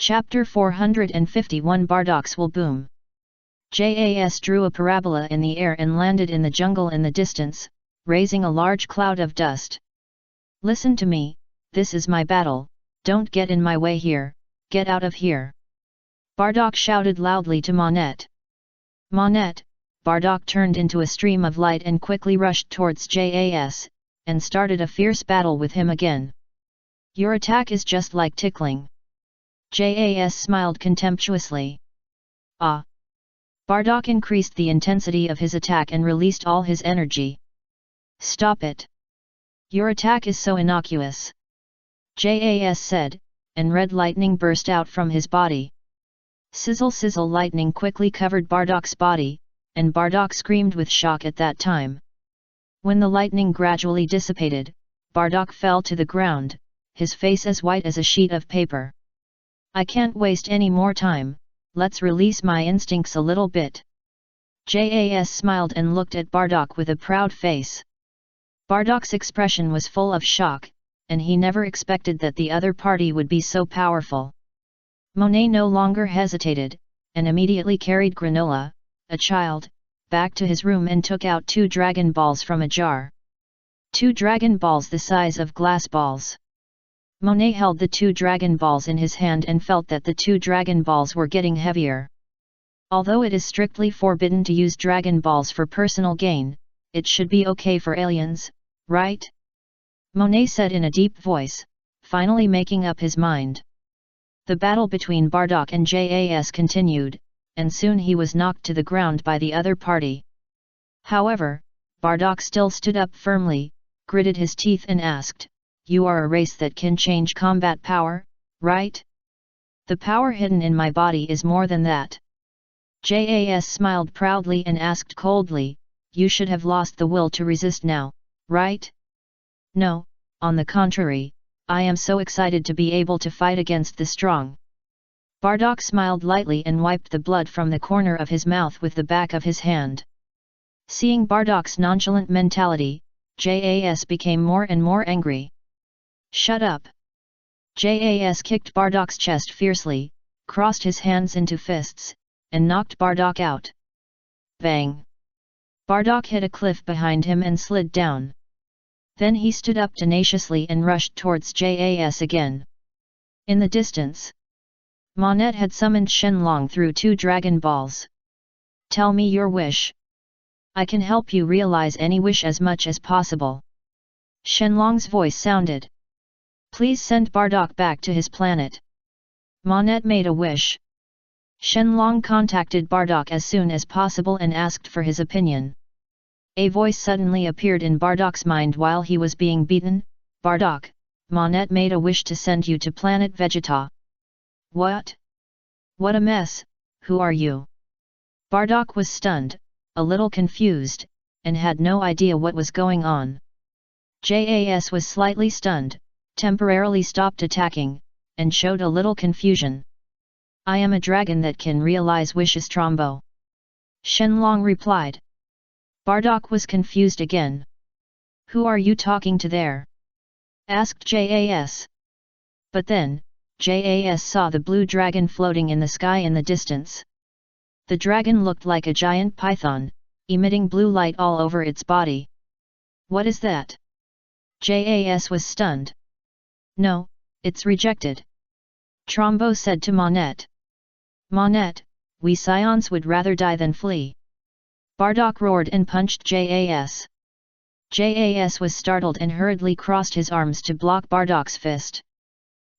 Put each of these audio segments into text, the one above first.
Chapter 451 Bardak's will boom. JAS drew a parabola in the air and landed in the jungle in the distance, raising a large cloud of dust. Listen to me, this is my battle, don't get in my way here, get out of here. Bardak shouted loudly to Monette. Monette, Bardak turned into a stream of light and quickly rushed towards JAS, and started a fierce battle with him again. Your attack is just like tickling. JAS smiled contemptuously. Ah! Bardak increased the intensity of his attack and released all his energy. Stop it! Your attack is so innocuous. JAS said, and red lightning burst out from his body. Sizzle sizzle lightning quickly covered Bardak's body, and Bardak screamed with shock at that time. When the lightning gradually dissipated, Bardak fell to the ground, his face as white as a sheet of paper. I can't waste any more time, let's release my instincts a little bit. JAS smiled and looked at Bardak with a proud face. Bardak's expression was full of shock, and he never expected that the other party would be so powerful. Monet no longer hesitated, and immediately carried Granola, a child, back to his room and took out 2 dragon balls from a jar. 2 dragon balls the size of glass balls. Monet held the 2 dragon balls in his hand and felt that the 2 dragon balls were getting heavier. Although it is strictly forbidden to use dragon balls for personal gain, it should be okay for aliens, right? Monet said in a deep voice, finally making up his mind. The battle between Bardak and JAS continued, and soon he was knocked to the ground by the other party. However, Bardak still stood up firmly, gritted his teeth and asked, "You are a race that can change combat power, right? The power hidden in my body is more than that." JAS smiled proudly and asked coldly, "You should have lost the will to resist now, right?" "No, on the contrary, I am so excited to be able to fight against the strong." Bardak smiled lightly and wiped the blood from the corner of his mouth with the back of his hand. Seeing Bardak's nonchalant mentality, JAS became more and more angry. "Shut up!" JAS kicked Bardak's chest fiercely, crossed his hands into fists, and knocked Bardak out. Bang! Bardak hit a cliff behind him and slid down. Then he stood up tenaciously and rushed towards JAS again. In the distance, Monette had summoned Shenlong through 2 dragon balls. "Tell me your wish. I can help you realize any wish as much as possible." Shenlong's voice sounded. "Please send Bardak back to his planet." Monette made a wish. Shenlong contacted Bardak as soon as possible and asked for his opinion. A voice suddenly appeared in Bardak's mind while he was being beaten. "Bardak, Monette made a wish to send you to planet Vegeta." "What? What a mess, who are you?" Bardak was stunned, a little confused, and had no idea what was going on. JAS was slightly stunned, temporarily stopped attacking, and showed a little confusion. "I am a dragon that can realize wishes, Trombo," Shenlong replied. Bardak was confused again. "Who are you talking to there?" asked JAS. But then, JAS saw the blue dragon floating in the sky in the distance. The dragon looked like a giant python, emitting blue light all over its body. "What is that?" JAS was stunned. "No, it's rejected," Trombo said to Monette. "Monette, we Saiyans would rather die than flee." Bardak roared and punched JAS. JAS was startled and hurriedly crossed his arms to block Bardak's fist.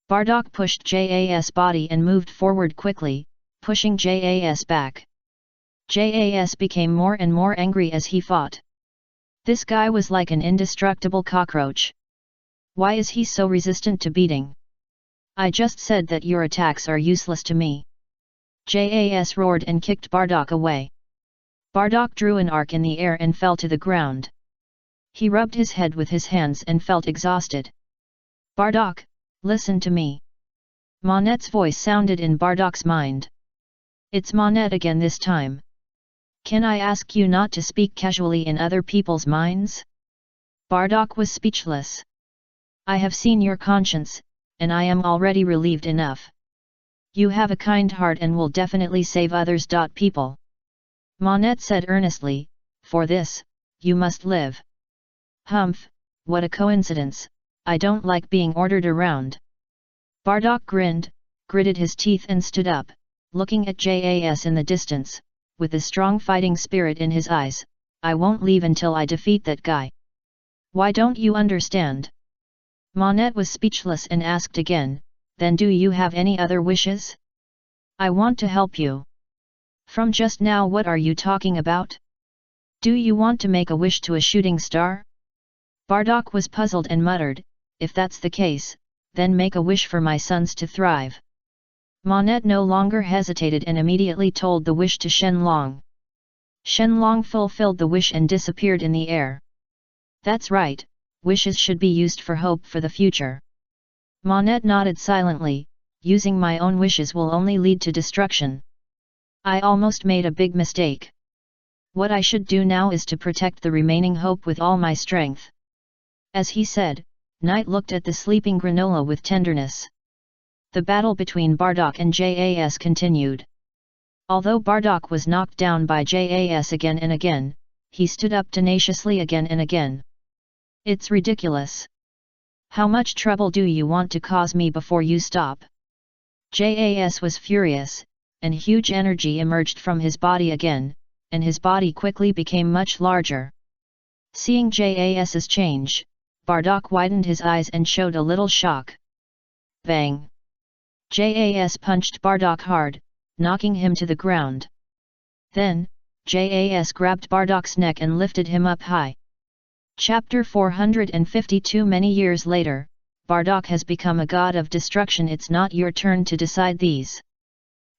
Bardak pushed JAS' body and moved forward quickly, pushing JAS back. JAS became more and more angry as he fought. This guy was like an indestructible cockroach. Why is he so resistant to beating? I just said that your attacks are useless to me. JAS roared and kicked Bardak away. Bardak drew an arc in the air and fell to the ground. He rubbed his head with his hands and felt exhausted. "Bardak, listen to me." Monette's voice sounded in Bardak's mind. "It's Monette again this time. Can I ask you not to speak casually in other people's minds?" Bardak was speechless. "I have seen your conscience, and I am already relieved enough. You have a kind heart and will definitely save others. People. Monet said earnestly, for this, you must live. Humph, what a coincidence, I don't like being ordered around. Bardock grinned, gritted his teeth and stood up, looking at Jas in the distance, with a strong fighting spirit in his eyes. I won't leave until I defeat that guy. Why don't you understand? Monet was speechless and asked again, then do you have any other wishes? I want to help you. From just now, what are you talking about? Do you want to make a wish to a shooting star? Bardock was puzzled and muttered, if that's the case, then make a wish for my sons to thrive. Monet no longer hesitated and immediately told the wish to Shenlong. Shenlong fulfilled the wish and disappeared in the air. That's right, wishes should be used for hope for the future. Monet nodded silently, using my own wishes will only lead to destruction. I almost made a big mistake. What I should do now is to protect the remaining hope with all my strength. As he said, Knight looked at the sleeping Granola with tenderness. The battle between Bardock and Jas continued. Although Bardock was knocked down by Jas again and again, he stood up tenaciously again and again. It's ridiculous. How much trouble do you want to cause me before you stop? Jas was furious, and huge energy emerged from his body again, and his body quickly became much larger. Seeing Jas's change, Bardock widened his eyes and showed a little shock. Bang! Jas punched Bardock hard, knocking him to the ground. Then, Jas grabbed Bardock's neck and lifted him up high. Chapter 452. Many years later, Bardock has become a god of destruction. It's not your turn to decide these.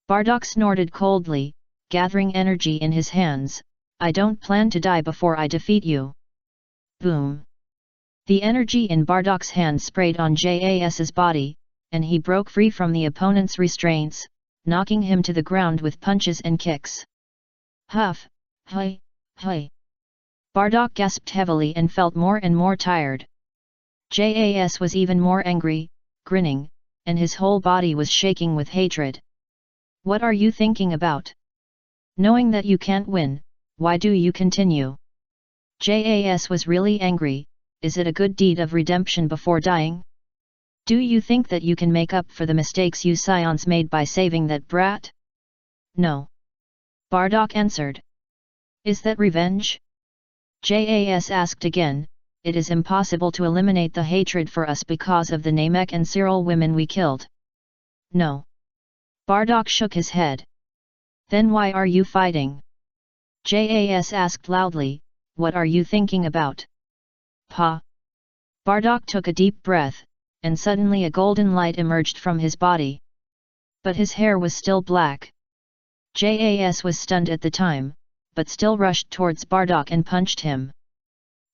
Bardock snorted coldly, gathering energy in his hands. I don't plan to die before I defeat you. Boom! The energy in Bardock's hand sprayed on Jas's body, and he broke free from the opponent's restraints, knocking him to the ground with punches and kicks. Huff, hi, hi. Bardock gasped heavily and felt more and more tired. Jas was even more angry, grinning, and his whole body was shaking with hatred. What are you thinking about? Knowing that you can't win, why do you continue? Jas was really angry. Is it a good deed of redemption before dying? Do you think that you can make up for the mistakes you Saiyans made by saving that brat? No. Bardock answered. Is that revenge? Jas asked again. It is impossible to eliminate the hatred for us because of the Namek and Cyril women we killed. No. Bardock shook his head. Then why are you fighting? Jas asked loudly, what are you thinking about? Pa. Bardock took a deep breath, and suddenly a golden light emerged from his body. But his hair was still black. Jas was stunned at the time, but still rushed towards Bardock and punched him.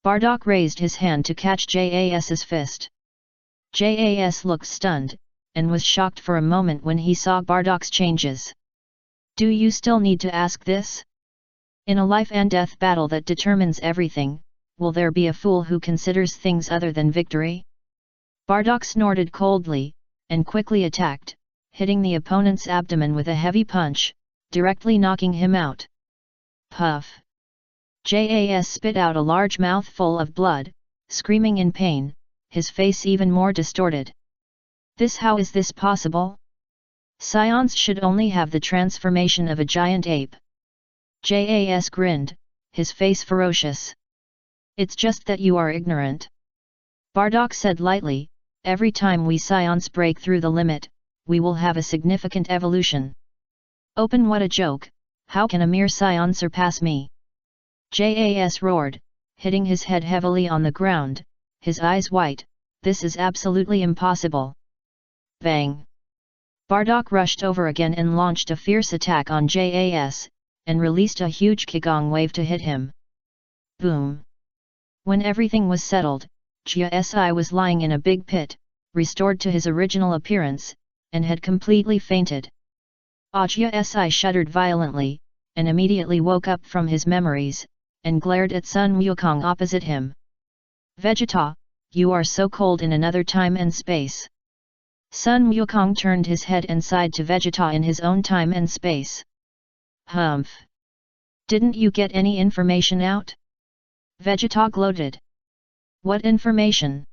Bardock raised his hand to catch Jas's fist. Jas looked stunned, and was shocked for a moment when he saw Bardock's changes. Do you still need to ask this? In a life and death battle that determines everything, will there be a fool who considers things other than victory? Bardock snorted coldly, and quickly attacked, hitting the opponent's abdomen with a heavy punch, directly knocking him out. Puff! Jas spit out a large mouthful of blood, screaming in pain, his face even more distorted. How is this possible? Saiyans should only have the transformation of a giant ape. Jas grinned, his face ferocious. It's just that you are ignorant. Bardock said lightly, every time we Saiyans break through the limit, we will have a significant evolution. Open, what a joke, how can a mere Saiyan surpass me? Jas roared, hitting his head heavily on the ground, his eyes white, this is absolutely impossible. Bang! Bardock rushed over again and launched a fierce attack on Jas, and released a huge Qigong wave to hit him. Boom! When everything was settled, Jia was lying in a big pit, restored to his original appearance, and had completely fainted. Jia shuddered violently, and immediately woke up from his memories, and glared at Sun Wukong opposite him. Vegeta, you are so cold in another time and space. Sun Wukong turned his head and sighed to Vegeta in his own time and space. Humph! Didn't you get any information out? Vegeta gloated. What information?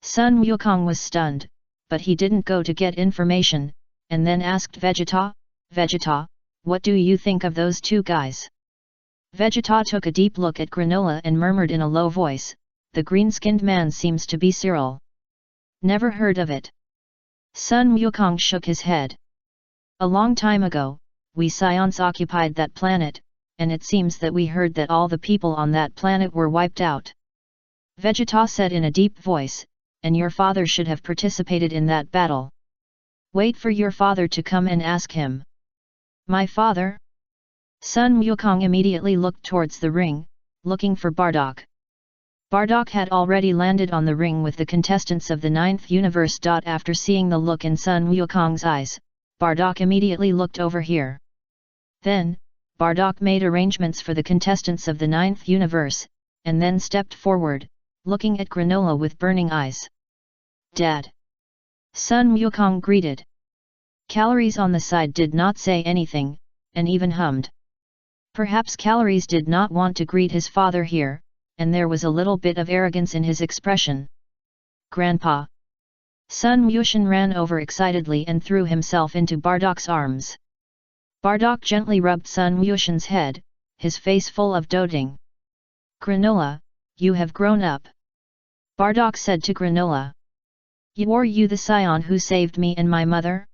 Sun Wukong was stunned, but he didn't go to get information, and then asked Vegeta, Vegeta, what do you think of those two guys? Vegeta took a deep look at Granola and murmured in a low voice, the green-skinned man seems to be Cyril. Never heard of it. Sun Wukong shook his head. A long time ago, we Saiyans occupied that planet, and it seems that we heard that all the people on that planet were wiped out. Vegeta said in a deep voice, and your father should have participated in that battle. Wait for your father to come and ask him. My father? Sun Wukong immediately looked towards the ring, looking for Bardock. Bardock had already landed on the ring with the contestants of the 9th universe. After seeing the look in Sun Wukong's eyes, Bardock immediately looked over here. Then, Bardock made arrangements for the contestants of the 9th universe, and then stepped forward, looking at Granola with burning eyes. Dad! Sun Wukong greeted. Calories on the side did not say anything, and even hummed. Perhaps Calories did not want to greet his father here, and there was a little bit of arrogance in his expression. Grandpa! Sun Wushan ran over excitedly and threw himself into Bardock's arms. Bardock gently rubbed Sun Wushan's head, his face full of doting. Granola, you have grown up. Bardock said to Granola. Are you the Saiyan who saved me and my mother?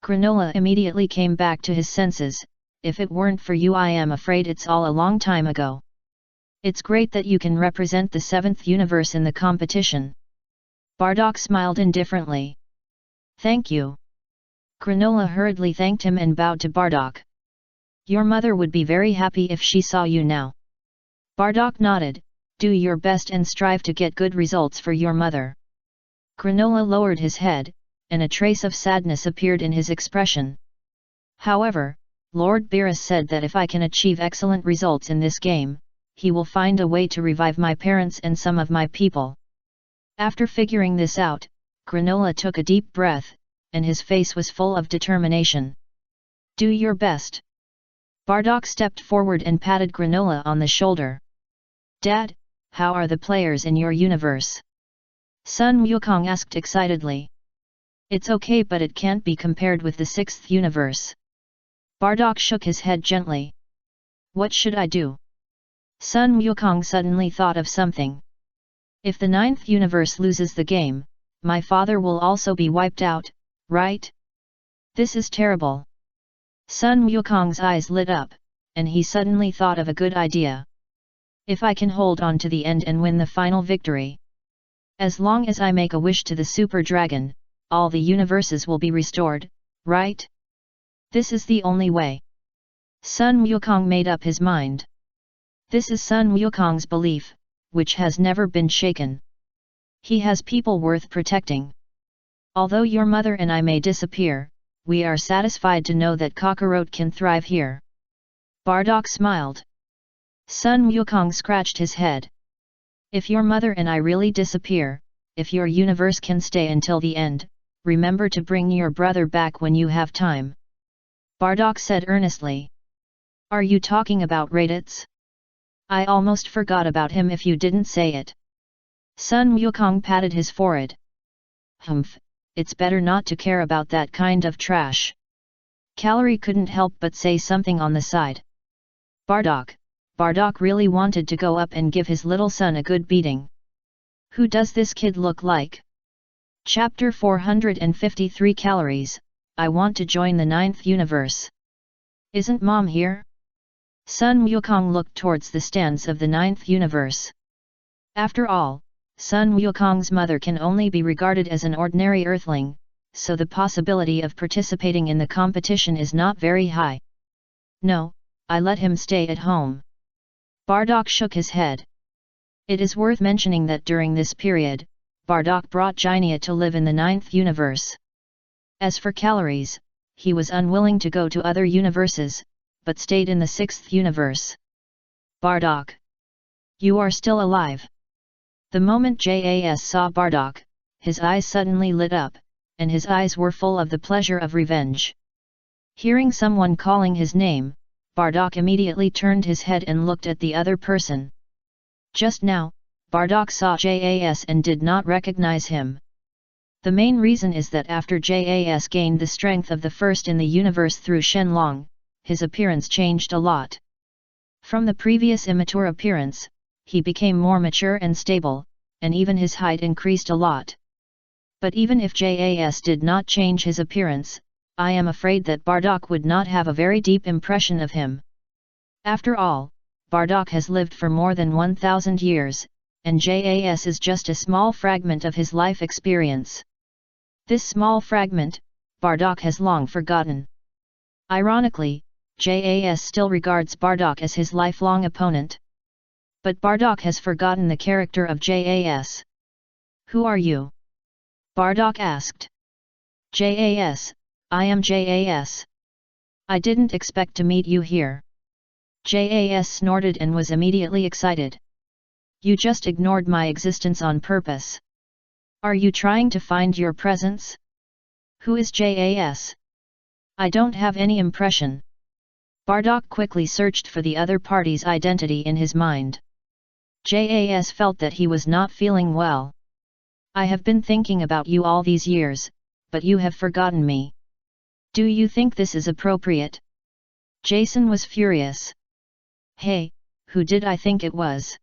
Granola immediately came back to his senses. If it weren't for you, I am afraid it's all a long time ago. It's great that you can represent the 7th universe in the competition. Bardock smiled indifferently. Thank you. Granola hurriedly thanked him and bowed to Bardock. Your mother would be very happy if she saw you now. Bardock nodded. Do your best and strive to get good results for your mother. Granola lowered his head, and a trace of sadness appeared in his expression. However, Lord Beerus said that if I can achieve excellent results in this game, he will find a way to revive my parents and some of my people. After figuring this out, Granola took a deep breath, and his face was full of determination. Do your best. Bardock stepped forward and patted Granola on the shoulder. Dad, how are the players in your universe? Sun Wukong asked excitedly. It's okay, but it can't be compared with the 6th universe. Bardock shook his head gently. What should I do? Sun Wukong suddenly thought of something. If the 9th universe loses the game, my father will also be wiped out, right? This is terrible. Sun Wukong's eyes lit up, and he suddenly thought of a good idea. If I can hold on to the end and win the final victory. As long as I make a wish to the Super Dragon, all the universes will be restored, right? This is the only way. Sun Wukong made up his mind. This is Sun Wukong's belief, which has never been shaken. He has people worth protecting. Although your mother and I may disappear, we are satisfied to know that Kakarot can thrive here. Bardock smiled. Sun Wukong scratched his head. If your mother and I really disappear, if your universe can stay until the end, remember to bring your brother back when you have time. Bardock said earnestly. Are you talking about Raditz? I almost forgot about him if you didn't say it. Sun Wukong patted his forehead. Humph, it's better not to care about that kind of trash. Calorie couldn't help but say something on the side. Bardock really wanted to go up and give his little son a good beating. Who does this kid look like? Chapter 453 Calories, I want to join the 9th universe. Isn't Mom here? Sun Wukong looked towards the stands of the 9th universe. After all, Sun Wukong's mother can only be regarded as an ordinary earthling, so the possibility of participating in the competition is not very high. No, I let him stay at home. Bardock shook his head. It is worth mentioning that during this period, Bardock brought Jinia to live in the 9th universe. As for Calories, he was unwilling to go to other universes, but stayed in the 6th universe. Bardock! You are still alive! The moment Jas saw Bardock, his eyes suddenly lit up, and his eyes were full of the pleasure of revenge. Hearing someone calling his name, Bardock immediately turned his head and looked at the other person. Just now, Bardock saw Jas and did not recognize him. The main reason is that after Jas gained the strength of the first in the universe through Shenlong, his appearance changed a lot. From the previous immature appearance, he became more mature and stable, and even his height increased a lot. But even if Jas did not change his appearance, I am afraid that Bardock would not have a very deep impression of him. After all, Bardock has lived for more than 1,000 years, and Jas is just a small fragment of his life experience. This small fragment, Bardock has long forgotten. Ironically, Jas still regards Bardock as his lifelong opponent. But Bardock has forgotten the character of Jas. "Who are you?" Bardock asked. "Jas, I am Jas. I didn't expect to meet you here." Jas snorted and was immediately excited. "You just ignored my existence on purpose. Are you trying to find your presence? Who is Jas? I don't have any impression." Bardock quickly searched for the other party's identity in his mind. Jas felt that he was not feeling well. "I have been thinking about you all these years, but you have forgotten me. Do you think this is appropriate?" Jason was furious. "Hey, who did I think it was?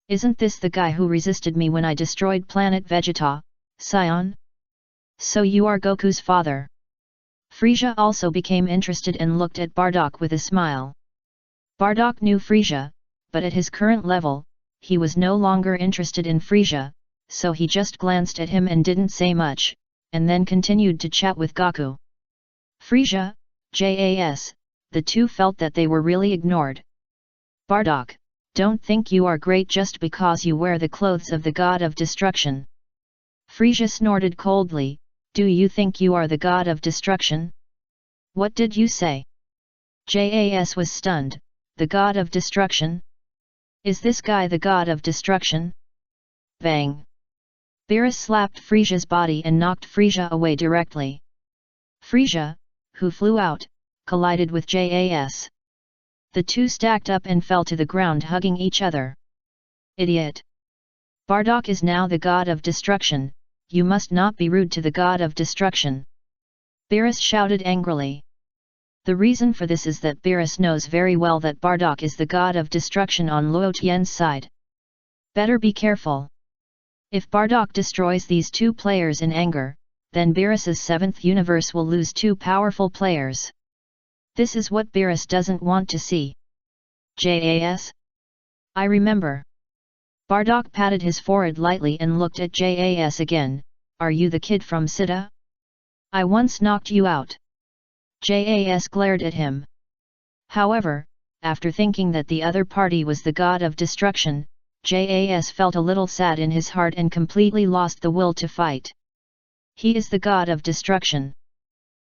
Isn't this the guy who resisted me when I destroyed planet Vegeta, Saiyan? So you are Goku's father?" Frieza also became interested and looked at Bardock with a smile. Bardock knew Frieza, but at his current level, he was no longer interested in Frieza, so he just glanced at him and didn't say much, and then continued to chat with Goku. Frieza, Jas, the two felt that they were really ignored. "Bardock, don't think you are great just because you wear the clothes of the god of destruction." Frieza snorted coldly, "Do you think you are the god of destruction? What did you say?" Jas was stunned. "The god of destruction? Is this guy the god of destruction?" Bang! Beerus slapped Frieza's body and knocked Frieza away directly. Frieza, who flew out, collided with Jas. The two stacked up and fell to the ground hugging each other. "Idiot! Bardock is now the god of destruction, you must not be rude to the god of destruction!" Beerus shouted angrily. The reason for this is that Beerus knows very well that Bardock is the god of destruction on Luo Tian's side. Better be careful. If Bardock destroys these two players in anger, then Beerus's 7th universe will lose two powerful players. This is what Beerus doesn't want to see. "Jas? I remember." Bardock patted his forehead lightly and looked at Jas again. "Are you the kid from Sita? I once knocked you out." Jas glared at him. However, after thinking that the other party was the god of destruction, Jas felt a little sad in his heart and completely lost the will to fight. He is the god of destruction.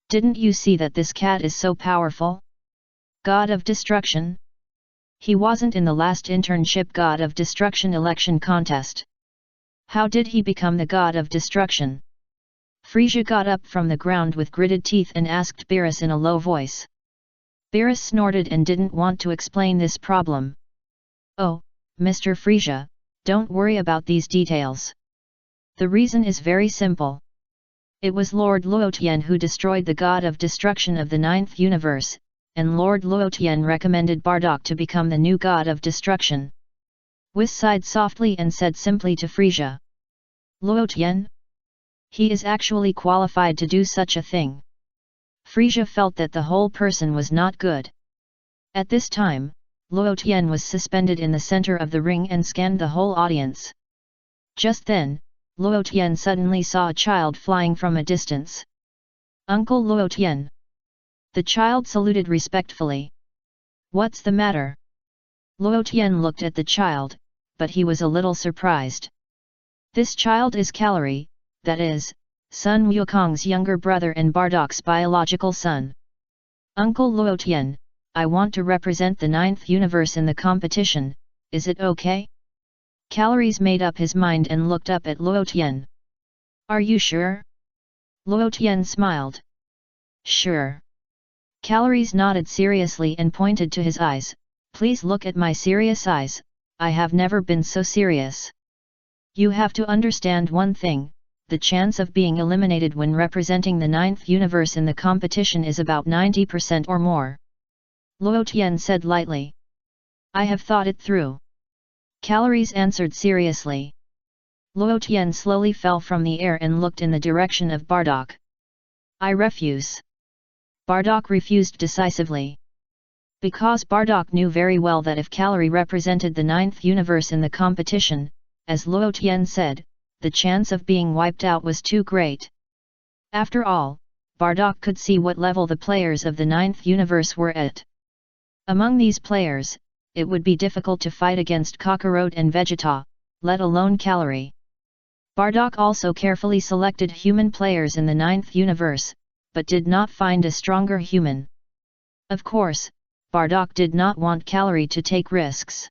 Didn't you see that this cat is so powerful? God of destruction? He wasn't in the last internship God of Destruction election contest. How did he become the God of Destruction? Frieza got up from the ground with gritted teeth and asked Beerus in a low voice. Beerus snorted and didn't want to explain this problem. "Oh, Mr. Frieza, don't worry about these details. The reason is very simple. It was Lord Luotian who destroyed the God of Destruction of the 9th universe, and Lord Luotian recommended Bardock to become the new God of Destruction." Whis sighed softly and said simply to Frieza. "Luotian? He is actually qualified to do such a thing." Frieza felt that the whole person was not good. At this time, Luotian was suspended in the center of the ring and scanned the whole audience. Just then, Luotian suddenly saw a child flying from a distance. "Uncle Luotian." The child saluted respectfully. "What's the matter?" Luotian looked at the child, but he was a little surprised. This child is Calorie, that is, Sun Wukong's younger brother and Bardock's biological son. "Uncle Luotian, I want to represent the 9th universe in the competition, is it okay?" Calories made up his mind and looked up at Luotian. "Are you sure?" Luo Tian smiled. Sure. Calories nodded seriously and pointed to his eyes. Please look at my serious eyes, I have never been so serious. You have to understand one thing, the chance of being eliminated when representing the 9th universe in the competition is about 90% or more. Luo Tian said lightly. I have thought it through. Calories answered seriously. Luo Tian slowly fell from the air and looked in the direction of Bardock. I refuse. Bardock refused decisively. Because Bardock knew very well that if Calorie represented the 9th universe in the competition, as Luo Tian said, the chance of being wiped out was too great. After all, Bardock could see what level the players of the 9th universe were at. Among these players, it would be difficult to fight against Kakarot and Vegeta, let alone Calorie. Bardock also carefully selected human players in the 9th universe, but did not find a stronger human. Of course, Bardock did not want Calorie to take risks.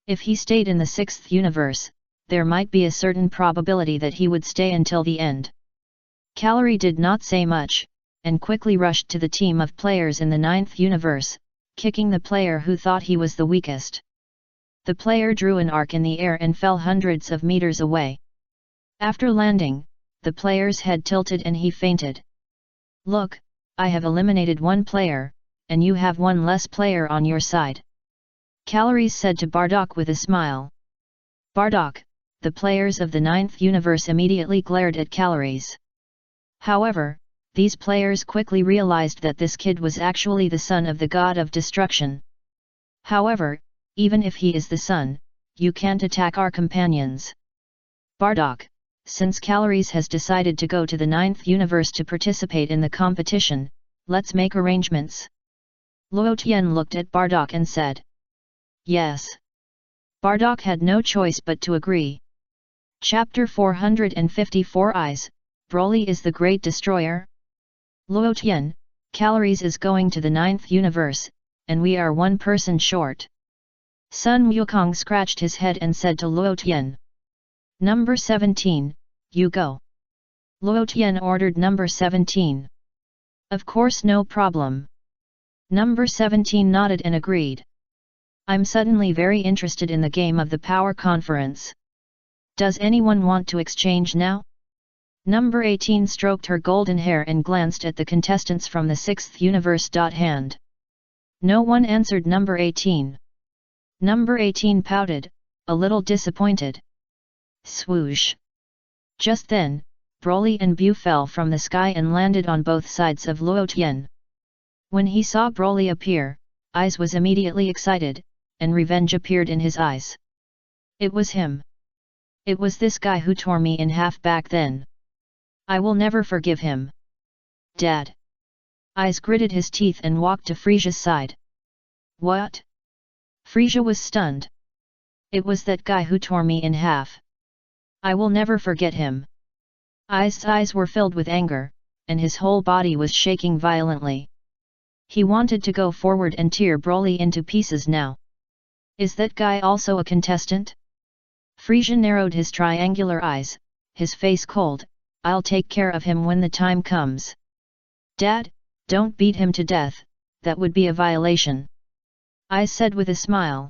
If he stayed in the 6th universe, there might be a certain probability that he would stay until the end. Calorie did not say much, and quickly rushed to the team of players in the 9th universe, kicking the player who thought he was the weakest. The player drew an arc in the air and fell hundreds of meters away. After landing, the player's head tilted and he fainted. Look, I have eliminated one player, and you have one less player on your side. Calories said to Bardock with a smile. Bardock, the players of the 9th universe immediately glared at Calories. However, these players quickly realized that this kid was actually the son of the god of destruction. However, even if he is the son, you can't attack our companions. Bardock, since Calories has decided to go to the 9th universe to participate in the competition, let's make arrangements. Luo Tian looked at Bardock and said. Yes. Bardock had no choice but to agree. Chapter 454 Eyes, Broly is the Great Destroyer? Luo Tian, Calories is going to the 9th universe, and we are one person short. Sun Wukong scratched his head and said to Luo Tian. Number 17, you go. Luo Tian ordered number 17. Of course, no problem. Number 17 nodded and agreed. I'm suddenly very interested in the game of the Power Conference. Does anyone want to exchange now? Number 18 stroked her golden hair and glanced at the contestants from the 6th universe. Hand. No one answered number 18. Number 18 pouted, a little disappointed. Swoosh. Just then, Broly and Bu fell from the sky and landed on both sides of Luo Tian. When he saw Broly appear, Eyes was immediately excited, and revenge appeared in his eyes. It was him. It was this guy who tore me in half back then. I will never forgive him. Dad. Eyes gritted his teeth and walked to Frisia's side. What? Frisia was stunned. It was that guy who tore me in half. I will never forget him. Eyes' eyes were filled with anger, and his whole body was shaking violently. He wanted to go forward and tear Broly into pieces now. Is that guy also a contestant? Frisia narrowed his triangular eyes, his face cold. I'll take care of him when the time comes. Dad, don't beat him to death, that would be a violation. Eyes said with a smile.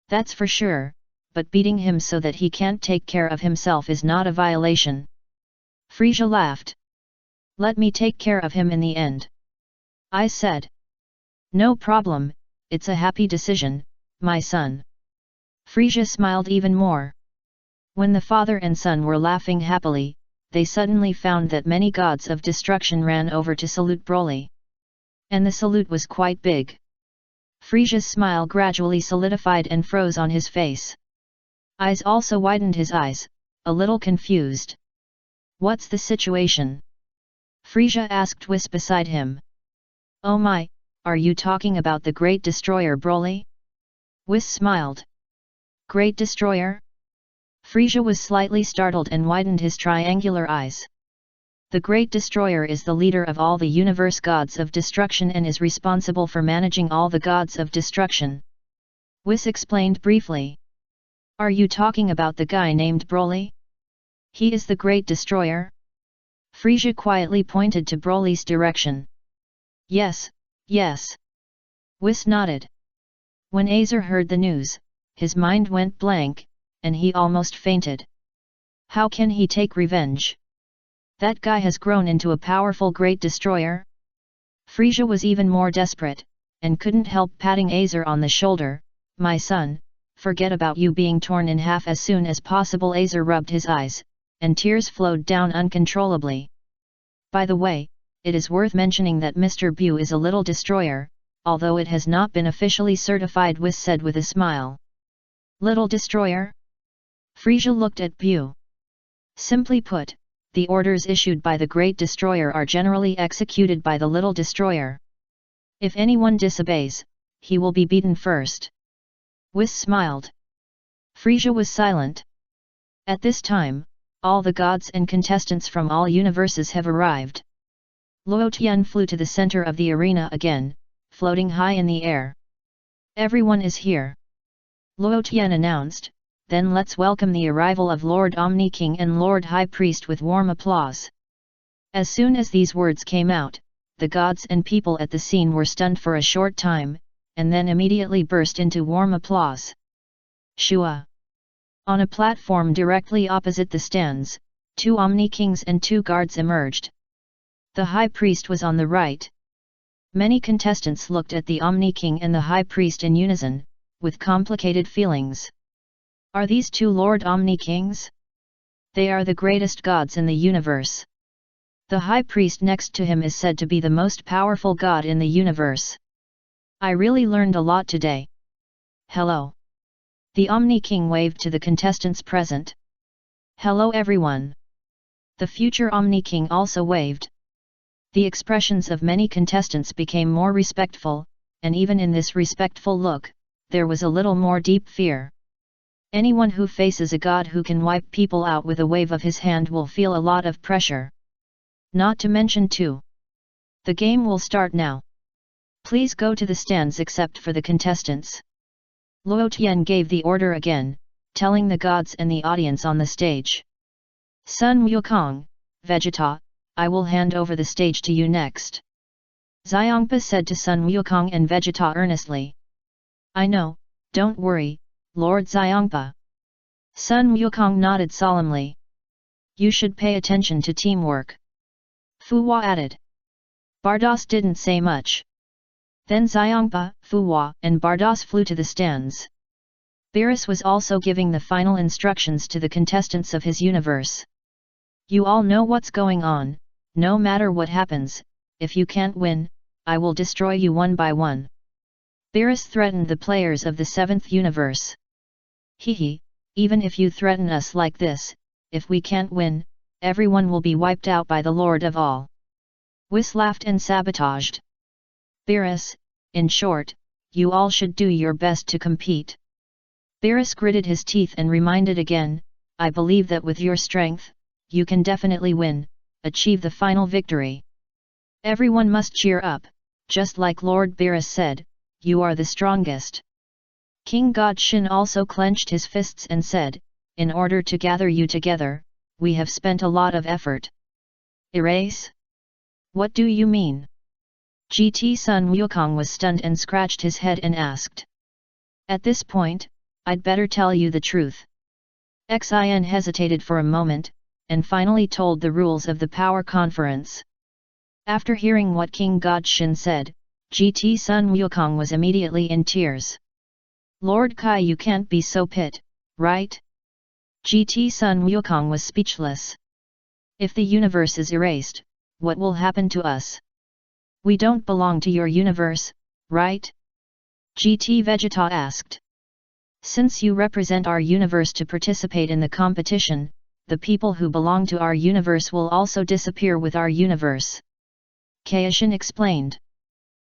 That's for sure, but beating him so that he can't take care of himself is not a violation. Frisia laughed. Let me take care of him in the end. I said. No problem, it's a happy decision, my son. Frisia smiled even more. When the father and son were laughing happily, they suddenly found that many gods of destruction ran over to salute Broly. And the salute was quite big. Frisia's smile gradually solidified and froze on his face. Eyes also widened his eyes, a little confused. What's the situation? Frisia asked Whis beside him. Oh my, are you talking about the Great Destroyer Broly? Whis smiled. Great Destroyer? Frisia was slightly startled and widened his triangular eyes. The Great Destroyer is the leader of all the universe gods of destruction and is responsible for managing all the gods of destruction. Whis explained briefly. Are you talking about the guy named Broly? He is the Great Destroyer? Frisia quietly pointed to Broly's direction. Yes, yes. Whis nodded. When Azer heard the news, his mind went blank, and he almost fainted. How can he take revenge? That guy has grown into a powerful great destroyer? Frisia was even more desperate, and couldn't help patting Azer on the shoulder. My son, forget about you being torn in half as soon as possible. Azer rubbed his eyes, and tears flowed down uncontrollably. By the way, it is worth mentioning that Mr. Bu is a little destroyer, although it has not been officially certified, Whis said with a smile. Little destroyer? Frisia looked at Bu. Simply put, the orders issued by the Great Destroyer are generally executed by the Little Destroyer. If anyone disobeys, he will be beaten first. Whis smiled. Frisia was silent. At this time, all the gods and contestants from all universes have arrived. Luo Tian flew to the center of the arena again, floating high in the air. Everyone is here. Luo Tian announced, then let's welcome the arrival of Lord Omni King and Lord High Priest with warm applause. As soon as these words came out, the gods and people at the scene were stunned for a short time, and then immediately burst into warm applause. Shua. On a platform directly opposite the stands, 2 Omni Kings and 2 guards emerged. The High Priest was on the right. Many contestants looked at the Omni King and the High Priest in unison, with complicated feelings. Are these 2 Lord Omni Kings? They are the greatest gods in the universe. The High Priest next to him is said to be the most powerful god in the universe. I really learned a lot today. Hello. The Omni King waved to the contestants present. Hello everyone. The future Omni King also waved. The expressions of many contestants became more respectful, and even in this respectful look, there was a little more deep fear. Anyone who faces a god who can wipe people out with a wave of his hand will feel a lot of pressure. Not to mention too. The game will start now. Please go to the stands except for the contestants. Luo Tian gave the order again, telling the gods and the audience on the stage. Sun Wukong, Vegeta, I will hand over the stage to you next. Xiangpa said to Sun Wukong and Vegeta earnestly. I know, don't worry, Lord Xiangpa. Sun Wukong nodded solemnly. You should pay attention to teamwork. Fu Hua added. Bardos didn't say much. Then Xiangpa, Fu Hua and Bardos flew to the stands. Beerus was also giving the final instructions to the contestants of his universe. You all know what's going on, no matter what happens, if you can't win, I will destroy you one by one. Beerus threatened the players of the 7th universe. Hehe, even if you threaten us like this, if we can't win, everyone will be wiped out by the Lord of all. Whis laughed and sabotaged. Beerus, in short, you all should do your best to compete. Beerus gritted his teeth and reminded again, I believe that with your strength, you can definitely win, achieve the final victory. Everyone must cheer up, just like Lord Beerus said, you are the strongest. King God Shin also clenched his fists and said, in order to gather you together, we have spent a lot of effort. Erase? What do you mean? GT Sun Wukong was stunned and scratched his head and asked. At this point, I'd better tell you the truth. Xian hesitated for a moment, and finally told the rules of the power conference. After hearing what King God Shin said, GT Sun Wukong was immediately in tears. Lord Kai, you can't be so pit, right? GT Sun Wukong was speechless. If the universe is erased, what will happen to us? We don't belong to your universe, right? GT Vegeta asked. Since you represent our universe to participate in the competition, the people who belong to our universe will also disappear with our universe. Kaishin explained.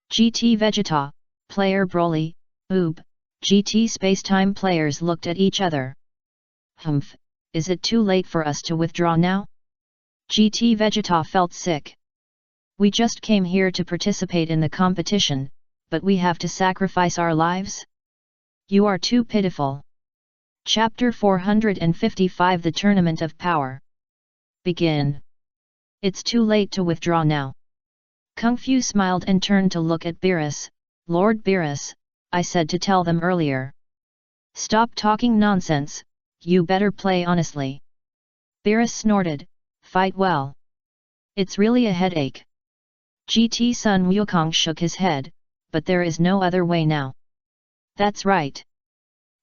GT Vegeta, player Broly, Oob, GT Spacetime players looked at each other. Humph, is it too late for us to withdraw now? GT Vegeta felt sick. We just came here to participate in the competition, but we have to sacrifice our lives? You are too pitiful. Chapter 455 The Tournament of Power. Begin. It's too late to withdraw now. Kung Fu smiled and turned to look at Beerus. Lord Beerus, I said to tell them earlier. Stop talking nonsense, you better play honestly. Beerus snorted, fight well. It's really a headache. GT Sun Wukong shook his head, but there is no other way now. That's right.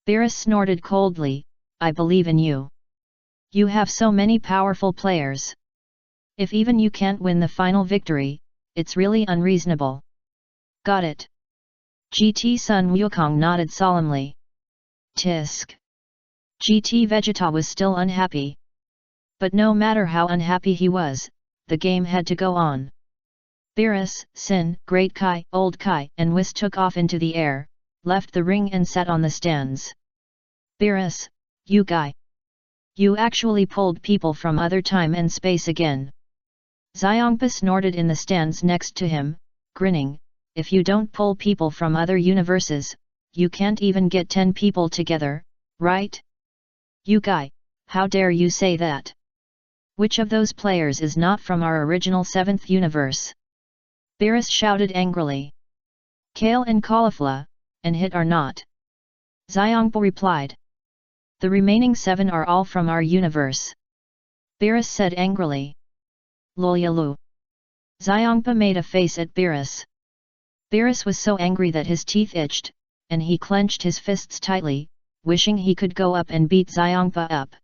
Beerus snorted coldly, I believe in you. You have so many powerful players. If even you can't win the final victory, it's really unreasonable. Got it. GT Sun Wukong nodded solemnly. Tisk. GT Vegeta was still unhappy. But no matter how unhappy he was, the game had to go on. Beerus, Sin, Great Kai, Old Kai and Whis took off into the air, left the ring and sat on the stands. Beerus, you guy. You actually pulled people from other time and space again. Xiongpa snorted in the stands next to him, grinning, if you don't pull people from other universes, you can't even get 10 people together, right? You guy, how dare you say that? Which of those players is not from our original 7th universe? Beerus shouted angrily. Kale and Caulifla, and Hit are not. Xiongpa replied. The remaining 7 are all from our universe. Beerus said angrily. Lolyalu. Xiongpa made a face at Beerus. Beerus was so angry that his teeth itched, and he clenched his fists tightly, wishing he could go up and beat Xiongpa up.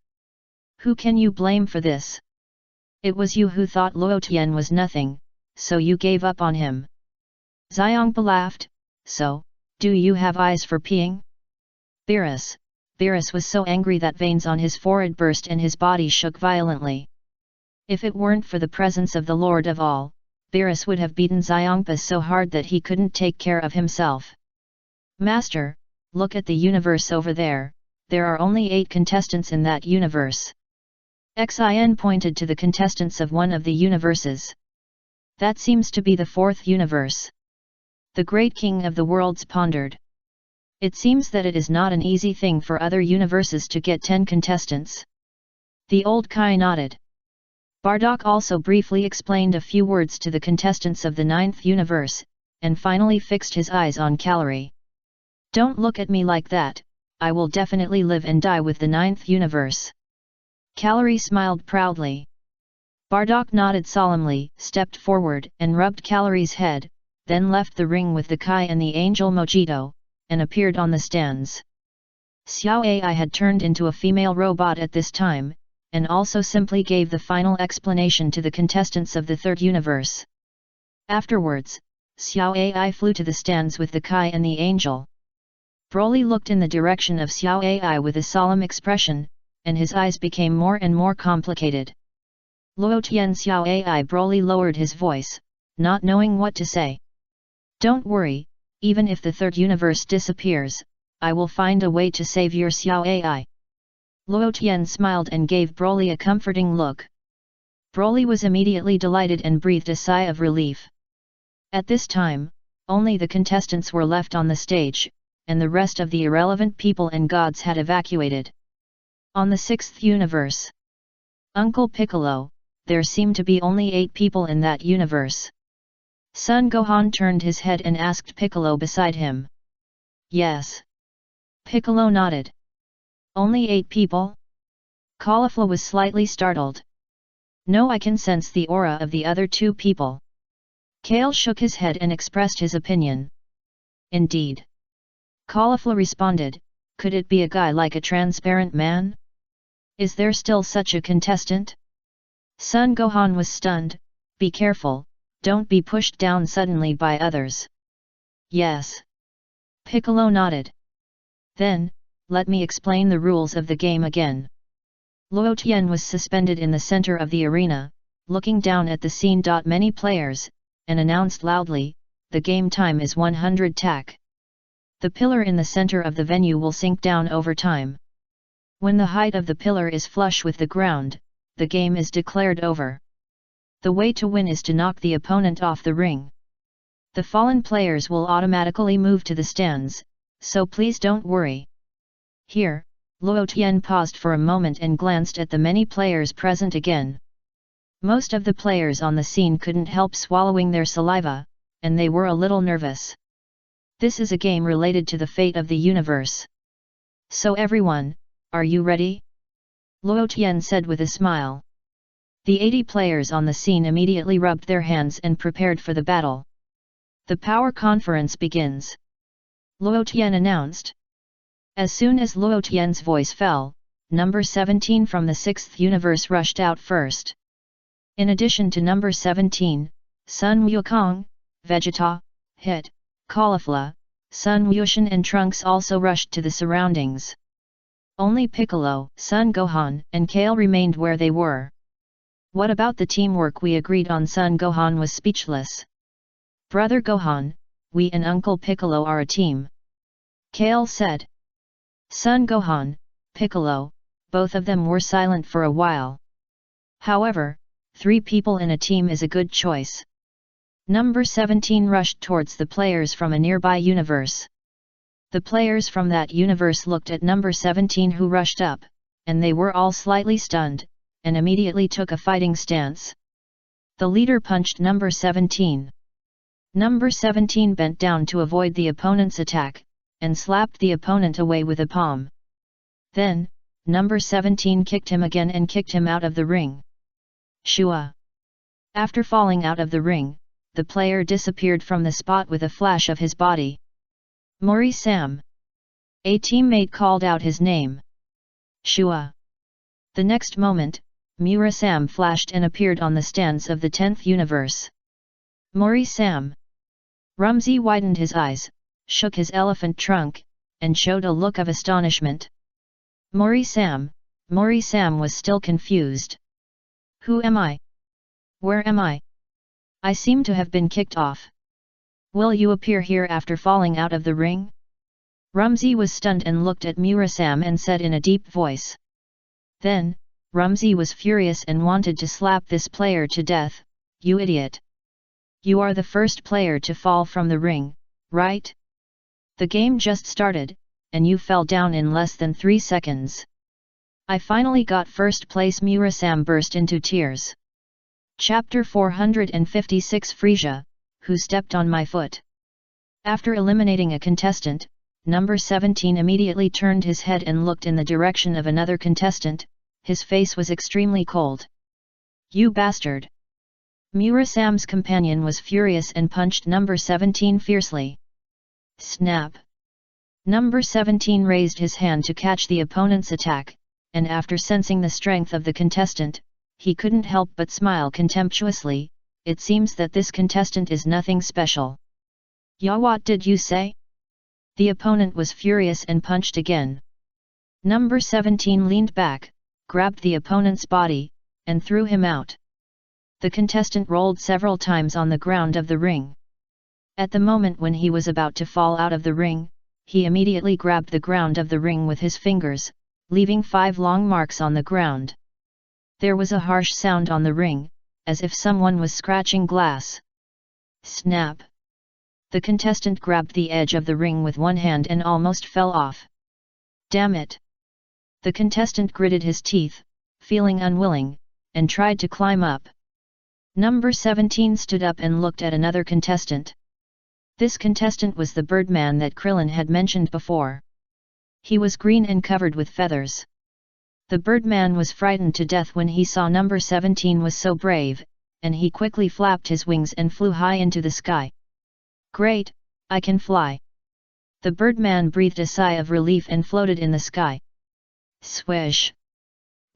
Who can you blame for this? It was you who thought Luo Tian was nothing, so you gave up on him. Xiongpa laughed, so, do you have eyes for peeing? Beerus was so angry that veins on his forehead burst and his body shook violently. If it weren't for the presence of the Lord of all, Beerus would have beaten Xiongpa so hard that he couldn't take care of himself. Master, look at the universe over there, there are only 8 contestants in that universe. Xin pointed to the contestants of one of the universes. That seems to be the 4th universe. The great king of the worlds pondered. It seems that it is not an easy thing for other universes to get 10 contestants. The old Kai nodded. Bardock also briefly explained a few words to the contestants of the 9th universe, and finally fixed his eyes on Calorie. Don't look at me like that, I will definitely live and die with the 9th universe. Calorie smiled proudly. Bardock nodded solemnly, stepped forward and rubbed Calorie's head, then left the ring with the Kai and the Angel Mojito, and appeared on the stands. Xiao Ai had turned into a female robot at this time, and also simply gave the final explanation to the contestants of the 3rd universe. Afterwards, Xiao Ai flew to the stands with the Kai and the Angel. Broly looked in the direction of Xiao Ai with a solemn expression, and his eyes became more and more complicated. Luo Tian Xiao Ai Broly lowered his voice, not knowing what to say. Don't worry, even if the 3rd universe disappears, I will find a way to save your Xiao Ai. Luo Tian smiled and gave Broly a comforting look. Broly was immediately delighted and breathed a sigh of relief. At this time, only the contestants were left on the stage, and the rest of the irrelevant people and gods had evacuated. On the 6th universe, Uncle Piccolo, there seemed to be only 8 people in that universe. Son Gohan turned his head and asked Piccolo beside him. Yes. Piccolo nodded. Only 8 people? Caulifla was slightly startled. No, I can sense the aura of the other 2 people. Kale shook his head and expressed his opinion. Indeed. Caulifla responded, could it be a guy like a transparent man? Is there still such a contestant? Son Gohan was stunned, be careful, don't be pushed down suddenly by others. Yes. Piccolo nodded. Then, let me explain the rules of the game again. Luo Tian was suspended in the center of the arena, looking down at the scene. Many players, and announced loudly, the game time is 100 tak. The pillar in the center of the venue will sink down over time. When the height of the pillar is flush with the ground, the game is declared over. The way to win is to knock the opponent off the ring. The fallen players will automatically move to the stands, so please don't worry. Here, Luo Tian paused for a moment and glanced at the many players present again. Most of the players on the scene couldn't help swallowing their saliva, and they were a little nervous. This is a game related to the fate of the universe. So everyone, are you ready? Luo Tian said with a smile. The 80 players on the scene immediately rubbed their hands and prepared for the battle. The power conference begins. Luo Tian announced. As soon as Luo Tian's voice fell, number 17 from the 6th universe rushed out first. In addition to number 17, Sun Wukong, Vegeta, Hit, Caulifla, Sun Wushan and Trunks also rushed to the surroundings. Only Piccolo, Sun Gohan, and Kale remained where they were. What about the teamwork we agreed on? Sun Gohan was speechless. Brother Gohan, we and Uncle Piccolo are a team. Kale said. Sun Gohan, Piccolo, both of them were silent for a while. However, 3 people in a team is a good choice. Number 17 rushed towards the players from a nearby universe. The players from that universe looked at number 17 who rushed up, and they were all slightly stunned, and immediately took a fighting stance. The leader punched number 17. Number 17 bent down to avoid the opponent's attack, and slapped the opponent away with a palm. Then, number 17 kicked him again and kicked him out of the ring. Shua! After falling out of the ring, the player disappeared from the spot with a flash of his body. Mori Sam! A teammate called out his name. Shua! The next moment, Mura Sam flashed and appeared on the stands of the 10th universe. Mori Sam! Rumsey widened his eyes, shook his elephant trunk, and showed a look of astonishment. Mori Sam was still confused. Who am I? Where am I? I seem to have been kicked off. Will you appear here after falling out of the ring? Rumsey was stunned and looked at Murasam and said in a deep voice. Then, Rumsey was furious and wanted to slap this player to death. You idiot! You are the first player to fall from the ring, right? The game just started, and you fell down in less than 3 seconds. I finally got first place. Murasam burst into tears. Chapter 456 Frisia, who stepped on my foot. After eliminating a contestant, number 17 immediately turned his head and looked in the direction of another contestant. His face was extremely cold. You bastard! Murasam's companion was furious and punched number 17 fiercely. Snap! Number 17 raised his hand to catch the opponent's attack, and after sensing the strength of the contestant, he couldn't help but smile contemptuously. It seems that this contestant is nothing special. Ya, what did you say? The opponent was furious and punched again. Number 17 leaned back, grabbed the opponent's body, and threw him out. The contestant rolled several times on the ground of the ring. At the moment when he was about to fall out of the ring, he immediately grabbed the ground of the ring with his fingers, leaving 5 long marks on the ground. There was a harsh sound on the ring, as if someone was scratching glass. Snap! The contestant grabbed the edge of the ring with one hand and almost fell off. Damn it! The contestant gritted his teeth, feeling unwilling, and tried to climb up. Number 17 stood up and looked at another contestant. This contestant was the Birdman that Krillin had mentioned before. He was green and covered with feathers. The Birdman was frightened to death when he saw number 17 was so brave, and he quickly flapped his wings and flew high into the sky. Great, I can fly! The Birdman breathed a sigh of relief and floated in the sky. Swish!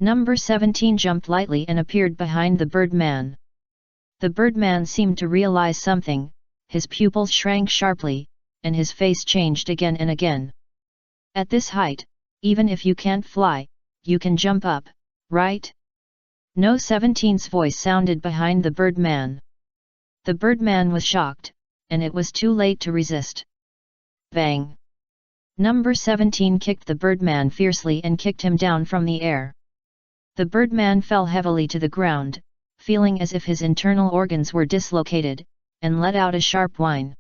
Number 17 jumped lightly and appeared behind the Birdman. The Birdman seemed to realize something, his pupils shrank sharply, and his face changed again and again. At this height, even if you can't fly, you can jump up, right? No 17's voice sounded behind the Birdman. The Birdman was shocked, and it was too late to resist. Bang! Number 17 kicked the Birdman fiercely and kicked him down from the air. The Birdman fell heavily to the ground, feeling as if his internal organs were dislocated, and let out a sharp whine.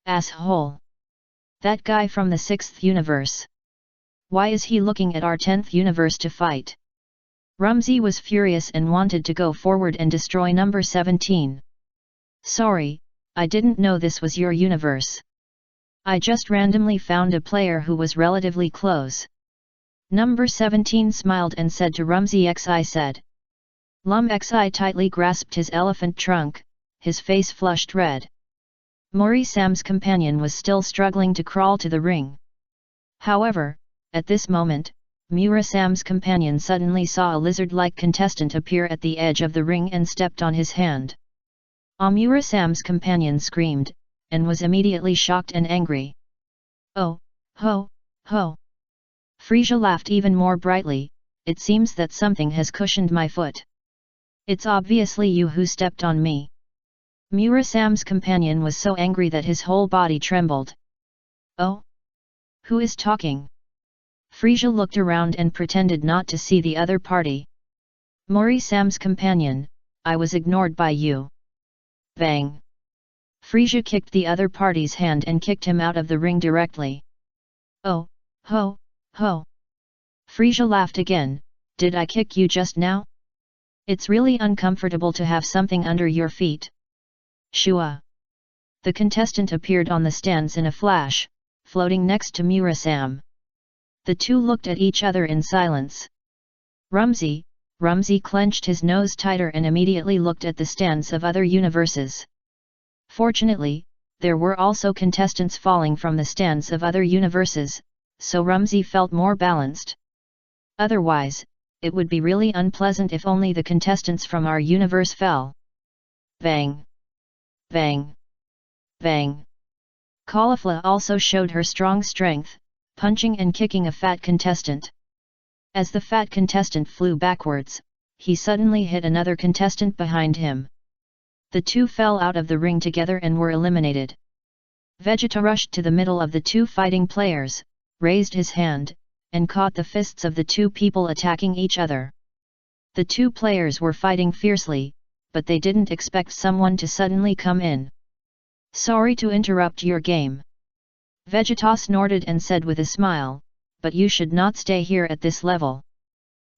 Asshole! That guy from the 6th universe. Why is he looking at our 10th universe to fight? Rumsey was furious and wanted to go forward and destroy number 17. Sorry, I didn't know this was your universe. I just randomly found a player who was relatively close. Number 17 smiled and said to Rumsey XI said. XI tightly grasped his elephant trunk, his face flushed red. Mori Sam's companion was still struggling to crawl to the ring. However, at this moment, Mura Sam's companion suddenly saw a lizard-like contestant appear at the edge of the ring and stepped on his hand. Mura Sam's companion screamed, and was immediately shocked and angry. Oh, ho, ho. Frisia laughed even more brightly, it seems that something has cushioned my foot. It's obviously you who stepped on me. Mura Sam's companion was so angry that his whole body trembled. Oh? Who is talking? Frisia looked around and pretended not to see the other party. Mori Sam's companion, I was ignored by you. Bang! Frisia kicked the other party's hand and kicked him out of the ring directly. Oh, ho, ho. Frisia laughed again, did I kick you just now? It's really uncomfortable to have something under your feet. Shua. The contestant appeared on the stands in a flash, floating next to Mura Sam. The two looked at each other in silence. Rumsey clenched his nose tighter and immediately looked at the stands of other universes. Fortunately, there were also contestants falling from the stands of other universes, so Rumsey felt more balanced. Otherwise, it would be really unpleasant if only the contestants from our universe fell. Bang! Bang! Bang! Caulifla also showed her strong strength, punching and kicking a fat contestant. As the fat contestant flew backwards, he suddenly hit another contestant behind him. The two fell out of the ring together and were eliminated. Vegeta rushed to the middle of the two fighting players, raised his hand, and caught the fists of the two people attacking each other. The two players were fighting fiercely, but they didn't expect someone to suddenly come in. Sorry to interrupt your game. Vegeta snorted and said with a smile, but you should not stay here at this level.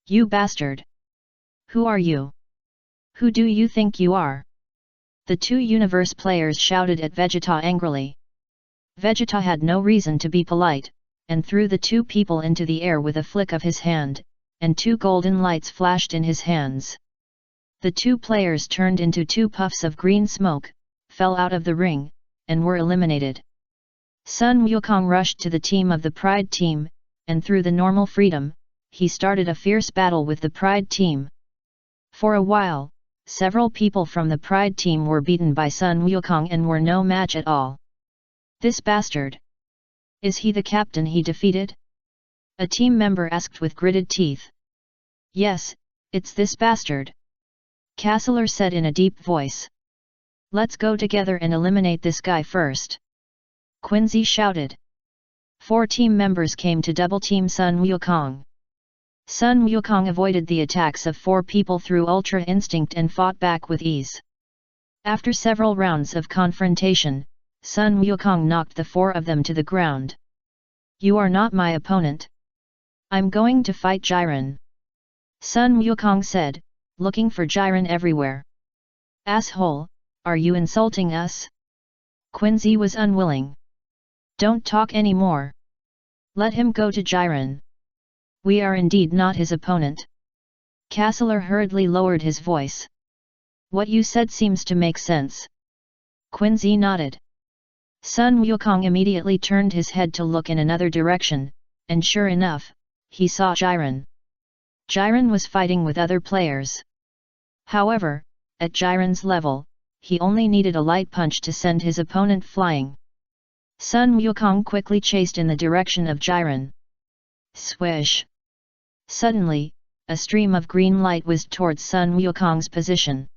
You bastard! Who are you? Who do you think you are? The two universe players shouted at Vegeta angrily. Vegeta had no reason to be polite, and threw the two people into the air with a flick of his hand, and two golden lights flashed in his hands. The two players turned into two puffs of green smoke, fell out of the ring, and were eliminated. Sun Wukong rushed to the team of the Pride team, and through the normal freedom, he started a fierce battle with the Pride team. For a while, several people from the Pride team were beaten by Sun Wukong and were no match at all. This bastard! Is he the captain he defeated? A team member asked with gritted teeth. Yes, it's this bastard. Castler said in a deep voice. Let's go together and eliminate this guy first. Quincy shouted. 4 team members came to double-team Sun Wukong. Sun Wukong avoided the attacks of 4 people through Ultra Instinct and fought back with ease. After several rounds of confrontation, Sun Wukong knocked the 4 of them to the ground. You are not my opponent. I'm going to fight Jiren. Sun Wukong said, looking for Jiren everywhere. Asshole, are you insulting us? Quincy was unwilling. Don't talk anymore. Let him go to Jiren. We are indeed not his opponent. Castler hurriedly lowered his voice. What you said seems to make sense. Quincy nodded. Sun Wukong immediately turned his head to look in another direction, and sure enough, he saw Jiren. Jiren was fighting with other players. However, at Jiren's level, he only needed a light punch to send his opponent flying. Sun Wukong quickly chased in the direction of Jiren. Swish! Suddenly, a stream of green light whizzed towards Sun Wukong's position.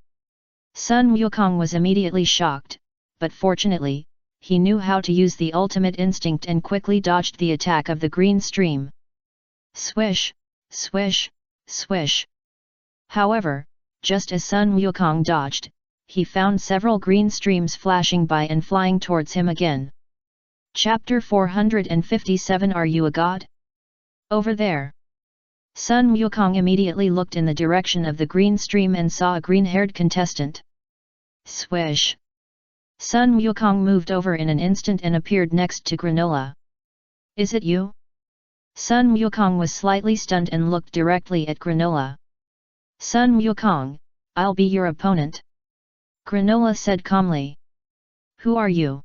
Sun Wukong was immediately shocked, but fortunately, he knew how to use the ultimate instinct and quickly dodged the attack of the green stream. Swish! Swish! Swish! However, just as Sun Wukong dodged, he found several green streams flashing by and flying towards him again. Chapter 457 Are You a God? Over there! Sun Wukong immediately looked in the direction of the green stream and saw a green-haired contestant. Swish! Sun Wukong moved over in an instant and appeared next to Granola. Is it you? Sun Wukong was slightly stunned and looked directly at Granola. Sun Wukong, I'll be your opponent. Granola said calmly. Who are you?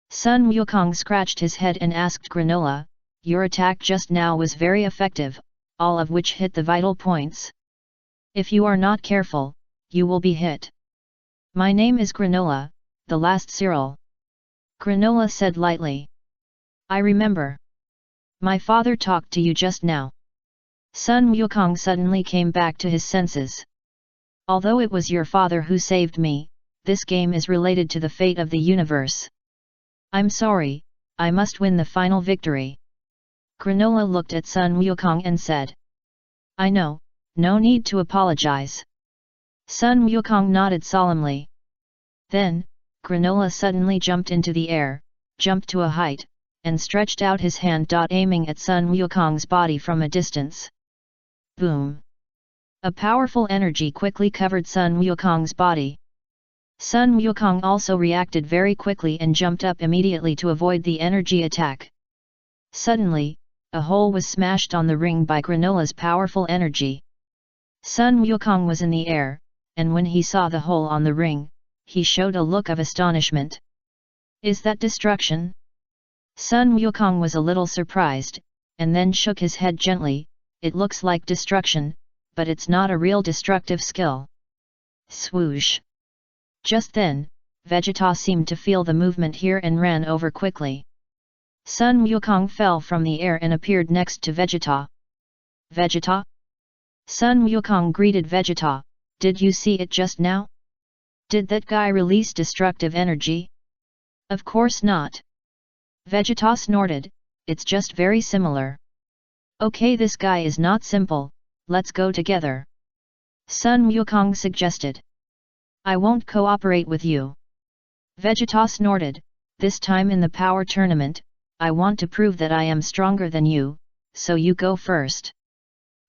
Sun Wukong scratched his head and asked Granola, your attack just now was very effective, all of which hit the vital points. If you are not careful, you will be hit. My name is Granola, the last Cyril. Granola said lightly. I remember. My father talked to you just now. Sun Wukong suddenly came back to his senses. Although it was your father who saved me, this game is related to the fate of the universe. I'm sorry, I must win the final victory. Granola looked at Sun Wukong and said. I know, no need to apologize. Sun Wukong nodded solemnly. Then, Granola suddenly jumped into the air, jumped to a height, and stretched out his hand aiming at Sun Wukong's body from a distance. Boom! A powerful energy quickly covered Sun Wukong's body. Sun Wukong also reacted very quickly and jumped up immediately to avoid the energy attack. Suddenly, a hole was smashed on the ring by Granola's powerful energy. Sun Wukong was in the air, and when he saw the hole on the ring, he showed a look of astonishment. Is that destruction? Sun Wukong was a little surprised, and then shook his head gently. It looks like destruction, but it's not a real destructive skill. Swoosh! Just then, Vegeta seemed to feel the movement here and ran over quickly. Sun Wukong fell from the air and appeared next to Vegeta. Vegeta? Sun Wukong greeted Vegeta, did you see it just now? Did that guy release destructive energy? Of course not. Vegeta snorted, it's just very similar. Okay, this guy is not simple, let's go together. Sun Wukong suggested. I won't cooperate with you. Vegeta snorted, this time in the power tournament, I want to prove that I am stronger than you, so you go first.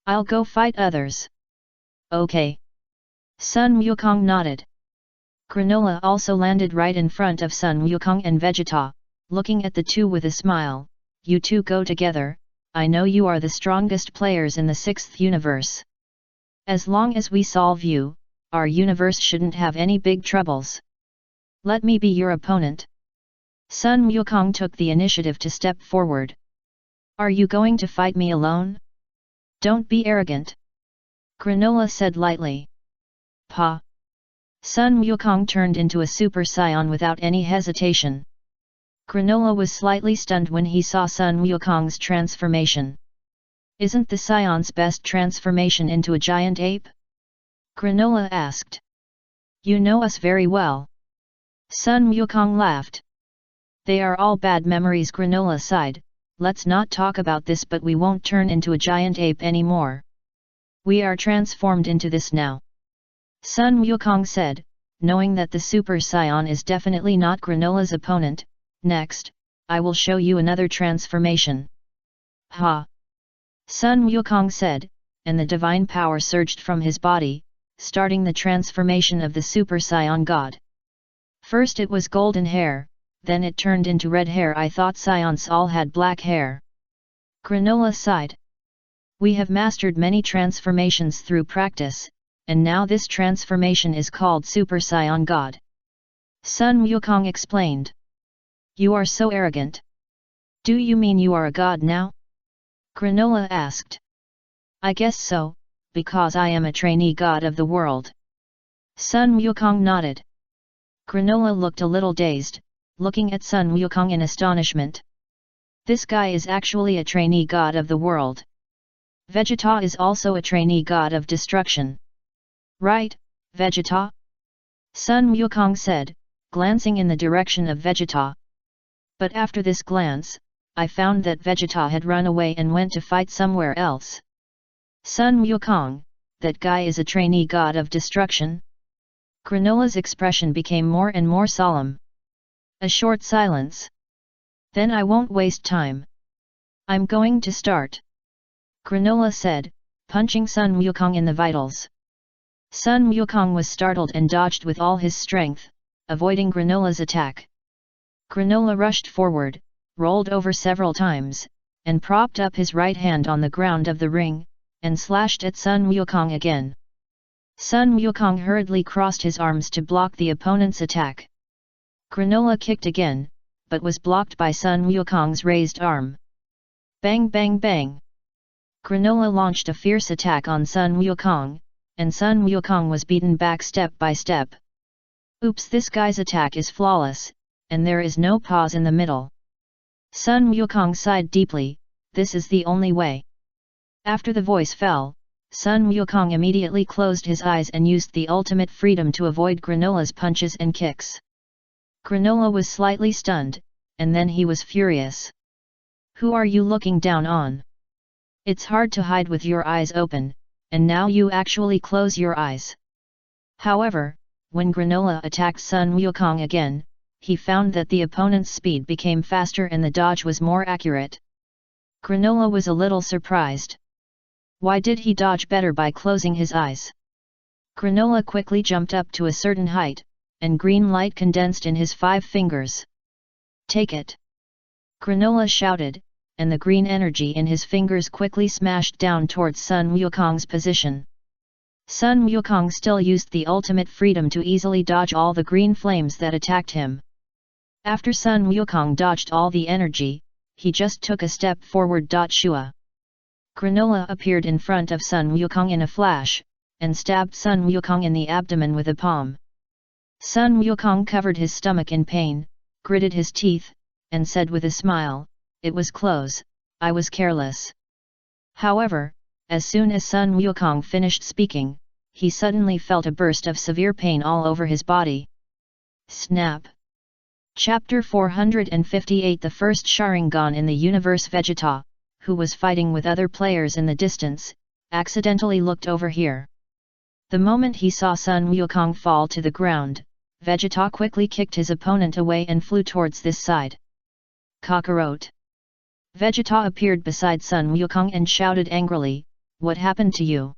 I'll go fight others. Okay. Sun Wukong nodded. Granola also landed right in front of Sun Wukong and Vegeta, looking at the two with a smile. You two go together, I know you are the strongest players in the 6th universe. As long as we solve you, our universe shouldn't have any big troubles. Let me be your opponent. Sun Wukong took the initiative to step forward. Are you going to fight me alone? Don't be arrogant. Granola said lightly. Pa! Sun Wukong turned into a Super Saiyan without any hesitation. Granola was slightly stunned when he saw Sun Wukong's transformation. Isn't the Saiyan's best transformation into a giant ape? Granola asked. You know us very well. Sun Wukong laughed. They are all bad memories, Granola sighed. Let's not talk about this, but we won't turn into a giant ape anymore. We are transformed into this now. Sun Wukong said, knowing that the Super Saiyan is definitely not Granola's opponent. Next, I will show you another transformation. Ha! Sun Wukong said, and the divine power surged from his body, starting the transformation of the Super Saiyan God. First it was golden hair, then it turned into red hair. I thought Saiyans all had black hair. Granola sighed. We have mastered many transformations through practice, and now this transformation is called Super Saiyan God. Sun Wukong explained. You are so arrogant. Do you mean you are a god now? Granola asked. I guess so, because I am a trainee god of the world. Sun Wukong nodded. Granola looked a little dazed, looking at Sun Wukong in astonishment. This guy is actually a trainee god of the world. Vegeta is also a trainee god of destruction. Right, Vegeta? Sun Wukong said, glancing in the direction of Vegeta. But after this glance, I found that Vegeta had run away and went to fight somewhere else. Sun Wukong, that guy is a trainee god of destruction? Granola's expression became more and more solemn. A short silence. Then I won't waste time. I'm going to start. Granola said, punching Sun Wukong in the vitals. Sun Wukong was startled and dodged with all his strength, avoiding Granola's attack. Granola rushed forward, rolled over several times, and propped up his right hand on the ground of the ring, and slashed at Sun Wukong again. Sun Wukong hurriedly crossed his arms to block the opponent's attack. Granola kicked again, but was blocked by Sun Wukong's raised arm. Bang bang bang! Granola launched a fierce attack on Sun Wukong, and Sun Wukong was beaten back step by step. Oops, this guy's attack is flawless, and there is no pause in the middle. Sun Wukong sighed deeply, this is the only way. After the voice fell, Sun Wukong immediately closed his eyes and used the ultimate freedom to avoid Granola's punches and kicks. Granola was slightly stunned, and then he was furious. Who are you looking down on? It's hard to hide with your eyes open, and now you actually close your eyes. However, when Granola attacked Sun Wukong again, he found that the opponent's speed became faster and the dodge was more accurate. Granola was a little surprised. Why did he dodge better by closing his eyes? Granola quickly jumped up to a certain height, and green light condensed in his 5 fingers. Take it! Granola shouted, and the green energy in his fingers quickly smashed down towards Sun Wukong's position. Sun Wukong still used the ultimate freedom to easily dodge all the green flames that attacked him. After Sun Wukong dodged all the energy, he just took a step forward. Shua! Granola appeared in front of Sun Wukong in a flash, and stabbed Sun Wukong in the abdomen with a palm. Sun Wukong covered his stomach in pain, gritted his teeth, and said with a smile, "It was close, I was careless." However, as soon as Sun Wukong finished speaking, he suddenly felt a burst of severe pain all over his body. Snap! Chapter 458. The first Sharingan in the universe. Vegeta, who was fighting with other players in the distance, accidentally looked over here. The moment he saw Sun Wukong fall to the ground, Vegeta quickly kicked his opponent away and flew towards this side. Kakarot! Vegeta appeared beside Sun Wukong and shouted angrily, "What happened to you?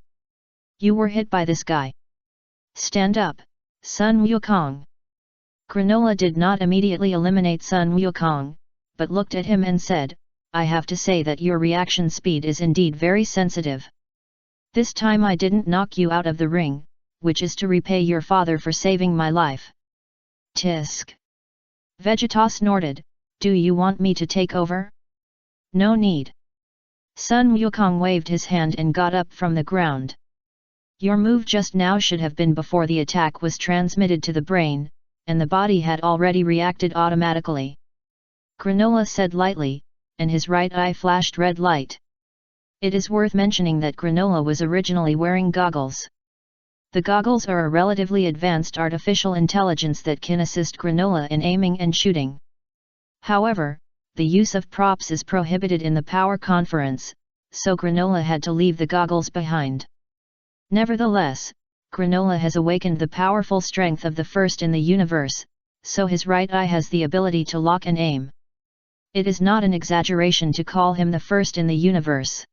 You were hit by this guy. Stand up, Sun Wukong!" Granola did not immediately eliminate Sun Wukong, but looked at him and said, "I have to say that your reaction speed is indeed very sensitive. This time I didn't knock you out of the ring, which is to repay your father for saving my life." Tisk! Vegeta snorted, "Do you want me to take over?" "No need." Sun Wukong waved his hand and got up from the ground. "Your move just now should have been before the attack was transmitted to the brain, and the body had already reacted automatically," Granola said lightly, and his right eye flashed red light. It is worth mentioning that Granola was originally wearing goggles. The goggles are a relatively advanced artificial intelligence that can assist Granola in aiming and shooting. However, the use of props is prohibited in the power conference, so Granola had to leave the goggles behind. Nevertheless, Granola has awakened the powerful strength of the first in the universe, so his right eye has the ability to lock and aim. It is not an exaggeration to call him the first in the universe.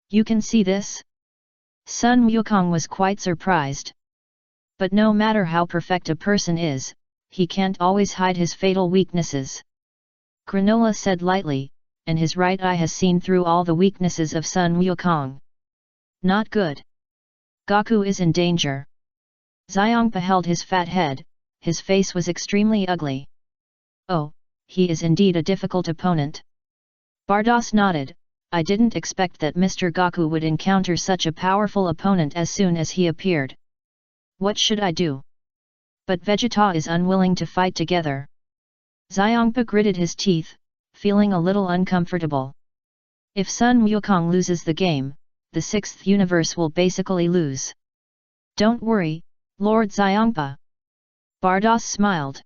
You can see this? Sun Wukong was quite surprised. But no matter how perfect a person is, he can't always hide his fatal weaknesses. Granola said lightly, and his right eye has seen through all the weaknesses of Sun Wukong. Not good. Goku is in danger. Xiangpa held his fat head, his face was extremely ugly. Oh, he is indeed a difficult opponent. Bardos nodded, I didn't expect that Mr. Goku would encounter such a powerful opponent as soon as he appeared. What should I do? But Vegeta is unwilling to fight together. Xiangpa gritted his teeth, feeling a little uncomfortable. If Sun Wukong loses the game, the sixth universe will basically lose. Don't worry, Lord Xiangpa. Bardos smiled.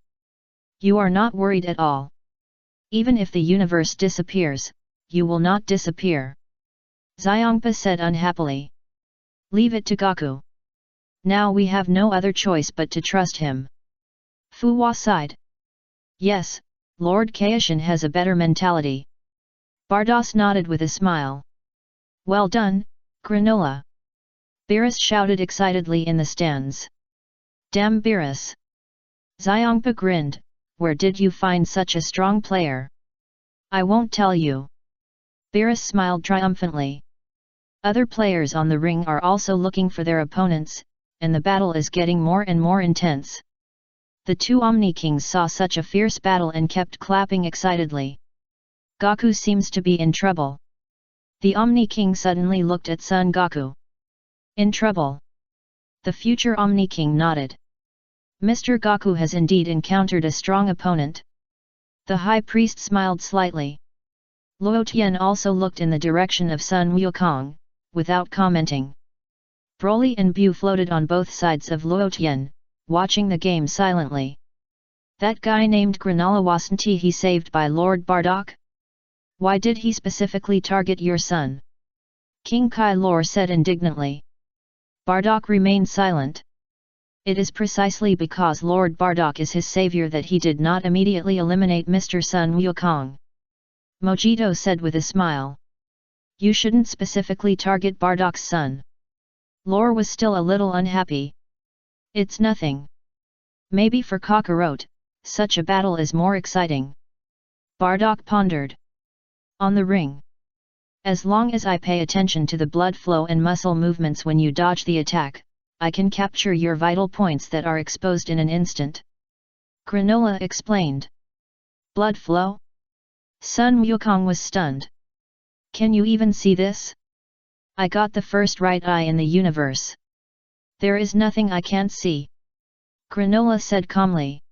You are not worried at all. Even if the universe disappears, you will not disappear. Xiangpa said unhappily. Leave it to Goku. Now we have no other choice but to trust him. Fu Hua sighed. Yes, Lord Kaishin has a better mentality. Bardos nodded with a smile. Well done, Granola! Beerus shouted excitedly in the stands. Damn Beerus! Xiongpa grinned, where did you find such a strong player? I won't tell you. Beerus smiled triumphantly. Other players on the ring are also looking for their opponents, and the battle is getting more and more intense. The two Omni Kings saw such a fierce battle and kept clapping excitedly. Goku seems to be in trouble. The Omni King suddenly looked at Son Goku. In trouble? The future Omni King nodded. Mr. Goku has indeed encountered a strong opponent. The High Priest smiled slightly. Luo Tian also looked in the direction of Sun Wukong, without commenting. Broly and Bu floated on both sides of Luo Tian, watching the game silently. That guy named Granola wasn't he saved by Lord Bardock? Why did he specifically target your son? King Kai Lor said indignantly. Bardock remained silent. It is precisely because Lord Bardock is his savior that he did not immediately eliminate Mr. Sun Wukong. Mojito said with a smile. You shouldn't specifically target Bardock's son. Lor was still a little unhappy. It's nothing. Maybe for Kakarot, such a battle is more exciting. Bardock pondered. On the ring. As long as I pay attention to the blood flow and muscle movements when you dodge the attack, I can capture your vital points that are exposed in an instant. Granola explained. Blood flow? Sun Wukong was stunned. Can you even see this? I got the first right eye in the universe. There is nothing I can't see. Granola said calmly.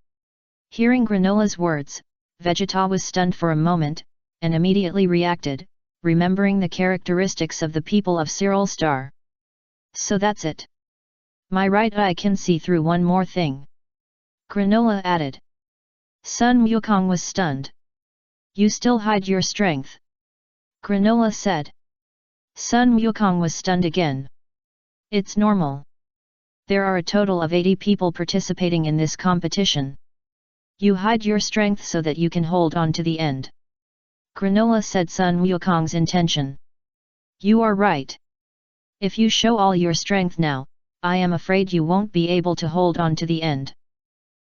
Hearing Granola's words, Vegeta was stunned for a moment, and immediately reacted, remembering the characteristics of the people of Cyril Star. So that's it. My right eye can see through one more thing. Granola added. Sun Wukong was stunned. You still hide your strength. Granola said. Sun Wukong was stunned again. It's normal. There are a total of 80 people participating in this competition. You hide your strength so that you can hold on to the end. Granola said Sun Wukong's intention. You are right. If you show all your strength now, I am afraid you won't be able to hold on to the end.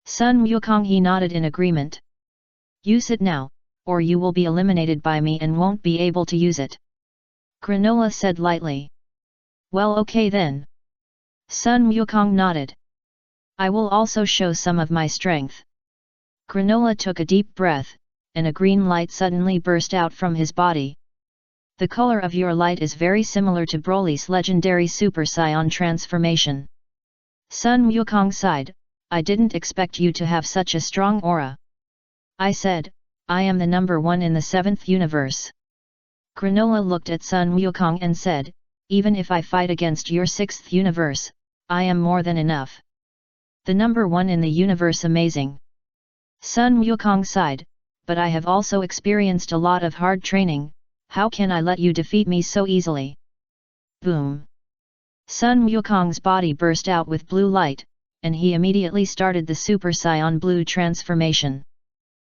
Sun Wukong he nodded in agreement. Use it now, or you will be eliminated by me and won't be able to use it. Granola said lightly. Well, okay then. Sun Wukong nodded. I will also show some of my strength. Granola took a deep breath, and a green light suddenly burst out from his body. The color of your light is very similar to Broly's legendary Super Saiyan transformation. Sun Wukong sighed, I didn't expect you to have such a strong aura. I said, I am the number one in the 7th universe. Granola looked at Sun Wukong and said, even if I fight against your 6th universe, I am more than enough. The number one in the universe amazing. Sun Wukong sighed, but I have also experienced a lot of hard training, how can I let you defeat me so easily? Boom! Sun Wukong's body burst out with blue light, and he immediately started the Super Saiyan Blue transformation.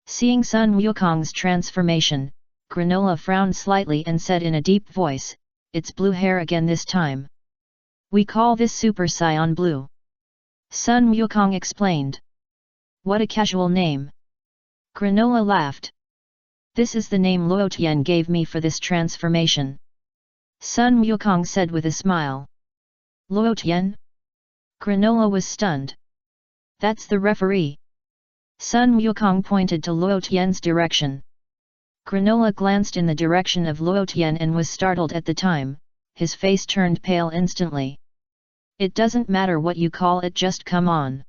Seeing Sun Wukong's transformation, Granola frowned slightly and said in a deep voice, it's blue hair again this time. We call this Super Saiyan Blue. Sun Wukong explained. What a casual name. Granola laughed. This is the name Luo Tian gave me for this transformation. Sun Wukong said with a smile. Luo Tian? Granola was stunned. That's the referee. Sun Wukong pointed to Luo Tian's direction. Granola glanced in the direction of Luo Tian and was startled at the time, his face turned pale instantly. It doesn't matter what you call it, just come on.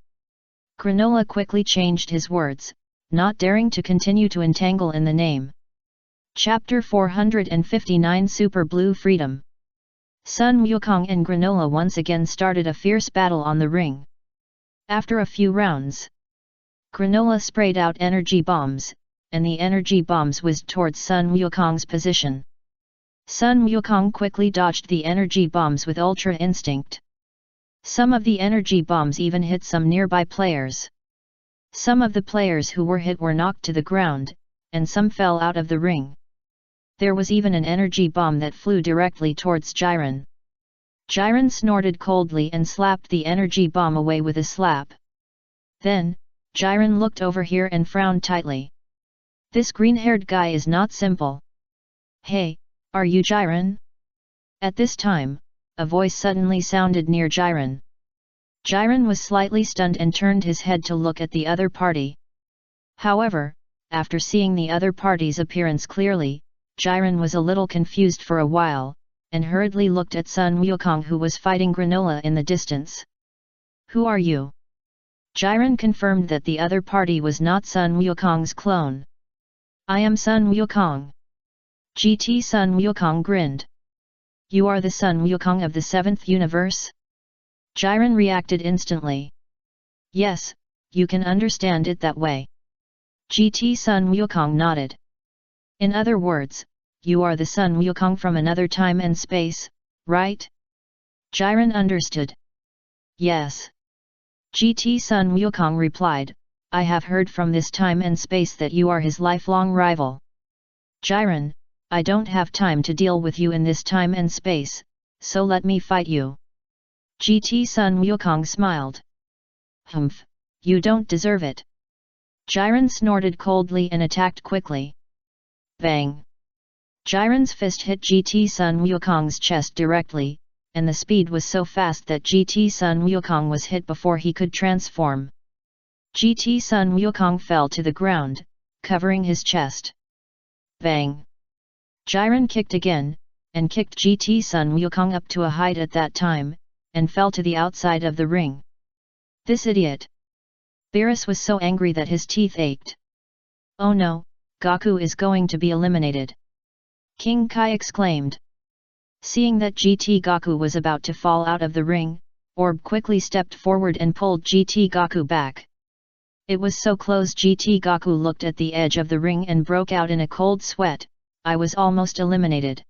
Granola quickly changed his words, not daring to continue to entangle in the name. Chapter 459 Super Blue Freedom. Sun Wukong and Granola once again started a fierce battle on the ring. After a few rounds, Granola sprayed out energy bombs, and the energy bombs whizzed towards Sun Wukong's position. Sun Wukong quickly dodged the energy bombs with ultra instinct. Some of the energy bombs even hit some nearby players. Some of the players who were hit were knocked to the ground, and some fell out of the ring. There was even an energy bomb that flew directly towards Jiren. Jiren snorted coldly and slapped the energy bomb away with a slap. Then, Jiren looked over here and frowned tightly. This green-haired guy is not simple. Hey, are you Jiren? At this time, a voice suddenly sounded near Jiren. Jiren was slightly stunned and turned his head to look at the other party. However, after seeing the other party's appearance clearly, Jiren was a little confused for a while, and hurriedly looked at Sun Wukong, who was fighting Granola in the distance. Who are you? Jiren confirmed that the other party was not Sun Wukong's clone. I am Sun Wukong. GT Sun Wukong grinned. You are the Sun Wukong of the 7th universe? Jiren reacted instantly. Yes, you can understand it that way. GT Sun Wukong nodded. In other words, you are the Sun Wukong from another time and space, right? Jiren understood. Yes. GT Sun Wukong replied, I have heard from this time and space that you are his lifelong rival. Jiren, I don't have time to deal with you in this time and space, so let me fight you. GT Sun Wukong smiled. Humph, you don't deserve it. Jiren snorted coldly and attacked quickly. Bang! Jiren's fist hit GT Sun Wukong's chest directly, and the speed was so fast that GT Sun Wukong was hit before he could transform. GT Sun Wukong fell to the ground, covering his chest. Bang! Jiren kicked again, and kicked GT Sun Wukong up to a height at that time, and fell to the outside of the ring. This idiot! Beerus was so angry that his teeth ached. Oh no, Goku is going to be eliminated! King Kai exclaimed. Seeing that GT Goku was about to fall out of the ring, Orb quickly stepped forward and pulled GT Goku back. It was so close. GT Goku looked at the edge of the ring and broke out in a cold sweat. I was almost eliminated.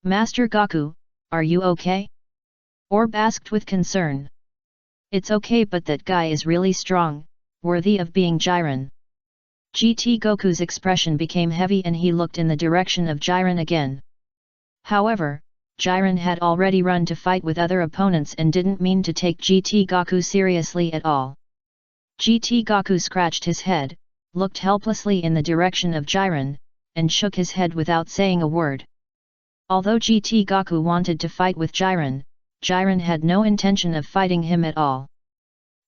Master Goku, are you okay? Orb asked with concern. It's okay, but that guy is really strong, worthy of being Jiren. GT Goku's expression became heavy and he looked in the direction of Jiren again. However, Jiren had already run to fight with other opponents and didn't mean to take GT Goku seriously at all. GT Goku scratched his head, looked helplessly in the direction of Jiren, and shook his head without saying a word. Although GT Goku wanted to fight with Jiren, Jiren had no intention of fighting him at all.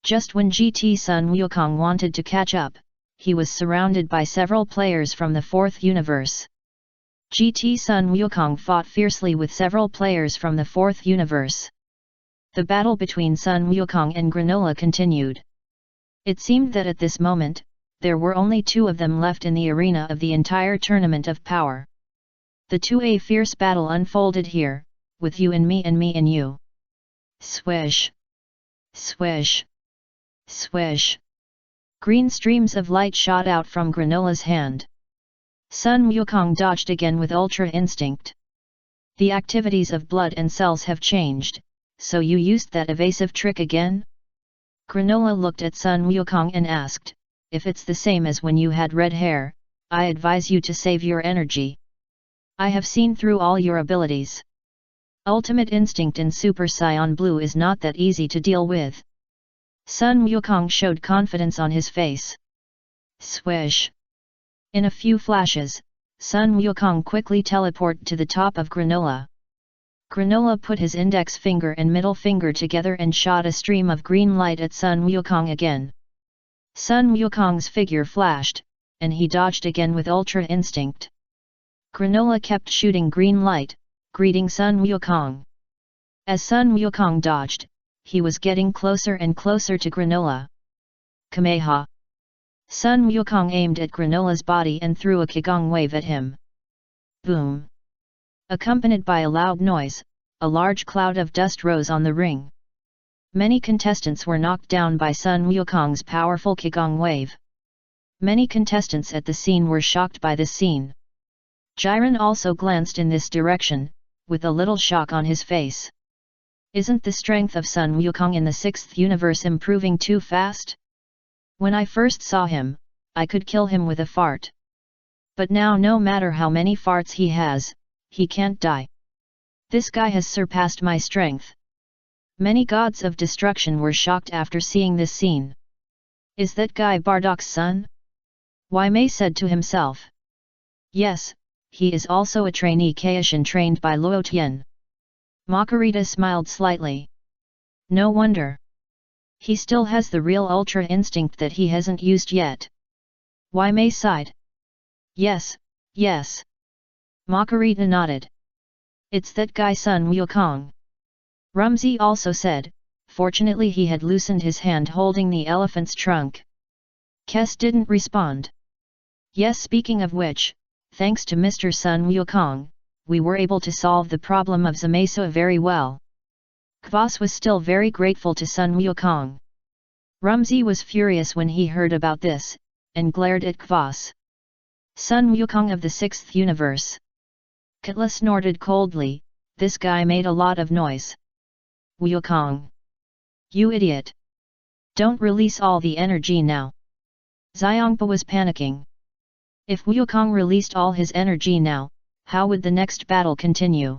Just when GT Sun Wukong wanted to catch up, he was surrounded by several players from the 4th universe. GT Sun Wukong fought fiercely with several players from the 4th universe. The battle between Sun Wukong and Granola continued. It seemed that at this moment, there were only 2 of them left in the arena of the entire tournament of power. The 2A fierce battle unfolded here, with you and me and you. Swish! Swish! Swish! Green streams of light shot out from Granola's hand. Sun Wukong dodged again with Ultra Instinct. The activities of blood and cells have changed, so you used that evasive trick again? Granola looked at Sun Wukong and asked, if it's the same as when you had red hair, I advise you to save your energy. I have seen through all your abilities. Ultimate Instinct in Super Saiyan Blue is not that easy to deal with. Sun Wukong showed confidence on his face. Swish! In a few flashes, Sun Wukong quickly teleported to the top of Granola. Granola put his index finger and middle finger together and shot a stream of green light at Sun Wukong again. Sun Wukong's figure flashed, and he dodged again with Ultra Instinct. Granola kept shooting green light, greeting Sun Wukong. As Sun Wukong dodged, he was getting closer and closer to Granola. Kameha! Sun Wukong aimed at Granola's body and threw a Qigong wave at him. Boom! Accompanied by a loud noise, a large cloud of dust rose on the ring. Many contestants were knocked down by Sun Wukong's powerful Qigong wave. Many contestants at the scene were shocked by this scene. Jiren also glanced in this direction, with a little shock on his face. Isn't the strength of Sun Wukong in the 6th universe improving too fast? When I first saw him, I could kill him with a fart. But now no matter how many farts he has, he can't die. This guy has surpassed my strength. Many gods of destruction were shocked after seeing this scene. Is that guy Bardock's son? Wei Mei said to himself. Yes, he is also a trainee Kaishan trained by Luo Tian. Makarita smiled slightly. No wonder. He still has the real ultra instinct that he hasn't used yet. Wei Mei sighed. Yes, yes. Makarita nodded. It's that guy Sun Wukong. Rumsey also said, fortunately he had loosened his hand holding the elephant's trunk. Kes didn't respond. Yes, speaking of which, thanks to Mr. Sun Wukong, we were able to solve the problem of Zamesa very well. Kvass was still very grateful to Sun Wukong. Rumsey was furious when he heard about this, and glared at Kvass. Sun Wukong of the 6th universe. Katla snorted coldly, this guy made a lot of noise. Wukong. You idiot. Don't release all the energy now. Xiangpa was panicking. If Wukong released all his energy now, how would the next battle continue?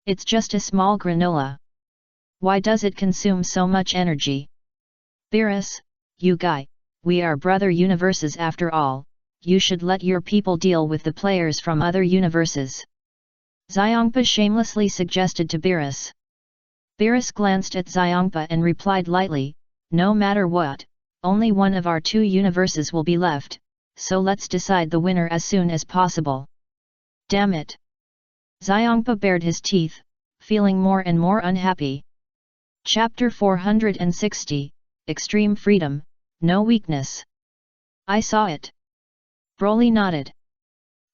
It's just a small granola. Why does it consume so much energy? Beerus, you guy, we are brother universes after all, you should let your people deal with the players from other universes. Xiangpa shamelessly suggested to Beerus. Beerus glanced at Xiangpa and replied lightly, no matter what, only one of our 2 universes will be left, so let's decide the winner as soon as possible. Damn it! Xiangpa bared his teeth, feeling more and more unhappy. Chapter 460, Extreme Freedom, No Weakness. I saw it. Broly nodded.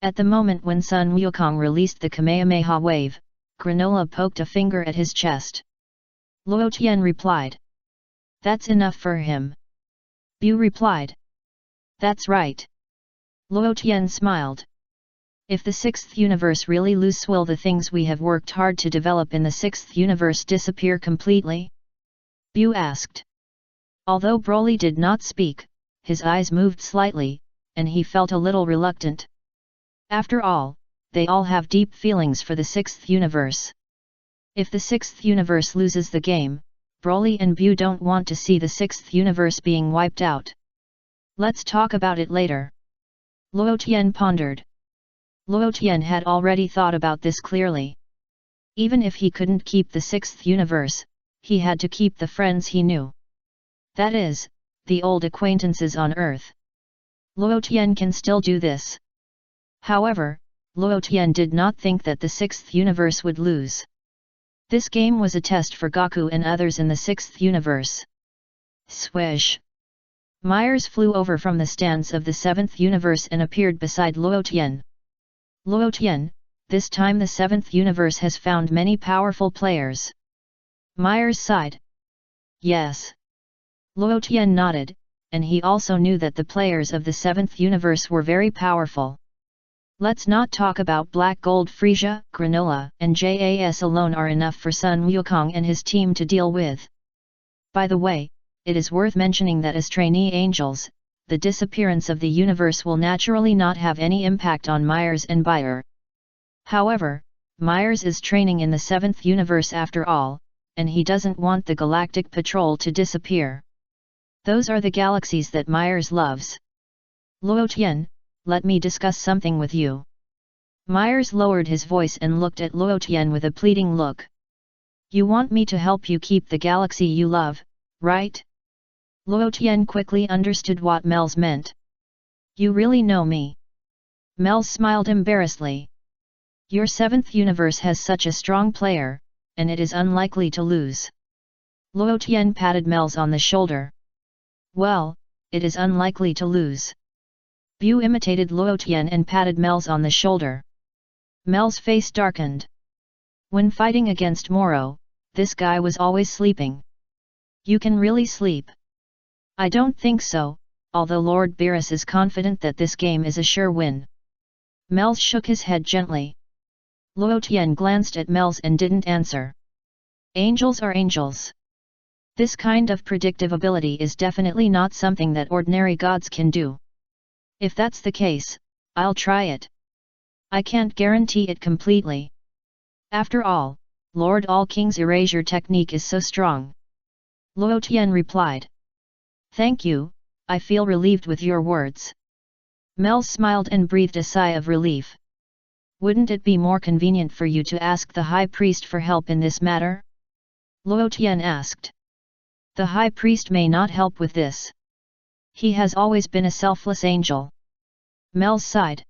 At the moment when Sun Wukong released the Kamehameha wave, Granola poked a finger at his chest. Luo Tian replied. That's enough for him. Bu replied. That's right. Luo Tian smiled. If the 6th universe really lose, will the things we have worked hard to develop in the 6th universe disappear completely? Bu asked. Although Broly did not speak, his eyes moved slightly, and he felt a little reluctant. After all, they all have deep feelings for the 6th universe. If the 6th universe loses the game, Broly and Bu don't want to see the 6th universe being wiped out. Let's talk about it later. Luo Tian pondered. Luo Tian had already thought about this clearly. Even if he couldn't keep the 6th universe, he had to keep the friends he knew. That is, the old acquaintances on Earth. Luo Tian can still do this. However, Luo Tian did not think that the 6th universe would lose. This game was a test for Goku and others in the 6th universe. Swish! Myers flew over from the stands of the 7th universe and appeared beside Luo Tian. Luo Tian, this time the 7th universe has found many powerful players. Myers sighed. Yes. Luo Tian nodded, and he also knew that the players of the 7th universe were very powerful. Let's not talk about Black Gold. Frisia, Granola, and JAS alone are enough for Sun Wukong and his team to deal with. By the way, it is worth mentioning that as trainee angels, the disappearance of the universe will naturally not have any impact on Myers and Bayer. However, Myers is training in the 7th universe after all, and he doesn't want the Galactic Patrol to disappear. Those are the galaxies that Myers loves. Luo Tian, let me discuss something with you. Myers lowered his voice and looked at Luo Tian with a pleading look. You want me to help you keep the galaxy you love, right? Luo Tian quickly understood what Mel's meant. You really know me. Mel smiled embarrassedly. Your 7th universe has such a strong player, and it is unlikely to lose. Luo Tian patted Mel's on the shoulder. Well, it is unlikely to lose. Bu imitated Luo Tian and patted Mel's on the shoulder. Mel's face darkened. When fighting against Moro, this guy was always sleeping. You can really sleep? I don't think so, although Lord Beerus is confident that this game is a sure win. Mel shook his head gently. Luo Tian glanced at Mel's and didn't answer. Angels are angels. This kind of predictive ability is definitely not something that ordinary gods can do. If that's the case, I'll try it. I can't guarantee it completely. After all, Lord All-King's erasure technique is so strong. Luo Tian replied. Thank you, I feel relieved with your words. Mel smiled and breathed a sigh of relief. Wouldn't it be more convenient for you to ask the High Priest for help in this matter? Luo Tian asked. The High Priest may not help with this. He has always been a selfless angel. Mel sighed.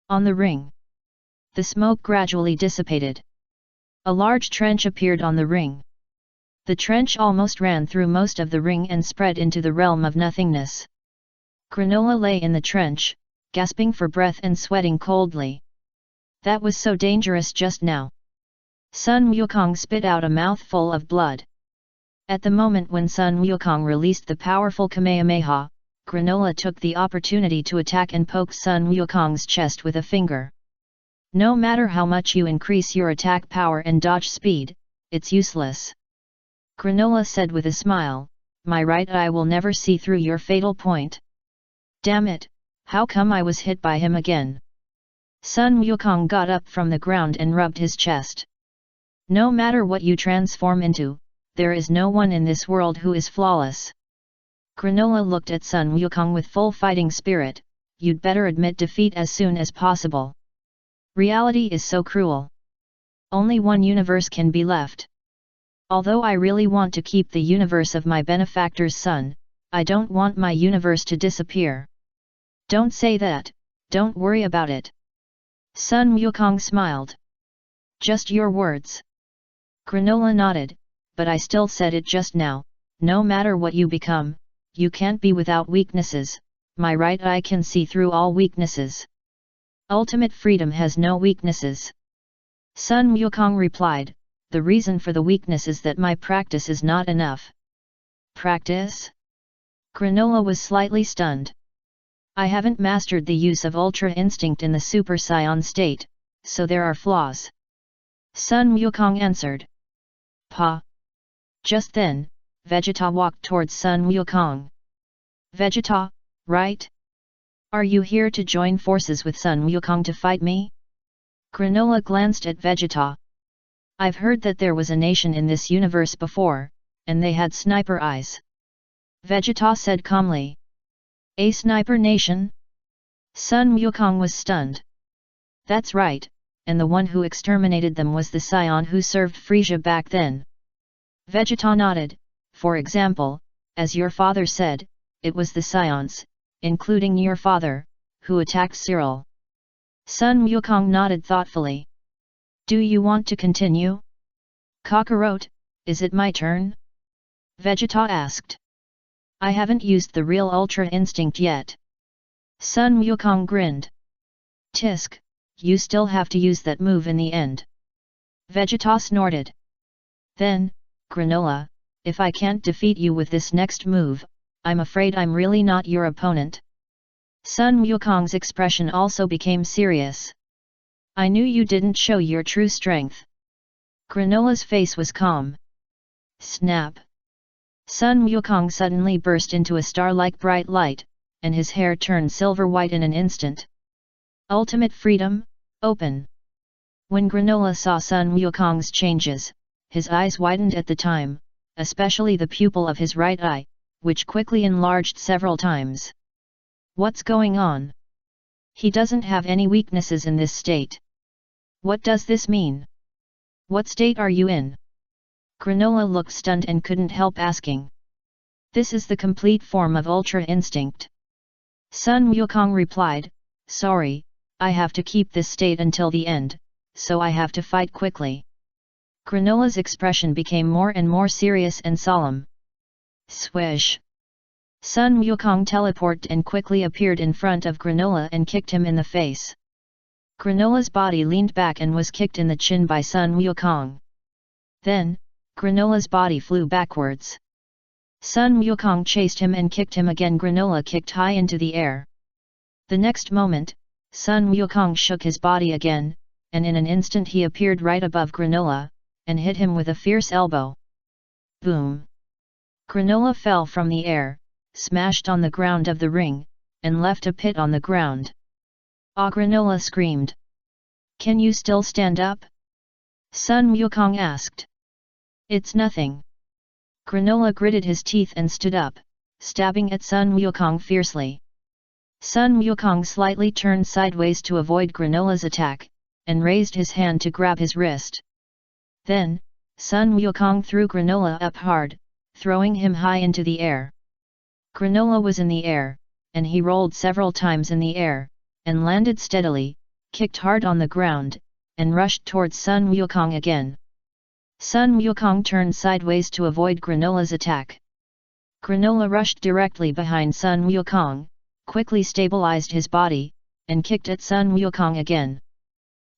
On the ring. The smoke gradually dissipated. A large trench appeared on the ring. The trench almost ran through most of the ring and spread into the realm of nothingness. Granola lay in the trench, gasping for breath and sweating coldly. That was so dangerous just now. Sun Wukong spit out a mouthful of blood. At the moment when Sun Wukong released the powerful Kamehameha, Granola took the opportunity to attack and poke Sun Wukong's chest with a finger. No matter how much you increase your attack power and dodge speed, it's useless. Granola said with a smile, my right eye will never see through your fatal point. Damn it, how come I was hit by him again? Sun Wukong got up from the ground and rubbed his chest. No matter what you transform into, there is no one in this world who is flawless. Granola looked at Sun Wukong with full fighting spirit, you'd better admit defeat as soon as possible. Reality is so cruel. Only one universe can be left. Although I really want to keep the universe of my benefactor's son, I don't want my universe to disappear. Don't say that, don't worry about it. Sun Wukong smiled. Just your words. Granola nodded, but I still said it just now, no matter what you become, you can't be without weaknesses, my right eye can see through all weaknesses. Ultimate freedom has no weaknesses. Sun Wukong replied, the reason for the weakness is that my practice is not enough. Practice? Granola was slightly stunned. I haven't mastered the use of Ultra Instinct in the Super Saiyan state, so there are flaws. Sun Wukong answered. Pa. Just then, Vegeta walked towards Sun Wukong. Vegeta, right? Are you here to join forces with Sun Wukong to fight me? Granola glanced at Vegeta. I've heard that there was a nation in this universe before, and they had sniper eyes. Vegeta said calmly. A sniper nation? Sun Wukong was stunned. That's right, and the one who exterminated them was the Saiyan who served Frisia back then. Vegeta nodded, for example, as your father said, it was the Saiyans, including your father, who attacked Cyril. Sun Wukong nodded thoughtfully. Do you want to continue? Kakarot, is it my turn? Vegeta asked. I haven't used the real Ultra Instinct yet. Sun Wukong grinned. Tisk, you still have to use that move in the end. Vegeta snorted. Then, Granola, if I can't defeat you with this next move, I'm afraid I'm really not your opponent. Sun Wukong's expression also became serious. I knew you didn't show your true strength. Granola's face was calm. Snap! Sun Wukong suddenly burst into a star-like bright light, and his hair turned silver-white in an instant. Ultimate freedom, open! When Granola saw Sun Wukong's changes, his eyes widened at the time, especially the pupil of his right eye, which quickly enlarged several times. What's going on? He doesn't have any weaknesses in this state. What does this mean? What state are you in? Granola looked stunned and couldn't help asking. This is the complete form of Ultra Instinct. Sun Wukong replied, sorry, I have to keep this state until the end, so I have to fight quickly. Granola's expression became more and more serious and solemn. Swish! Sun Wukong teleported and quickly appeared in front of Granola and kicked him in the face. Granola's body leaned back and was kicked in the chin by Sun Wukong. Then, Granola's body flew backwards. Sun Wukong chased him and kicked him again. Granola kicked high into the air. The next moment, Sun Wukong shook his body again, and in an instant he appeared right above Granola, and hit him with a fierce elbow. Boom! Granola fell from the air, smashed on the ground of the ring, and left a pit on the ground. Ah! Granola screamed. Can you still stand up? Sun Wukong asked. It's nothing. Granola gritted his teeth and stood up, stabbing at Sun Wukong fiercely. Sun Wukong slightly turned sideways to avoid Granola's attack, and raised his hand to grab his wrist. Then, Sun Wukong threw Granola up hard, throwing him high into the air. Granola was in the air, and he rolled several times in the air, and landed steadily, kicked hard on the ground, and rushed towards Sun Wukong again. Sun Wukong turned sideways to avoid Granola's attack. Granola rushed directly behind Sun Wukong, quickly stabilized his body, and kicked at Sun Wukong again.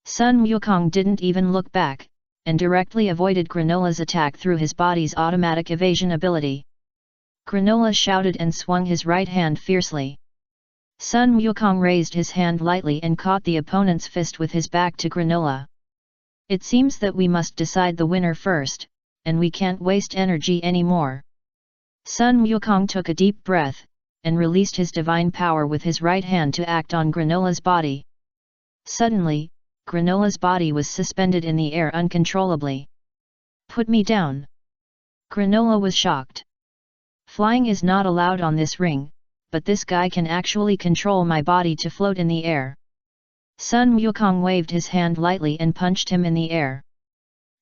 Sun Wukong didn't even look back, and directly avoided Granola's attack through his body's automatic evasion ability. Granola shouted and swung his right hand fiercely. Sun Wukong raised his hand lightly and caught the opponent's fist with his back to Granola. It seems that we must decide the winner first, and we can't waste energy anymore. Sun Wukong took a deep breath, and released his divine power with his right hand to act on Granola's body. Suddenly, Granola's body was suspended in the air uncontrollably. Put me down. Granola was shocked. Flying is not allowed on this ring, but this guy can actually control my body to float in the air. Sun Wukong waved his hand lightly and punched him in the air.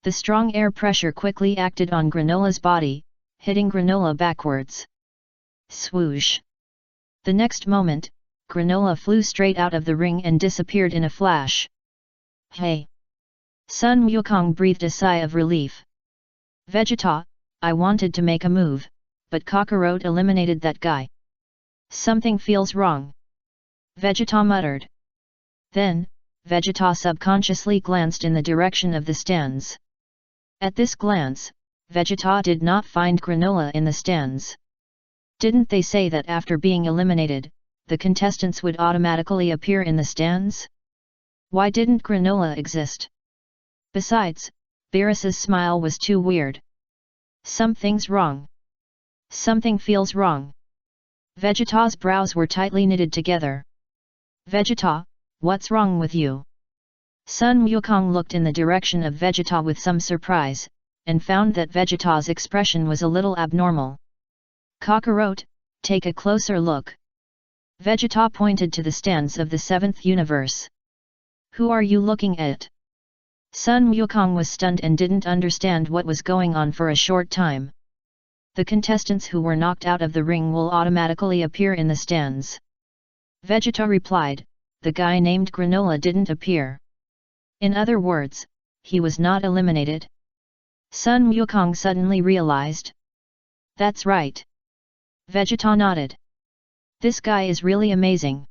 The strong air pressure quickly acted on Granola's body, hitting Granola backwards. Swoosh! The next moment, Granola flew straight out of the ring and disappeared in a flash. Hey! Sun Wukong breathed a sigh of relief. Vegeta, I wanted to make a move, but Kakarot eliminated that guy. Something feels wrong. Vegeta muttered. Then, Vegeta subconsciously glanced in the direction of the stands. At this glance, Vegeta did not find Granola in the stands. Didn't they say that after being eliminated, the contestants would automatically appear in the stands? Why didn't Granola exist? Besides, Beerus's smile was too weird. Something's wrong. Something feels wrong. Vegeta's brows were tightly knitted together. Vegeta, what's wrong with you? Sun Wukong looked in the direction of Vegeta with some surprise, and found that Vegeta's expression was a little abnormal. Kakarot, take a closer look. Vegeta pointed to the stands of the 7th universe. Who are you looking at? Sun Wukong was stunned and didn't understand what was going on for a short time. The contestants who were knocked out of the ring will automatically appear in the stands. Vegeta replied, the guy named Granola didn't appear. In other words, he was not eliminated. Sun Wukong suddenly realized. That's right. Vegeta nodded. This guy is really amazing.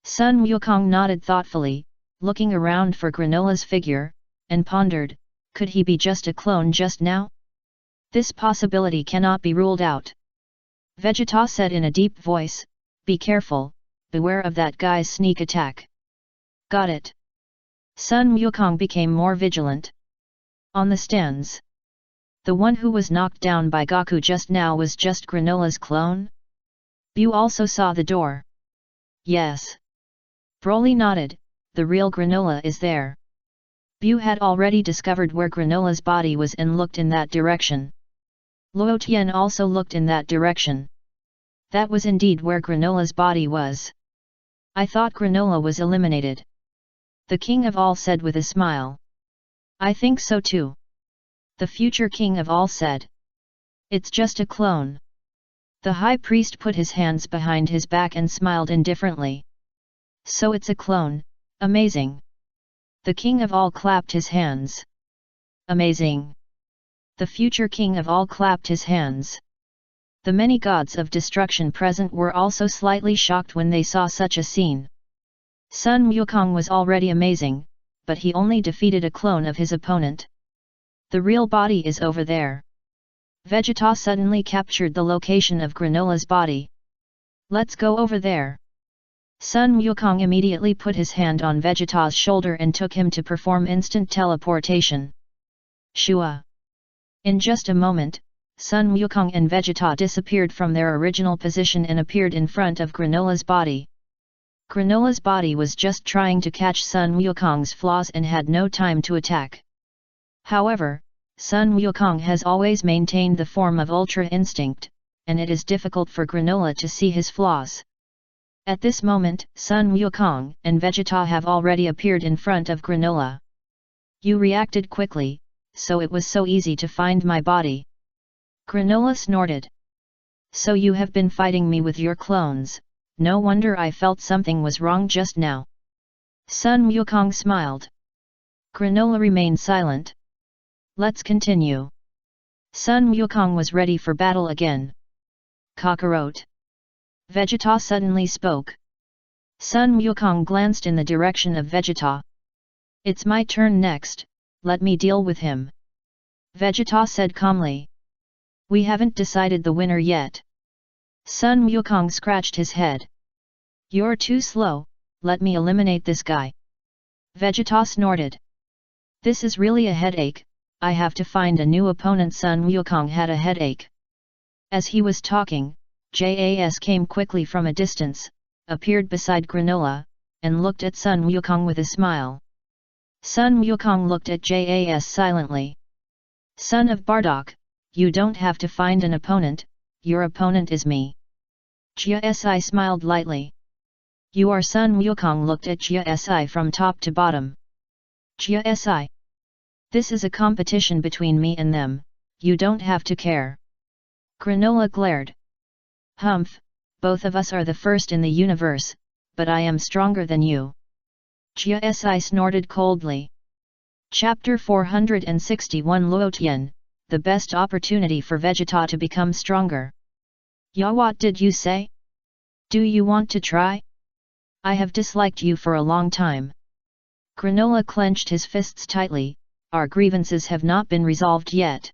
Sun Wukong nodded thoughtfully, looking around for Granola's figure, and pondered, could he be just a clone just now? This possibility cannot be ruled out. Vegeta said in a deep voice, be careful, beware of that guy's sneak attack. Got it. Sun Wukong became more vigilant. On the stands. The one who was knocked down by Goku just now was just Granola's clone? You also saw the door. Yes. Broly nodded, the real Granola is there. Bu had already discovered where Granola's body was and looked in that direction. Luo Tian also looked in that direction. That was indeed where Granola's body was. I thought Granola was eliminated. The King of All said with a smile. I think so too. The future King of All said. It's just a clone. The High Priest put his hands behind his back and smiled indifferently. So it's a clone, amazing. The King of All clapped his hands. Amazing. The future King of All clapped his hands. The many gods of destruction present were also slightly shocked when they saw such a scene. Sun Wukong was already amazing, but he only defeated a clone of his opponent. The real body is over there. Vegeta suddenly captured the location of Granola's body. Let's go over there. Sun Wukong immediately put his hand on Vegeta's shoulder and took him to perform instant teleportation. Shua! In just a moment, Sun Wukong and Vegeta disappeared from their original position and appeared in front of Granola's body. Granola's body was just trying to catch Sun Wukong's flaws and had no time to attack. However, Sun Wukong has always maintained the form of Ultra Instinct, and it is difficult for Granola to see his flaws. At this moment, Sun Wukong and Vegeta have already appeared in front of Granola. You reacted quickly, so it was so easy to find my body. Granola snorted. So you have been fighting me with your clones, no wonder I felt something was wrong just now. Sun Wukong smiled. Granola remained silent. Let's continue. Sun Wukong was ready for battle again. Kakarot. Vegeta suddenly spoke. Sun Wukong glanced in the direction of Vegeta. It's my turn next, let me deal with him. Vegeta said calmly. We haven't decided the winner yet. Sun Wukong scratched his head. You're too slow, let me eliminate this guy. Vegeta snorted. This is really a headache, I have to find a new opponent. Sun Wukong had a headache. As he was talking, Jas came quickly from a distance, appeared beside Granola, and looked at Sun Wukong with a smile. Sun Wukong looked at Jas silently. Son of Bardock, you don't have to find an opponent, your opponent is me. Jsi smiled lightly. You are Sun Wukong looked at Jsi from top to bottom. Jsi. This is a competition between me and them, you don't have to care. Granola glared. Humph, both of us are the first in the universe, but I am stronger than you. Jsi snorted coldly. Chapter 461 Luotian, the best opportunity for Vegeta to become stronger. Ya, what did you say? Do you want to try? I have disliked you for a long time. Granola clenched his fists tightly, our grievances have not been resolved yet.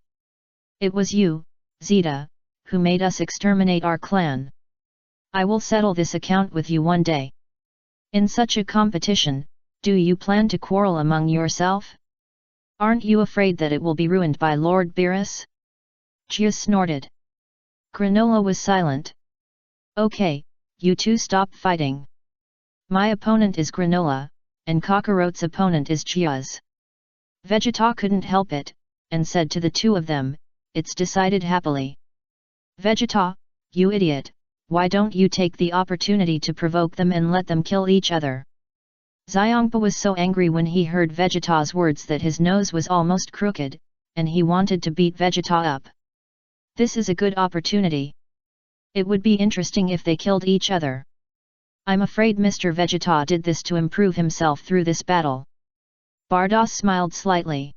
It was you, Zeta, who made us exterminate our clan. I will settle this account with you one day. In such a competition, do you plan to quarrel among yourself? Aren't you afraid that it will be ruined by Lord Beerus? Jia snorted. Granola was silent. Okay, you two stop fighting. My opponent is Granola, and Kakarot's opponent is Jia's. Vegeta couldn't help it, and said to the two of them, it's decided happily. Vegeta, you idiot, why don't you take the opportunity to provoke them and let them kill each other? Xiongpa was so angry when he heard Vegeta's words that his nose was almost crooked, and he wanted to beat Vegeta up. This is a good opportunity. It would be interesting if they killed each other. I'm afraid Mr. Vegeta did this to improve himself through this battle. Bardock smiled slightly.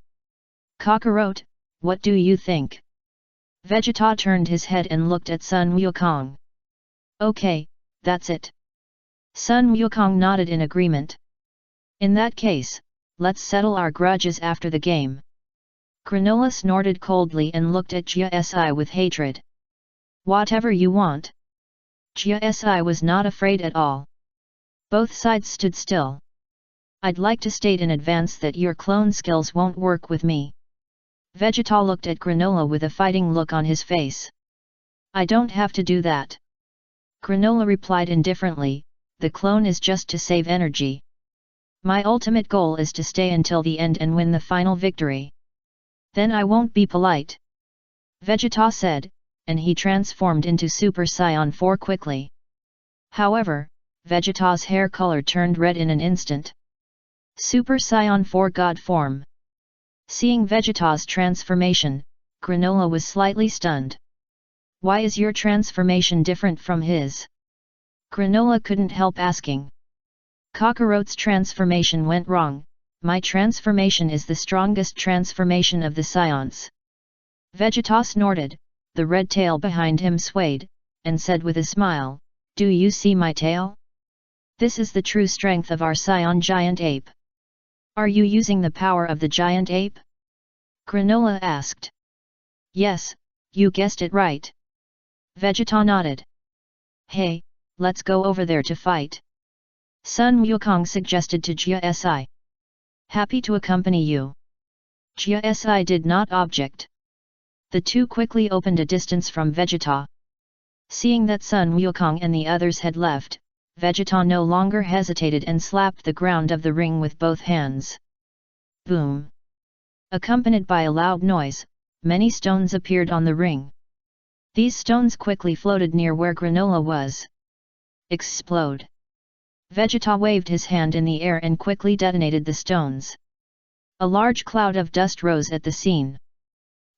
Kakarot, what do you think? Vegeta turned his head and looked at Sun Wukong. Okay, that's it. Sun Wukong nodded in agreement. In that case, let's settle our grudges after the game. Granola snorted coldly and looked at Jsi with hatred. Whatever you want. Jsi was not afraid at all. Both sides stood still. I'd like to state in advance that your clone skills won't work with me. Vegeta looked at Granola with a fighting look on his face. I don't have to do that. Granola replied indifferently, the clone is just to save energy. My ultimate goal is to stay until the end and win the final victory. Then I won't be polite. Vegeta said, and he transformed into Super Saiyan 4 quickly. However, Vegeta's hair color turned red in an instant. Super Saiyan 4 God form. Seeing Vegeta's transformation, Granola was slightly stunned. Why is your transformation different from his? Granola couldn't help asking. Kakarot's transformation went wrong, my transformation is the strongest transformation of the Saiyans. Vegeta snorted, the red tail behind him swayed, and said with a smile, do you see my tail? This is the true strength of our Saiyan giant ape. Are you using the power of the giant ape? Granola asked. Yes, you guessed it right. Vegeta nodded. Hey, let's go over there to fight. Sun Wukong suggested to Jsi. Happy to accompany you. Jsi did not object. The two quickly opened a distance from Vegeta. Seeing that Sun Wukong and the others had left, Vegeta no longer hesitated and slapped the ground of the ring with both hands. Boom! Accompanied by a loud noise, many stones appeared on the ring. These stones quickly floated near where Granola was. Explode! Vegeta waved his hand in the air and quickly detonated the stones. A large cloud of dust rose at the scene.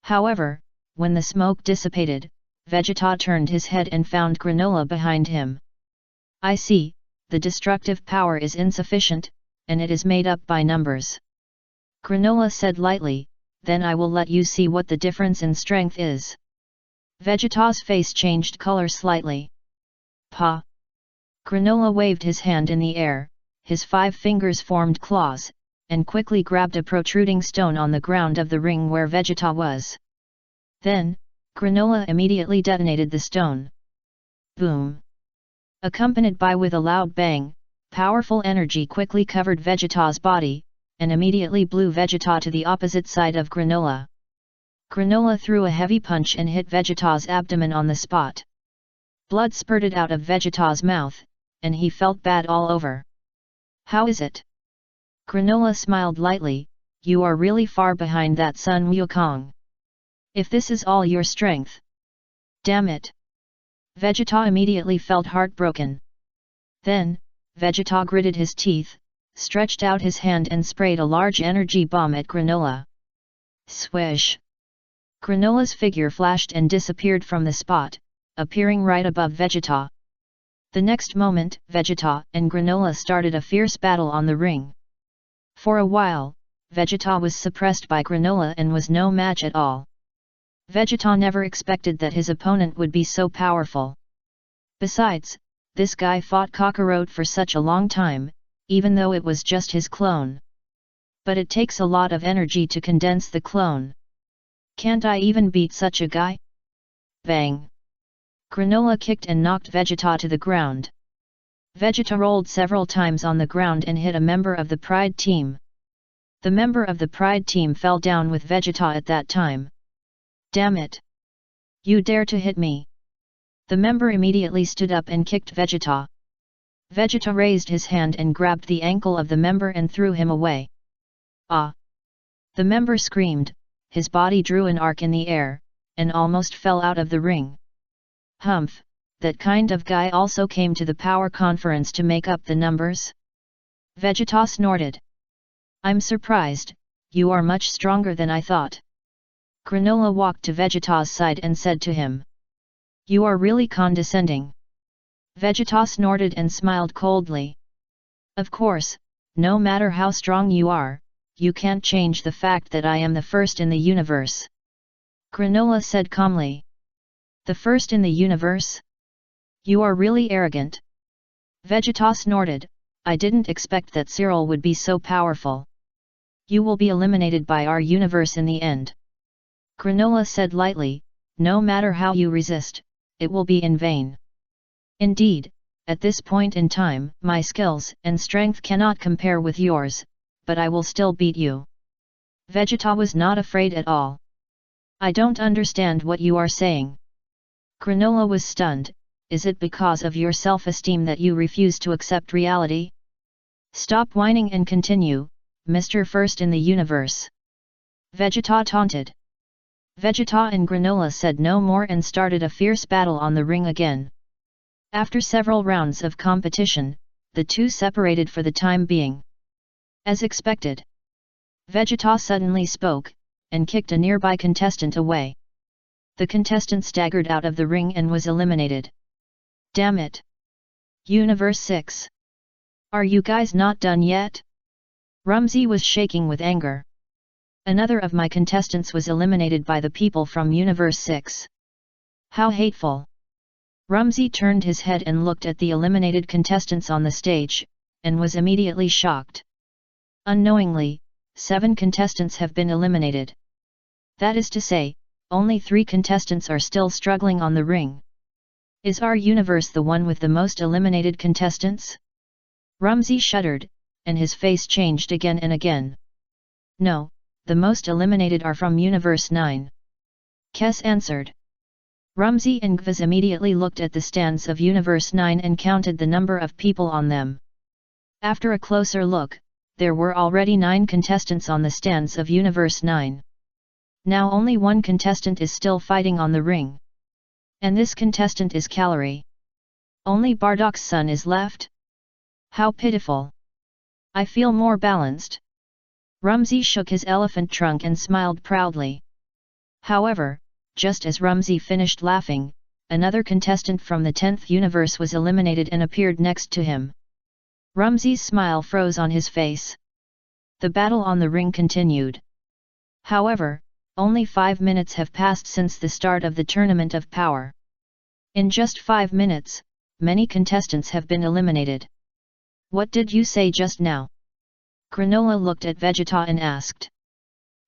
However, when the smoke dissipated, Vegeta turned his head and found Granola behind him. I see, the destructive power is insufficient, and it is made up by numbers. Granola said lightly, then I will let you see what the difference in strength is. Vegeta's face changed color slightly. Pa! Granola waved his hand in the air, his 5 fingers formed claws, and quickly grabbed a protruding stone on the ground of the ring where Vegeta was. Then, Granola immediately detonated the stone. Boom! Accompanied by with a loud bang, powerful energy quickly covered Vegeta's body, and immediately blew Vegeta to the opposite side of Granola. Granola threw a heavy punch and hit Vegeta's abdomen on the spot. Blood spurted out of Vegeta's mouth, and he felt bad all over. How is it? Granola smiled lightly, you are really far behind that Sun Wukong. If this is all your strength. Damn it! Vegeta immediately felt heartbroken. Then, Vegeta gritted his teeth, stretched out his hand and sprayed a large energy bomb at Granola. Swish! Granola's figure flashed and disappeared from the spot, appearing right above Vegeta. The next moment, Vegeta and Granola started a fierce battle on the ring. For a while, Vegeta was suppressed by Granola and was no match at all. Vegeta never expected that his opponent would be so powerful. Besides, this guy fought Kakarot for such a long time, even though it was just his clone. But it takes a lot of energy to condense the clone. Can't I even beat such a guy? Bang! Granola kicked and knocked Vegeta to the ground. Vegeta rolled several times on the ground and hit a member of the Pride team. The member of the Pride team fell down with Vegeta at that time. Damn it! You dare to hit me! The member immediately stood up and kicked Vegeta. Vegeta raised his hand and grabbed the ankle of the member and threw him away. Ah! The member screamed, his body drew an arc in the air, and almost fell out of the ring. Humph, that kind of guy also came to the power conference to make up the numbers? Vegeta snorted. I'm surprised, you are much stronger than I thought. Granola walked to Vegeta's side and said to him. You are really condescending. Vegeta snorted and smiled coldly. Of course, no matter how strong you are, you can't change the fact that I am the first in the universe. Granola said calmly. The first in the universe? You are really arrogant. Vegeta snorted, I didn't expect that Cyril would be so powerful. You will be eliminated by our universe in the end. Granola said lightly, no matter how you resist, it will be in vain. Indeed, at this point in time, my skills and strength cannot compare with yours, but I will still beat you. Vegeta was not afraid at all. I don't understand what you are saying. Granola was stunned, is it because of your self-esteem that you refuse to accept reality? Stop whining and continue, Mr. First in the Universe. Vegeta taunted. Vegeta and Granola said no more and started a fierce battle on the ring again. After several rounds of competition, the two separated for the time being. As expected, Vegeta suddenly spoke, and kicked a nearby contestant away. The contestant staggered out of the ring and was eliminated. Damn it! Universe 6. Are you guys not done yet? Rumsey was shaking with anger. Another of my contestants was eliminated by the people from Universe 6. How hateful! Rumsey turned his head and looked at the eliminated contestants on the stage, and was immediately shocked. Unknowingly, 7 contestants have been eliminated. That is to say, only 3 contestants are still struggling on the ring. Is our universe the one with the most eliminated contestants? Rumsey shuddered, and his face changed again and again. No, the most eliminated are from Universe 9. Kes answered. Rumsey and Gvaz immediately looked at the stands of Universe 9 and counted the number of people on them. After a closer look, there were already 9 contestants on the stands of Universe 9. Now only one contestant is still fighting on the ring. And this contestant is Calorie. Only Bardak's son is left? How pitiful. I feel more balanced. Rumsey shook his elephant trunk and smiled proudly. However, just as Rumsey finished laughing, another contestant from the 10th universe was eliminated and appeared next to him. Rumsey's smile froze on his face. The battle on the ring continued. However, only 5 minutes have passed since the start of the Tournament of Power. In just 5 minutes, many contestants have been eliminated. What did you say just now? Granola looked at Vegeta and asked.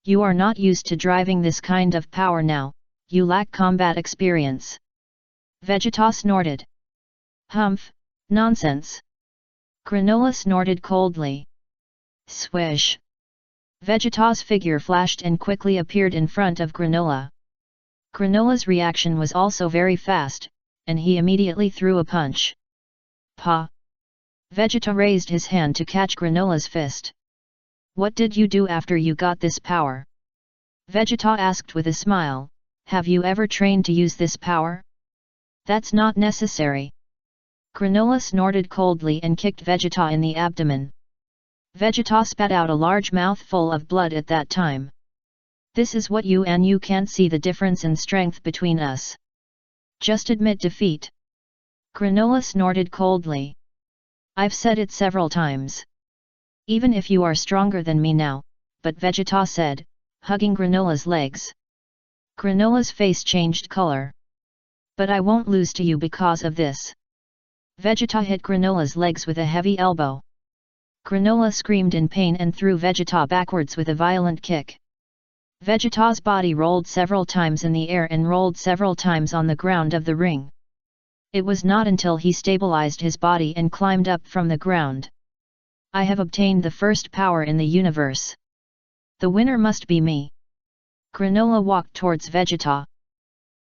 You are not used to driving this kind of power now, you lack combat experience. Vegeta snorted. Humph, nonsense. Granola snorted coldly. Swish. Vegeta's figure flashed and quickly appeared in front of Granola. Granola's reaction was also very fast, and he immediately threw a punch. Pa! Vegeta raised his hand to catch Granola's fist. What did you do after you got this power? Vegeta asked with a smile, have you ever trained to use this power? That's not necessary. Granola snorted coldly and kicked Vegeta in the abdomen. Vegeta spat out a large mouthful of blood at that time. This is what you can't see the difference in strength between us. Just admit defeat. Granola snorted coldly. I've said it several times. Even if you are stronger than me now, but Vegeta said, hugging Granola's legs. Granola's face changed color. But I won't lose to you because of this. Vegeta hit Granola's legs with a heavy elbow. Granola screamed in pain and threw Vegeta backwards with a violent kick. Vegeta's body rolled several times in the air and rolled several times on the ground of the ring. It was not until he stabilized his body and climbed up from the ground. I have obtained the first power in the universe. The winner must be me. Granola walked towards Vegeta.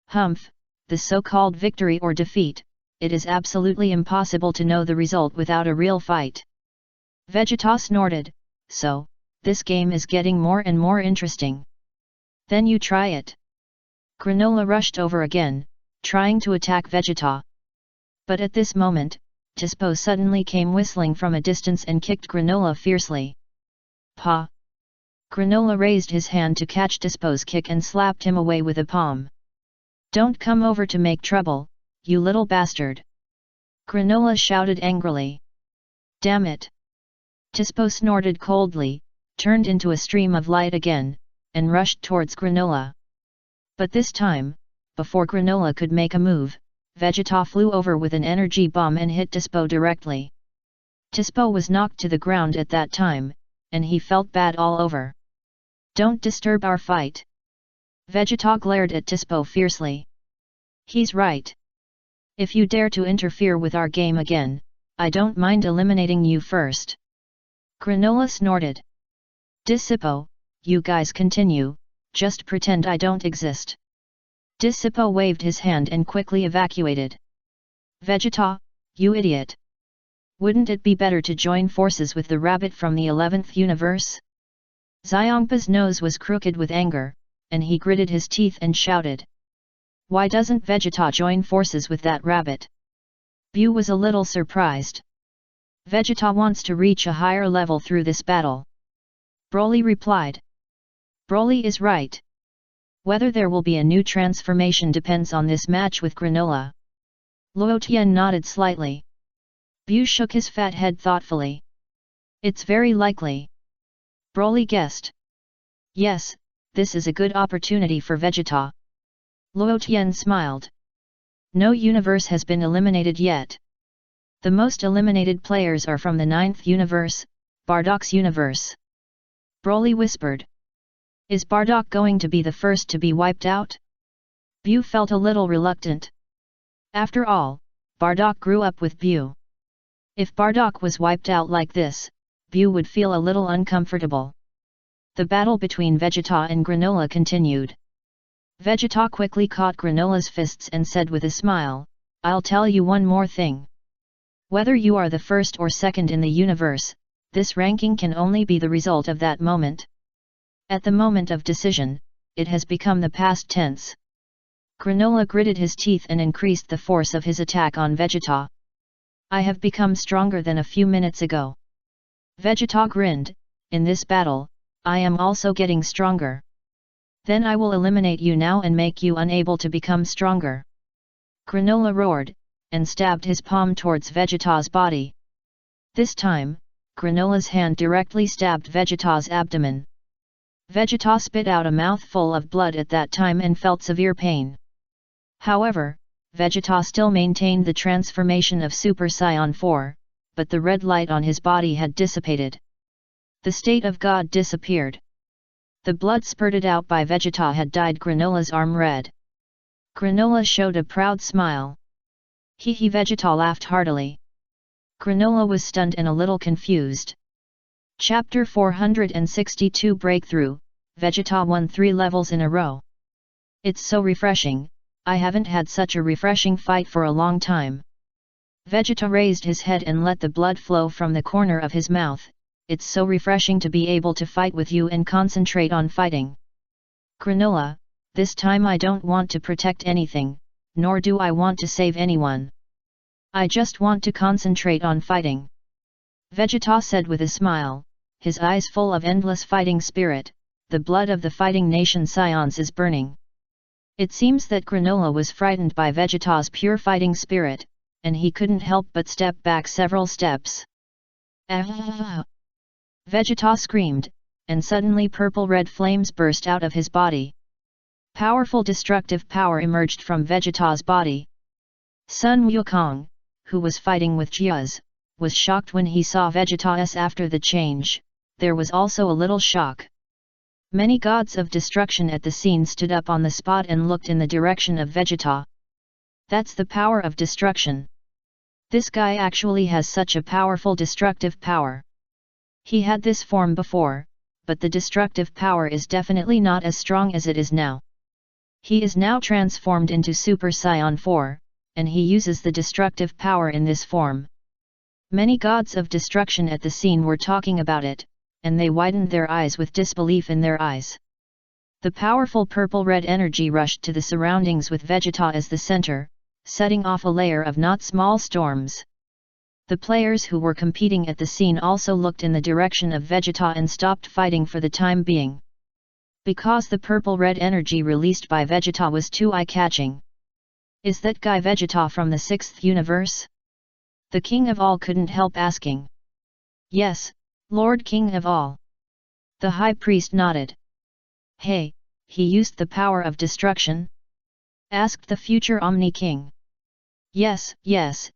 Humph, the so-called victory or defeat, it is absolutely impossible to know the result without a real fight. Vegeta snorted, so, this game is getting more and more interesting. Then you try it. Granola rushed over again, trying to attack Vegeta. But at this moment, Tispo suddenly came whistling from a distance and kicked Granola fiercely. Pa! Granola raised his hand to catch Tispo's kick and slapped him away with a palm. Don't come over to make trouble, you little bastard! Granola shouted angrily. Damn it! Tispo snorted coldly, turned into a stream of light again, and rushed towards Granola. But this time, before Granola could make a move, Vegeta flew over with an energy bomb and hit Tispo directly. Tispo was knocked to the ground at that time, and he felt bad all over. Don't disturb our fight. Vegeta glared at Tispo fiercely. He's right. If you dare to interfere with our game again, I don't mind eliminating you first. Granola snorted. Discipo, you guys continue, just pretend I don't exist. Discipo waved his hand and quickly evacuated. Vegeta, you idiot! Wouldn't it be better to join forces with the rabbit from the 11th universe? Xiongpa's nose was crooked with anger, and he gritted his teeth and shouted. Why doesn't Vegeta join forces with that rabbit? Bu was a little surprised. Vegeta wants to reach a higher level through this battle. Broly replied. Broly is right. Whether there will be a new transformation depends on this match with Granola. Luo Tian nodded slightly. Bu shook his fat head thoughtfully. It's very likely. Broly guessed. Yes, this is a good opportunity for Vegeta. Luo Tian smiled. No universe has been eliminated yet. The most eliminated players are from the 9th universe, Bardak's universe. Broly whispered. Is Bardock going to be the first to be wiped out? Bu felt a little reluctant. After all, Bardock grew up with Bu. If Bardock was wiped out like this, Bu would feel a little uncomfortable. The battle between Vegeta and Granola continued. Vegeta quickly caught Granola's fists and said with a smile, I'll tell you one more thing. Whether you are the first or second in the universe, This ranking can only be the result of that moment. At the moment of decision, it has become the past tense. Granola gritted his teeth and increased the force of his attack on Vegeta. I have become stronger than a few minutes ago. Vegeta grinned, in this battle, I am also getting stronger. Then I will eliminate you now and make you unable to become stronger. Granola roared, and stabbed his palm towards Vegeta's body. This time, Granola's hand directly stabbed Vegeta's abdomen. Vegeta spit out a mouthful of blood at that time and felt severe pain. However, Vegeta still maintained the transformation of Super Saiyan 4, but the red light on his body had dissipated. The state of God disappeared. The blood spurted out by Vegeta had dyed Granola's arm red. Granola showed a proud smile. Hee Vegeta laughed heartily. Granola was stunned and a little confused. Chapter 462 Breakthrough, Vegeta won 3 levels in a row. It's so refreshing, I haven't had such a refreshing fight for a long time. Vegeta raised his head and let the blood flow from the corner of his mouth. It's so refreshing to be able to fight with you and concentrate on fighting. Granola, this time I don't want to protect anything, nor do I want to save anyone. I just want to concentrate on fighting. Vegeta said with a smile, his eyes full of endless fighting spirit. The blood of the fighting nation Saiyans is burning. It seems that Granola was frightened by Vegeta's pure fighting spirit, and he couldn't help but step back several steps. Ah! Vegeta screamed, and suddenly purple-red flames burst out of his body. Powerful destructive power emerged from Vegeta's body. Sun Wukong, who was fighting with Jiaz, was shocked when he saw Vegeta's after the change. There was also a little shock. Many gods of destruction at the scene stood up on the spot and looked in the direction of Vegeta. That's the power of destruction. This guy actually has such a powerful destructive power. He had this form before, but the destructive power is definitely not as strong as it is now. He is now transformed into Super Saiyan 4, and he uses the destructive power in this form. Many gods of destruction at the scene were talking about it, and they widened their eyes with disbelief in their eyes. The powerful purple-red energy rushed to the surroundings with Vegeta as the center, setting off a layer of not small storms. The players who were competing at the scene also looked in the direction of Vegeta and stopped fighting for the time being. Because the purple-red energy released by Vegeta was too eye-catching. Is that guy Vegeta from the 6th universe? The King of All couldn't help asking. Yes, Lord King of All. The High Priest nodded. Hey, he used the power of destruction? Asked the future Omni King. Yes,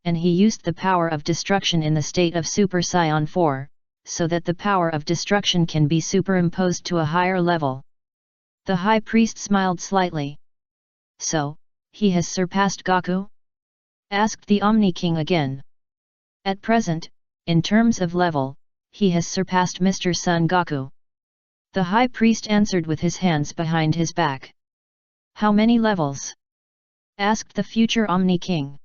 and he used the power of destruction in the state of Super Saiyan 4, so that the power of destruction can be superimposed to a higher level. The High Priest smiled slightly. So, he has surpassed Goku? Asked the Omni King again. At present, in terms of level, he has surpassed Mr. Son Goku. The High Priest answered with his hands behind his back. How many levels? Asked the future Omni King.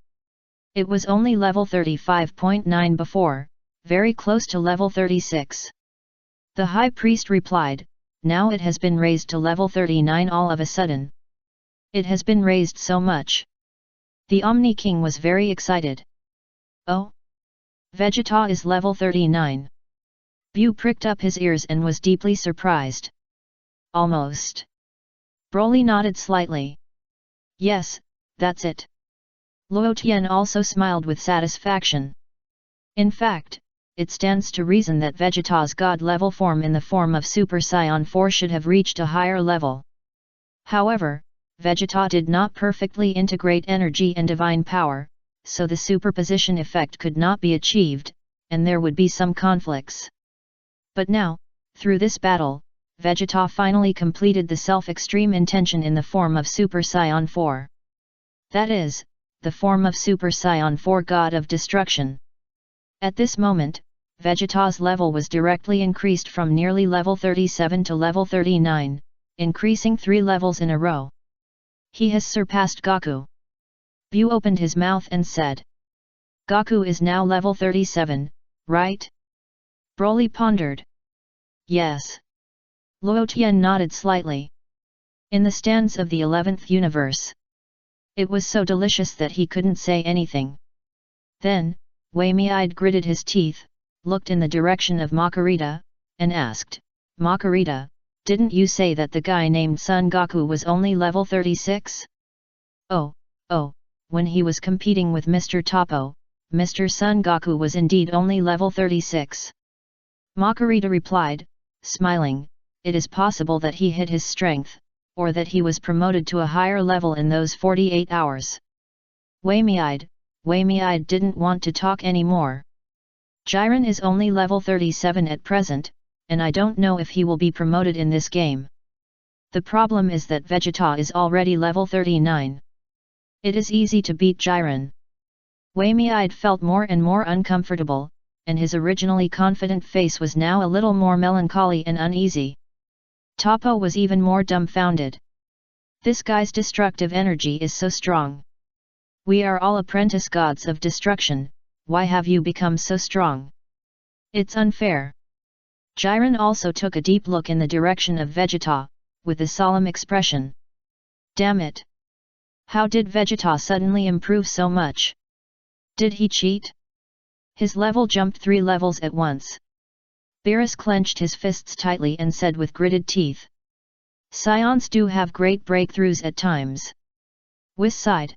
It was only level 35.9 before, very close to level 36. The High Priest replied, now it has been raised to level 39 all of a sudden. It has been raised so much. The Omni King was very excited. Oh? Vegeta is level 39. Buu pricked up his ears and was deeply surprised. Almost. Broly nodded slightly. Yes, that's it. Luo Tian also smiled with satisfaction. In fact, it stands to reason that Vegeta's god-level form in the form of Super Saiyan 4 should have reached a higher level. However, Vegeta did not perfectly integrate energy and divine power, so the superposition effect could not be achieved, and there would be some conflicts. But now, through this battle, Vegeta finally completed the self-extreme intention in the form of Super Saiyan 4. That is, the form of Super Saiyan 4 God of Destruction. At this moment, Vegeta's level was directly increased from nearly level 37 to level 39, increasing 3 levels in a row. He has surpassed Goku. Buu opened his mouth and said. Goku is now level 37, right? Broly pondered. Yes. Luo Tian nodded slightly. In the stands of the 11th universe. It was so delicious that he couldn't say anything. Then, Wei Mi-eyed gritted his teeth, looked in the direction of Makarita, and asked, Makarita, didn't you say that the guy named Son Goku was only level 36? Oh, when he was competing with Mr. Toppo, Mr. Son Goku was indeed only level 36. Makarita replied, smiling, it is possible that he hit his strength, or that he was promoted to a higher level in those 48 hours. Wei Mi-eyed didn't want to talk anymore. Jiren is only level 37 at present, and I don't know if he will be promoted in this game. The problem is that Vegeta is already level 39. It is easy to beat Jiren. Wei Mi-eyed felt more and more uncomfortable, and his originally confident face was now a little more melancholy and uneasy. Toppo was even more dumbfounded. This guy's destructive energy is so strong. We are all apprentice gods of destruction, why have you become so strong? It's unfair. Jiren also took a deep look in the direction of Vegeta, with a solemn expression. Damn it! How did Vegeta suddenly improve so much? Did he cheat? His level jumped 3 levels at once. Beerus clenched his fists tightly and said with gritted teeth. Saiyans do have great breakthroughs at times. Whis sighed.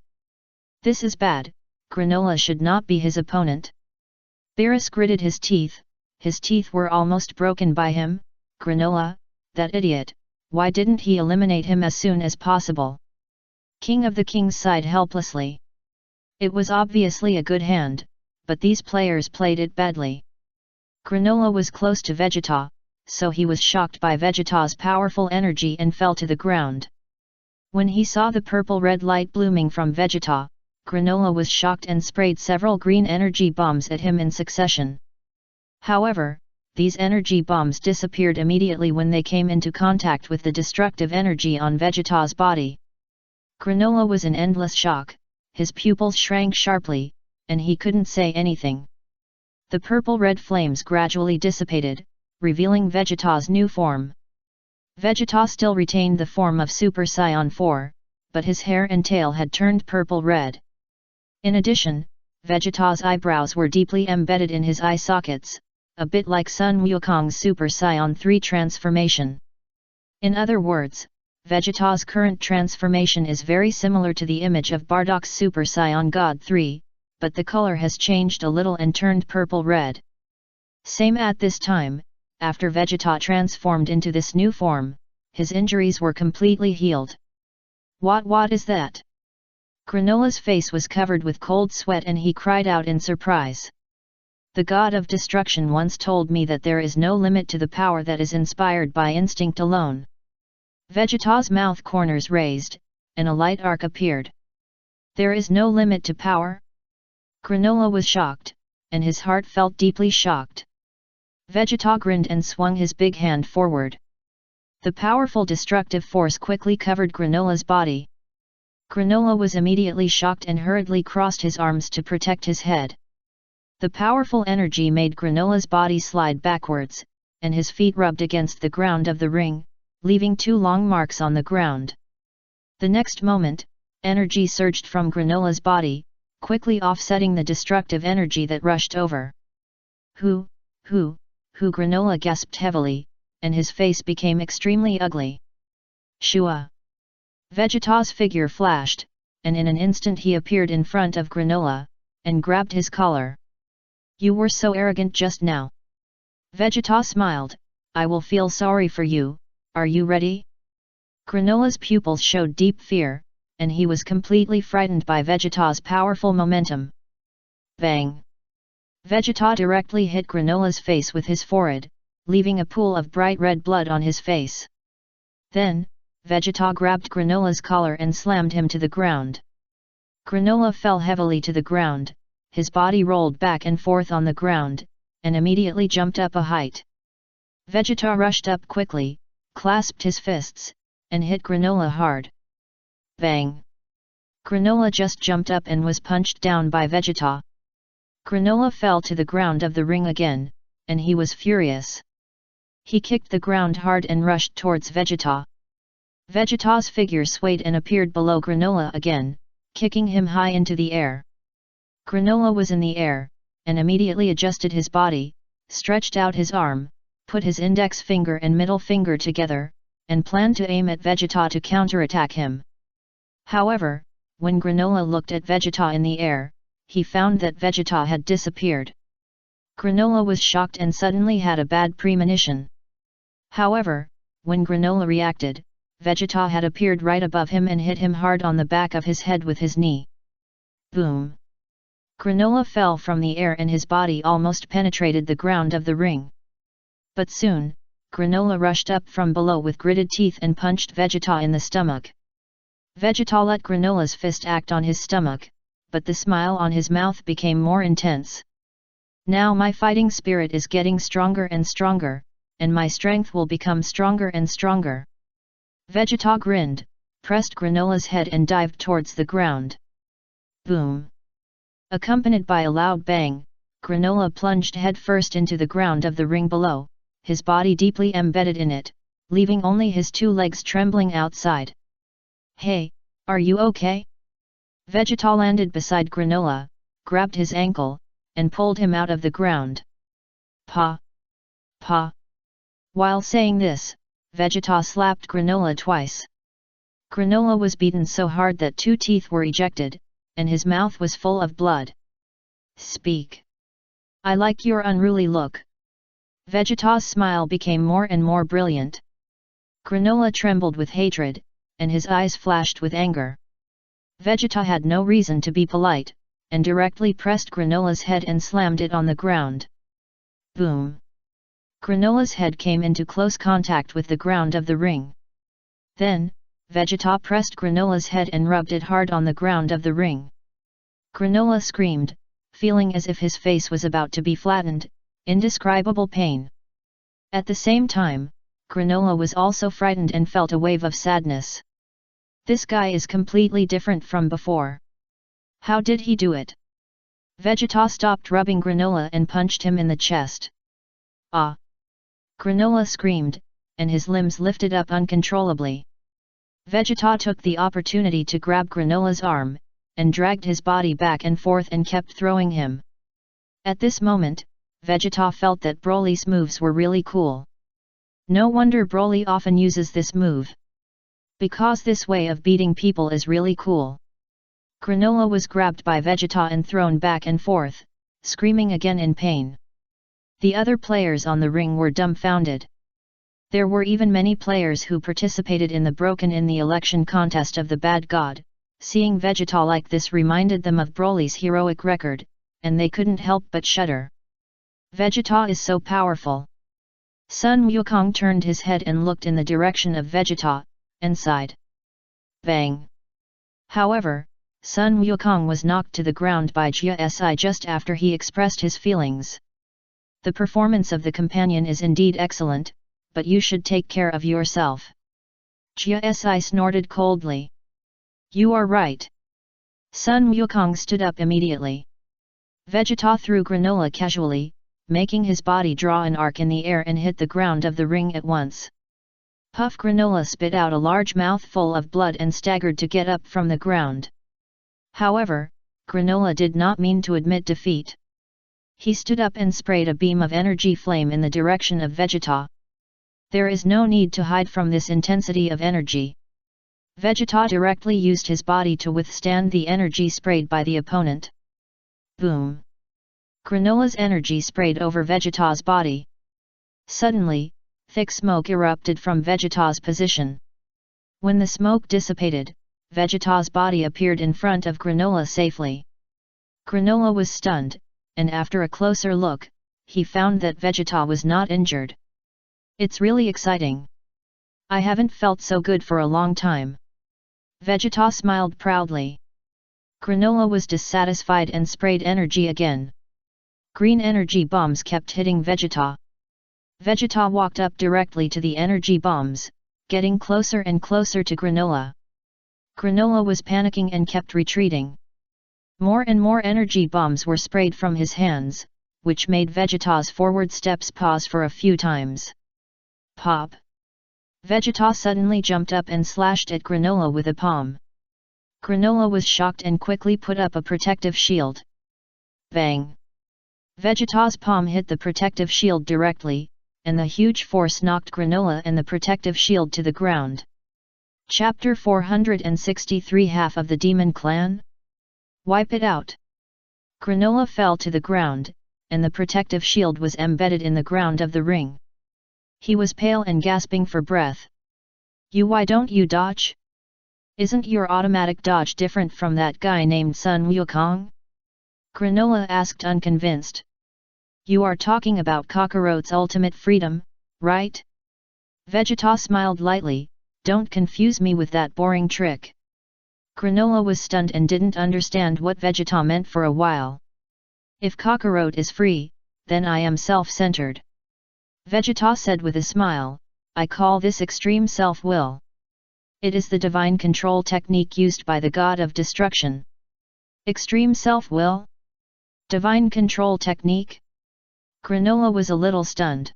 This is bad, Granola should not be his opponent. Beerus gritted his teeth were almost broken by him. Granola, that idiot, why didn't he eliminate him as soon as possible? King of the Kings sighed helplessly. It was obviously a good hand, but these players played it badly. Granola was close to Vegeta, so he was shocked by Vegeta's powerful energy and fell to the ground. When he saw the purple-red light blooming from Vegeta, Granola was shocked and sprayed several green energy bombs at him in succession. However, these energy bombs disappeared immediately when they came into contact with the destructive energy on Vegeta's body. Granola was in endless shock, his pupils shrank sharply, and he couldn't say anything. The purple-red flames gradually dissipated, revealing Vegeta's new form. Vegeta still retained the form of Super Saiyan 4, but his hair and tail had turned purple-red. In addition, Vegeta's eyebrows were deeply embedded in his eye sockets, a bit like Sun Wukong's Super Saiyan 3 transformation. In other words, Vegeta's current transformation is very similar to the image of Bardock's Super Saiyan God 3, but the color has changed a little and turned purple-red. Same at this time, after Vegeta transformed into this new form, his injuries were completely healed. What is that? Granola's face was covered with cold sweat and he cried out in surprise. The god of destruction once told me that there is no limit to the power that is inspired by instinct alone. Vegeta's mouth corners raised, and a light arc appeared. There is no limit to power? Granola was shocked, and his heart felt deeply shocked. Vegeta grinned and swung his big hand forward. The powerful destructive force quickly covered Granola's body. Granola was immediately shocked and hurriedly crossed his arms to protect his head. The powerful energy made Granola's body slide backwards, and his feet rubbed against the ground of the ring, leaving 2 long marks on the ground. The next moment, energy surged from Granola's body, quickly offsetting the destructive energy that rushed over. Who, Granola gasped heavily, and his face became extremely ugly. Shua! Vegeta's figure flashed, and in an instant he appeared in front of Granola, and grabbed his collar. You were so arrogant just now. Vegeta smiled, I will feel sorry for you, are you ready? Granola's pupils showed deep fear, and he was completely frightened by Vegeta's powerful momentum. Bang! Vegeta directly hit Granola's face with his forehead, leaving a pool of bright red blood on his face. Then, Vegeta grabbed Granola's collar and slammed him to the ground. Granola fell heavily to the ground, his body rolled back and forth on the ground, and immediately jumped up a height. Vegeta rushed up quickly, clasped his fists, and hit Granola hard. Bang! Granola just jumped up and was punched down by Vegeta. Granola fell to the ground of the ring again, and he was furious. He kicked the ground hard and rushed towards Vegeta. Vegeta's figure swayed and appeared below Granola again, kicking him high into the air. Granola was in the air, and immediately adjusted his body, stretched out his arm, put his index finger and middle finger together, and planned to aim at Vegeta to counterattack him. However, when Granola looked at Vegeta in the air, he found that Vegeta had disappeared. Granola was shocked and suddenly had a bad premonition. However, when Granola reacted, Vegeta had appeared right above him and hit him hard on the back of his head with his knee. Boom! Granola fell from the air and his body almost penetrated the ground of the ring. But soon, Granola rushed up from below with gritted teeth and punched Vegeta in the stomach. Vegeta let Granola's fist act on his stomach, but the smile on his mouth became more intense. Now my fighting spirit is getting stronger and stronger, and my strength will become stronger and stronger. Vegeta grinned, pressed Granola's head and dived towards the ground. Boom! Accompanied by a loud bang, Granola plunged headfirst into the ground of the ring below, his body deeply embedded in it, leaving only his 2 legs trembling outside. Hey, are you okay? Vegeta landed beside Granola, grabbed his ankle, and pulled him out of the ground. Pa! Pa! While saying this, Vegeta slapped Granola twice. Granola was beaten so hard that 2 teeth were ejected, and his mouth was full of blood. Speak! I like your unruly look. Vegeta's smile became more and more brilliant. Granola trembled with hatred, and his eyes flashed with anger. Vegeta had no reason to be polite, and directly pressed Granola's head and slammed it on the ground. Boom! Granola's head came into close contact with the ground of the ring. Then, Vegeta pressed Granola's head and rubbed it hard on the ground of the ring. Granola screamed, feeling as if his face was about to be flattened, indescribable pain. At the same time, Granola was also frightened and felt a wave of sadness. This guy is completely different from before. How did he do it? Vegeta stopped rubbing Granola and punched him in the chest. Ah! Granola screamed, and his limbs lifted up uncontrollably. Vegeta took the opportunity to grab Granola's arm, and dragged his body back and forth and kept throwing him. At this moment, Vegeta felt that Broly's moves were really cool. No wonder Broly often uses this move. Because this way of beating people is really cool. Granola was grabbed by Vegeta and thrown back and forth, screaming again in pain. The other players on the ring were dumbfounded. There were even many players who participated in the Broken in the election contest of the Bad God. Seeing Vegeta like this reminded them of Broly's heroic record, and they couldn't help but shudder. Vegeta is so powerful. Sun Wukong turned his head and looked in the direction of Vegeta, and sighed. Bang! However, Sun Wukong was knocked to the ground by Jia Si just after he expressed his feelings. The performance of the companion is indeed excellent, but you should take care of yourself. Jia Si snorted coldly. You are right. Sun Wukong stood up immediately. Vegeta threw Granola casually, making his body draw an arc in the air and hit the ground of the ring at once. Puff Granola spit out a large mouthful of blood and staggered to get up from the ground. However, Granola did not mean to admit defeat. He stood up and sprayed a beam of energy flame in the direction of Vegeta. There is no need to hide from this intensity of energy. Vegeta directly used his body to withstand the energy sprayed by the opponent. Boom! Granola's energy sprayed over Vegeta's body. Suddenly, thick smoke erupted from Vegeta's position. When the smoke dissipated, Vegeta's body appeared in front of Granola safely. Granola was stunned, and after a closer look, he found that Vegeta was not injured. It's really exciting. I haven't felt so good for a long time. Vegeta smiled proudly. Granola was dissatisfied and sprayed energy again. Green energy bombs kept hitting Vegeta. Vegeta walked up directly to the energy bombs, getting closer and closer to Granola. Granola was panicking and kept retreating. More and more energy bombs were sprayed from his hands, which made Vegeta's forward steps pause for a few times. Pop! Vegeta suddenly jumped up and slashed at Granola with a palm. Granola was shocked and quickly put up a protective shield. Bang! Vegeta's palm hit the protective shield directly, and the huge force knocked Granola and the protective shield to the ground. Chapter 463 Half of the Demon Clan? Wipe it out! Granola fell to the ground, and the protective shield was embedded in the ground of the ring. He was pale and gasping for breath. Why don't you dodge? Isn't your automatic dodge different from that guy named Sun Wukong? Granola asked unconvinced. You are talking about Kakarot's ultimate freedom, right? Vegeta smiled lightly, don't confuse me with that boring trick. Granola was stunned and didn't understand what Vegeta meant for a while. If Kakarot is free, then I am self-centered. Vegeta said with a smile, I call this extreme self-will. It is the divine control technique used by the god of destruction. Extreme self-will? Divine control technique? Granola was a little stunned.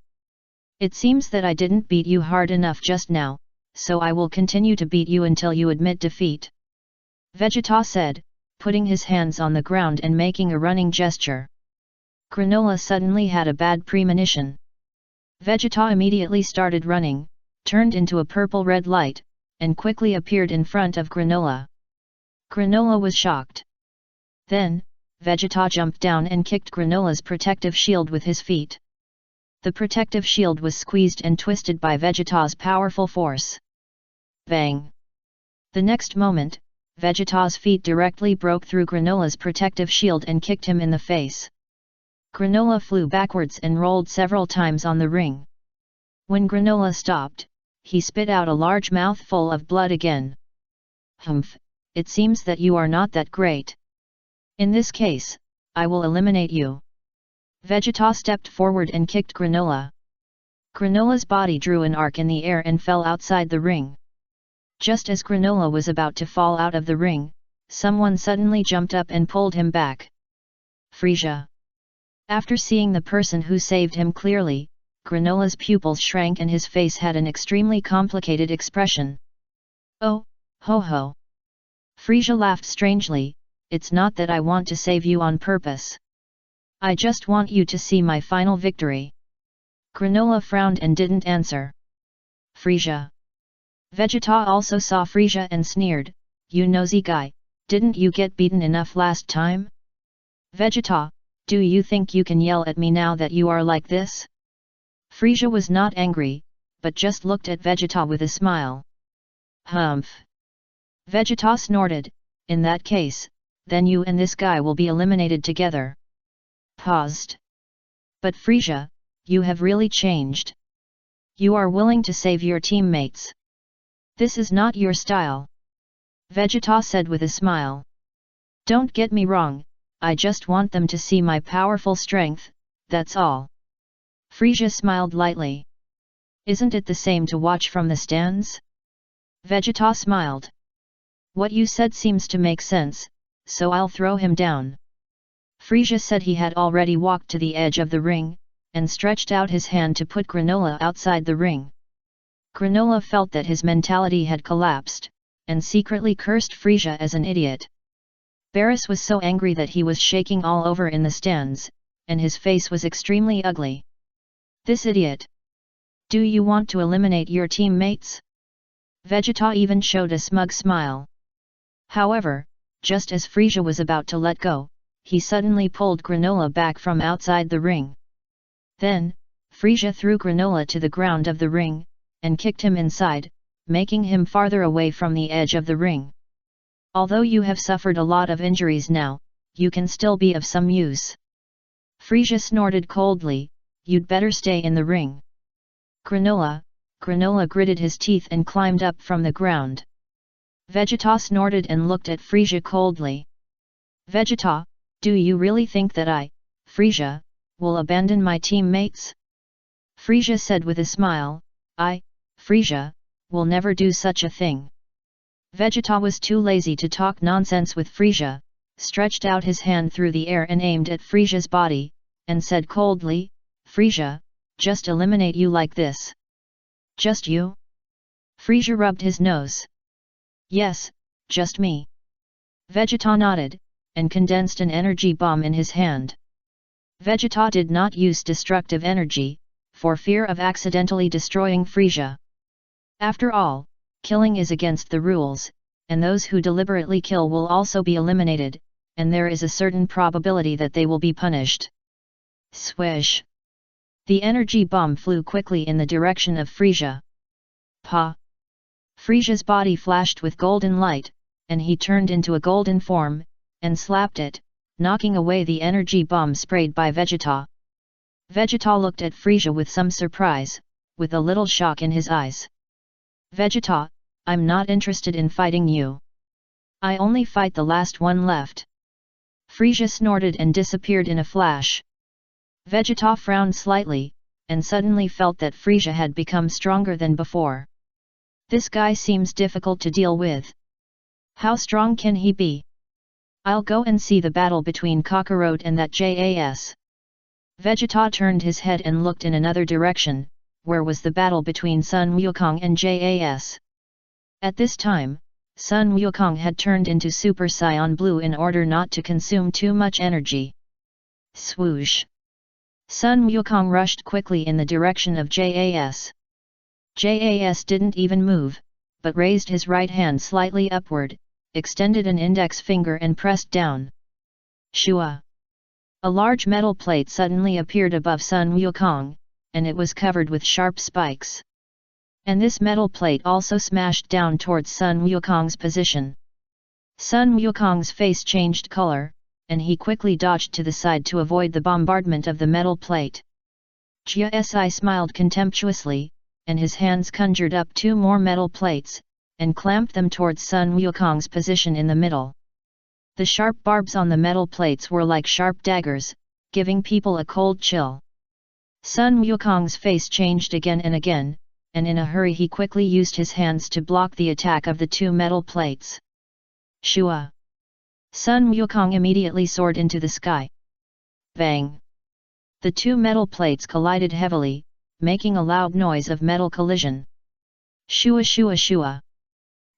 It seems that I didn't beat you hard enough just now, so I will continue to beat you until you admit defeat. Vegeta said, putting his hands on the ground and making a running gesture. Granola suddenly had a bad premonition. Vegeta immediately started running, turned into a purple-red light, and quickly appeared in front of Granola. Granola was shocked. Then, Vegeta jumped down and kicked Granola's protective shield with his feet. The protective shield was squeezed and twisted by Vegeta's powerful force. Bang! The next moment, Vegeta's feet directly broke through Granola's protective shield and kicked him in the face. Granola flew backwards and rolled several times on the ring. When Granola stopped, he spit out a large mouthful of blood again. Humph, it seems that you are not that great. In this case, I will eliminate you. Vegeta stepped forward and kicked Granola. Granola's body drew an arc in the air and fell outside the ring. Just as Granola was about to fall out of the ring, someone suddenly jumped up and pulled him back. Frieza. After seeing the person who saved him clearly, Granola's pupils shrank and his face had an extremely complicated expression. Oh, ho ho. Frieza laughed strangely, it's not that I want to save you on purpose. I just want you to see my final victory. Granola frowned and didn't answer. Frieza. Vegeta also saw Frieza and sneered, you nosy guy, didn't you get beaten enough last time? Vegeta, do you think you can yell at me now that you are like this? Frieza was not angry, but just looked at Vegeta with a smile. Humph. Vegeta snorted, in that case, then you and this guy will be eliminated together. Paused. But Frieza, you have really changed. You are willing to save your teammates. This is not your style. Vegeta said with a smile. Don't get me wrong, I just want them to see my powerful strength, that's all. Frieza smiled lightly. Isn't it the same to watch from the stands? Vegeta smiled. What you said seems to make sense, so I'll throw him down. Frieza said he had already walked to the edge of the ring, and stretched out his hand to put Granola outside the ring. Granola felt that his mentality had collapsed, and secretly cursed Frieza as an idiot. Barris was so angry that he was shaking all over in the stands, and his face was extremely ugly. This idiot! Do you want to eliminate your teammates? Vegeta even showed a smug smile. However, just as Frieza was about to let go, he suddenly pulled Granola back from outside the ring. Then, Frieza threw Granola to the ground of the ring, and kicked him inside, making him farther away from the edge of the ring. Although you have suffered a lot of injuries now, you can still be of some use. Frieza snorted coldly, you'd better stay in the ring. Granola gritted his teeth and climbed up from the ground. Vegeta snorted and looked at Frieza coldly. Vegeta, do you really think that I, Frieza, will abandon my teammates? Frieza said with a smile, I, Frieza, will never do such a thing. Vegeta was too lazy to talk nonsense with Frieza, stretched out his hand through the air and aimed at Frieza's body, and said coldly, "Frisia, just eliminate you like this." "Just you?" Frisia rubbed his nose. "Yes, just me." Vegeta nodded, and condensed an energy bomb in his hand. Vegeta did not use destructive energy, for fear of accidentally destroying Frisia. After all, killing is against the rules, and those who deliberately kill will also be eliminated, and there is a certain probability that they will be punished. Swish! The energy bomb flew quickly in the direction of Frisia. Pa! Frisia's body flashed with golden light, and he turned into a golden form, and slapped it, knocking away the energy bomb sprayed by Vegeta. Vegeta looked at Frisia with some surprise, with a little shock in his eyes. "Vegeta, I'm not interested in fighting you. I only fight the last one left." Frisia snorted and disappeared in a flash. Vegeta frowned slightly, and suddenly felt that Frisia had become stronger than before. This guy seems difficult to deal with. How strong can he be? I'll go and see the battle between Kakarot and that JAS. Vegeta turned his head and looked in another direction, where was the battle between Sun Wukong and JAS. At this time, Sun Wukong had turned into Super Saiyan Blue in order not to consume too much energy. Swoosh! Sun Wukong rushed quickly in the direction of JAS. JAS didn't even move, but raised his right hand slightly upward, extended an index finger and pressed down. Shua! A large metal plate suddenly appeared above Sun Wukong, and it was covered with sharp spikes. And this metal plate also smashed down towards Sun Wukong's position. Sun Wukong's face changed color, and he quickly dodged to the side to avoid the bombardment of the metal plate. Jia smiled contemptuously, and his hands conjured up 2 more metal plates, and clamped them towards Sun Wukong's position in the middle. The sharp barbs on the metal plates were like sharp daggers, giving people a cold chill. Sun Wukong's face changed again and again, and in a hurry he quickly used his hands to block the attack of the 2 metal plates. Shua! Sun Wukong immediately soared into the sky. Bang! The 2 metal plates collided heavily, making a loud noise of metal collision. Shua shua shua!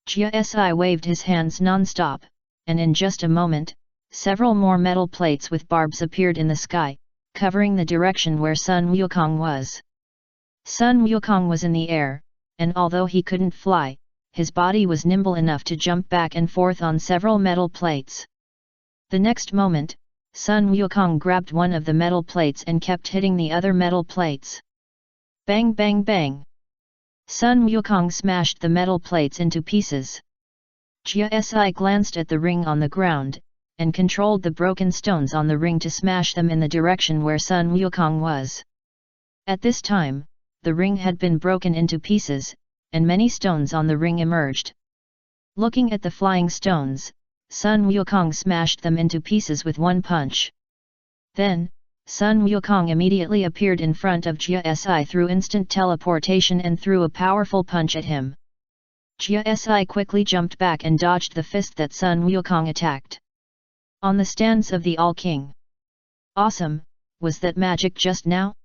Jia waved his hands non-stop, and in just a moment, several more metal plates with barbs appeared in the sky, covering the direction where Sun Wukong was. Sun Wukong was in the air, and although he couldn't fly, his body was nimble enough to jump back and forth on several metal plates. The next moment, Sun Wukong grabbed one of the metal plates and kept hitting the other metal plates. Bang bang bang! Sun Wukong smashed the metal plates into pieces. Jia glanced at the ring on the ground, and controlled the broken stones on the ring to smash them in the direction where Sun Wukong was. At this time, the ring had been broken into pieces, and many stones on the ring emerged. Looking at the flying stones, Sun Wukong smashed them into pieces with one punch. Then, Sun Wukong immediately appeared in front of Jia through instant teleportation and threw a powerful punch at him. Jia quickly jumped back and dodged the fist that Sun Wukong attacked. On the stands of the All-King. Awesome, was that magic just now?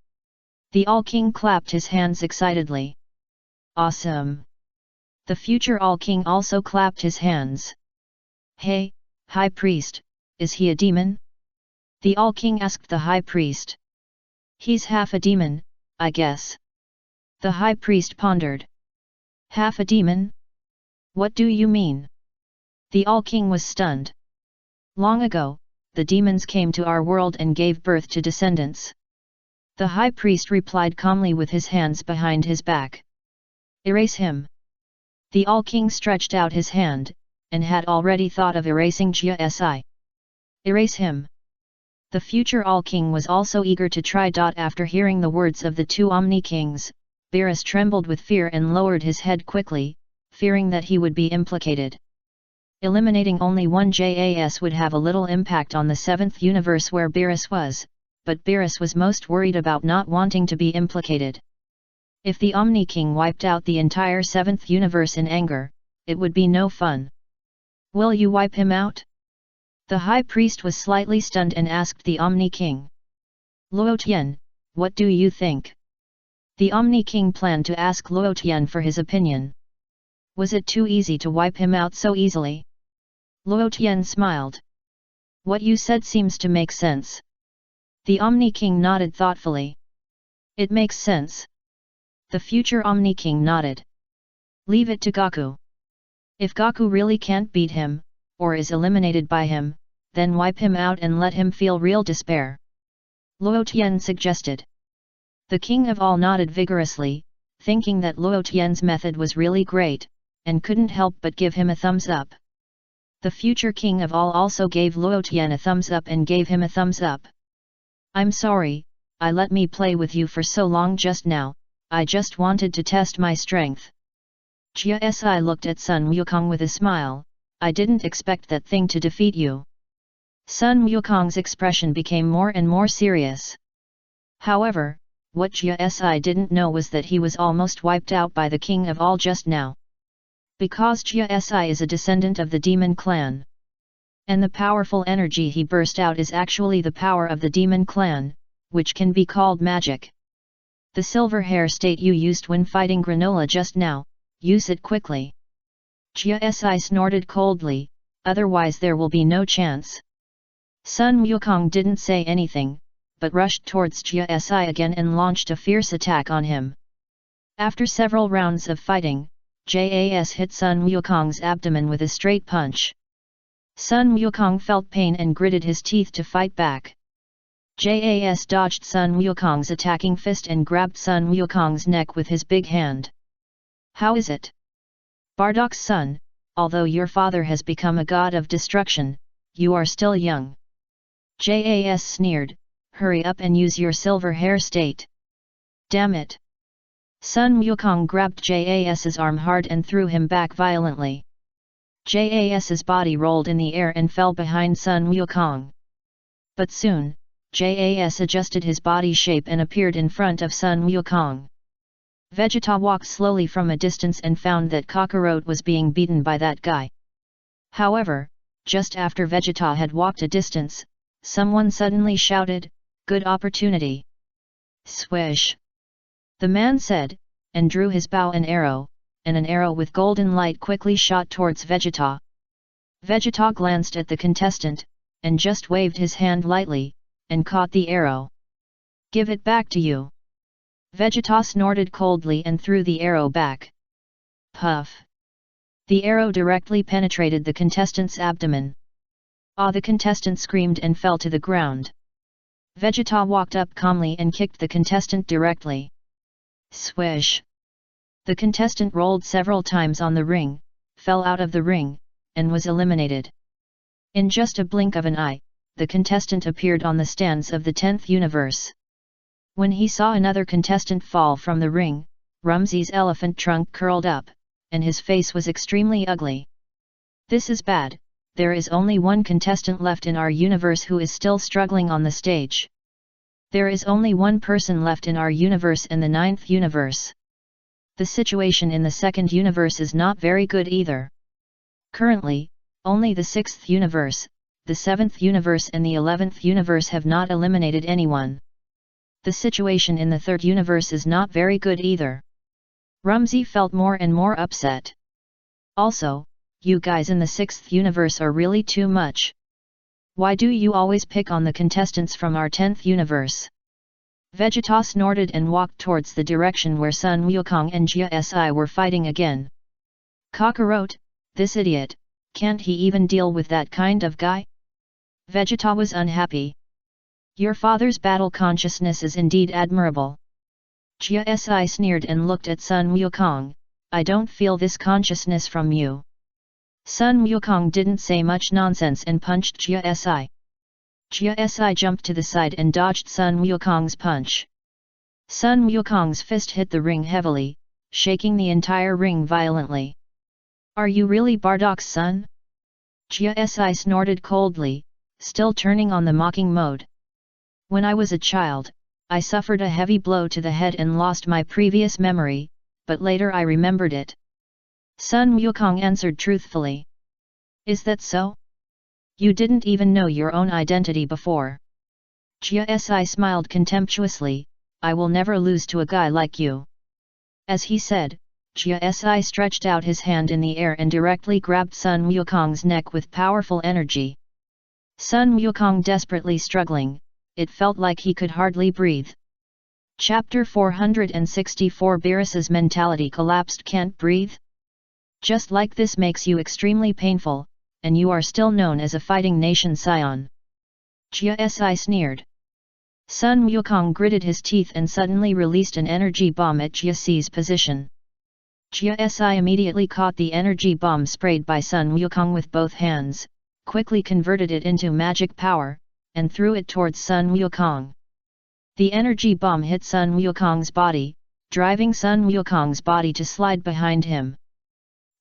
The All-King clapped his hands excitedly. Awesome! The future All-King also clapped his hands. Hey, High Priest, is he a demon? The All-King asked the High Priest. He's half a demon, I guess. The High Priest pondered. Half a demon? What do you mean? The All-King was stunned. Long ago, the demons came to our world and gave birth to descendants. The High Priest replied calmly with his hands behind his back. Erase him. The All-King stretched out his hand, and had already thought of erasing Jia. Erase him. The future All-King was also eager to try. After hearing the words of the 2 Omni-Kings, Beerus trembled with fear and lowered his head quickly, fearing that he would be implicated. Eliminating only one JAS would have a little impact on the 7th universe where Beerus was, but Beerus was most worried about not wanting to be implicated. If the Omni-King wiped out the entire 7th universe in anger, it would be no fun. Will you wipe him out? The High Priest was slightly stunned and asked the Omni-King. Luo Tian, what do you think? The Omni King planned to ask Luo Tian for his opinion. Was it too easy to wipe him out so easily? Luo Tian smiled. What you said seems to make sense. The Omni King nodded thoughtfully. It makes sense. The future Omni King nodded. Leave it to Gaku. If Gaku really can't beat him, or is eliminated by him, then wipe him out and let him feel real despair. Luo Tian suggested. The King of All nodded vigorously, thinking that Luo Tian's method was really great, and couldn't help but give him a thumbs up. The future King of All also gave Luo Tian a thumbs up and gave him a thumbs up. I'm sorry, I let me play with you for so long just now, I just wanted to test my strength. Jia Si looked at Sun Wukong with a smile, I didn't expect that thing to defeat you. Sun Wukong's expression became more and more serious. However, what Jia Si didn't know was that he was almost wiped out by the King of All just now. Because Jia Si is a descendant of the demon clan. And the powerful energy he burst out is actually the power of the demon clan, which can be called magic. The silver hair state you used when fighting Granola just now, use it quickly. Jia Si snorted coldly, otherwise there will be no chance. Sun Wukong didn't say anything, but rushed towards Jia Si again and launched a fierce attack on him. After several rounds of fighting, Jas hit Sun Wukong's abdomen with a straight punch. Sun Wukong felt pain and gritted his teeth to fight back. Jas dodged Sun Wukong's attacking fist and grabbed Sun Wukong's neck with his big hand. How is it? Bardock's son, although your father has become a god of destruction, you are still young. Jas sneered, hurry up and use your silver hair state. Damn it! Sun Wukong grabbed Jas's arm hard and threw him back violently. Jas's body rolled in the air and fell behind Sun Wukong. But soon, Jas adjusted his body shape and appeared in front of Sun Wukong. Vegeta walked slowly from a distance and found that Kakarot was being beaten by that guy. However, just after Vegeta had walked a distance, someone suddenly shouted, "Good opportunity!" Swish! The man said, and drew his bow and an arrow with golden light quickly shot towards Vegeta. Vegeta glanced at the contestant, and just waved his hand lightly, and caught the arrow. Give it back to you! Vegeta snorted coldly and threw the arrow back. Puff! The arrow directly penetrated the contestant's abdomen. Ah! The contestant screamed and fell to the ground. Vegeta walked up calmly and kicked the contestant directly. Swish! The contestant rolled several times on the ring, fell out of the ring, and was eliminated. In just a blink of an eye, the contestant appeared on the stands of the 10th universe. When he saw another contestant fall from the ring, Rumsy's elephant trunk curled up, and his face was extremely ugly. This is bad, there is only one contestant left in our universe who is still struggling on the stage. There is only one person left in our universe and the 9th universe. The situation in the 2nd universe is not very good either. Currently, only the 6th universe, the 7th universe and the 11th universe have not eliminated anyone. The situation in the 3rd universe is not very good either. Rumsy felt more and more upset. Also, you guys in the 6th universe are really too much. Why do you always pick on the contestants from our 10th universe? Vegeta snorted and walked towards the direction where Sun Wukong and Jia Si were fighting again. Kakarot, this idiot, can't he even deal with that kind of guy? Vegeta was unhappy. Your father's battle consciousness is indeed admirable. Jia Si sneered and looked at Sun Wukong, I don't feel this consciousness from you. Sun Wukong didn't say much nonsense and punched Jia Si. Jia Si jumped to the side and dodged Sun Wukong's punch. Sun Wukong's fist hit the ring heavily, shaking the entire ring violently. Are you really Bardock's son? Jia Si snorted coldly, still turning on the mocking mode. When I was a child, I suffered a heavy blow to the head and lost my previous memory, but later I remembered it. Sun Wukong answered truthfully. Is that so? You didn't even know your own identity before. Jia Si smiled contemptuously, I will never lose to a guy like you. As he said, Jia Si stretched out his hand in the air and directly grabbed Sun Wukong's neck with powerful energy. Sun Wukong desperately struggling, it felt like he could hardly breathe. Chapter 464 Beerus's mentality collapsed. Can't breathe? Just like this makes you extremely painful, and you are still known as a fighting nation Saiyan. Jia Si sneered. Sun Wukong gritted his teeth and suddenly released an energy bomb at Jia Si's position. Jia Si immediately caught the energy bomb sprayed by Sun Wukong with both hands, quickly converted it into magic power, and threw it towards Sun Wukong. The energy bomb hit Sun Wukong's body, driving Sun Wukong's body to slide behind him.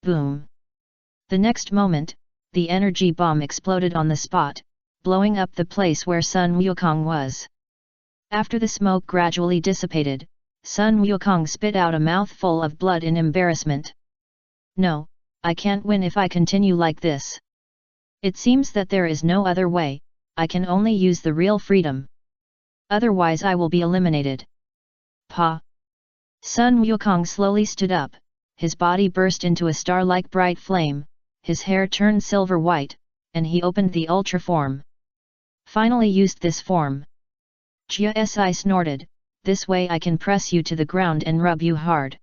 Boom! The next moment, the energy bomb exploded on the spot, blowing up the place where Sun Wukong was. After the smoke gradually dissipated, Sun Wukong spit out a mouthful of blood in embarrassment. No, I can't win if I continue like this. It seems that there is no other way, I can only use the real freedom. Otherwise I will be eliminated. Pa! Sun Wukong slowly stood up, his body burst into a star-like bright flame, his hair turned silver white, and he opened the ultra form. Finally used this form. Jia Si snorted, this way I can press you to the ground and rub you hard.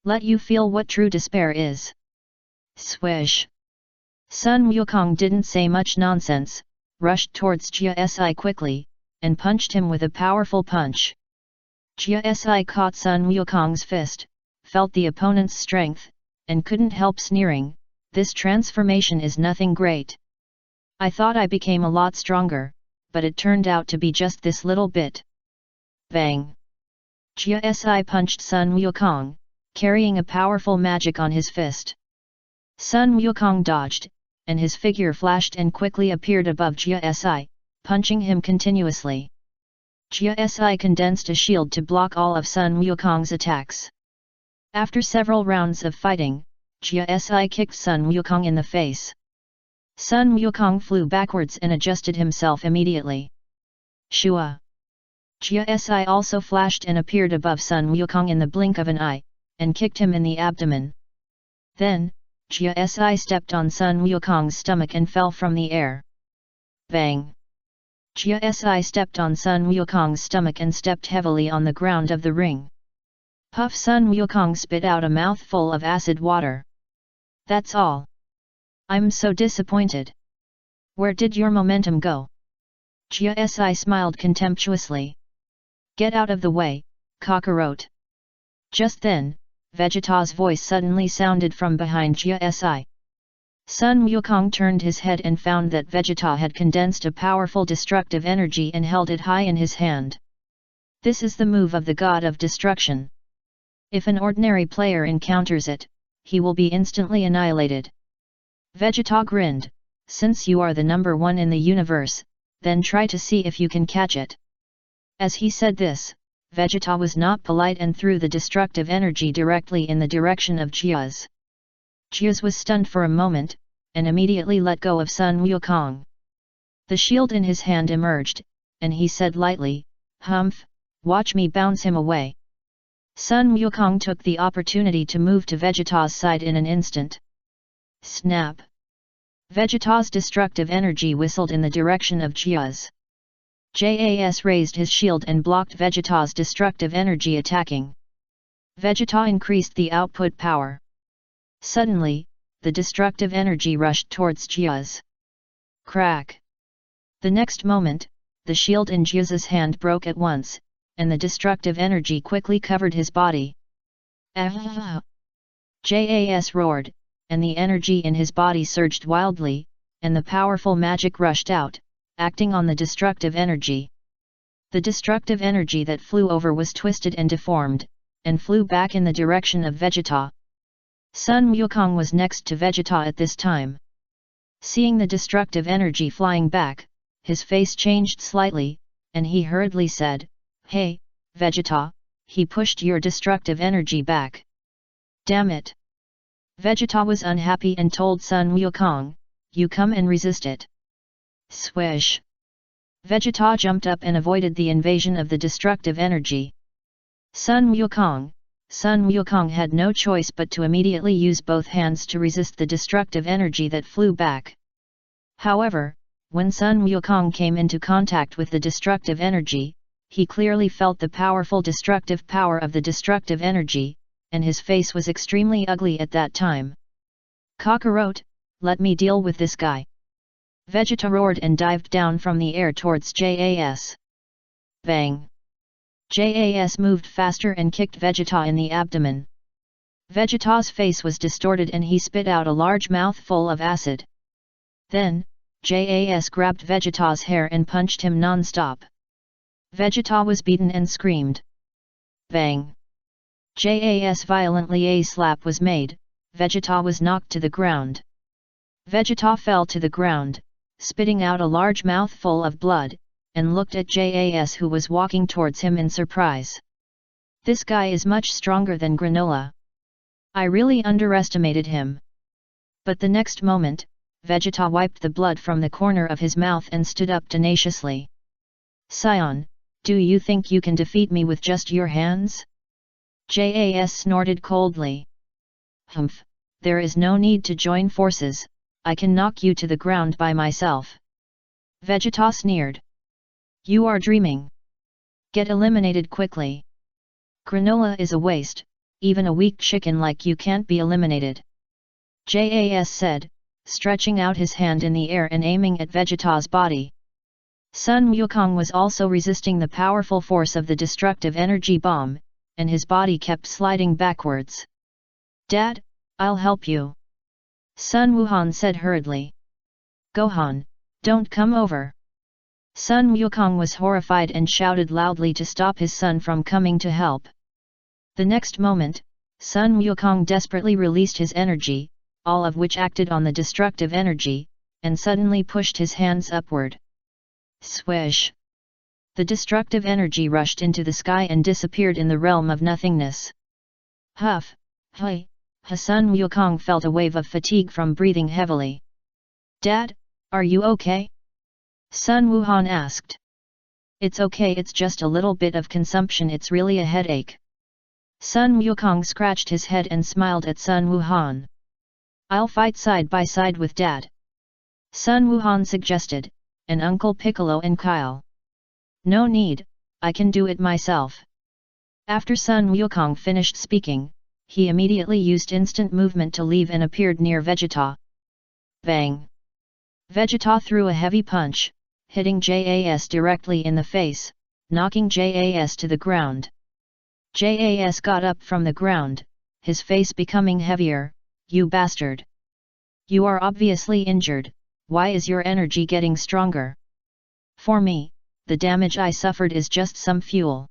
Let you feel what true despair is. Swish! Sun Wukong didn't say much nonsense, rushed towards Jia Si quickly, and punched him with a powerful punch. Jia Si caught Sun Wukong's fist, felt the opponent's strength, and couldn't help sneering, this transformation is nothing great. I thought I became a lot stronger, but it turned out to be just this little bit. Bang! Jia Si punched Sun Wukong, carrying a powerful magic on his fist. Sun Wukong dodged, and his figure flashed and quickly appeared above Jia Si, punching him continuously. Jia Si condensed a shield to block all of Sun Wukong's attacks. After several rounds of fighting, Jia Si kicked Sun Wukong in the face. Sun Wukong flew backwards and adjusted himself immediately. Shua! Jia Si also flashed and appeared above Sun Wukong in the blink of an eye, and kicked him in the abdomen. Then, Jia Si stepped on Sun Wukong's stomach and fell from the air. Bang! Jia Si stepped on Sun Wukong's stomach and stepped heavily on the ground of the ring. Puff! Sun Wukong spit out a mouthful of acid water. That's all. I'm so disappointed. Where did your momentum go? Jia Si smiled contemptuously. Get out of the way, cockroach. Just then, Vegeta's voice suddenly sounded from behind Jia Si. Sun Wukong turned his head and found that Vegeta had condensed a powerful destructive energy and held it high in his hand. This is the move of the god of destruction. If an ordinary player encounters it, he will be instantly annihilated. Vegeta grinned, since you are the number one in the universe, then try to see if you can catch it. As he said this, Vegeta was not polite and threw the destructive energy directly in the direction of Jia's. Jia's was stunned for a moment, and immediately let go of Sun Wukong. The shield in his hand emerged, and he said lightly, Humph, watch me bounce him away. Sun Wukong took the opportunity to move to Vegeta's side in an instant. Snap! Vegeta's destructive energy whistled in the direction of Jia's. Jas raised his shield and blocked Vegeta's destructive energy attacking. Vegeta increased the output power. Suddenly, the destructive energy rushed towards Jia's. Crack! The next moment, the shield in Jia's hand broke at once, and the destructive energy quickly covered his body. Ah! Jas roared, and the energy in his body surged wildly, and the powerful magic rushed out, acting on the destructive energy. The destructive energy that flew over was twisted and deformed, and flew back in the direction of Vegeta. Sun Wukong was next to Vegeta at this time. Seeing the destructive energy flying back, his face changed slightly, and he hurriedly said, Hey, Vegeta, he pushed your destructive energy back. Damn it! Vegeta was unhappy and told Sun Wukong, you come and resist it. Swish! Vegeta jumped up and avoided the invasion of the destructive energy. Sun Wukong had no choice but to immediately use both hands to resist the destructive energy that flew back. However, when Sun Wukong came into contact with the destructive energy, he clearly felt the powerful destructive power of the destructive energy, and his face was extremely ugly at that time. "Kakarot, let me deal with this guy!" Vegeta roared and dived down from the air towards Jas. Bang! Jas moved faster and kicked Vegeta in the abdomen. Vegeta's face was distorted and he spit out a large mouthful of acid. Then, Jas grabbed Vegeta's hair and punched him non-stop. Vegeta was beaten and screamed. Bang! Jas violently a slap was made, Vegeta was knocked to the ground. Vegeta fell to the ground, spitting out a large mouthful of blood, and looked at Jas who was walking towards him in surprise. "This guy is much stronger than Granola. I really underestimated him." But the next moment, Vegeta wiped the blood from the corner of his mouth and stood up tenaciously. "Saiyan, do you think you can defeat me with just your hands?" Jas snorted coldly. "Humph, there is no need to join forces, I can knock you to the ground by myself." Vegeta sneered. "You are dreaming. Get eliminated quickly. Granola is a waste, even a weak chicken like you can't be eliminated," Jas said, stretching out his hand in the air and aiming at Vegeta's body. Sun Wukong was also resisting the powerful force of the destructive energy bomb, and his body kept sliding backwards. "Dad, I'll help you," Sun Wuhan said hurriedly. "Gohan, don't come over." Sun Wukong was horrified and shouted loudly to stop his son from coming to help. The next moment, Sun Wukong desperately released his energy, all of which acted on the destructive energy, and suddenly pushed his hands upward. Swish! The destructive energy rushed into the sky and disappeared in the realm of nothingness. Huff! Hui! Sun Wukong felt a wave of fatigue from breathing heavily. "Dad, are you okay?" Sun Wuhan asked. "It's okay, it's just a little bit of consumption, it's really a headache." Sun Wukong scratched his head and smiled at Sun Wuhan. "I'll fight side by side with Dad," Sun Wuhan suggested, and Uncle Piccolo and Kyle. "No need, I can do it myself." After Sun Wukong finished speaking, he immediately used instant movement to leave and appeared near Vegeta. Bang! Vegeta threw a heavy punch, hitting Jas directly in the face, knocking Jas to the ground. Jas got up from the ground, his face becoming heavier. "You bastard! You are obviously injured, why is your energy getting stronger? For me, the damage I suffered is just some fuel."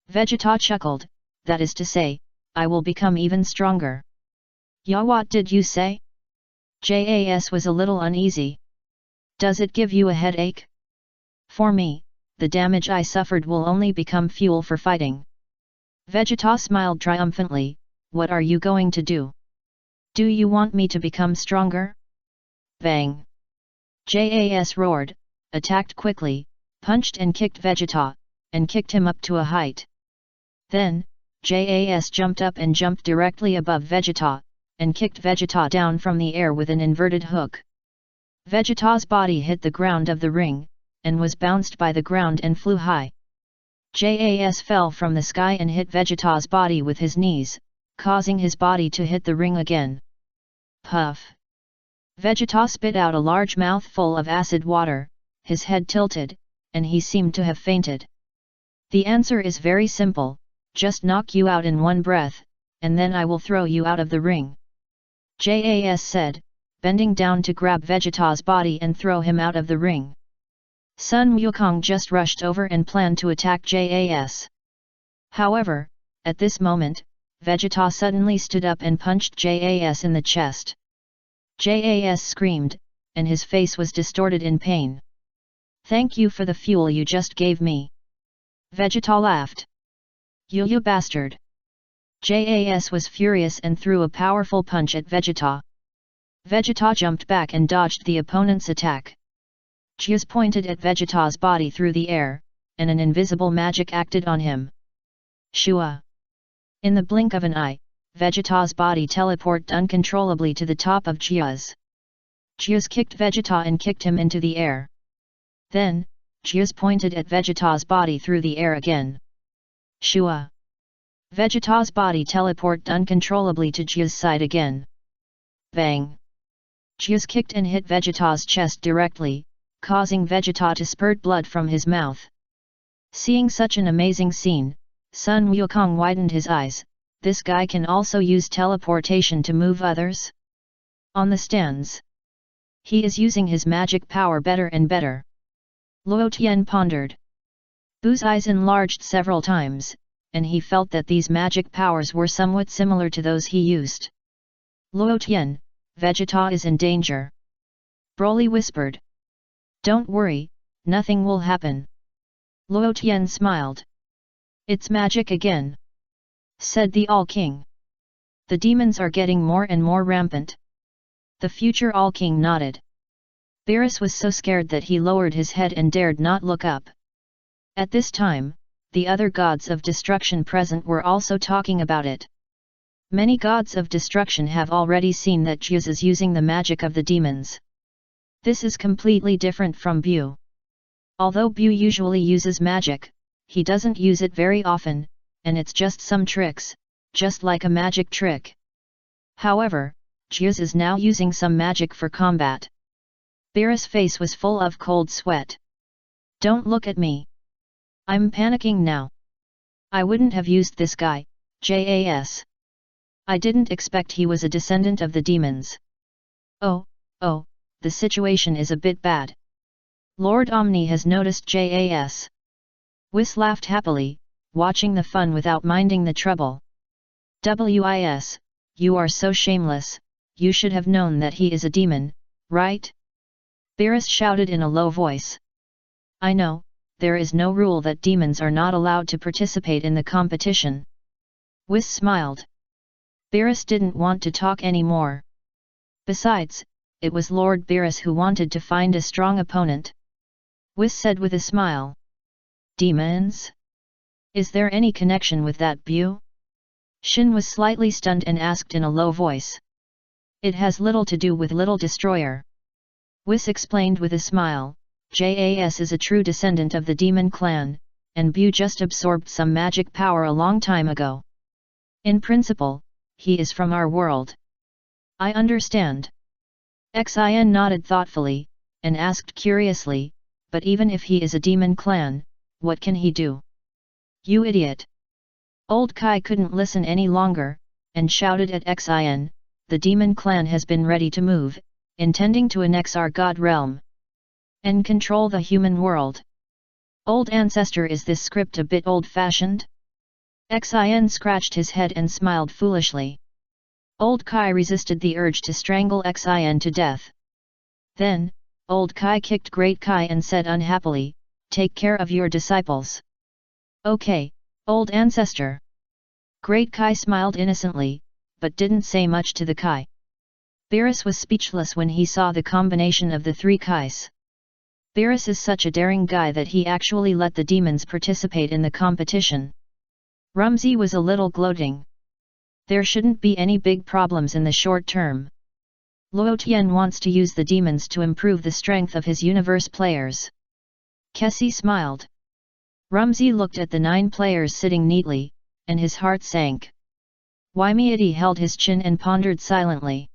Vegeta chuckled, "That is to say, I will become even stronger." "Ya, what did you say?" Jas was a little uneasy. "Does it give you a headache?" "For me, the damage I suffered will only become fuel for fighting." Vegeta smiled triumphantly. "What are you going to do? Do you want me to become stronger?" Bang! Jas roared, attacked quickly, punched and kicked Vegeta, and kicked him up to a height. Then, Jas jumped up and jumped directly above Vegeta, and kicked Vegeta down from the air with an inverted hook. Vegeta's body hit the ground of the ring, and was bounced by the ground and flew high. Jas fell from the sky and hit Vegeta's body with his knees, causing his body to hit the ring again. Puff! Vegeta spit out a large mouthful of acid water, his head tilted, and he seemed to have fainted. "The answer is very simple, just knock you out in one breath, and then I will throw you out of the ring," Jas said, bending down to grab Vegeta's body and throw him out of the ring. Sun Wukong just rushed over and planned to attack Jas. However, at this moment, Vegeta suddenly stood up and punched Jas in the chest. Jas screamed, and his face was distorted in pain. "Thank you for the fuel you just gave me," Vegeta laughed. "You bastard!" Jas was furious and threw a powerful punch at Vegeta. Vegeta jumped back and dodged the opponent's attack. Jiuz pointed at Vegeta's body through the air, and an invisible magic acted on him. Shua! In the blink of an eye, Vegeta's body teleported uncontrollably to the top of Jiuz. Jiuz kicked Vegeta and kicked him into the air. Then, Jiuz pointed at Vegeta's body through the air again. Shua! Vegeta's body teleported uncontrollably to Jiuz's side again. Bang! Jiuz kicked and hit Vegeta's chest directly, causing Vegeta to spurt blood from his mouth. Seeing such an amazing scene, Sun Wukong widened his eyes. This guy can also use teleportation to move others? On the stands. He is using his magic power better and better. Luo Tian pondered. Bu's eyes enlarged several times, and he felt that these magic powers were somewhat similar to those he used. Luo Tian, Vegeta is in danger. Broly whispered. Don't worry, nothing will happen. Luo Tian smiled. It's magic again, said the All-King. The demons are getting more and more rampant. The future All-King nodded. Beerus was so scared that he lowered his head and dared not look up. At this time, the other gods of destruction present were also talking about it. Many gods of destruction have already seen that Jiuz is using the magic of the demons. This is completely different from Bu. Although Bu usually uses magic, he doesn't use it very often, and it's just some tricks, just like a magic trick. However, Jiuz is now using some magic for combat. Beerus' face was full of cold sweat. Don't look at me. I'm panicking now. I wouldn't have used this guy, JAS. I didn't expect he was a descendant of the demons. Oh, the situation is a bit bad. Lord Omni has noticed JAS. Whis laughed happily, watching the fun without minding the trouble. Whis, you are so shameless, you should have known that he is a demon, right? Beerus shouted in a low voice. I know, there is no rule that demons are not allowed to participate in the competition. Whis smiled. Beerus didn't want to talk anymore. Besides, it was Lord Beerus who wanted to find a strong opponent. Whis said with a smile. Demons? Is there any connection with that Bu? Shin was slightly stunned and asked in a low voice. It has little to do with Little Destroyer. Whis explained with a smile, JAS is a true descendant of the demon clan, and Bu just absorbed some magic power a long time ago. In principle, he is from our world. I understand. Xian nodded thoughtfully, and asked curiously, but even if he is a demon clan, what can he do? You idiot! Old Kai couldn't listen any longer, and shouted at Xian, the demon clan has been ready to move, intending to annex our god realm and control the human world. Old ancestor, is this script a bit old-fashioned? Xian scratched his head and smiled foolishly. Old Kai resisted the urge to strangle Xian to death. Then, Old Kai kicked Great Kai and said unhappily, take care of your disciples. Okay, old ancestor. Great Kai smiled innocently, but didn't say much to the Kai. Beerus was speechless when he saw the combination of the three Kais. Beerus is such a daring guy that he actually let the demons participate in the competition. Rumsey was a little gloating. There shouldn't be any big problems in the short term. Luo Tian wants to use the demons to improve the strength of his universe players. Kessie smiled. Rumsey looked at the 9 players sitting neatly, and his heart sank. Wymiadi held his chin and pondered silently.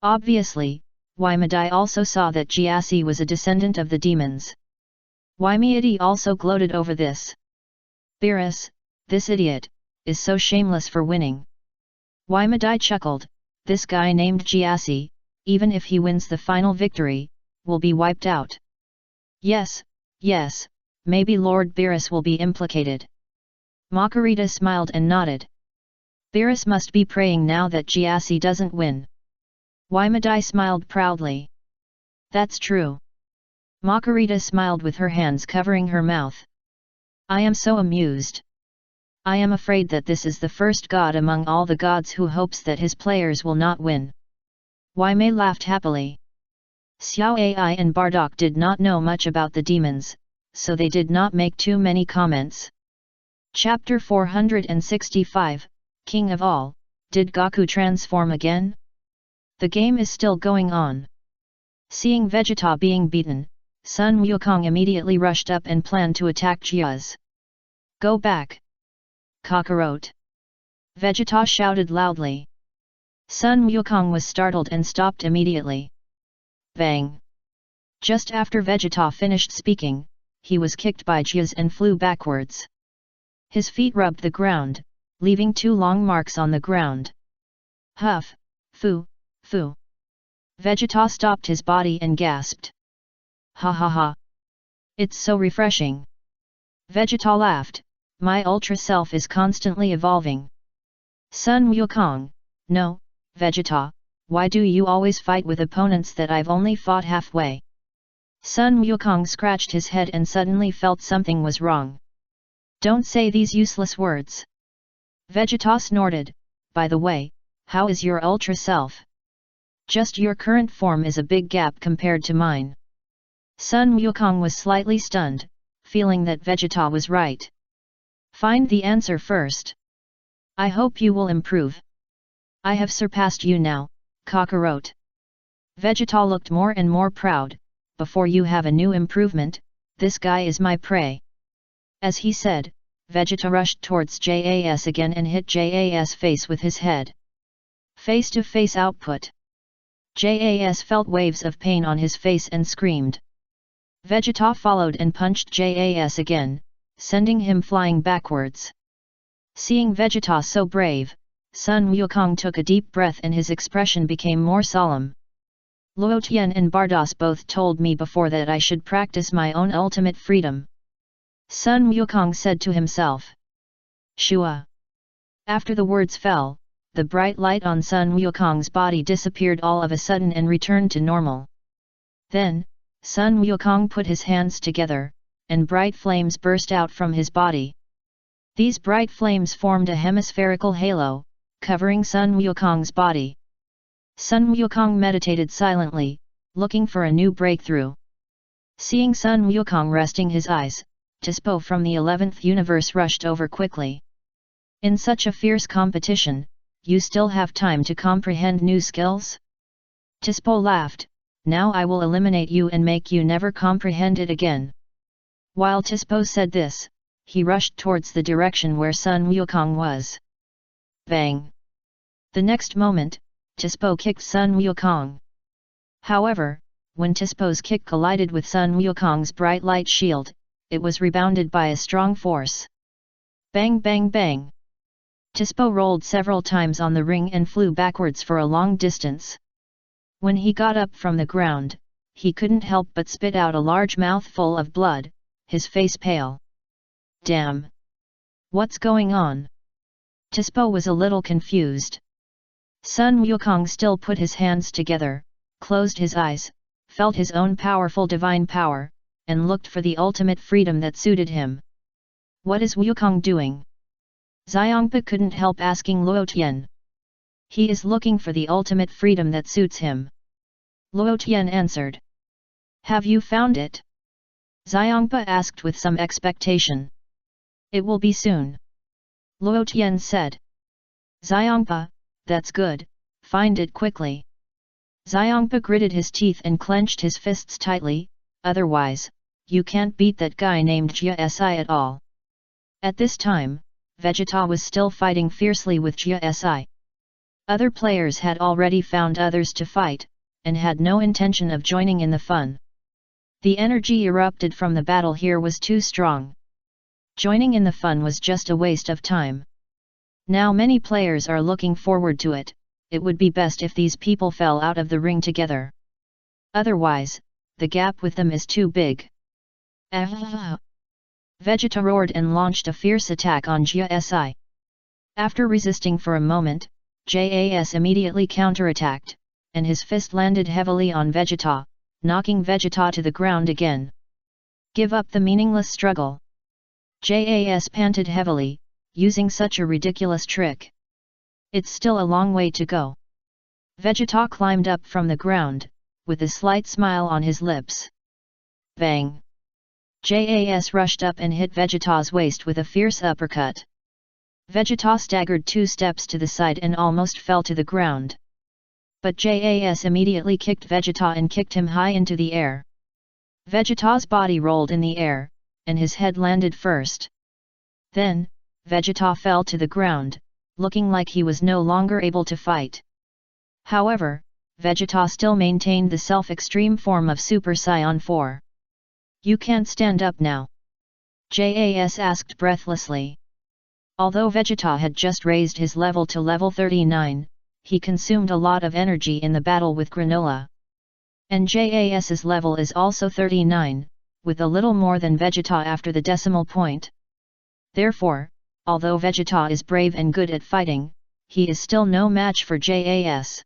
Obviously, Wymiadi also saw that Jiasi was a descendant of the demons. Wymiadi also gloated over this. Beerus, this idiot, is so shameless for winning. Wymiadi chuckled, this guy named Jiasi, even if he wins the final victory, will be wiped out. Yes, maybe Lord Beerus will be implicated. Makarita smiled and nodded. Beerus must be praying now that Jiasi doesn't win. Wymiadi smiled proudly. That's true. Makarita smiled with her hands covering her mouth. I am so amused. I am afraid that this is the first god among all the gods who hopes that his players will not win. Waimei laughed happily. Xiao Ai and Bardock did not know much about the demons, so they did not make too many comments. Chapter 465, King of All, did Goku transform again? The game is still going on. Seeing Vegeta being beaten, Sun Wukong immediately rushed up and planned to attack Jia's. Go back! Kakarot! Vegeta shouted loudly. Sun Wukong was startled and stopped immediately. Bang! Just after Vegeta finished speaking, he was kicked by Jia's and flew backwards. His feet rubbed the ground, leaving 2 long marks on the ground. Huff! Foo! Foo! Vegeta stopped his body and gasped. Ha ha ha! It's so refreshing! Vegeta laughed, my Ultra Self is constantly evolving. Sun Wukong, no, Vegeta, why do you always fight with opponents that I've only fought halfway? Sun Wukong scratched his head and suddenly felt something was wrong. Don't say these useless words. Vegeta snorted, by the way, how is your Ultra Self? Just your current form is a big gap compared to mine. Sun Wukong was slightly stunned, feeling that Vegeta was right. Find the answer first. I hope you will improve. I have surpassed you now, Kakarot. Vegeta looked more and more proud. Before you have a new improvement, this guy is my prey. As he said, Vegeta rushed towards JAS again and hit JAS face with his head. Face-to-face output. JAS felt waves of pain on his face and screamed. Vegeta followed and punched JAS again, sending him flying backwards. Seeing Vegeta so brave, Sun Wukong took a deep breath and his expression became more solemn. Luo Tian and Bardos both told me before that I should practice my own ultimate freedom. Sun Wukong said to himself. Shua. After the words fell, the bright light on Sun Wukong's body disappeared all of a sudden and returned to normal. Then, Sun Wukong put his hands together, and bright flames burst out from his body. These bright flames formed a hemispherical halo, covering Sun Wukong's body. Sun Wukong meditated silently, looking for a new breakthrough. Seeing Sun Wukong resting his eyes, Tispo from the 11th universe rushed over quickly. In such a fierce competition, you still have time to comprehend new skills? Tispo laughed, now I will eliminate you and make you never comprehend it again. While Tispo said this, he rushed towards the direction where Sun Wukong was. Bang! The next moment, Tispo kicked Sun Wukong. However, when Tispo's kick collided with Sun Wukong's bright light shield, it was rebounded by a strong force. Bang bang bang! Tispo rolled several times on the ring and flew backwards for a long distance. When he got up from the ground, he couldn't help but spit out a large mouthful of blood, his face pale. Damn! What's going on? Tispo was a little confused. Sun Wukong still put his hands together, closed his eyes, felt his own powerful divine power, and looked for the ultimate freedom that suited him. What is Wukong doing? Xiangpa couldn't help asking Luo Tian. He is looking for the ultimate freedom that suits him. Luo Tian answered. Have you found it? Xiangpa asked with some expectation. It will be soon. Luo Tian said. Xiangpa, that's good, find it quickly. Xiangpa gritted his teeth and clenched his fists tightly, otherwise, you can't beat that guy named Jia Si at all. At this time, Vegeta was still fighting fiercely with Jia Si. Other players had already found others to fight, and had no intention of joining in the fun. The energy erupted from the battle here was too strong. Joining in the fun was just a waste of time. Now many players are looking forward to it, it would be best if these people fell out of the ring together. Otherwise, the gap with them is too big. Vegeta roared and launched a fierce attack on Jia Si. After resisting for a moment, JAS immediately counterattacked, and his fist landed heavily on Vegeta, knocking Vegeta to the ground again. Give up the meaningless struggle. JAS panted heavily, using such a ridiculous trick. It's still a long way to go. Vegeta climbed up from the ground, with a slight smile on his lips. Bang! Jas rushed up and hit Vegeta's waist with a fierce uppercut. Vegeta staggered 2 steps to the side and almost fell to the ground. But Jas immediately kicked Vegeta and kicked him high into the air. Vegeta's body rolled in the air, and his head landed first. Then, Vegeta fell to the ground, looking like he was no longer able to fight. However, Vegeta still maintained the self-extreme form of Super Saiyan 4. "You can't stand up now?" Jas asked breathlessly. Although Vegeta had just raised his level to level 39, he consumed a lot of energy in the battle with Granola. And Jas's level is also 39, with a little more than Vegeta after the decimal point. Therefore, although Vegeta is brave and good at fighting, he is still no match for Jas.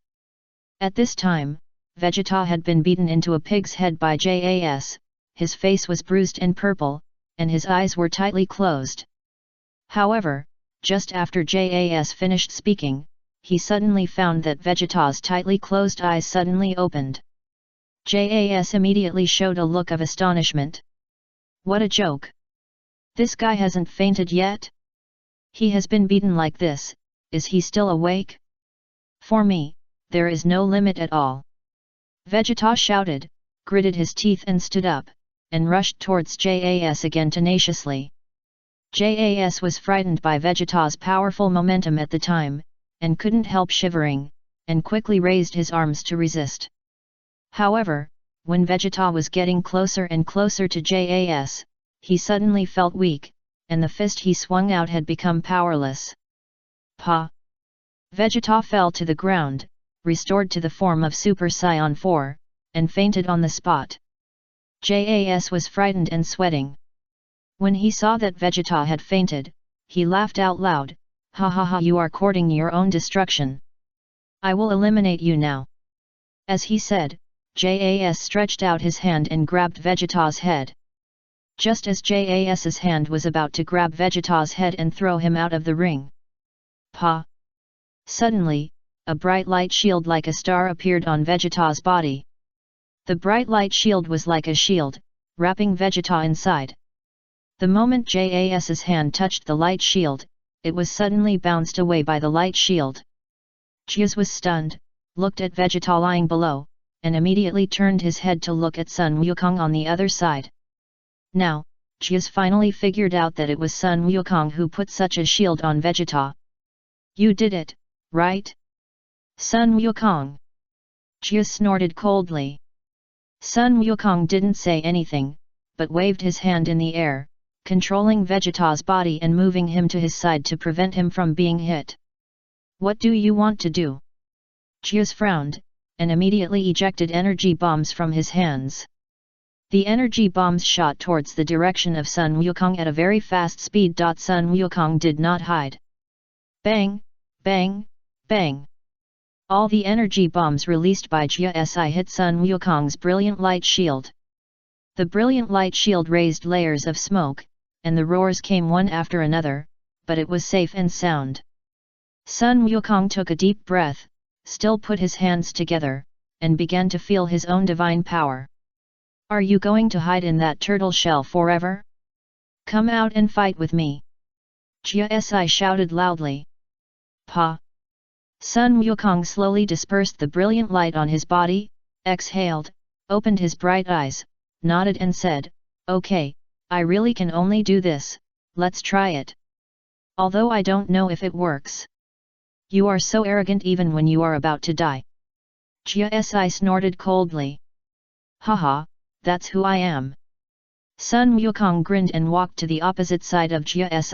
At this time, Vegeta had been beaten into a pig's head by Jas, his face was bruised and purple, and his eyes were tightly closed. However, just after Jas finished speaking, he suddenly found that Vegeta's tightly closed eyes suddenly opened. Jas immediately showed a look of astonishment. What a joke! This guy hasn't fainted yet? He has been beaten like this, is he still awake? For me, there is no limit at all. Vegeta shouted, gritted his teeth and stood up, and rushed towards Jas again tenaciously. Jas was frightened by Vegeta's powerful momentum at the time, and couldn't help shivering, and quickly raised his arms to resist. However, when Vegeta was getting closer and closer to Jas, he suddenly felt weak, and the fist he swung out had become powerless. Pa! Vegeta fell to the ground, restored to the form of Super Saiyan 4, and fainted on the spot. Jas was frightened and sweating. When he saw that Vegeta had fainted, he laughed out loud, "Ha ha ha, you are courting your own destruction. I will eliminate you now." As he said, Jas stretched out his hand and grabbed Vegeta's head. Just as Jas's hand was about to grab Vegeta's head and throw him out of the ring. Pa! Suddenly, a bright light shield like a star appeared on Vegeta's body. The bright light shield was like a shield, wrapping Vegeta inside. The moment Jas's hand touched the light shield, it was suddenly bounced away by the light shield. Jas was stunned, looked at Vegeta lying below, and immediately turned his head to look at Sun Wukong on the other side. Now, Jas finally figured out that it was Sun Wukong who put such a shield on Vegeta. "You did it, right? Sun Wukong!" Jas snorted coldly. Sun Wukong didn't say anything, but waved his hand in the air, controlling Vegeta's body and moving him to his side to prevent him from being hit. "What do you want to do?" Jas frowned, and immediately ejected energy bombs from his hands. The energy bombs shot towards the direction of Sun Wukong at a very fast speed. Sun Wukong did not hide. Bang, bang, bang. All the energy bombs released by Jas hit Sun Wukong's brilliant light shield. The brilliant light shield raised layers of smoke, and the roars came one after another, but it was safe and sound. Sun Wukong took a deep breath, still put his hands together, and began to feel his own divine power. "Are you going to hide in that turtle shell forever? Come out and fight with me!" Jas shouted loudly. Pa! Sun Wukong slowly dispersed the brilliant light on his body, exhaled, opened his bright eyes, nodded and said, "Okay, I really can only do this, let's try it. Although I don't know if it works." "You are so arrogant even when you are about to die." Jas snorted coldly. "Haha, that's who I am." Sun Wukong grinned and walked to the opposite side of Jas.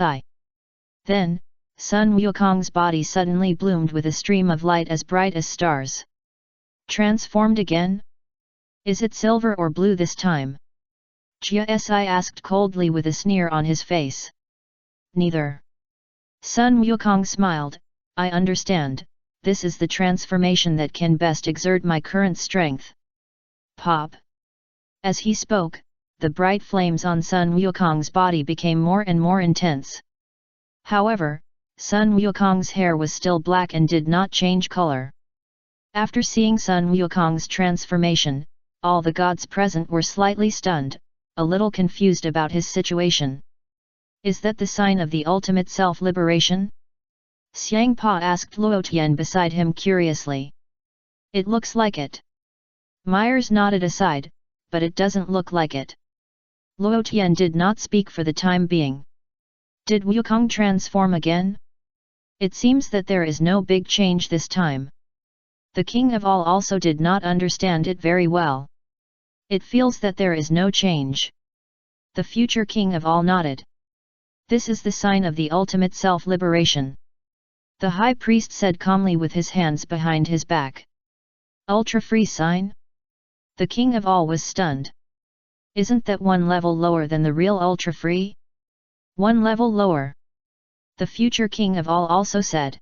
Then, Sun Wukong's body suddenly bloomed with a stream of light as bright as stars. "Transformed again? Is it silver or blue this time?" Jas asked coldly with a sneer on his face. "Neither." Sun Wukong smiled, "I understand, this is the transformation that can best exert my current strength." Pop! As he spoke, the bright flames on Sun Wukong's body became more and more intense. However, Sun Wukong's hair was still black and did not change color. After seeing Sun Wukong's transformation, all the gods present were slightly stunned, a little confused about his situation. Is that the sign of the ultimate self-liberation? Xiang Pa asked Luo Tian beside him curiously. It looks like it. Myers nodded aside, but it doesn't look like it. Luo Tian did not speak for the time being. Did Wukong transform again? It seems that there is no big change this time. The King of All also did not understand it very well. It feels that there is no change. The future King of All nodded. This is the sign of the ultimate self-liberation. The High Priest said calmly with his hands behind his back. Ultra-free sign? The King of All was stunned. Isn't that one level lower than the real ultra-free? One level lower. The future King of All also said.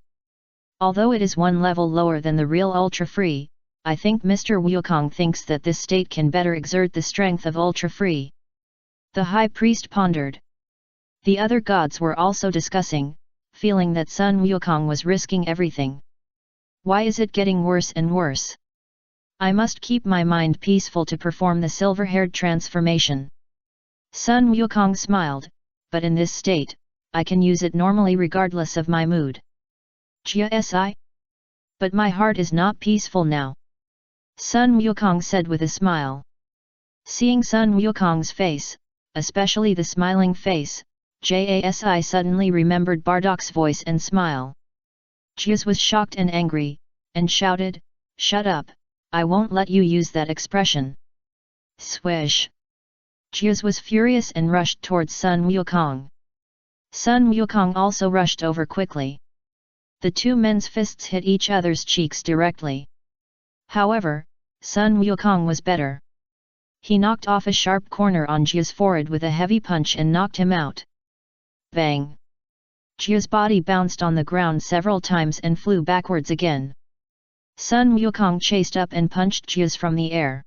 Although it is one level lower than the real ultra-free, I think Mr. Wukong thinks that this state can better exert the strength of ultra-free. The High Priest pondered. The other gods were also discussing, feeling that Sun Wukong was risking everything. Why is it getting worse and worse? I must keep my mind peaceful to perform the silver-haired transformation. Sun Wukong smiled, but in this state, I can use it normally regardless of my mood. Jia. But my heart is not peaceful now. Sun Wukong said with a smile. Seeing Sun Wukong's face, especially the smiling face, Jasi suddenly remembered Bardok's voice and smile. Jia was shocked and angry, and shouted, "Shut up, I won't let you use that expression." Swish! Jia was furious and rushed towards Sun Wukong. Sun Wukong also rushed over quickly. The two men's fists hit each other's cheeks directly. However, Sun Wukong was better. He knocked off a sharp corner on Jia's forehead with a heavy punch and knocked him out. Bang! Jia's body bounced on the ground several times and flew backwards again. Sun Wukong chased up and punched Jia from the air.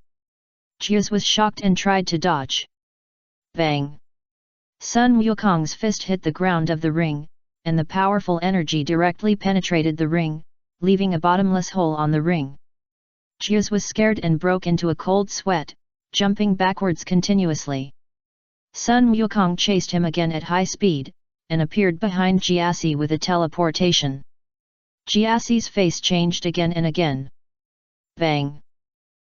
Jia was shocked and tried to dodge. Bang! Sun Wukong's fist hit the ground of the ring, and the powerful energy directly penetrated the ring, leaving a bottomless hole on the ring. Jia was scared and broke into a cold sweat, jumping backwards continuously. Sun Wukong chased him again at high speed, and appeared behind Jiasi with a teleportation. Jiasi's face changed again and again. Bang!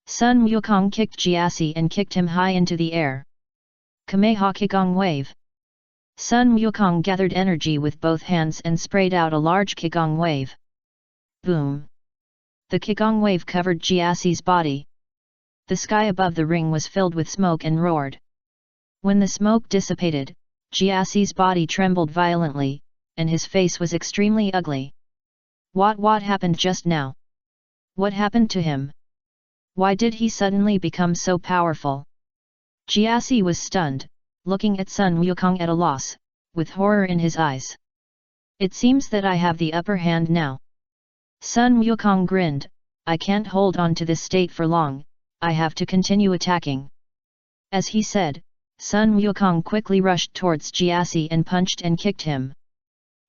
Sun Wukong kicked Jiasi and kicked him high into the air. Kameha Qigong Wave. Sun Wukong gathered energy with both hands and sprayed out a large Qigong wave. Boom! The Qigong wave covered Jiasi's body. The sky above the ring was filled with smoke and roared. When the smoke dissipated, Jiasi's body trembled violently, and his face was extremely ugly. What happened just now? What happened to him? Why did he suddenly become so powerful? Jiasi was stunned, looking at Sun Wukong at a loss, with horror in his eyes. It seems that I have the upper hand now. Sun Wukong grinned, I can't hold on to this state for long, I have to continue attacking. As he said, Sun Wukong quickly rushed towards Jiasi and punched and kicked him.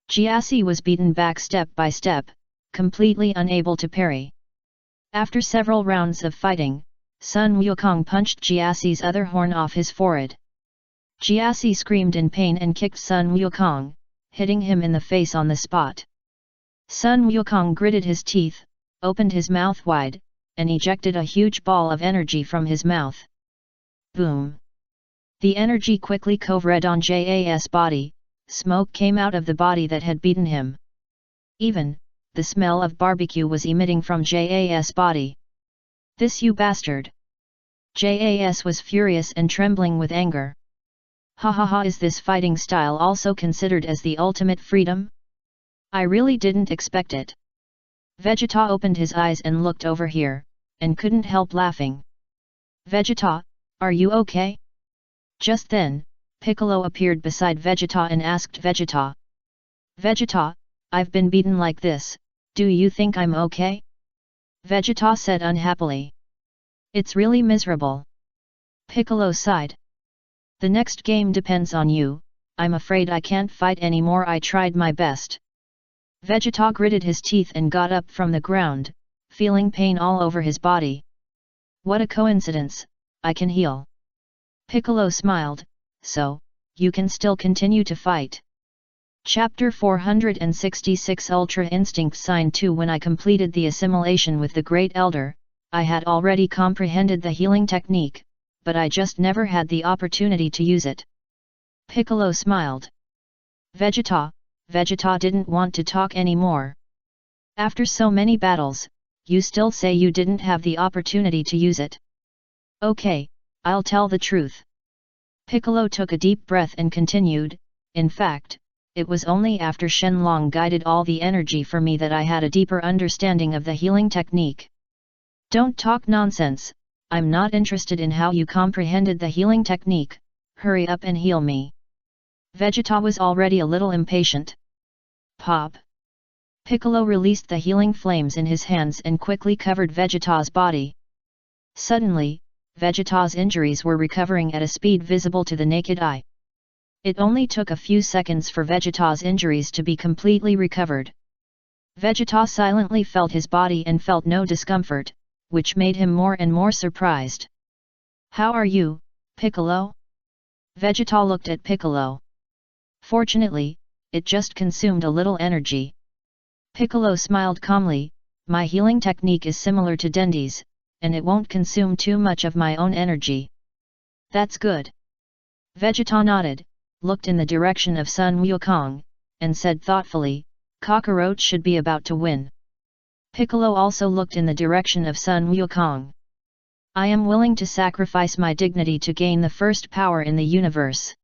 Jiasi was beaten back step by step, completely unable to parry. After several rounds of fighting, Sun Wukong punched Jiasi's other horn off his forehead. Jiasi screamed in pain and kicked Sun Wukong, hitting him in the face on the spot. Sun Wukong gritted his teeth, opened his mouth wide, and ejected a huge ball of energy from his mouth. Boom! The energy quickly covered on Jas' body, smoke came out of the body that had beaten him. Even, the smell of barbecue was emitting from Jas' body. This you bastard! Jas was furious and trembling with anger. Ha ha ha, is this fighting style also considered as the ultimate freedom? I really didn't expect it. Vegeta opened his eyes and looked over here, and couldn't help laughing. Vegeta, are you okay? Just then, Piccolo appeared beside Vegeta and asked Vegeta. Vegeta, I've been beaten like this, do you think I'm okay? Vegeta said unhappily. It's really miserable. Piccolo sighed. The next game depends on you, I'm afraid I can't fight anymore, I tried my best. Vegeta gritted his teeth and got up from the ground, feeling pain all over his body. What a coincidence, I can heal. Piccolo smiled, so, you can still continue to fight. Chapter 466 Ultra Instinct Sign 2 When I completed the assimilation with the Great Elder, I had already comprehended the healing technique, but I just never had the opportunity to use it. Piccolo smiled. Vegeta didn't want to talk anymore. After so many battles, you still say you didn't have the opportunity to use it. Okay, I'll tell the truth. Piccolo took a deep breath and continued, in fact, it was only after Shenlong guided all the energy for me that I had a deeper understanding of the healing technique. Don't talk nonsense, I'm not interested in how you comprehended the healing technique, hurry up and heal me. Vegeta was already a little impatient. Pop! Piccolo released the healing flames in his hands and quickly covered Vegeta's body. Suddenly, Vegeta's injuries were recovering at a speed visible to the naked eye. It only took a few seconds for Vegeta's injuries to be completely recovered. Vegeta silently felt his body and felt no discomfort, which made him more and more surprised. How are you, Piccolo? Vegeta looked at Piccolo. Fortunately, it just consumed a little energy. Piccolo smiled calmly, my healing technique is similar to Dendi's, and it won't consume too much of my own energy. That's good. Vegeta nodded, looked in the direction of Sun Wukong, and said thoughtfully, Kakarot should be about to win. Piccolo also looked in the direction of Sun Wukong. I am willing to sacrifice my dignity to gain the first power in the universe.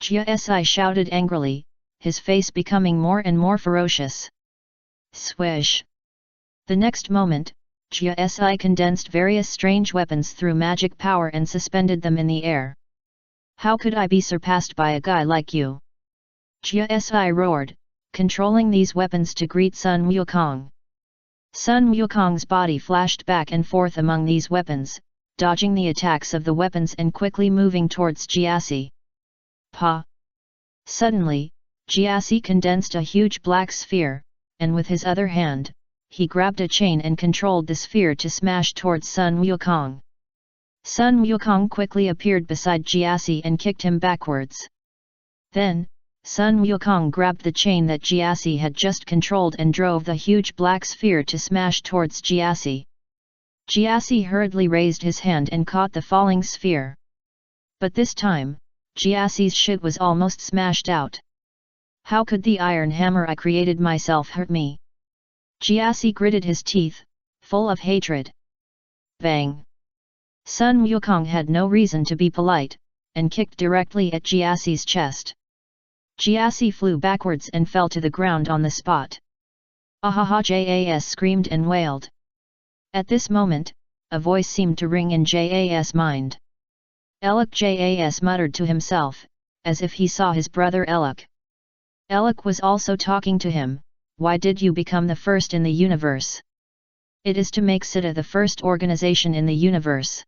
Jia Si shouted angrily, his face becoming more and more ferocious. Swish! The next moment, Jia Si condensed various strange weapons through magic power and suspended them in the air. How could I be surpassed by a guy like you? Jia Si roared, controlling these weapons to greet Sun Wukong. Sun Wukong's body flashed back and forth among these weapons, dodging the attacks of the weapons and quickly moving towards Jia Si. Pa! Suddenly, Jia Si condensed a huge black sphere, and with his other hand, he grabbed a chain and controlled the sphere to smash towards Sun Wukong. Sun Wukong quickly appeared beside Jia Si and kicked him backwards. Then, Sun Wukong grabbed the chain that Jia Si had just controlled and drove the huge black sphere to smash towards Jia Si. Jia Si hurriedly raised his hand and caught the falling sphere. But this time, Jia Si's shit was almost smashed out. How could the iron hammer I created myself hurt me? Jia Si gritted his teeth, full of hatred. Bang! Sun Wukong had no reason to be polite, and kicked directly at Jia Si's chest. Jia Si flew backwards and fell to the ground on the spot. Ahaha! Jas screamed and wailed. At this moment, a voice seemed to ring in Jas' mind. Elec! Jas muttered to himself, as if he saw his brother Elec. Elec was also talking to him, why did you become the first in the universe? It is to make Sita the first organization in the universe.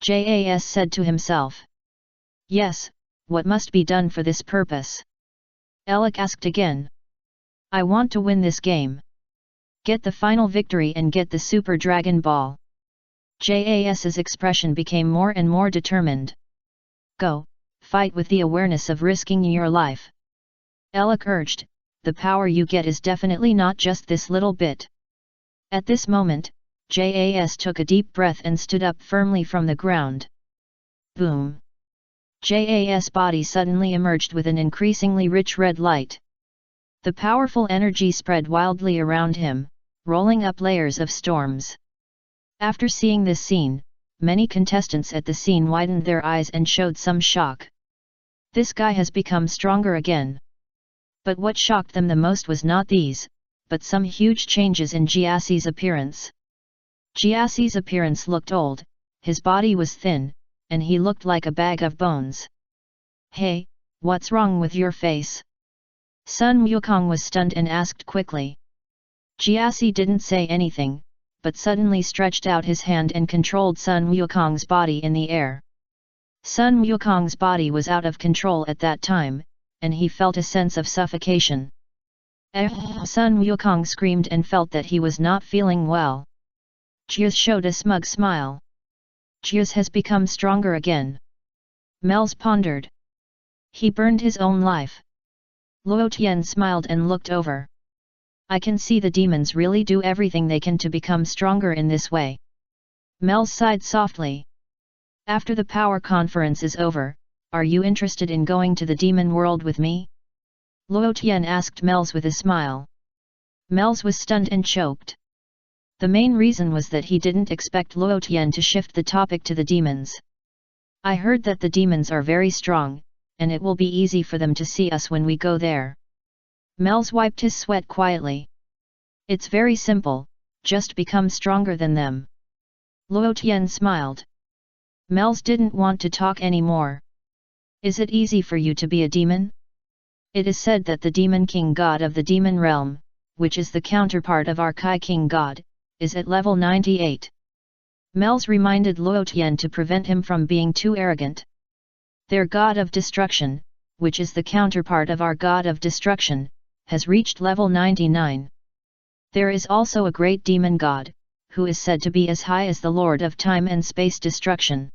Jas said to himself. Yes, what must be done for this purpose? Elec asked again. I want to win this game. Get the final victory and get the Super Dragon Ball. Jas's expression became more and more determined. Go, fight with the awareness of risking your life. Elec urged, the power you get is definitely not just this little bit. At this moment, Jas took a deep breath and stood up firmly from the ground. Boom! Jas' body suddenly emerged with an increasingly rich red light. The powerful energy spread wildly around him, rolling up layers of storms. After seeing this scene, many contestants at the scene widened their eyes and showed some shock. This guy has become stronger again. But what shocked them the most was not these, but some huge changes in Jia Si's appearance. Jia Si's appearance looked old, his body was thin, and he looked like a bag of bones. Hey, what's wrong with your face? Sun Wukong was stunned and asked quickly. Jia Si didn't say anything, but suddenly stretched out his hand and controlled Sun Wukong's body in the air. Sun Wukong's body was out of control at that time, and he felt a sense of suffocation. Sun Wukong screamed and felt that he was not feeling well. Jiuz showed a smug smile. Jiuz has become stronger again. Mels pondered. He burned his own life. Luo Tian smiled and looked over. I can see the demons really do everything they can to become stronger in this way. Mels sighed softly. After the power conference is over, are you interested in going to the demon world with me? Luo Tian asked Mels with a smile. Mels was stunned and choked. The main reason was that he didn't expect Luo Tian to shift the topic to the demons. I heard that the demons are very strong, and it will be easy for them to see us when we go there. Mels wiped his sweat quietly. It's very simple, just become stronger than them. Luo Tian smiled. Mels didn't want to talk anymore. Is it easy for you to be a demon? It is said that the demon king god of the demon realm, which is the counterpart of our Kai king god, is at level 98. Mels reminded Luo Tian to prevent him from being too arrogant. Their god of destruction, which is the counterpart of our god of destruction, has reached level 99. There is also a great demon god, who is said to be as high as the Lord of Time and Space Destruction.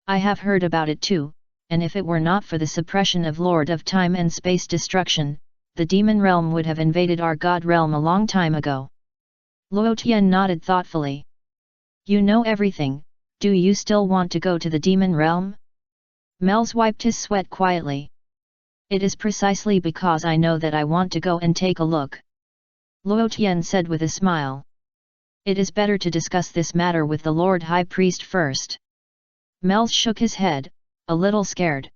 I have heard about it too, and if it were not for the suppression of Lord of Time and Space Destruction, the demon realm would have invaded our god realm a long time ago. Luo Tian nodded thoughtfully. You know everything, do you still want to go to the demon realm? Mels wiped his sweat quietly. It is precisely because I know that I want to go and take a look. Luo Tian said with a smile. It is better to discuss this matter with the Lord High Priest first. Mels shook his head, a little scared.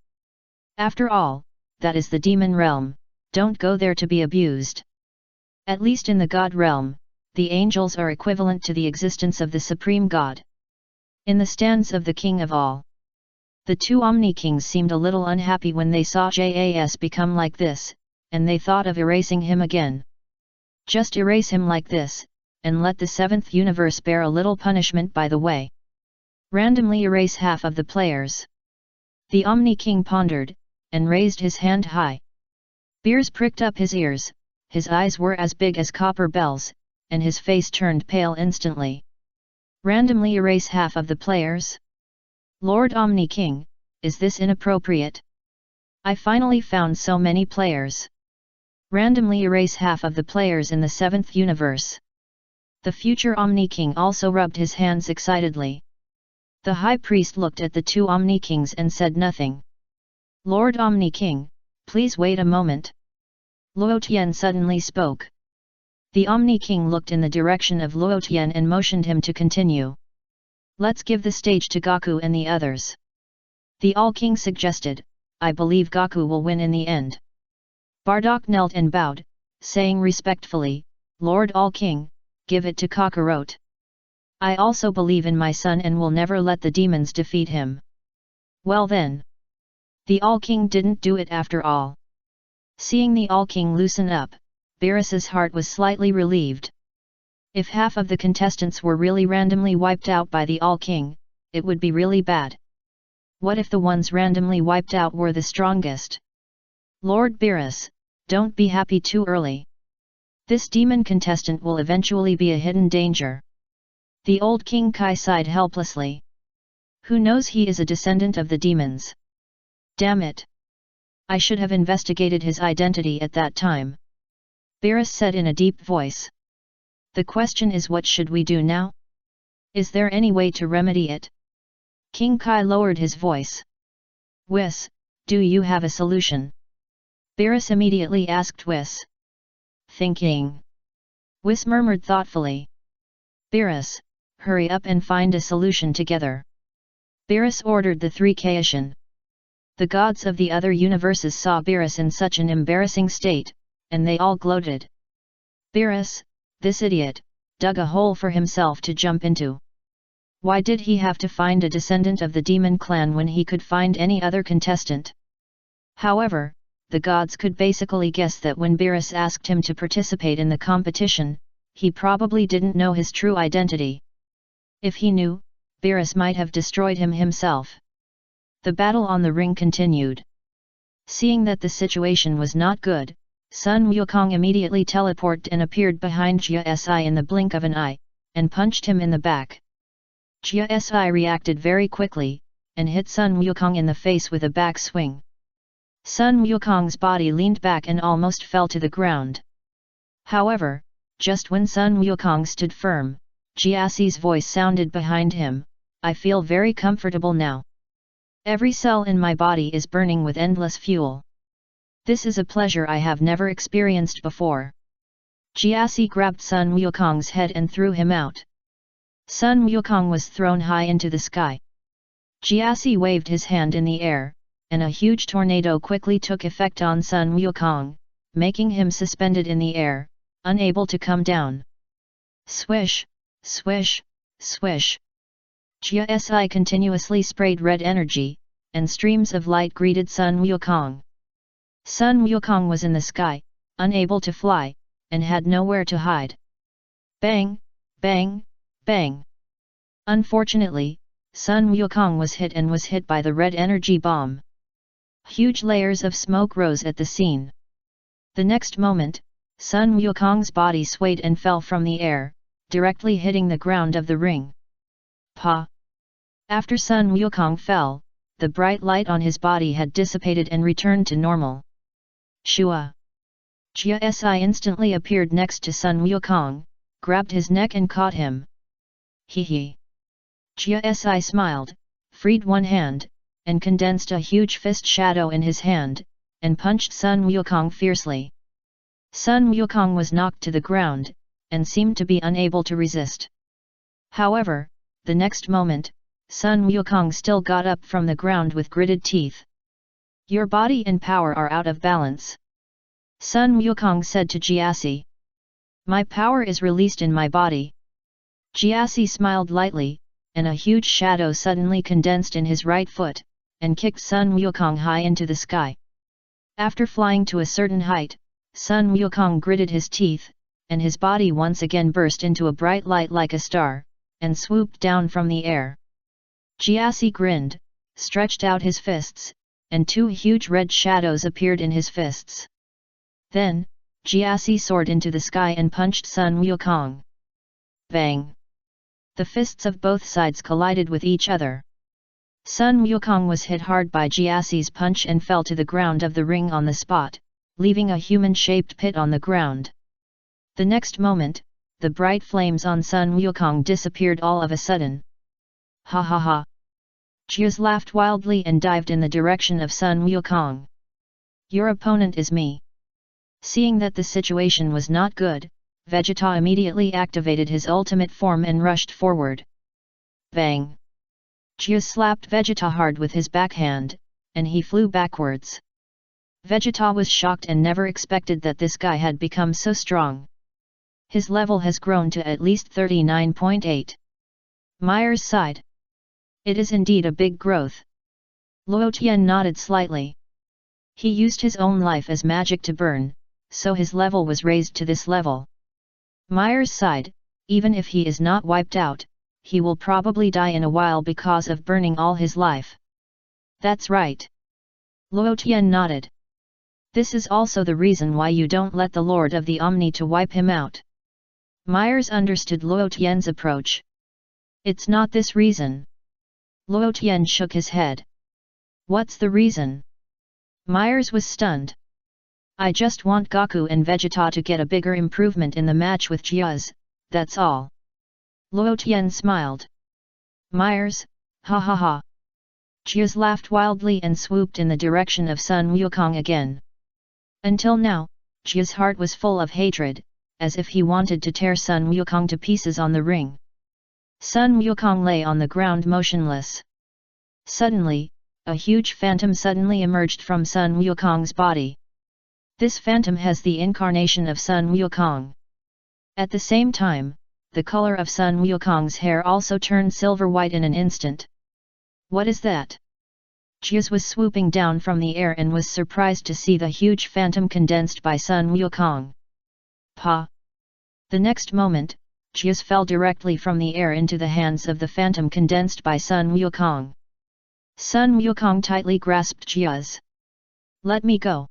After all, that is the demon realm, don't go there to be abused. At least in the god realm, the angels are equivalent to the existence of the supreme god. In the stands of the king of all. The two Omni-Kings seemed a little unhappy when they saw Jas become like this, and they thought of erasing him again. Just erase him like this, and let the seventh universe bear a little punishment by the way. Randomly erase half of the players. The Omni-King pondered, and raised his hand high. Beers pricked up his ears, his eyes were as big as copper bells, and his face turned pale instantly. Randomly erase half of the players? Lord Omni-King, is this inappropriate? I finally found so many players. Randomly erase half of the players in the seventh universe. The future Omni-King also rubbed his hands excitedly. The High Priest looked at the two Omni-Kings and said nothing. Lord Omni-King, please wait a moment. Luo Tian suddenly spoke. The Omni-King looked in the direction of Luo Tian and motioned him to continue. Let's give the stage to Gaku and the others. The All-King suggested, I believe Gaku will win in the end. Bardock knelt and bowed, saying respectfully, Lord All-King, give it to Kakarot. I also believe in my son and will never let the demons defeat him. Well then. The All-King didn't do it after all. Seeing the All-King loosen up, Beerus's heart was slightly relieved. If half of the contestants were really randomly wiped out by the All-King, it would be really bad. What if the ones randomly wiped out were the strongest? Lord Beerus, don't be happy too early. This demon contestant will eventually be a hidden danger. The old King Kai sighed helplessly. Who knows, he is a descendant of the demons. Damn it! I should have investigated his identity at that time. Beerus said in a deep voice. The question is, what should we do now? Is there any way to remedy it? King Kai lowered his voice. Whis, do you have a solution? Beerus immediately asked Whis. Thinking. Whis murmured thoughtfully. Beerus, hurry up and find a solution together. Beerus ordered the three Kaishin. The gods of the other universes saw Beerus in such an embarrassing state, and they all gloated. Beerus, this idiot, dug a hole for himself to jump into. Why did he have to find a descendant of the demon clan when he could find any other contestant? However, the gods could basically guess that when Beerus asked him to participate in the competition, he probably didn't know his true identity. If he knew, Beerus might have destroyed him himself. The battle on the ring continued. Seeing that the situation was not good, Sun Wukong immediately teleported and appeared behind Jia Si in the blink of an eye, and punched him in the back. Jia Si reacted very quickly, and hit Sun Wukong in the face with a back swing. Sun Wukong's body leaned back and almost fell to the ground. However, just when Sun Wukong stood firm, Jia Si's voice sounded behind him, "I feel very comfortable now. Every cell in my body is burning with endless fuel. This is a pleasure I have never experienced before." Jia Si grabbed Sun Wukong's head and threw him out. Sun Wukong was thrown high into the sky. Jia Si waved his hand in the air, and a huge tornado quickly took effect on Sun Wukong, making him suspended in the air, unable to come down. Swish, swish, swish. Jia Si continuously sprayed red energy, and streams of light greeted Sun Wukong. Sun Wukong was in the sky, unable to fly, and had nowhere to hide. Bang, bang, bang. Unfortunately, Sun Wukong was hit by the red energy bomb. Huge layers of smoke rose at the scene. The next moment, Sun Wukong's body swayed and fell from the air, directly hitting the ground of the ring. Pa! After Sun Wukong fell, the bright light on his body had dissipated and returned to normal. Shua! Jia Si instantly appeared next to Sun Wukong, grabbed his neck and caught him. Hee hee! Jia Si smiled, freed one hand, and condensed a huge fist shadow in his hand, and punched Sun Wukong fiercely. Sun Wukong was knocked to the ground, and seemed to be unable to resist. However, the next moment, Sun Wukong still got up from the ground with gritted teeth. "Your body and power are out of balance," Sun Wukong said to Jia Si. "My power is released in my body." Jia Si smiled lightly, and a huge shadow suddenly condensed in his right foot, and kicked Sun Wukong high into the sky. After flying to a certain height, Sun Wukong gritted his teeth, and his body once again burst into a bright light like a star, and swooped down from the air. Jia Si grinned, stretched out his fists, and two huge red shadows appeared in his fists. Then, Jia Si soared into the sky and punched Sun Wukong. Bang! The fists of both sides collided with each other. Sun Wukong was hit hard by Jia Si's punch and fell to the ground of the ring on the spot, leaving a human-shaped pit on the ground. The next moment, the bright flames on Sun Wukong disappeared all of a sudden. Ha ha ha! Jia laughed wildly and dived in the direction of Sun Wukong. "Your opponent is me." Seeing that the situation was not good, Vegeta immediately activated his ultimate form and rushed forward. Bang! Jia slapped Vegeta hard with his backhand, and he flew backwards. Vegeta was shocked and never expected that this guy had become so strong. His level has grown to at least 39.8. Myers sighed. It is indeed a big growth. Luo Tian nodded slightly. He used his own life as magic to burn, so his level was raised to this level. Myers sighed, even if he is not wiped out, he will probably die in a while because of burning all his life. That's right. Luo Tian nodded. This is also the reason why you don't let the Lord of the Omni to wipe him out. Myers understood Luo Tian's approach. It's not this reason. Luo Tian shook his head. What's the reason? Myers was stunned. I just want Goku and Vegeta to get a bigger improvement in the match with Jia's, that's all. Luo Tian smiled. Myers, ha ha ha. Jia laughed wildly and swooped in the direction of Sun Wukong again. Until now, Jia's heart was full of hatred, as if he wanted to tear Sun Wukong to pieces on the ring. Sun Wukong lay on the ground motionless. Suddenly, a huge phantom suddenly emerged from Sun Wukong's body. This phantom has the incarnation of Sun Wukong. At the same time, the color of Sun Wukong's hair also turned silver-white in an instant. What is that? Jia was swooping down from the air and was surprised to see the huge phantom condensed by Sun Wukong. Pa! The next moment, Jia fell directly from the air into the hands of the phantom condensed by Sun Wukong. Sun Wukong tightly grasped Jia's. Let me go.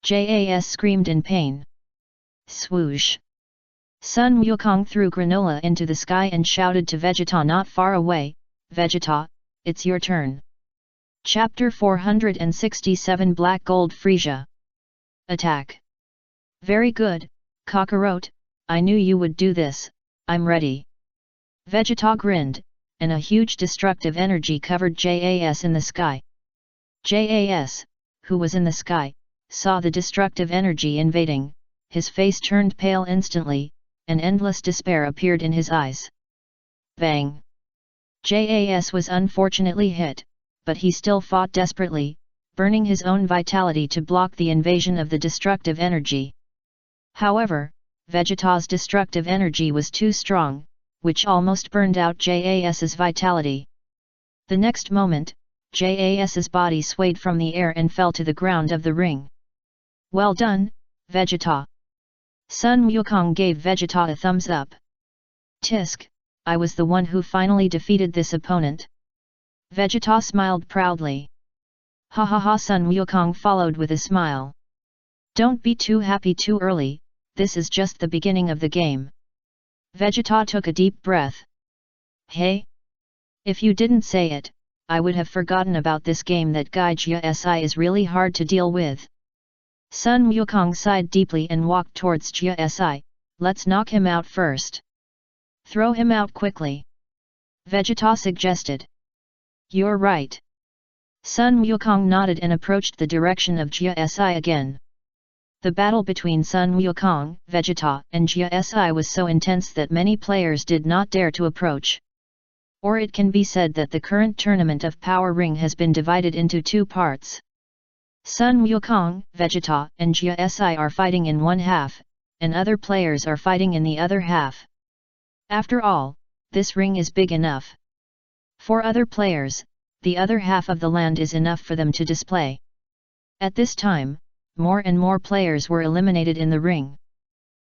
JAS screamed in pain. Swoosh! Sun Wukong threw granola into the sky and shouted to Vegeta not far away, "Vegeta, it's your turn." Chapter 467 Black Gold Frisia. Attack. Very good, Kakarot, I knew you would do this, I'm ready. Vegeta grinned, and a huge destructive energy covered JAS in the sky. JAS, who was in the sky, saw the destructive energy invading, his face turned pale instantly, and endless despair appeared in his eyes. Bang! JAS was unfortunately hit, but he still fought desperately, burning his own vitality to block the invasion of the destructive energy. However, Vegeta's destructive energy was too strong, which almost burned out JAS's vitality. The next moment, JAS's body swayed from the air and fell to the ground of the ring. Well done, Vegeta. Sun Wukong gave Vegeta a thumbs up. Tisk, I was the one who finally defeated this opponent. Vegeta smiled proudly. Ha ha ha! Sun Wukong followed with a smile. Don't be too happy too early, this is just the beginning of the game. Vegeta took a deep breath. Hey? If you didn't say it, I would have forgotten about this game. That guy Jia is really hard to deal with. Sun Wukong sighed deeply and walked towards Jia. Let's knock him out first. Throw him out quickly. Vegeta suggested. You're right. Sun Wukong nodded and approached the direction of Jia again. The battle between Sun Wukong, Vegeta, and Jia was so intense that many players did not dare to approach. Or it can be said that the current tournament of Power Ring has been divided into two parts. Sun Wukong, Vegeta, and Jia are fighting in one half, and other players are fighting in the other half. After all, this ring is big enough. For other players, the other half of the land is enough for them to display. At this time, more and more players were eliminated in the ring.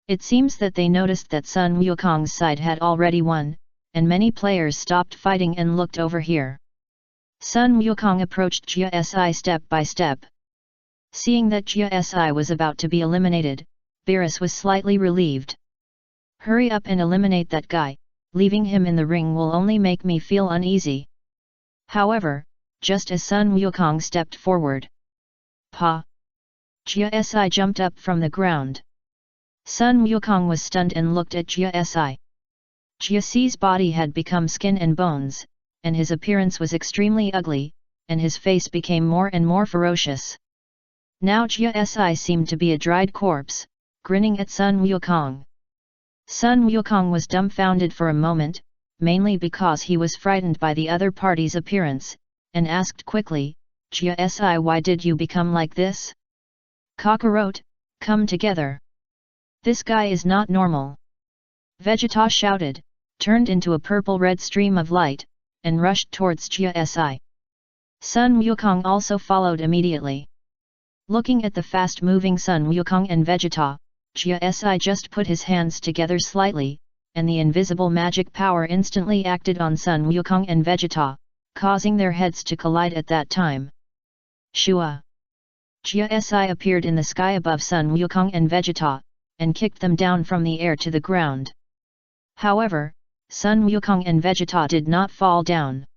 It seems that they noticed that Sun Wukong's side had already won, and many players stopped fighting and looked over here. Sun Wukong approached Jia step by step. Seeing that Jia was about to be eliminated, Beerus was slightly relieved. Hurry up and eliminate that guy, leaving him in the ring will only make me feel uneasy. However, just as Sun Wukong stepped forward, Pa! Jia jumped up from the ground. Sun Wukong was stunned and looked at Jia. Jia's body had become skin and bones, and his appearance was extremely ugly, and his face became more and more ferocious. Now Jia seemed to be a dried corpse, grinning at Sun Wukong. Sun Wukong was dumbfounded for a moment, mainly because he was frightened by the other party's appearance, and asked quickly, Jia, why did you become like this? Kakarot, come together. This guy is not normal. Vegeta shouted, turned into a purple-red stream of light, and rushed towards Jia. Sun Wukong also followed immediately. Looking at the fast-moving Sun Wukong and Vegeta, Jia just put his hands together slightly, and the invisible magic power instantly acted on Sun Wukong and Vegeta, causing their heads to collide at that time. Shua! Jia appeared in the sky above Sun Wukong and Vegeta, and kicked them down from the air to the ground. However, Sun Wukong and Vegeta did not fall down.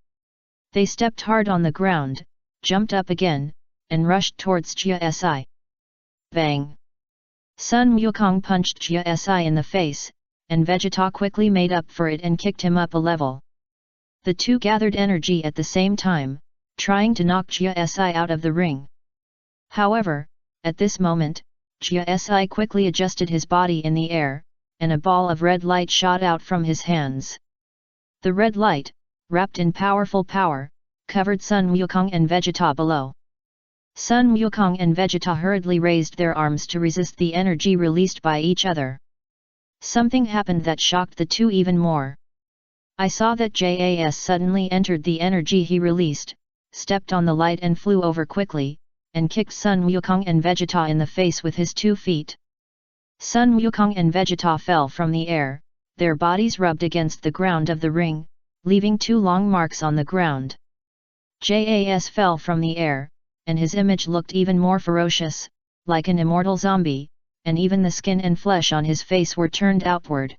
They stepped hard on the ground, jumped up again, and rushed towards Jia. Bang! Sun Wukong punched Jia in the face, and Vegeta quickly made up for it and kicked him up a level. The two gathered energy at the same time, trying to knock Jia out of the ring. However, at this moment, Jia quickly adjusted his body in the air, and a ball of red light shot out from his hands. The red light, wrapped in powerful power, covered Sun Wukong and Vegeta below. Sun Wukong and Vegeta hurriedly raised their arms to resist the energy released by each other. Something happened that shocked the two even more. I saw that Jas suddenly entered the energy he released, stepped on the light and flew over quickly, and kicked Sun Wukong and Vegeta in the face with his 2 feet. Sun Wukong and Vegeta fell from the air, their bodies rubbed against the ground of the ring, leaving 2 long marks on the ground. Jas fell from the air, and his image looked even more ferocious, like an immortal zombie, and even the skin and flesh on his face were turned outward.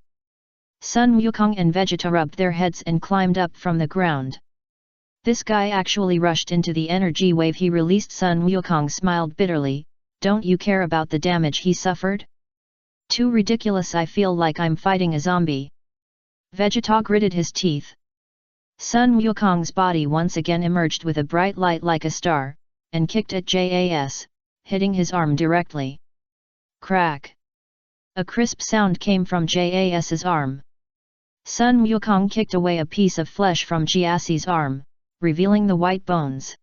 Sun Wukong and Vegeta rubbed their heads and climbed up from the ground. This guy actually rushed into the energy wave he released. Sun Wukong smiled bitterly. Don't you care about the damage he suffered? Too ridiculous, I feel like I'm fighting a zombie. Vegeta gritted his teeth. Sun Wukong's body once again emerged with a bright light like a star, and kicked at Jas, hitting his arm directly. Crack! A crisp sound came from Jas's arm. Sun Wukong kicked away a piece of flesh from Jiaxi's arm, revealing the white bones.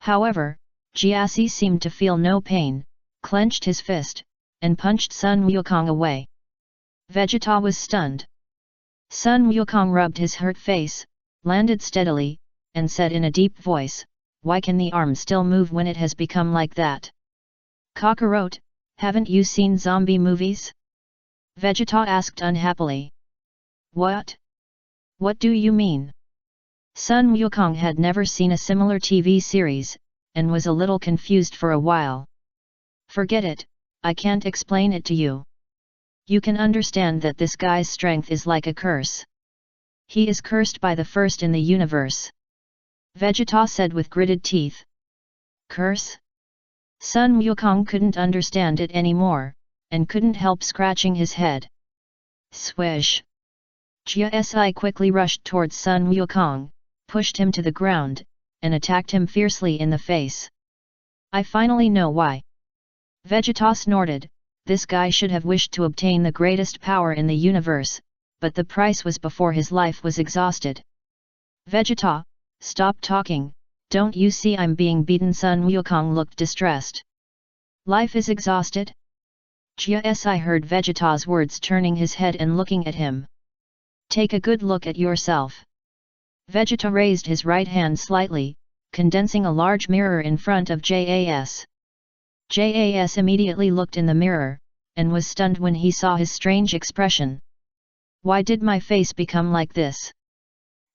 However, Jiaxi seemed to feel no pain, clenched his fist, and punched Sun Wukong away. Vegeta was stunned. Sun Wukong rubbed his hurt face, landed steadily, and said in a deep voice, "Why can the arm still move when it has become like that?" "Kakarot, haven't you seen zombie movies?" Vegeta asked unhappily. "What? What do you mean?" Sun Wukong had never seen a similar TV series, and was a little confused for a while. "Forget it, I can't explain it to you. You can understand that this guy's strength is like a curse. He is cursed by the first in the universe," Vegeta said with gritted teeth. "Curse?" Sun Wukong couldn't understand it anymore, and couldn't help scratching his head. Swish! Jiaxi quickly rushed towards Sun Wukong, pushed him to the ground, and attacked him fiercely in the face. "I finally know why." Vegeta snorted. This guy should have wished to obtain the greatest power in the universe, but the price was before his life was exhausted. "Vegeta, stop talking, don't you see I'm being beaten?" Sun Wukong looked distressed. "Life is exhausted?" Jiaxi heard Vegeta's words, turning his head and looking at him. "Take a good look at yourself." Vegeta raised his right hand slightly, condensing a large mirror in front of Jas. Jas immediately looked in the mirror, and was stunned when he saw his strange expression. "Why did my face become like this?"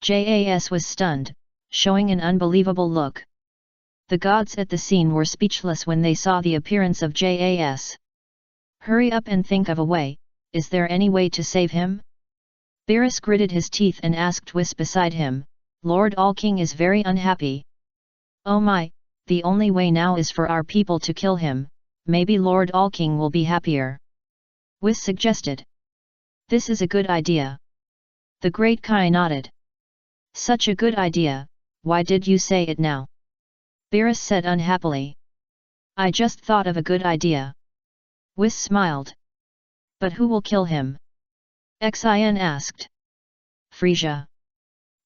Jas was stunned, showing an unbelievable look. The gods at the scene were speechless when they saw the appearance of Jas. "Hurry up and think of a way, is there any way to save him?" Beerus gritted his teeth and asked Whis beside him. "Lord All-King is very unhappy." "Oh my, the only way now is for our people to kill him, maybe Lord All-King will be happier," Whis suggested. "This is a good idea." The Great Kai nodded. "Such a good idea, why did you say it now?" Beerus said unhappily. "I just thought of a good idea." Whis smiled. "But who will kill him?" Xian asked. "Frisia."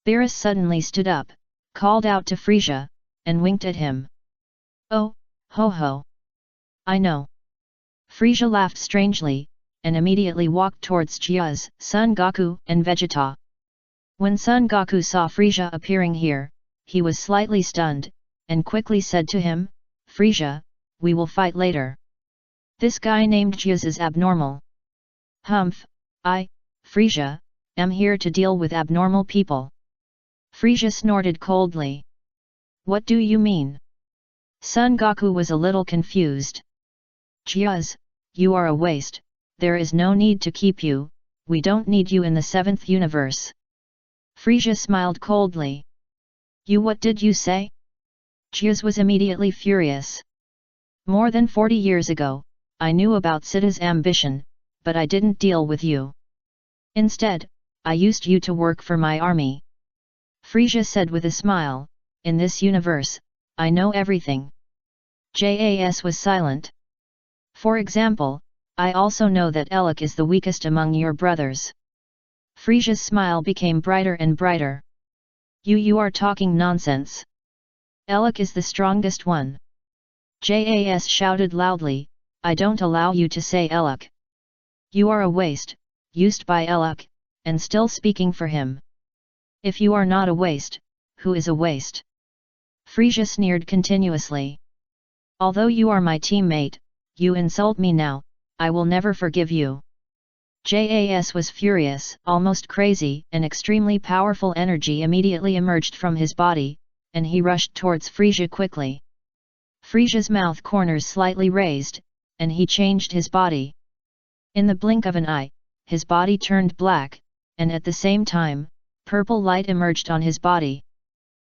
Beerus suddenly stood up, called out to Frisia, and winked at him. "Oh, ho ho! I know." Frisia laughed strangely, and immediately walked towards Jiaz, Son Goku, and Vegeta. When Son Goku saw Frisia appearing here, he was slightly stunned, and quickly said to him, "Frisia, we will fight later. This guy named Jiaz is abnormal." "Humph, Frisia, am here to deal with abnormal people." Frisia snorted coldly. "What do you mean?" Son Goku was a little confused. "Jiaz, you are a waste, there is no need to keep you, we don't need you in the 7th universe." Frisia smiled coldly. "You, what did you say?" Jiaz was immediately furious. "More than 40 years ago, I knew about Sita's ambition, but I didn't deal with you. Instead, I used you to work for my army." Frisia said with a smile, "In this universe, I know everything." Jas was silent. "For example, I also know that Elec is the weakest among your brothers." Frisia's smile became brighter and brighter. You are talking nonsense. Elec is the strongest one." Jas shouted loudly, "I don't allow you to say Elec. You are a waste, used by Elec, and still speaking for him. If you are not a waste, who is a waste?" Frisia sneered continuously. "Although you are my teammate, you insult me now, I will never forgive you." Jas was furious, almost crazy, and extremely powerful energy immediately emerged from his body, and he rushed towards Frisia quickly. Frisia's mouth corners slightly raised, and he changed his body. In the blink of an eye, his body turned black, and at the same time, purple light emerged on his body.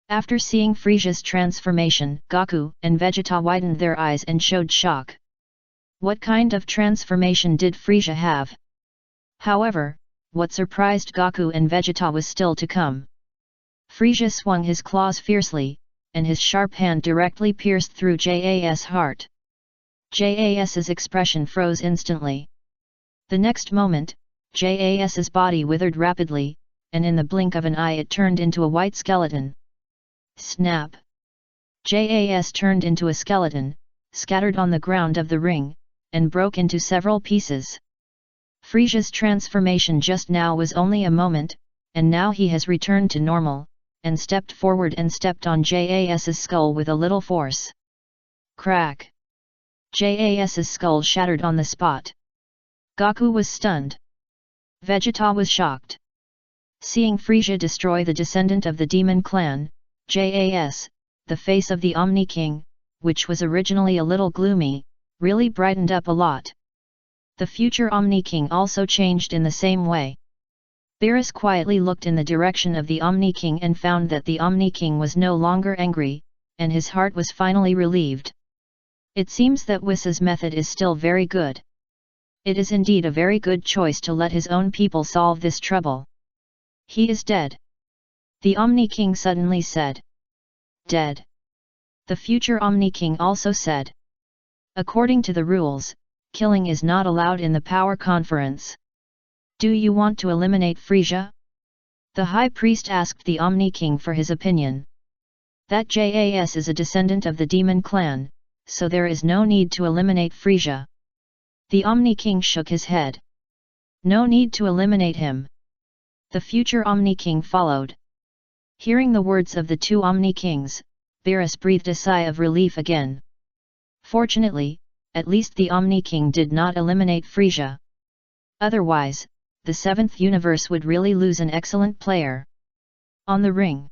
After seeing Frisia's transformation, Goku and Vegeta widened their eyes and showed shock. What kind of transformation did Frisia have? However, what surprised Goku and Vegeta was still to come. Frisia swung his claws fiercely, and his sharp hand directly pierced through Jas's heart. Jas's expression froze instantly. The next moment, Jas's body withered rapidly, and in the blink of an eye it turned into a white skeleton. Snap! Jas turned into a skeleton, scattered on the ground of the ring, and broke into several pieces. Frisia's transformation just now was only a moment, and now he has returned to normal, and stepped forward and stepped on Jas's skull with a little force. Crack! Jas's skull shattered on the spot. Goku was stunned. Vegeta was shocked. Seeing Frisia destroy the descendant of the demon clan, Jas, the face of the Omni King, which was originally a little gloomy, really brightened up a lot. The future Omni King also changed in the same way. Beerus quietly looked in the direction of the Omni King and found that the Omni King was no longer angry, and his heart was finally relieved. It seems that Whis' method is still very good. It is indeed a very good choice to let his own people solve this trouble. He is dead. The Omni King suddenly said. Dead. The future Omni King also said. According to the rules, killing is not allowed in the power conference. Do you want to eliminate Frisia? The High Priest asked the Omni King for his opinion. That Jas is a descendant of the demon clan, so there is no need to eliminate Frisia. The Omni King shook his head. No need to eliminate him. The future Omni King followed. Hearing the words of the two Omni Kings, Beerus breathed a sigh of relief again. Fortunately, at least the Omni King did not eliminate Frisia. Otherwise, the 7th universe would really lose an excellent player. On the ring.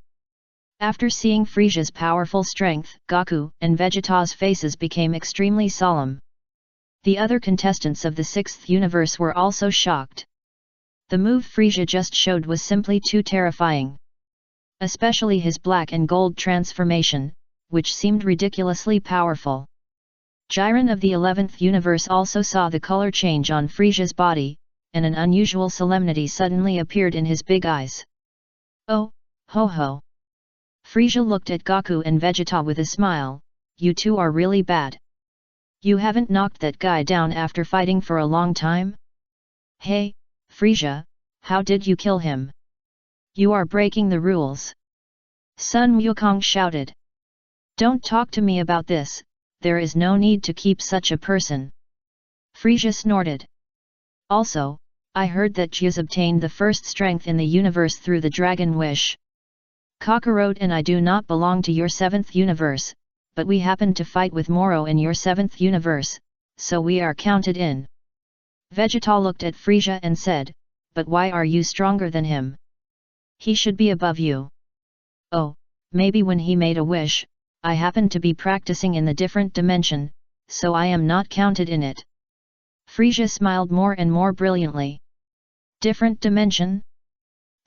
After seeing Frisia's powerful strength, Goku and Vegeta's faces became extremely solemn. The other contestants of the 6th universe were also shocked. The move Frisia just showed was simply too terrifying. Especially his black and gold transformation, which seemed ridiculously powerful. Jiren of the 11th universe also saw the color change on Frisia's body, and an unusual solemnity suddenly appeared in his big eyes. Oh, ho ho! Frisia looked at Goku and Vegeta with a smile. You two are really bad. You haven't knocked that guy down after fighting for a long time? Hey, Frisia, how did you kill him? You are breaking the rules. Sun Wukong shouted. Don't talk to me about this, there is no need to keep such a person. Frisia snorted. Also, I heard that Jiz obtained the first strength in the universe through the Dragon Wish. Kakarot and I do not belong to your 7th universe, but we happened to fight with Moro in your 7th universe, so we are counted in. Vegeta looked at Frisia and said, but why are you stronger than him? He should be above you. Oh, maybe when he made a wish, I happened to be practicing in the different dimension, so I am not counted in it. Frisia smiled more and more brilliantly. Different dimension?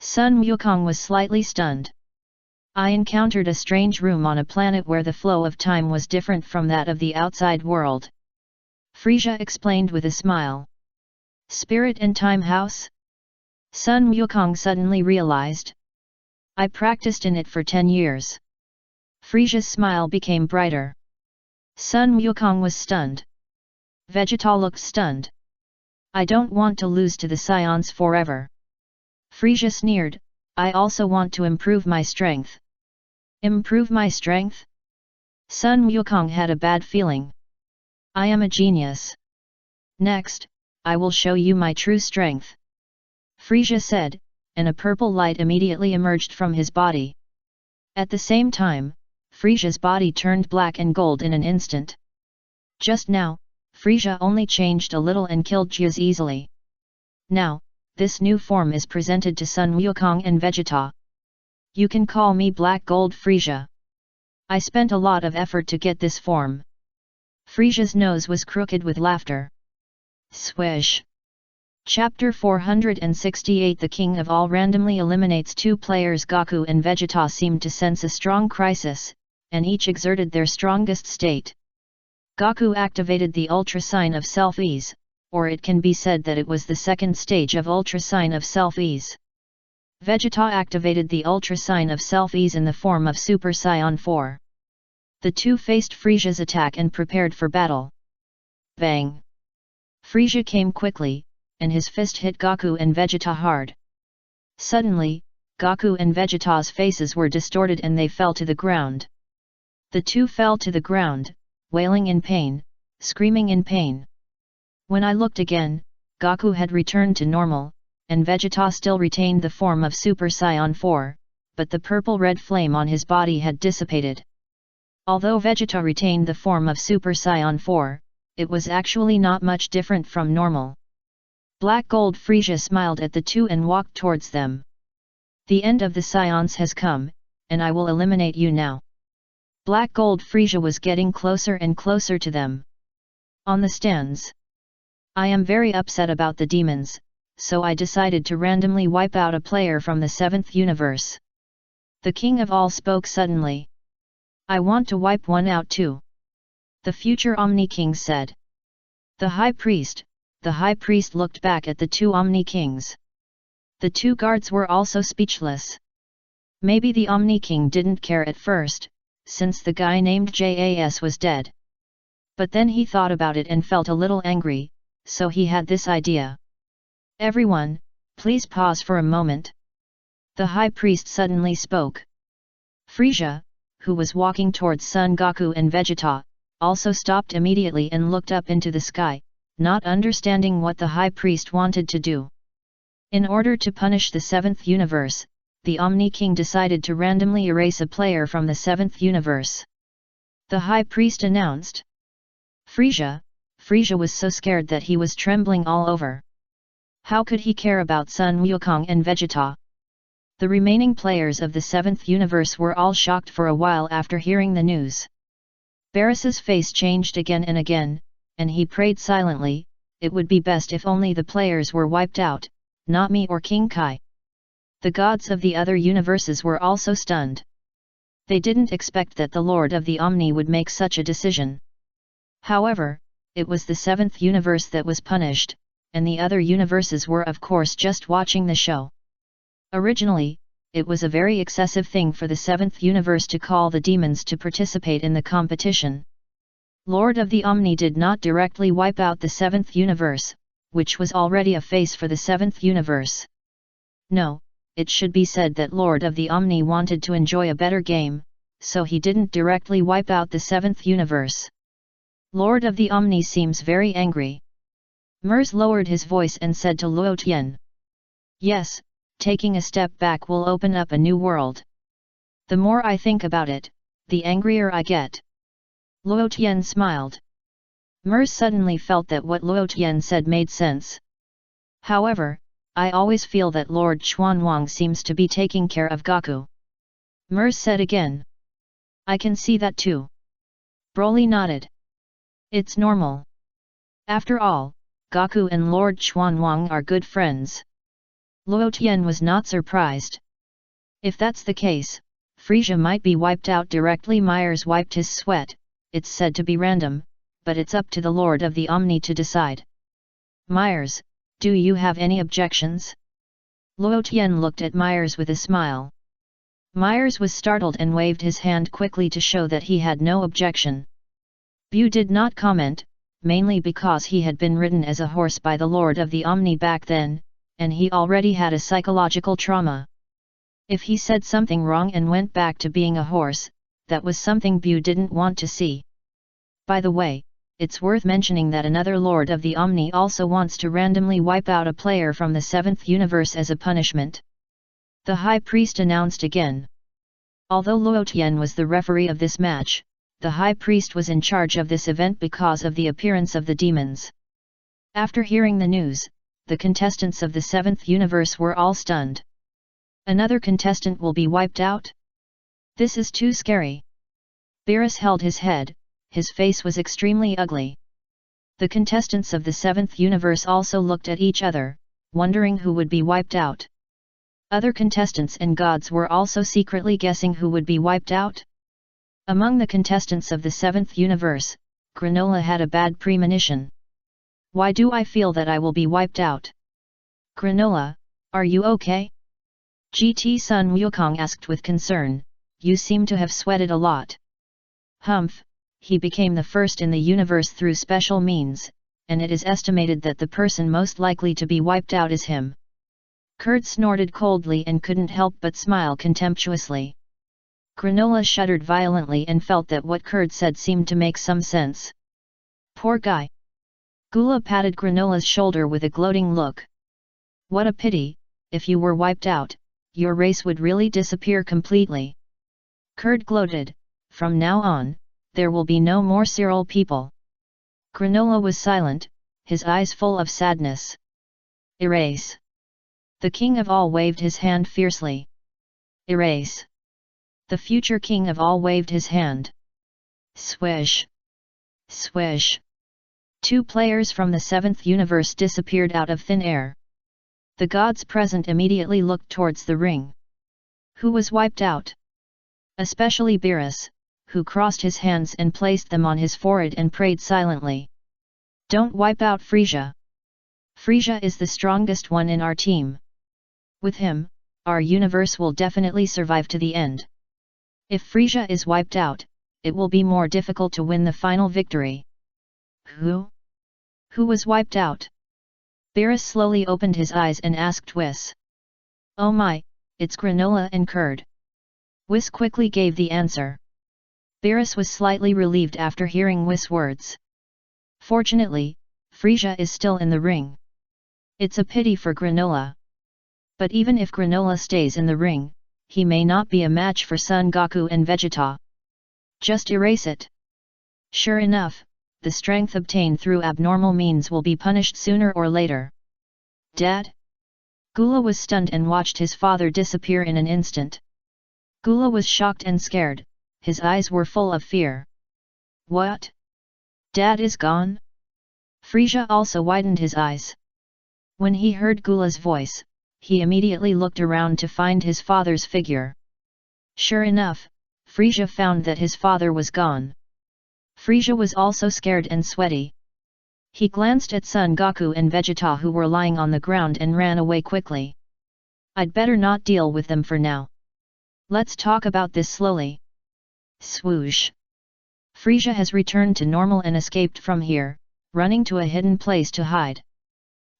Sun Wukong was slightly stunned. I encountered a strange room on a planet where the flow of time was different from that of the outside world. Frisia explained with a smile. Spirit and Time House? Sun Wukong suddenly realized. I practiced in it for 10 years. Frisia's smile became brighter. Sun Wukong was stunned. Vegeta looked stunned. I don't want to lose to the Saiyans forever. Frisia sneered, I also want to improve my strength. Improve my strength? Sun Wukong had a bad feeling. I am a genius. Next, I will show you my true strength. Frisia said, and a purple light immediately emerged from his body. At the same time, Frisia's body turned black and gold in an instant. Just now, Frisia only changed a little and killed Jiz easily. Now, this new form is presented to Sun Wukong and Vegeta. You can call me Black Gold Frisia. I spent a lot of effort to get this form. Frisia's nose was crooked with laughter. Swish. Chapter 468 The King of All randomly eliminates two players. Goku and Vegeta seemed to sense a strong crisis, and each exerted their strongest state. Goku activated the Ultra Sign of Self-Ease, or it can be said that it was the second stage of Ultra Sign of Self-Ease. Vegeta activated the Ultra Sign of Self-Ease in the form of Super Saiyan 4. The two faced Frisia's attack and prepared for battle. Bang! Frisia came quickly, and his fist hit Goku and Vegeta hard. Suddenly, Goku and Vegeta's faces were distorted and they fell to the ground. The two fell to the ground, wailing in pain, screaming in pain. When I looked again, Goku had returned to normal, and Vegeta still retained the form of Super Saiyan 4, but the purple-red flame on his body had dissipated. Although Vegeta retained the form of Super Saiyan 4, it was actually not much different from normal. Black Gold Frisia smiled at the two and walked towards them. The end of the Saiyans has come, and I will eliminate you now. Black Gold Frisia was getting closer and closer to them. On the stands. I am very upset about the demons, so I decided to randomly wipe out a player from the 7th universe. The King of All spoke suddenly. I want to wipe one out too. The future Omni King said. The High Priest looked back at the two Omni Kings. The two guards were also speechless. Maybe the Omni King didn't care at first, since the guy named Jas was dead. But then he thought about it and felt a little angry, so he had this idea. Everyone, please pause for a moment. The High Priest suddenly spoke. Frisia, who was walking towards Son Goku and Vegeta, also stopped immediately and looked up into the sky, not understanding what the High Priest wanted to do. In order to punish the 7th universe, the Omni King decided to randomly erase a player from the 7th universe. The High Priest announced. Frisia was so scared that he was trembling all over. How could he care about Sun Wukong and Vegeta? The remaining players of the 7th universe were all shocked for a while after hearing the news. Barris's face changed again and again, and he prayed silently, it would be best if only the players were wiped out, not me or King Kai. The gods of the other universes were also stunned. They didn't expect that the Lord of the Omni would make such a decision. However, it was the 7th universe that was punished, and the other universes were of course just watching the show. Originally, it was a very excessive thing for the 7th universe to call the demons to participate in the competition. Lord of the Omni did not directly wipe out the 7th universe, which was already a face for the 7th universe. No, it should be said that Lord of the Omni wanted to enjoy a better game, so he didn't directly wipe out the 7th universe. Lord of the Omni seems very angry. Mers lowered his voice and said to Luo Tian. Yes, taking a step back will open up a new world. The more I think about it, the angrier I get. Luo Tian smiled. Mers suddenly felt that what Luo Tian said made sense. However, I always feel that Lord Xuanwang seems to be taking care of Goku. Mers said again. I can see that too. Broly nodded. It's normal. After all, Goku and Lord Xuanwang are good friends. Luo Tian was not surprised. If that's the case, Frisia might be wiped out directly. Myers wiped his sweat. It's said to be random, but it's up to the Lord of the Omni to decide. Myers, do you have any objections? Luo Tian looked at Myers with a smile. Myers was startled and waved his hand quickly to show that he had no objection. Bu did not comment, mainly because he had been ridden as a horse by the Lord of the Omni back then, and he already had a psychological trauma. If he said something wrong and went back to being a horse, that was something Bu didn't want to see. By the way, it's worth mentioning that another Lord of the Omni also wants to randomly wipe out a player from the 7th universe as a punishment. The High Priest announced again. Although Luo Tian was the referee of this match, the High Priest was in charge of this event because of the appearance of the demons. After hearing the news, the contestants of the 7th universe were all stunned. Another contestant will be wiped out? This is too scary. Beerus held his head, his face was extremely ugly. The contestants of the 7th universe also looked at each other, wondering who would be wiped out. Other contestants and gods were also secretly guessing who would be wiped out. Among the contestants of the 7th universe, Granola had a bad premonition. Why do I feel that I will be wiped out? Granola, are you okay? GT Sun Wukong asked with concern, you seem to have sweated a lot. Humph, he became the first in the universe through special means, and it is estimated that the person most likely to be wiped out is him. Kurd snorted coldly and couldn't help but smile contemptuously. Granola shuddered violently and felt that what Kurd said seemed to make some sense. Poor guy. Gula patted Granola's shoulder with a gloating look. What a pity, if you were wiped out, your race would really disappear completely. Kurd gloated, from now on, there will be no more Cyril people. Granola was silent, his eyes full of sadness. Erase. The king of all waved his hand fiercely. Erase. The future king of all waved his hand. Swish. Swish. 2 players from the 7th universe disappeared out of thin air. The gods present immediately looked towards the ring. Who was wiped out? Especially Beerus, who crossed his hands and placed them on his forehead and prayed silently. Don't wipe out Frisia. Frisia is the strongest one in our team. With him, our universe will definitely survive to the end. If Frisia is wiped out, it will be more difficult to win the final victory. Who? Who was wiped out? Beerus slowly opened his eyes and asked Whis. Oh my, it's Granola and Kurd. Whis quickly gave the answer. Beerus was slightly relieved after hearing Whis' words. Fortunately, Frisia is still in the ring. It's a pity for Granola. But even if Granola stays in the ring, he may not be a match for Son Goku and Vegeta. Just erase it. Sure enough, the strength obtained through abnormal means will be punished sooner or later. Dad? Gula was stunned and watched his father disappear in an instant. Gula was shocked and scared, his eyes were full of fear. What? Dad is gone? Frisia also widened his eyes. When he heard Gula's voice, he immediately looked around to find his father's figure. Sure enough, Frisia found that his father was gone. Frisia was also scared and sweaty. He glanced at Son Goku and Vegeta who were lying on the ground and ran away quickly. I'd better not deal with them for now. Let's talk about this slowly. Swoosh. Frisia has returned to normal and escaped from here, running to a hidden place to hide.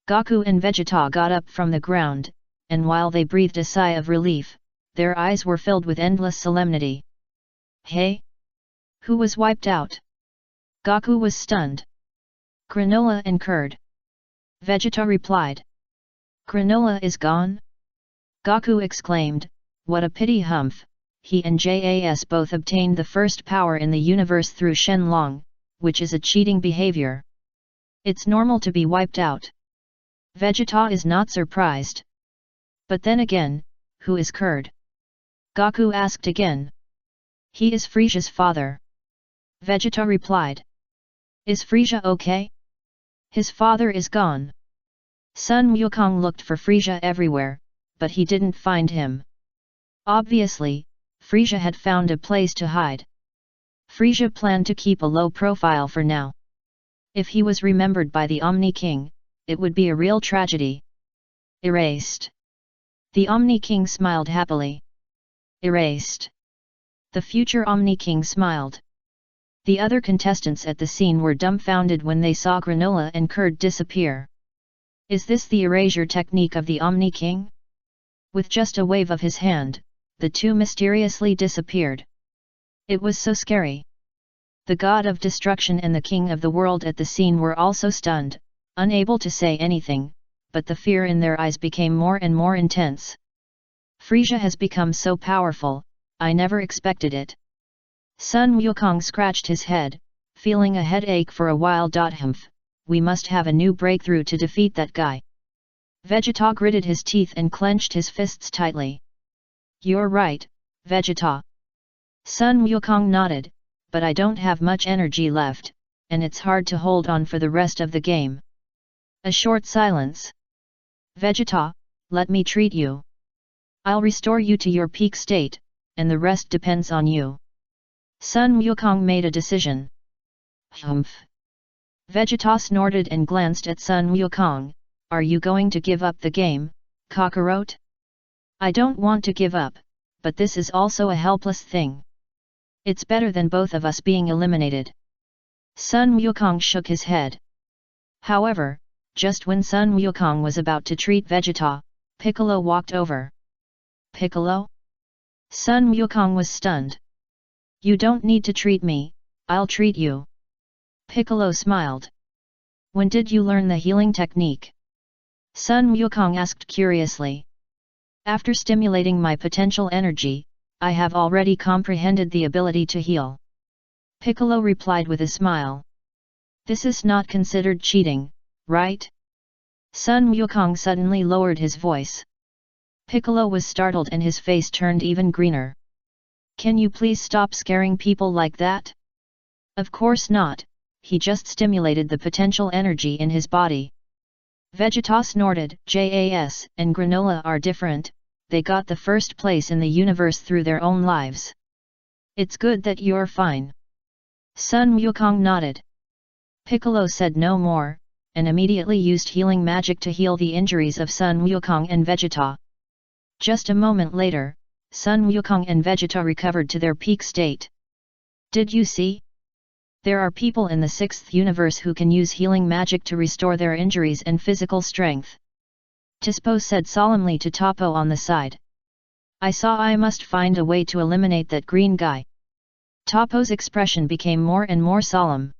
Goku and Vegeta got up from the ground, and while they breathed a sigh of relief, their eyes were filled with endless solemnity. Hey? Who was wiped out? Goku was stunned. Granola and Kurd. Vegeta replied. Granola is gone? Goku exclaimed, what a pity humph, he and JAS both obtained the first power in the universe through Shenlong, which is a cheating behavior. It's normal to be wiped out. Vegeta is not surprised. But then again, who is Kurd? Goku asked again. He is Frisia's father. Vegeta replied. Is Frisia okay? His father is gone. Sun Wukong looked for Frisia everywhere, but he didn't find him. Obviously, Frisia had found a place to hide. Frisia planned to keep a low profile for now. If he was remembered by the Omni King, it would be a real tragedy. Erased. The Omni King smiled happily. Erased. The future Omni King smiled. The other contestants at the scene were dumbfounded when they saw Granola and Kurd disappear. Is this the erasure technique of the Omni King? With just a wave of his hand, the two mysteriously disappeared. It was so scary. The god of destruction and the king of the world at the scene were also stunned, unable to say anything, but the fear in their eyes became more and more intense. Frisia has become so powerful, I never expected it. Sun Wukong scratched his head, feeling a headache for a while. Humph, we must have a new breakthrough to defeat that guy. Vegeta gritted his teeth and clenched his fists tightly. You're right, Vegeta. Sun Wukong nodded, but I don't have much energy left, and it's hard to hold on for the rest of the game. A short silence. Vegeta, let me treat you. I'll restore you to your peak state, and the rest depends on you. Sun Wukong made a decision. Humph. Vegeta snorted and glanced at Sun Wukong. Are you going to give up the game, Kakarot? I don't want to give up, but this is also a helpless thing. It's better than both of us being eliminated. Sun Wukong shook his head. However, just when Sun Wukong was about to treat Vegeta, Piccolo walked over. Piccolo? Sun Wukong was stunned. You don't need to treat me, I'll treat you. Piccolo smiled. When did you learn the healing technique? Sun Wukong asked curiously. After stimulating my potential energy, I have already comprehended the ability to heal. Piccolo replied with a smile. This is not considered cheating, right? Sun Wukong suddenly lowered his voice. Piccolo was startled and his face turned even greener. Can you please stop scaring people like that? Of course not, he just stimulated the potential energy in his body. Vegeta snorted. JAS and Granola are different, they got the first place in the universe through their own lives. It's good that you're fine. Sun Wukong nodded. Piccolo said no more, and immediately used healing magic to heal the injuries of Sun Wukong and Vegeta. Just a moment later, Sun Wukong and Vegeta recovered to their peak state. Did you see? There are people in the 6th universe who can use healing magic to restore their injuries and physical strength. Tispo said solemnly to Toppo on the side. I must find a way to eliminate that green guy. Toppo's expression became more and more solemn.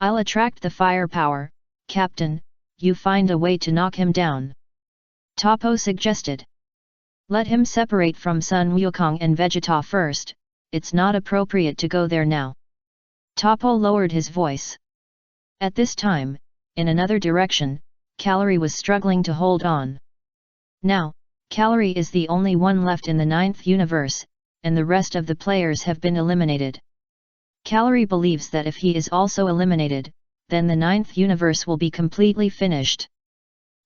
I'll attract the firepower, Captain, you find a way to knock him down. Toppo suggested. Let him separate from Sun Wukong and Vegeta first, it's not appropriate to go there now. Toppo lowered his voice. At this time, in another direction, Calorie was struggling to hold on. Now, Calorie is the only one left in the 9th universe, and the rest of the players have been eliminated. Calorie believes that if he is also eliminated, then the 9th universe will be completely finished.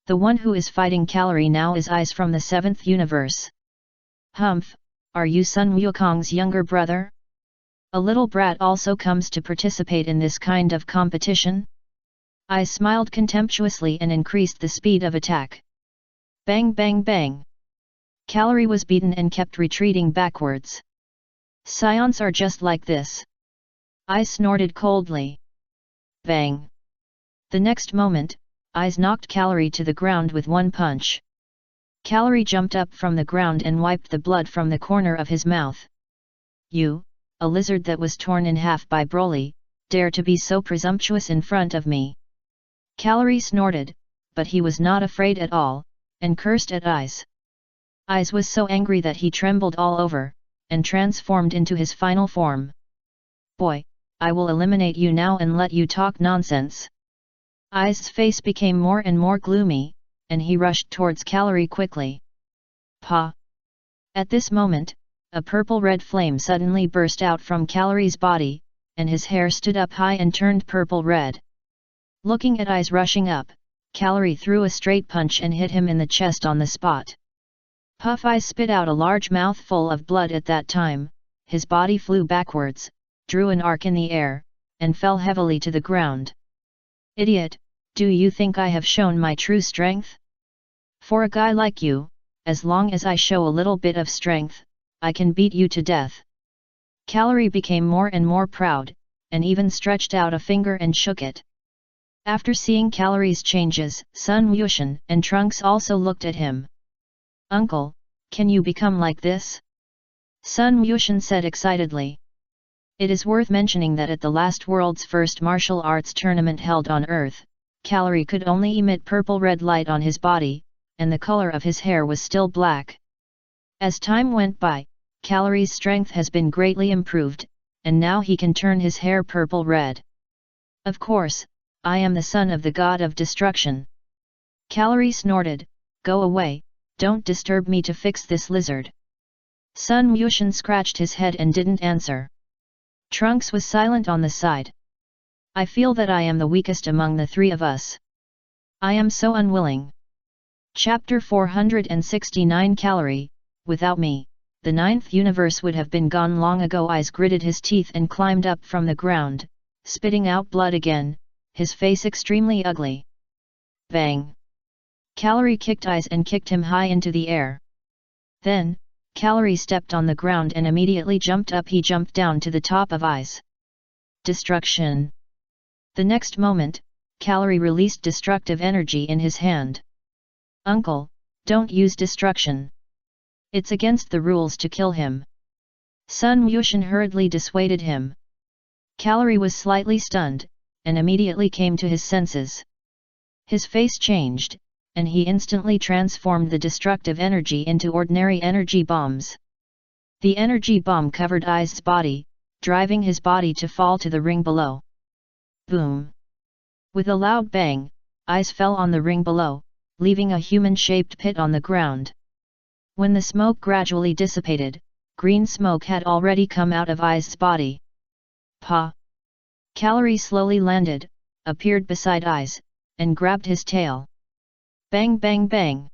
The one who is fighting Calorie now is Ice from the 7th universe. Humph, are you Sun Wukong's younger brother? A little brat also comes to participate in this kind of competition? I smiled contemptuously and increased the speed of attack. Bang bang bang. Calorie was beaten and kept retreating backwards. Saiyans are just like this. I snorted coldly. Bang. The next moment, Ice knocked Calorie to the ground with one punch. Calorie jumped up from the ground and wiped the blood from the corner of his mouth. You, a lizard that was torn in half by Broly, dare to be so presumptuous in front of me. Calorie snorted, but he was not afraid at all, and cursed at Ice. Ice was so angry that he trembled all over, and transformed into his final form. Boy, I will eliminate you now and let you talk nonsense. Ice's face became more and more gloomy, and he rushed towards Calorie quickly. Pa! At this moment, a purple-red flame suddenly burst out from Calorie's body, and his hair stood up high and turned purple-red. Looking at Ice rushing up, Calorie threw a straight punch and hit him in the chest on the spot. Puff Ice spit out a large mouthful of blood at that time, his body flew backwards, drew an arc in the air, and fell heavily to the ground. Idiot, do you think I have shown my true strength? For a guy like you, as long as I show a little bit of strength, I can beat you to death. Calorie became more and more proud, and even stretched out a finger and shook it. After seeing Calorie's changes, Sun Wushan and Trunks also looked at him. Uncle, can you become like this? Sun Wushan said excitedly. It is worth mentioning that at the last world's first martial arts tournament held on Earth, Calorie could only emit purple-red light on his body, and the color of his hair was still black. As time went by, Calorie's strength has been greatly improved, and now he can turn his hair purple-red. Of course, I am the son of the god of destruction. Calorie snorted, go away, don't disturb me to fix this lizard. Sun Wushan scratched his head and didn't answer. Trunks was silent on the side. I feel that I am the weakest among the three of us. I am so unwilling. Chapter 469 Calorie, without me, the 9th universe would have been gone long ago. Eyes gritted his teeth and climbed up from the ground, spitting out blood again, his face extremely ugly. Bang! Calorie kicked Eyes and kicked him high into the air. Then, Calorie stepped on the ground and immediately jumped up. He jumped down to the top of Eyes. Destruction! The next moment, Calorie released destructive energy in his hand. Uncle, don't use destruction. It's against the rules to kill him. Sun Wuxian hurriedly dissuaded him. Calorie was slightly stunned, and immediately came to his senses. His face changed, and he instantly transformed the destructive energy into ordinary energy bombs. The energy bomb covered Eyes' body, driving his body to fall to the ring below. Boom! With a loud bang, Eyes fell on the ring below, leaving a human-shaped pit on the ground. When the smoke gradually dissipated, green smoke had already come out of Eyes' body. Pa! Calorie slowly landed, appeared beside Eyes, and grabbed his tail. Bang bang bang!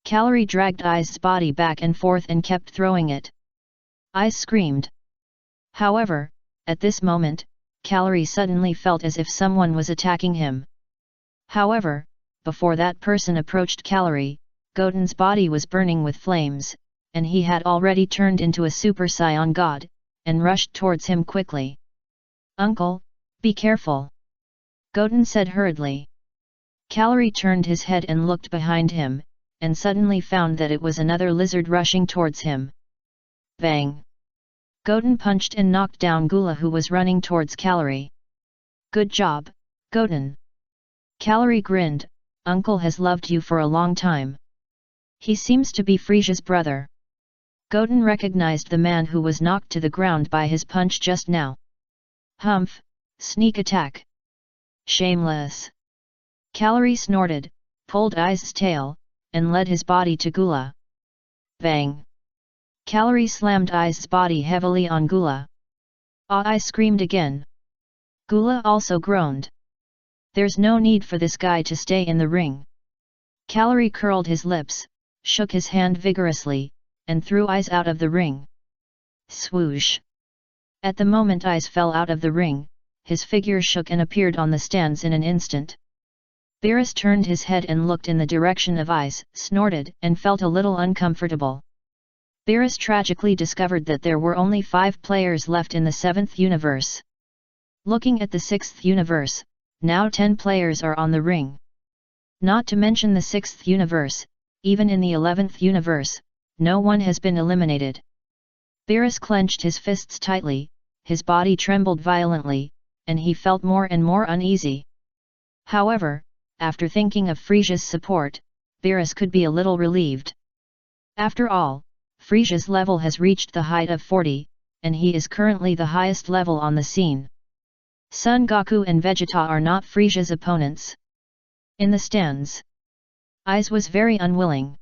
Calorie dragged Eyes' body back and forth and kept throwing it. Eyes screamed. However, at this moment, Calorie suddenly felt as if someone was attacking him. However, before that person approached Calorie, Goten's body was burning with flames, and he had already turned into a Super Saiyan God, and rushed towards him quickly. Uncle, be careful! Goten said hurriedly. Calorie turned his head and looked behind him, and suddenly found that it was another lizard rushing towards him. Bang! Goten punched and knocked down Gula, who was running towards Calorie. Good job, Goten! Calorie grinned. Uncle has loved you for a long time. He seems to be Frisia's brother. Goten recognized the man who was knocked to the ground by his punch just now. Humph! Sneak attack! Shameless! Calorie snorted, pulled Eyes' tail, and led his body to Gula. Bang! Calorie slammed Eyes' body heavily on Gula. Eyes screamed again. Gula also groaned. There's no need for this guy to stay in the ring. Calorie curled his lips, shook his hand vigorously, and threw Eyes out of the ring. Swoosh! At the moment Eyes fell out of the ring, his figure shook and appeared on the stands in an instant. Beerus turned his head and looked in the direction of Eyes, snorted, and felt a little uncomfortable. Beerus tragically discovered that there were only 5 players left in the 7th universe. Looking at the 6th universe, now 10 players are on the ring. Not to mention the 6th universe, even in the 11th universe, no one has been eliminated. Beerus clenched his fists tightly, his body trembled violently, and he felt more and more uneasy. However, after thinking of Frisia's support, Beerus could be a little relieved. After all, Frisia's level has reached the height of 40, and he is currently the highest level on the scene. Son Goku and Vegeta are not Frisia's opponents. In the stands, Eyes was very unwilling.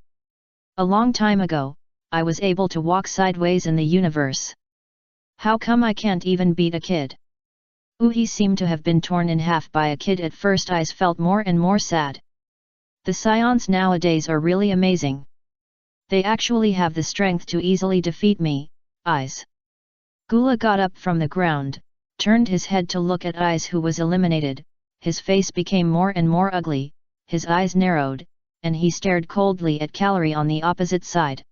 A long time ago, I was able to walk sideways in the universe. How come I can't even beat a kid? He seemed to have been torn in half by a kid. At first Eyes felt more and more sad. The Saiyans nowadays are really amazing. They actually have the strength to easily defeat me, Eyes. Gula got up from the ground, turned his head to look at Eyes, who was eliminated. His face became more and more ugly, his eyes narrowed, and he stared coldly at Calorie on the opposite side.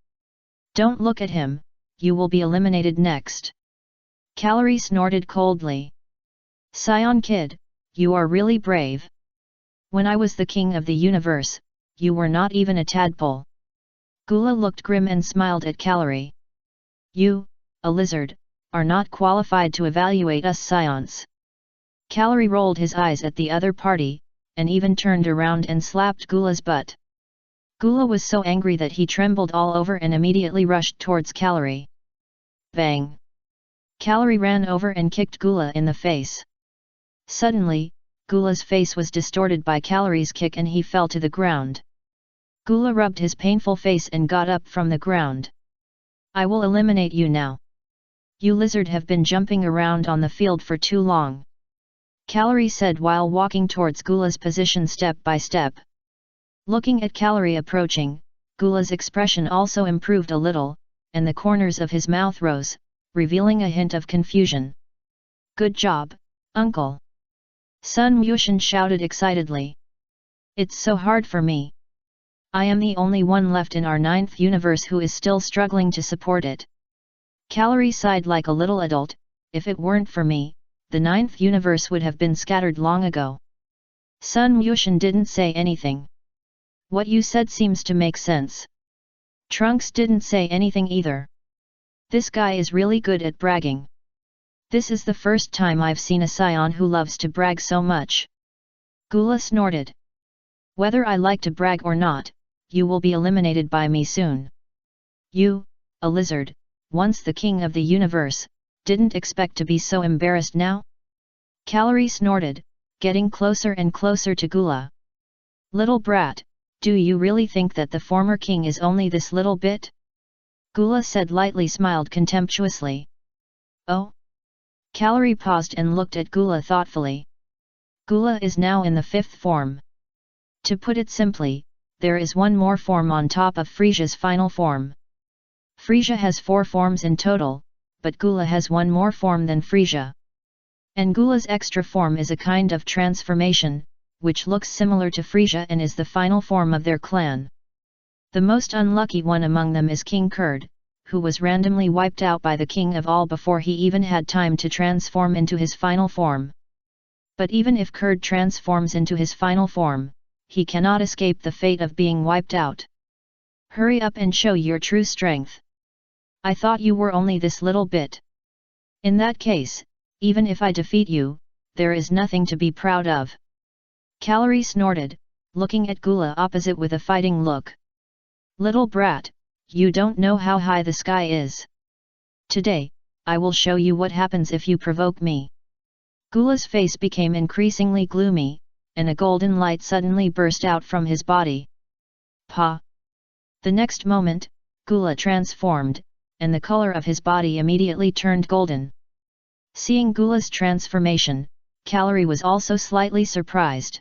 Don't look at him, you will be eliminated next. Calorie snorted coldly. Saiyan kid, you are really brave. When I was the king of the universe, you were not even a tadpole. Gula looked grim and smiled at Calorie. You, a lizard, are not qualified to evaluate us Saiyans. Calorie rolled his eyes at the other party, and even turned around and slapped Gula's butt. Gula was so angry that he trembled all over and immediately rushed towards Calorie. Bang! Calorie ran over and kicked Gula in the face. Suddenly, Gula's face was distorted by Calorie's kick and he fell to the ground. Gula rubbed his painful face and got up from the ground. I will eliminate you now. You lizard have been jumping around on the field for too long. Calorie said while walking towards Gula's position step by step. Looking at Calorie approaching, Gula's expression also improved a little, and the corners of his mouth rose, revealing a hint of confusion. Good job, uncle! Sun Yushan shouted excitedly. It's so hard for me. I am the only one left in our 9th universe who is still struggling to support it. Calorie sighed like a little adult. If it weren't for me, the 9th universe would have been scattered long ago. Sun Yushan didn't say anything. What you said seems to make sense. Trunks didn't say anything either. This guy is really good at bragging. This is the first time I've seen a Saiyan who loves to brag so much. Gula snorted. Whether I like to brag or not, you will be eliminated by me soon. You, a lizard, once the king of the universe, didn't expect to be so embarrassed now? Calorie snorted, getting closer and closer to Gula. Little brat, do you really think that the former king is only this little bit? Gula said lightly, smiled contemptuously. Oh? Calorie paused and looked at Gula thoughtfully. Gula is now in the 5th form. To put it simply, there is one more form on top of Frisia's final form. Frisia has 4 forms in total, but Gula has one more form than Frisia. And Gula's extra form is a kind of transformation, which looks similar to Frisia and is the final form of their clan. The most unlucky one among them is King Kurd, who was randomly wiped out by the king of all before he even had time to transform into his final form. But even if Kurd transforms into his final form, he cannot escape the fate of being wiped out. Hurry up and show your true strength. I thought you were only this little bit. In that case, even if I defeat you, there is nothing to be proud of. Calorie snorted, looking at Gula opposite with a fighting look. Little brat, you don't know how high the sky is. Today, I will show you what happens if you provoke me. Gula's face became increasingly gloomy, and a golden light suddenly burst out from his body. Pa! The next moment, Gula transformed, and the color of his body immediately turned golden. Seeing Gula's transformation, Calorie was also slightly surprised.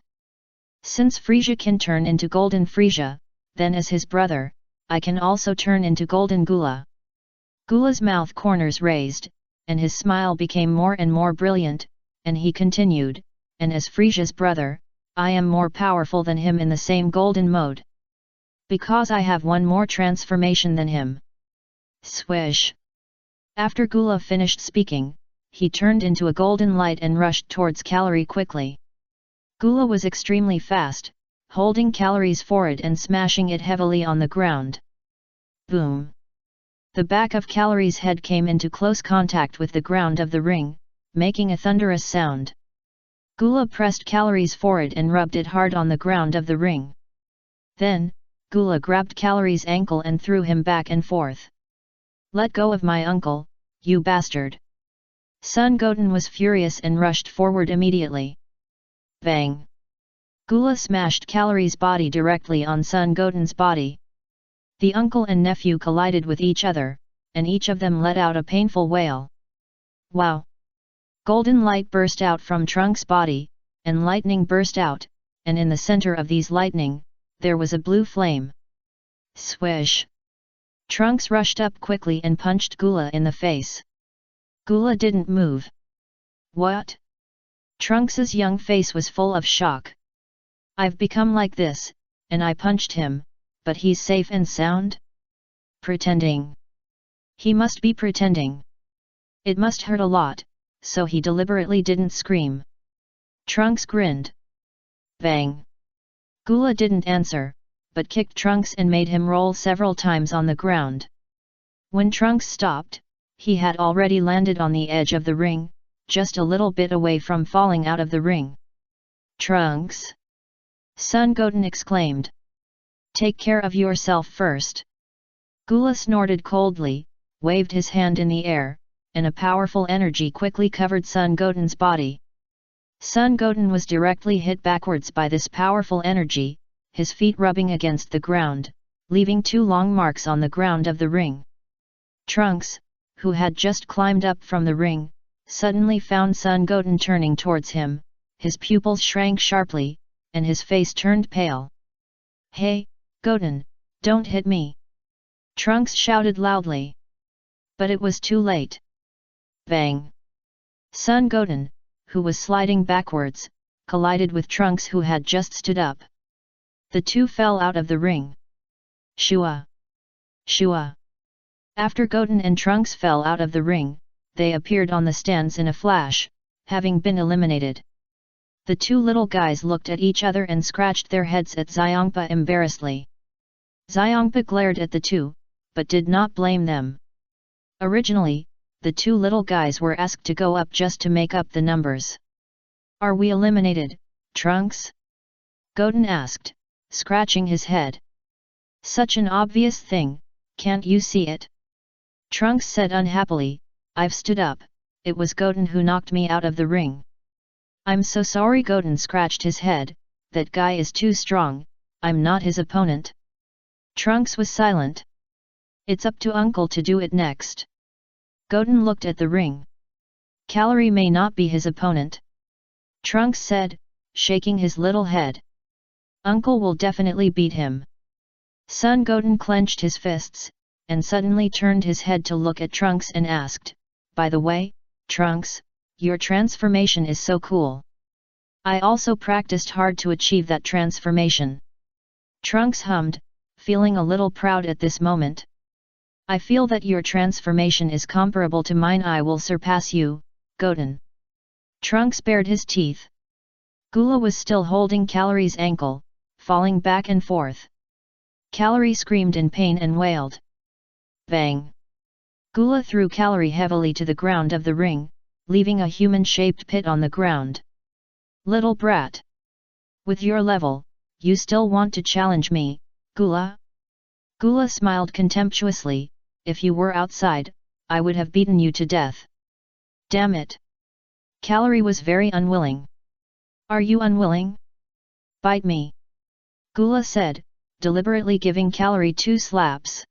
Since Frisia can turn into golden Frisia, then as his brother, I can also turn into golden Gula. Gula's mouth corners raised, and his smile became more and more brilliant, and he continued, and as Frisia's brother, I am more powerful than him in the same golden mode. Because I have one more transformation than him. Swish! After Gula finished speaking, he turned into a golden light and rushed towards Calorie quickly. Gula was extremely fast, holding Calorie's forehead and smashing it heavily on the ground. Boom! The back of Calorie's head came into close contact with the ground of the ring, making a thunderous sound. Gula pressed Calorie's forehead and rubbed it hard on the ground of the ring. Then, Gula grabbed Calorie's ankle and threw him back and forth. Let go of my uncle, you bastard! Sun Goten was furious and rushed forward immediately. Bang! Gula smashed Calorie's body directly on Sun Goten's body. The uncle and nephew collided with each other, and each of them let out a painful wail. Wow! Golden light burst out from Trunks' body, and lightning burst out, and in the center of these lightning, there was a blue flame. Swish! Trunks rushed up quickly and punched Gula in the face. Gula didn't move. What? Trunks's young face was full of shock. I've become like this, and I punched him, but he's safe and sound? Pretending. He must be pretending. It must hurt a lot, so he deliberately didn't scream. Trunks grinned. Bang! Gula didn't answer, but kicked Trunks and made him roll several times on the ground. When Trunks stopped, he had already landed on the edge of the ring, just a little bit away from falling out of the ring. Trunks! Sun Goten exclaimed. Take care of yourself first. Gula snorted coldly, waved his hand in the air, and a powerful energy quickly covered Sun Goten's body. Sun Goten was directly hit backwards by this powerful energy, his feet rubbing against the ground, leaving 2 long marks on the ground of the ring. Trunks, who had just climbed up from the ring, suddenly found Sun Goten turning towards him. His pupils shrank sharply, and his face turned pale. "Hey, Goten, don't hit me!" Trunks shouted loudly. But it was too late. Bang! Sun Goten, who was sliding backwards, collided with Trunks, who had just stood up. The two fell out of the ring. Shua! Shua! After Goten and Trunks fell out of the ring, they appeared on the stands in a flash, having been eliminated. The two little guys looked at each other and scratched their heads at Xiongpa embarrassedly. Xiongpa glared at the two, but did not blame them. Originally, the two little guys were asked to go up just to make up the numbers. "Are we eliminated, Trunks?" Goten asked, scratching his head. "Such an obvious thing, can't you see it?" Trunks said unhappily, "I've stood up, it was Goten who knocked me out of the ring." "I'm so sorry." Goten scratched his head, "that guy is too strong, I'm not his opponent." Trunks was silent. "It's up to Uncle to do it next." Goten looked at the ring. "Calorie may not be his opponent," Trunks said, shaking his little head. "Uncle will definitely beat him." Sun Goten clenched his fists, and suddenly turned his head to look at Trunks and asked, "By the way, Trunks, your transformation is so cool. I also practiced hard to achieve that transformation." Trunks hummed, feeling a little proud at this moment. "I feel that your transformation is comparable to mine. I will surpass you, Goten." Trunks bared his teeth. Gula was still holding Calorie's ankle, falling back and forth. Calorie screamed in pain and wailed. Bang! Gula threw Calorie heavily to the ground of the ring, leaving a human-shaped pit on the ground. "Little brat! With your level, you still want to challenge me, Gula?" Gula smiled contemptuously, "If you were outside, I would have beaten you to death." "Damn it!" Calorie was very unwilling. "Are you unwilling? Bite me!" Gula said, deliberately giving Calorie 2 slaps.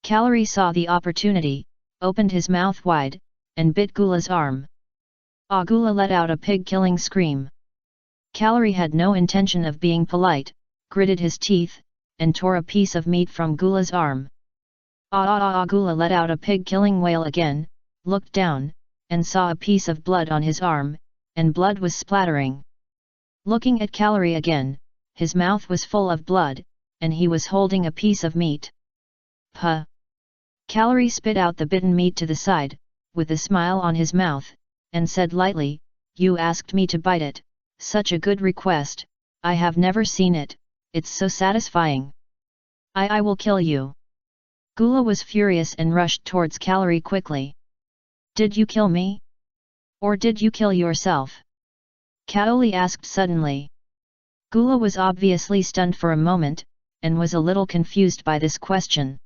Calorie saw the opportunity, opened his mouth wide, and bit Gula's arm. Gula let out a pig-killing scream. Calorie had no intention of being polite, gritted his teeth, and tore a piece of meat from Gula's arm. Gula let out a pig-killing wail again, looked down, and saw a piece of blood on his arm, and blood was splattering. Looking at Calorie again, his mouth was full of blood, and he was holding a piece of meat. Puh! Calorie spit out the bitten meat to the side, with a smile on his mouth, and said lightly, "You asked me to bite it, such a good request, I have never seen it, it's so satisfying. I will kill you." Gula was furious and rushed towards Calorie quickly. "Did you kill me? Or did you kill yourself?" Calorie asked suddenly. Gula was obviously stunned for a moment, and was a little confused by this question.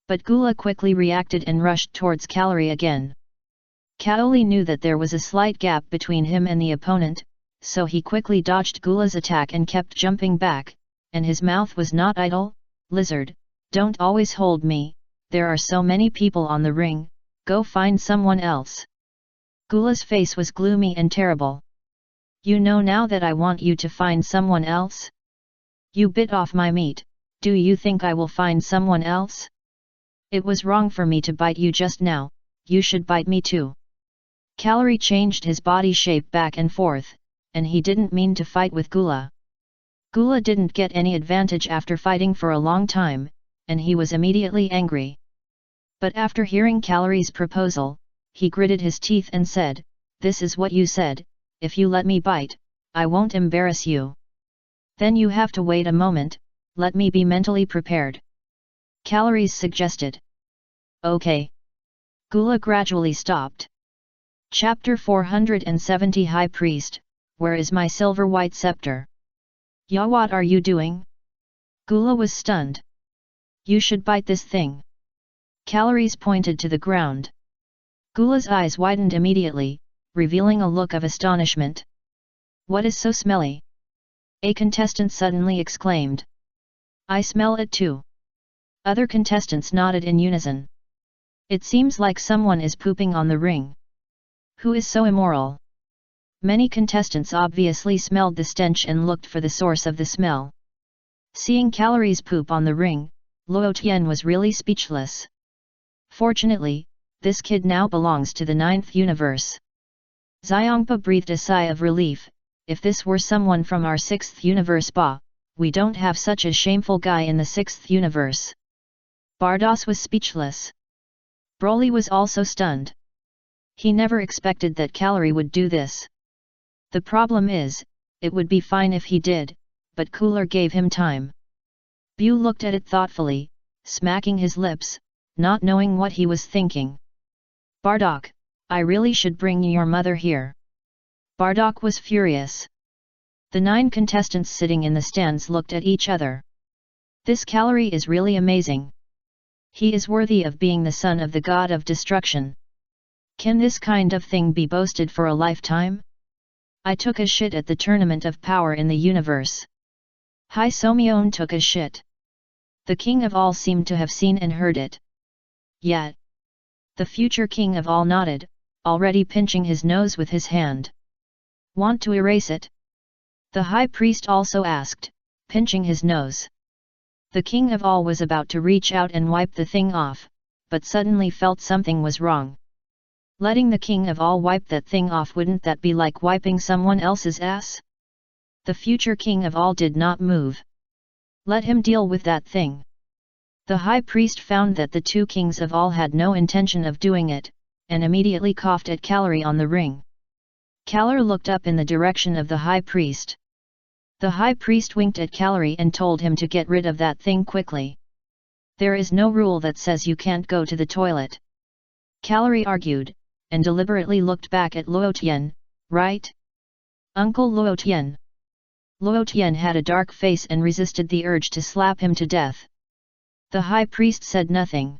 But Gula quickly reacted and rushed towards Calorie again. Calorie knew that there was a slight gap between him and the opponent, so he quickly dodged Gula's attack and kept jumping back, and his mouth was not idle. "Lizard, don't always hold me, there are so many people on the ring, go find someone else." Gula's face was gloomy and terrible. "You know now that I want you to find someone else? You bit off my meat, do you think I will find someone else? It was wrong for me to bite you just now, you should bite me too." Calorie changed his body shape back and forth, and he didn't mean to fight with Gula. Gula didn't get any advantage after fighting for a long time, and he was immediately angry. But after hearing Calorie's proposal, he gritted his teeth and said, "This is what you said, if you let me bite, I won't embarrass you." "Then you have to wait a moment, let me be mentally prepared," Calorie suggested. "Okay." Gula gradually stopped. Chapter 470 High Priest, where is my silver white scepter? "Ya, what are you doing?" Gula was stunned. "You should bite this thing." Calorie pointed to the ground. Gula's eyes widened immediately, revealing a look of astonishment. "What is so smelly?" a contestant suddenly exclaimed. "I smell it too." Other contestants nodded in unison. It seems like someone is pooping on the ring. Who is so immoral? Many contestants obviously smelled the stench and looked for the source of the smell. Seeing Calories poop on the ring, Luo Tian was really speechless. Fortunately, this kid now belongs to the 9th universe. Xiangpa breathed a sigh of relief. If this were someone from our 6th universe, we don't have such a shameful guy in the 6th universe. Bardos was speechless. Broly was also stunned. He never expected that Calorie would do this. The problem is, it would be fine if he did, but Cooler gave him time. Bu looked at it thoughtfully, smacking his lips, not knowing what he was thinking. Bardock, I really should bring your mother here. Bardock was furious. The 9 contestants sitting in the stands looked at each other. This Calorie is really amazing. He is worthy of being the son of the god of destruction. Can this kind of thing be boasted for a lifetime? I took a shit at the tournament of power in the universe. Hai Somion took a shit. The king of all seemed to have seen and heard it. Yet, the future king of all nodded, already pinching his nose with his hand. Want to erase it? The high priest also asked, pinching his nose. The king of all was about to reach out and wipe the thing off, but suddenly felt something was wrong. Letting the king of all wipe that thing off, wouldn't that be like wiping someone else's ass? The future king of all did not move. Let him deal with that thing. The high priest found that the 2 kings of all had no intention of doing it, and immediately coughed at Calorie on the ring. Calorie looked up in the direction of the high priest. The high priest winked at Calorie and told him to get rid of that thing quickly. There is no rule that says you can't go to the toilet. Calorie argued, and deliberately looked back at Luo Tian, right? Uncle Luo Tian. Luo Tian had a dark face and resisted the urge to slap him to death. The high priest said nothing.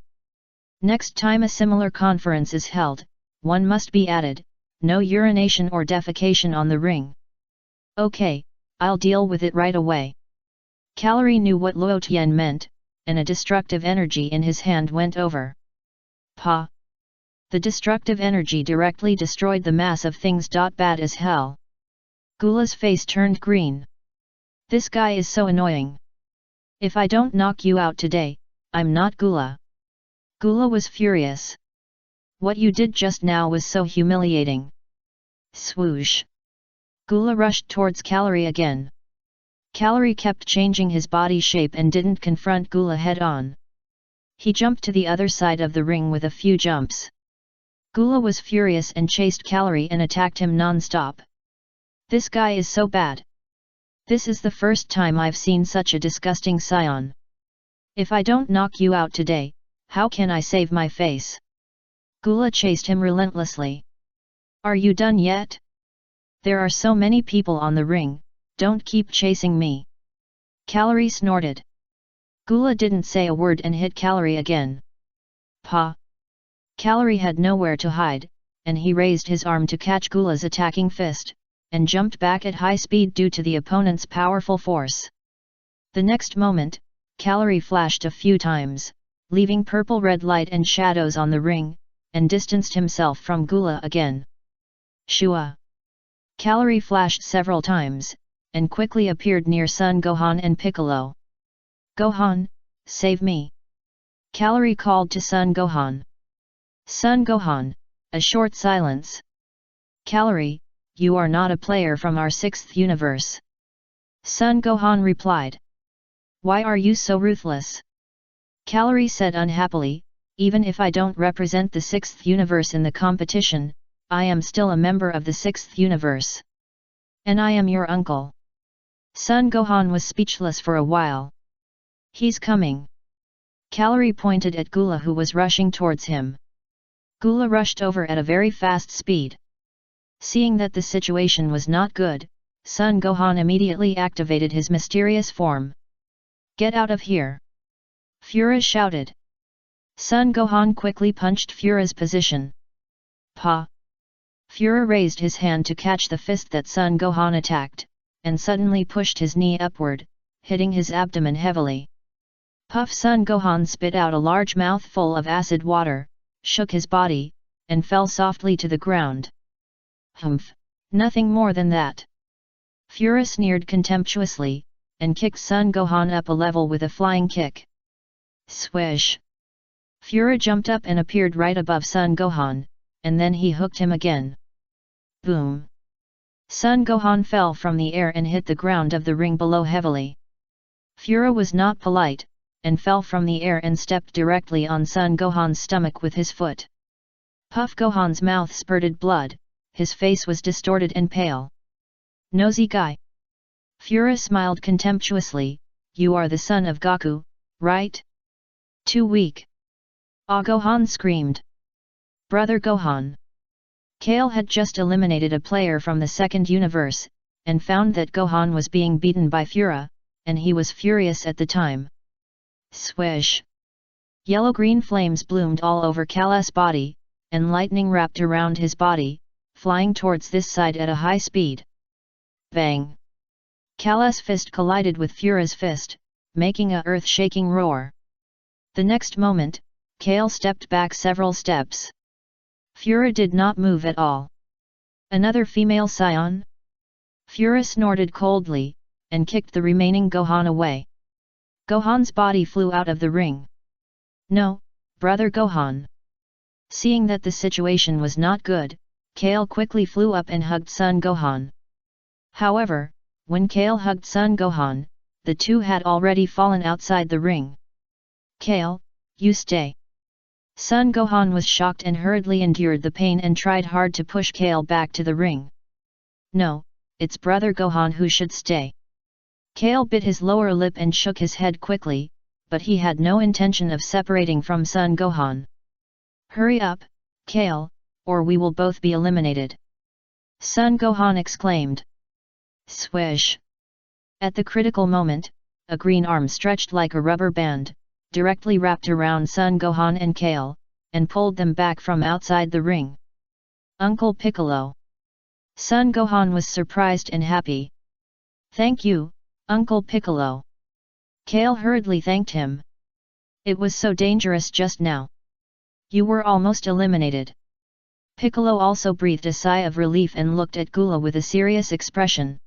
Next time a similar conference is held, one must be added, no urination or defecation on the ring. Okay, I'll deal with it right away. Calorie knew what Luo Tian meant, and a destructive energy in his hand went over. Pa! The destructive energy directly destroyed the mass of things. Bad as hell. Gula's face turned green. This guy is so annoying. If I don't knock you out today, I'm not Gula. Gula was furious. What you did just now was so humiliating. Swoosh. Gula rushed towards Calorie again. Calorie kept changing his body shape and didn't confront Gula head-on. He jumped to the other side of the ring with a few jumps. Gula was furious and chased Calorie and attacked him non-stop. This guy is so bad. This is the first time I've seen such a disgusting Saiyan. If I don't knock you out today, how can I save my face? Gula chased him relentlessly. Are you done yet? There are so many people on the ring, don't keep chasing me. Calorie snorted. Gula didn't say a word and hit Calorie again. Pa! Calorie had nowhere to hide, and he raised his arm to catch Gula's attacking fist, and jumped back at high speed due to the opponent's powerful force. The next moment, Calorie flashed a few times, leaving purple-red light and shadows on the ring, and distanced himself from Gula again. Shua! Calorie flashed several times, and quickly appeared near Son Gohan and Piccolo. Gohan, save me! Calorie called to Son Gohan. Son Gohan, a short silence. Calorie, you are not a player from our 6th universe. Son Gohan replied. Why are you so ruthless? Calorie said unhappily, even if I don't represent the 6th universe in the competition, I am still a member of the 6th universe. And I am your uncle. Son Gohan was speechless for a while. He's coming. Calorie pointed at Gula, who was rushing towards him. Gula rushed over at a very fast speed. Seeing that the situation was not good, Son Gohan immediately activated his mysterious form. Get out of here! Fura shouted. Son Gohan quickly punched Fura's position. Pa! Fura raised his hand to catch the fist that Son Gohan attacked, and suddenly pushed his knee upward, hitting his abdomen heavily. Puff! Son Gohan spit out a large mouthful of acid water, shook his body, and fell softly to the ground. Humph, nothing more than that. Fura sneered contemptuously, and kicked Son Gohan up a level with a flying kick. Swish! Fura jumped up and appeared right above Son Gohan, and then he hooked him again. Boom! Son Gohan fell from the air and hit the ground of the ring below heavily. Fura was not polite, and fell from the air and stepped directly on Son Gohan's stomach with his foot. Puff Gohan's mouth spurted blood, his face was distorted and pale. Nosy guy! Fura smiled contemptuously, you are the son of Goku, right? Too weak. Ah! Gohan screamed. Brother Gohan! Kale had just eliminated a player from the second universe, and found that Gohan was being beaten by Fura, and he was furious at the time. Swish! Yellow-green flames bloomed all over Kala's body, and lightning wrapped around his body, flying towards this side at a high speed. Bang! Kala's fist collided with Fura's fist, making a earth-shaking roar. The next moment, Kale stepped back several steps. Fura did not move at all. Another female Saiyan? Fura snorted coldly, and kicked the remaining Gohan away. Gohan's body flew out of the ring. No, brother Gohan! Seeing that the situation was not good, Kale quickly flew up and hugged Son Gohan. However, when Kale hugged Son Gohan, the two had already fallen outside the ring. Kale, you stay. Son Gohan was shocked and hurriedly endured the pain and tried hard to push Kale back to the ring. No, it's brother Gohan who should stay. Kale bit his lower lip and shook his head quickly, but he had no intention of separating from Son Gohan. Hurry up, Kale, or we will both be eliminated! Son Gohan exclaimed. Swish! At the critical moment, a green arm stretched like a rubber band, directly wrapped around Son Gohan and Kale, and pulled them back from outside the ring. Uncle Piccolo! Son Gohan was surprised and happy. Thank you, Uncle Piccolo! Kale hurriedly thanked him. It was so dangerous just now. You were almost eliminated. Piccolo also breathed a sigh of relief and looked at Gula with a serious expression.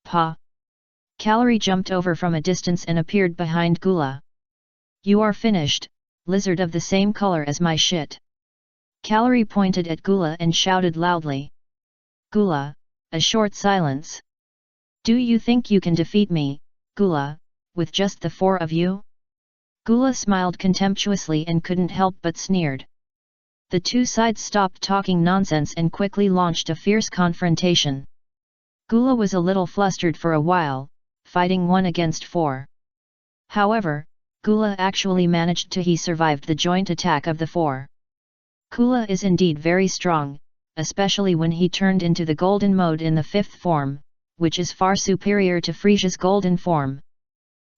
Pa! Calorie jumped over from a distance and appeared behind Gula. You are finished, lizard of the same color as my shit. Calorie pointed at Gula and shouted loudly. Gula, a short silence. Do you think you can defeat me, Gula, with just the four of you? Gula smiled contemptuously and couldn't help but sneered. The two sides stopped talking nonsense and quickly launched a fierce confrontation. Gula was a little flustered for a while, fighting 1 against 4. However, Gula actually managed to he survived the joint attack of the 4. Gula is indeed very strong, especially when he turned into the golden mode in the 5th form, which is far superior to Frisia's golden form.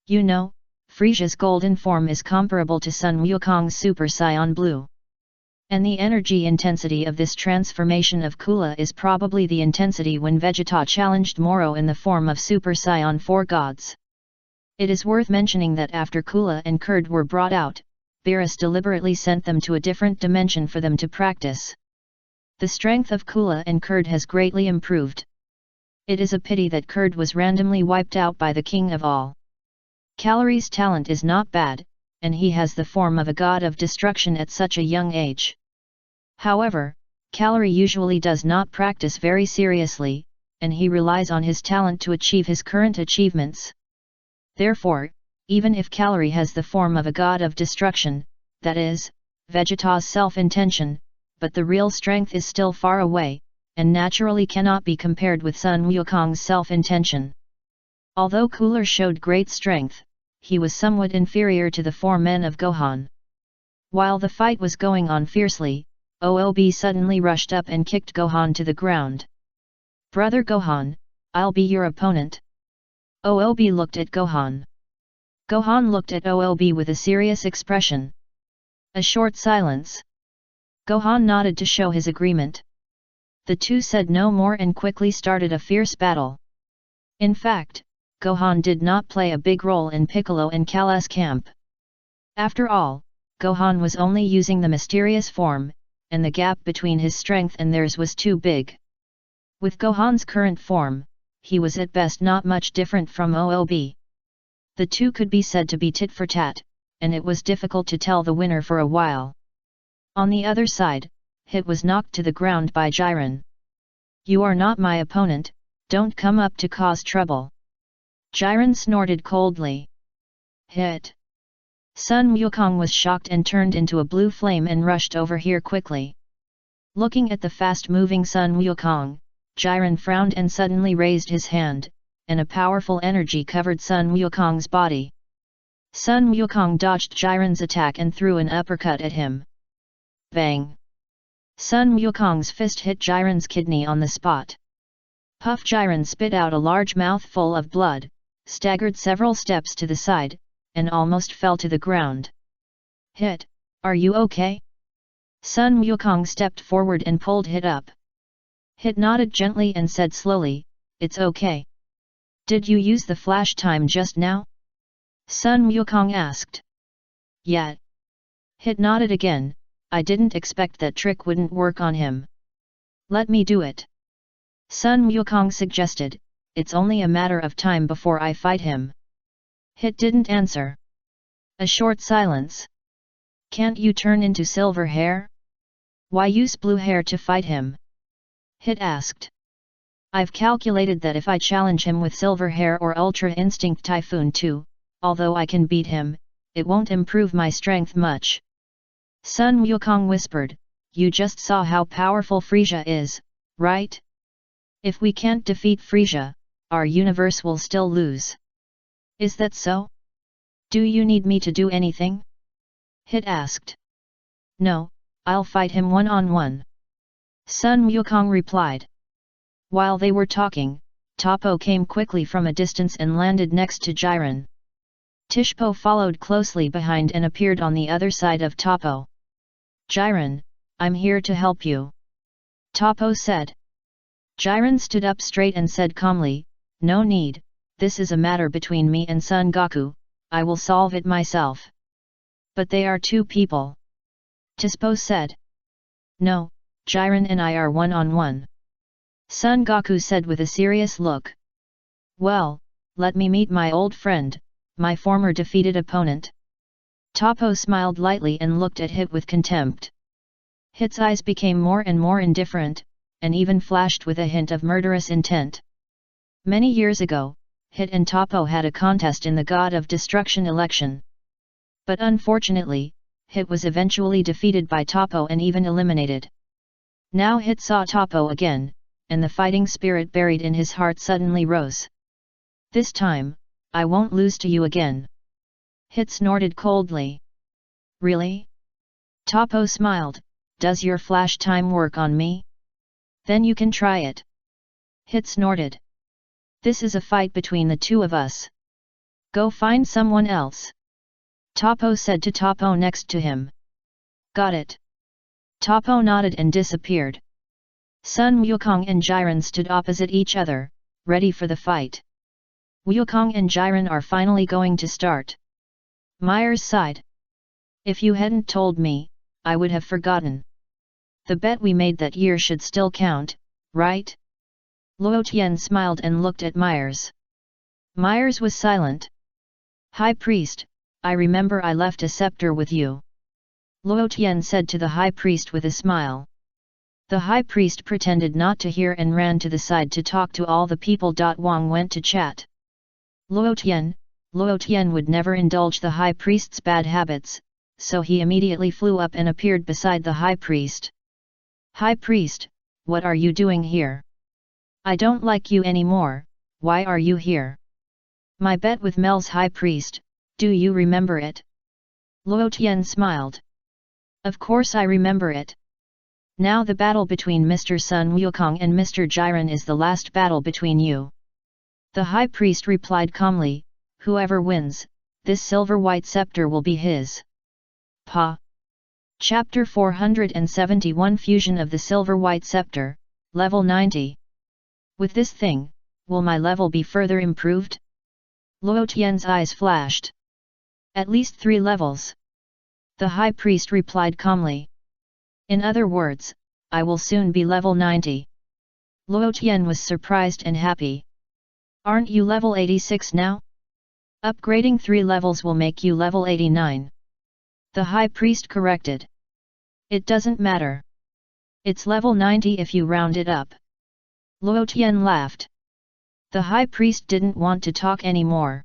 You know, Frisia's golden form is comparable to Sun Wukong's Super Saiyan Blue. And the energy intensity of this transformation of Kula is probably the intensity when Vegeta challenged Moro in the form of Super Saiyan 4 gods. It is worth mentioning that after Kula and Kurd were brought out, Beerus deliberately sent them to a different dimension for them to practice. The strength of Kula and Kurd has greatly improved. It is a pity that Kurd was randomly wiped out by the king of all. Calorie's talent is not bad, and he has the form of a god of destruction at such a young age. However, Calorie usually does not practice very seriously, and he relies on his talent to achieve his current achievements. Therefore, even if Calorie has the form of a god of destruction, that is, Vegeta's self-intention, but the real strength is still far away, and naturally cannot be compared with Sun Wukong's self-intention. Although Cooler showed great strength, he was somewhat inferior to the 4 men of Gohan. While the fight was going on fiercely, OOB suddenly rushed up and kicked Gohan to the ground. Brother Gohan, I'll be your opponent. OOB looked at Gohan. Gohan looked at OOB with a serious expression. A short silence. Gohan nodded to show his agreement. The two said no more and quickly started a fierce battle. In fact, Gohan did not play a big role in Piccolo and Kala's camp. After all, Gohan was only using the mysterious form, and the gap between his strength and theirs was too big. With Gohan's current form, he was at best not much different from OOB. The two could be said to be tit for tat, and it was difficult to tell the winner for a while. On the other side, Hit was knocked to the ground by Jiren. "You are not my opponent, don't come up to cause trouble." Jiren snorted coldly. "Hit!" Sun Wukong was shocked and turned into a blue flame and rushed over here quickly. Looking at the fast-moving Sun Wukong, Jiren frowned and suddenly raised his hand, and a powerful energy covered Sun Wukong's body. Sun Wukong dodged Jiren's attack and threw an uppercut at him. Bang! Sun Wukong's fist hit Jiren's kidney on the spot. Puff! Jiren spit out a large mouthful of blood, staggered several steps to the side, and almost fell to the ground. "Hit, are you okay?" Sun Wukong stepped forward and pulled Hit up. Hit nodded gently and said slowly, "It's okay." "Did you use the flash time just now?" Sun Wukong asked. "Yeah." Hit nodded again, "I didn't expect that trick wouldn't work on him." "Let me do it." Sun Wukong suggested, "It's only a matter of time before I fight him." Hit didn't answer. A short silence. "Can't you turn into silver hair? Why use blue hair to fight him?" Hit asked. "I've calculated that if I challenge him with silver hair or Ultra Instinct Typhoon 2, although I can beat him, it won't improve my strength much." Sun Wukong whispered, "You just saw how powerful Frieza is, right? If we can't defeat Frieza, our universe will still lose. Is that so? Do you need me to do anything?" Hit asked. "No, I'll fight him one-on-one." Sun Wukong replied. While they were talking, Toppo came quickly from a distance and landed next to Jiren. Tishpo followed closely behind and appeared on the other side of Toppo. "Jiren, I'm here to help you," Toppo said. Jiren stood up straight and said calmly, "No need, this is a matter between me and Son Goku, I will solve it myself." "But they are two people," Tishpo said. "No, Jiren and I are one-on-one," Son Goku said with a serious look. "Well, let me meet my old friend, my former defeated opponent." Toppo smiled lightly and looked at Hit with contempt. Hit's eyes became more and more indifferent, and even flashed with a hint of murderous intent. Many years ago, Hit and Toppo had a contest in the God of Destruction election. But unfortunately, Hit was eventually defeated by Toppo and even eliminated. Now Hit saw Toppo again, and the fighting spirit buried in his heart suddenly rose. "This time, I won't lose to you again." Hit snorted coldly. "Really?" Toppo smiled, "Does your flash time work on me? Then you can try it." Hit snorted. "This is a fight between the two of us. Go find someone else," Toppo said to Toppo next to him. "Got it." Toppo nodded and disappeared. Sun Wukong and Jiren stood opposite each other, ready for the fight. Wukong and Jiren are finally going to start. Myers sighed. "If you hadn't told me, I would have forgotten. The bet we made that year should still count, right?" Luo Tian smiled and looked at Myers. Myers was silent. "High Priest, I remember I left a scepter with you," Luo Tian said to the High Priest with a smile. The High Priest pretended not to hear and ran to the side to talk to all the people. Wang went to chat. Luo Tian would never indulge the High Priest's bad habits, so he immediately flew up and appeared beside the High Priest. "High Priest, what are you doing here? I don't like you anymore, why are you here?" "My bet with Mel's High Priest, do you remember it?" Luo Tian smiled. "Of course I remember it. Now the battle between Mr. Sun Wukong and Mr. Jiren is the last battle between you." The High Priest replied calmly, "Whoever wins, this silver-white scepter will be his." Pa. Chapter 471 Fusion of the Silver-White Scepter, Level 90. "With this thing, will my level be further improved?" Luo Tian's eyes flashed. "At least 3 levels. The high priest replied calmly. In other words, I will soon be level 90. Luo Tian was surprised and happy. Aren't you level 86 now? Upgrading 3 levels will make you level 89. The high priest corrected. It doesn't matter. It's level 90 if you round it up. Luo Tian laughed. The high priest didn't want to talk anymore.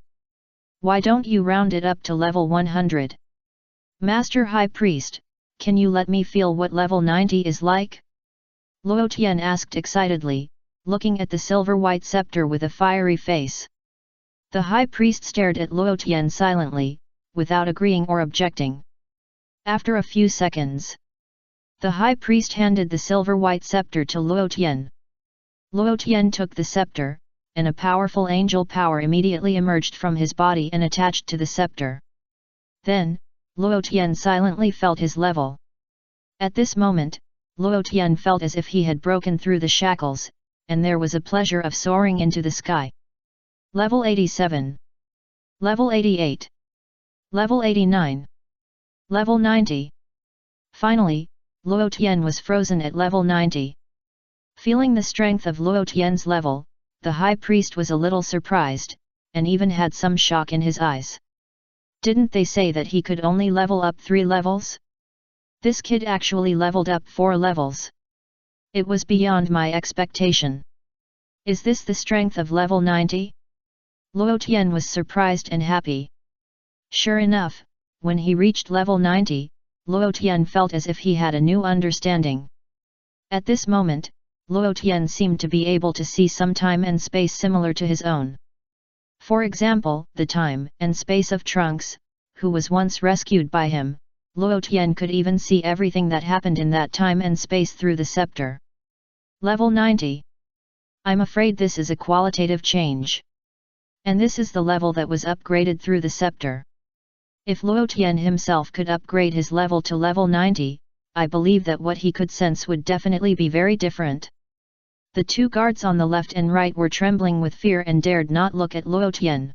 Why don't you round it up to level 100? Master High Priest, can you let me feel what level 90 is like? Luo Tian asked excitedly, looking at the silver-white scepter with a fiery face. The high priest stared at Luo Tian silently, without agreeing or objecting. After a few seconds, the high priest handed the silver-white scepter to Luo Tian. Luo Tian took the scepter, and a powerful angel power immediately emerged from his body and attached to the scepter. Then, Luo Tian silently felt his level. At this moment, Luo Tian felt as if he had broken through the shackles, and there was a pleasure of soaring into the sky. Level 87. Level 88. Level 89. Level 90. Finally, Luo Tian was frozen at level 90. Feeling the strength of Luo Tian's level, the high priest was a little surprised, and even had some shock in his eyes. Didn't they say that he could only level up 3 levels? This kid actually leveled up 4 levels. It was beyond my expectation. Is this the strength of level 90? Luo Tian was surprised and happy. Sure enough, when he reached level 90, Luo Tian felt as if he had a new understanding. At this moment, Luo Tian seemed to be able to see some time and space similar to his own. For example, the time and space of Trunks, who was once rescued by him. Luo Tian could even see everything that happened in that time and space through the scepter. Level 90. I'm afraid this is a qualitative change. And this is the level that was upgraded through the scepter. If Luo Tian himself could upgrade his level to level 90, I believe that what he could sense would definitely be very different. The 2 guards on the left and right were trembling with fear and dared not look at Luo Tian.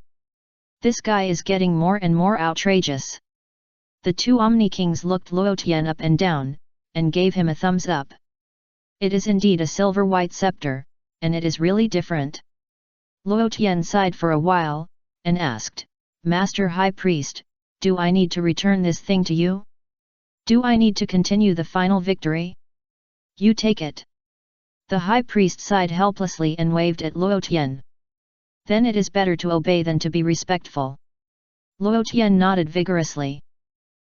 This guy is getting more and more outrageous. The 2 Omni Kings looked Luo Tian up and down, and gave him a thumbs up. It is indeed a silver-white scepter, and it is really different. Luo Tian sighed for a while, and asked, Master High Priest, do I need to return this thing to you? Do I need to continue the final victory? You take it. The high priest sighed helplessly and waved at Luo Tian. Then it is better to obey than to be respectful. Luo Tian nodded vigorously.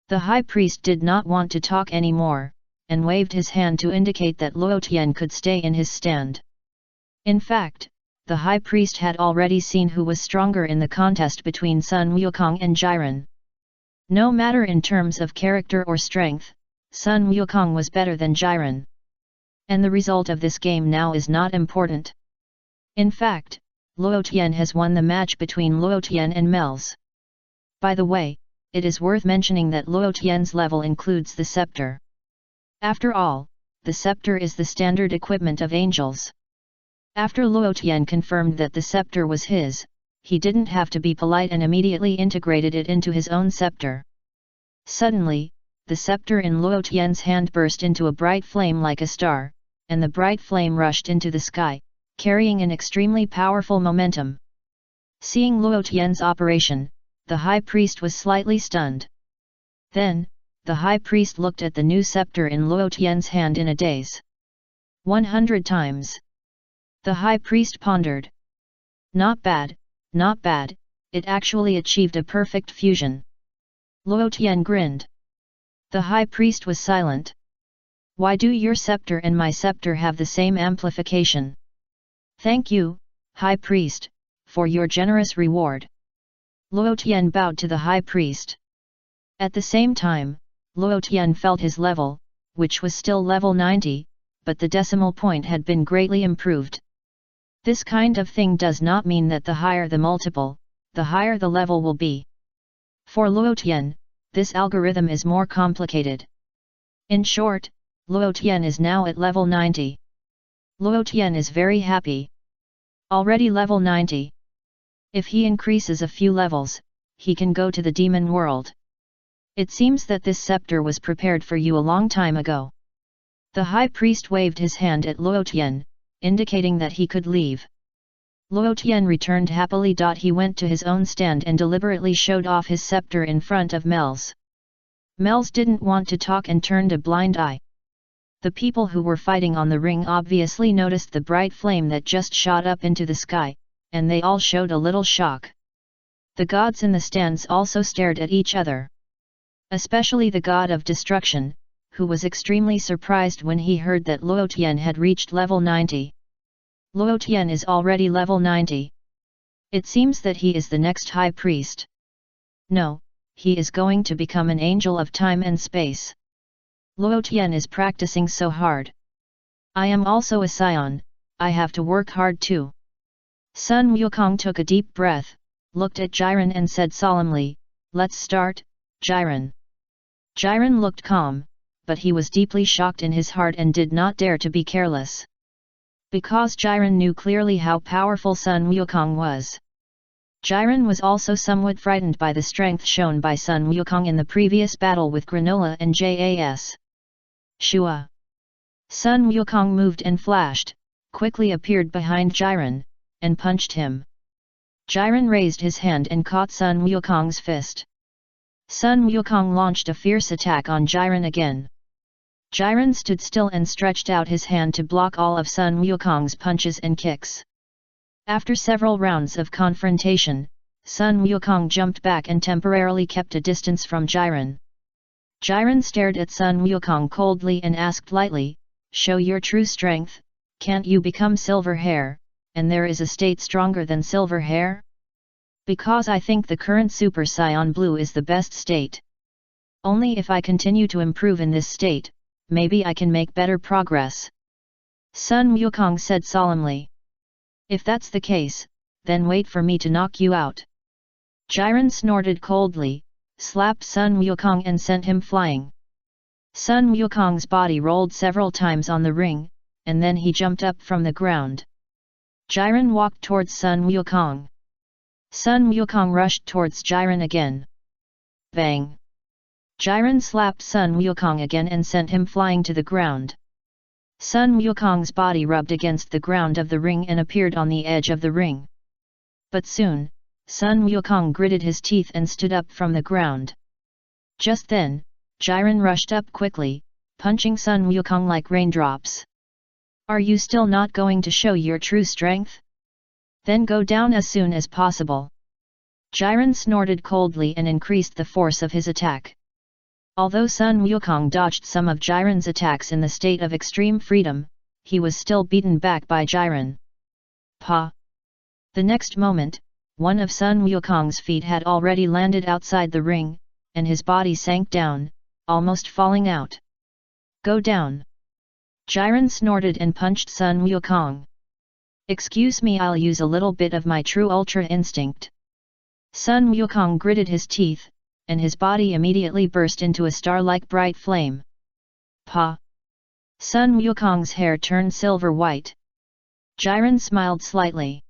The high priest did not want to talk anymore, and waved his hand to indicate that Luo Tian could stay in his stand. In fact, the high priest had already seen who was stronger in the contest between Sun Wukong and Jiren. No matter in terms of character or strength, Sun Wukong was better than Jiren. And the result of this game now is not important. In fact, Luo Tian has won the match between Luo Tian and Mel's. By the way, it is worth mentioning that Luo Tian's level includes the scepter. After all, the scepter is the standard equipment of angels. After Luo Tian confirmed that the scepter was his, he didn't have to be polite and immediately integrated it into his own scepter. Suddenly, the scepter in Luo Tian's hand burst into a bright flame like a star, and the bright flame rushed into the sky, carrying an extremely powerful momentum. Seeing Luo Tian's operation, the high priest was slightly stunned. Then, the high priest looked at the new scepter in Luo Tian's hand in a daze. 100 times. The high priest pondered. Not bad, not bad, it actually achieved a perfect fusion. Luo Tian grinned. The high priest was silent. Why do your scepter and my scepter have the same amplification? Thank you, high priest, for your generous reward. Luo Tian bowed to the high priest. At the same time, Luo Tian felt his level, which was still level 90, but the decimal point had been greatly improved. This kind of thing does not mean that the higher the multiple, the higher the level will be. For Luo Tian, this algorithm is more complicated. In short, Luo Tian is now at level 90. Luo Tian is very happy. Already level 90. If he increases a few levels, he can go to the demon world. It seems that this scepter was prepared for you a long time ago. The high priest waved his hand at Luo Tian, indicating that he could leave. Luo Tian returned happily. He went to his own stand and deliberately showed off his scepter in front of Mel's. Mel's didn't want to talk and turned a blind eye. The people who were fighting on the ring obviously noticed the bright flame that just shot up into the sky, and they all showed a little shock. The gods in the stands also stared at each other. Especially the god of destruction, who was extremely surprised when he heard that Luo Tian had reached level 90. Luo Tian is already level 90. It seems that he is the next high priest. No, he is going to become an angel of time and space. Luo Tian is practicing so hard. I am also a Saiyan, I have to work hard too. Sun Wukong took a deep breath, looked at Jiren and said solemnly, "Let's start, Jiren." Jiren looked calm, but he was deeply shocked in his heart and did not dare to be careless. Because Jiren knew clearly how powerful Sun Wukong was. Jiren was also somewhat frightened by the strength shown by Sun Wukong in the previous battle with Granola and Jas. Shua. Sun Wukong moved and flashed, quickly appeared behind Jiren, and punched him. Jiren raised his hand and caught Sun Wukong's fist. Sun Wukong launched a fierce attack on Jiren again. Jiren stood still and stretched out his hand to block all of Sun Wukong's punches and kicks. After several rounds of confrontation, Sun Wukong jumped back and temporarily kept a distance from Jiren. Jiren stared at Sun Wukong coldly and asked lightly, "Show your true strength, can't you become silver hair, and there is a state stronger than silver hair? Because I think the current Super Saiyan Blue is the best state. Only if I continue to improve in this state, maybe I can make better progress." Sun Wukong said solemnly. "If that's the case, then wait for me to knock you out." Jiren snorted coldly, slapped Sun Wukong and sent him flying. Sun Wukong's body rolled several times on the ring, and then he jumped up from the ground. Jiren walked towards Sun Wukong. Sun Wukong rushed towards Jiren again. Bang! Jiren slapped Sun Wukong again and sent him flying to the ground. Sun Wukong's body rubbed against the ground of the ring and appeared on the edge of the ring. But soon, Sun Wukong gritted his teeth and stood up from the ground. Just then, Jiren rushed up quickly, punching Sun Wukong like raindrops. "Are you still not going to show your true strength? Then go down as soon as possible." Jiren snorted coldly and increased the force of his attack. Although Sun Wukong dodged some of Jiren's attacks in the state of extreme freedom, he was still beaten back by Jiren. Pa! The next moment, one of Sun Wukong's feet had already landed outside the ring, and his body sank down, almost falling out. "Go down!" Jiren snorted and punched Sun Wukong. "Excuse me, I'll use a little bit of my true ultra instinct." Sun Wukong gritted his teeth, and his body immediately burst into a star-like bright flame. Pa! Sun Wukong's hair turned silver white. Jiren smiled slightly.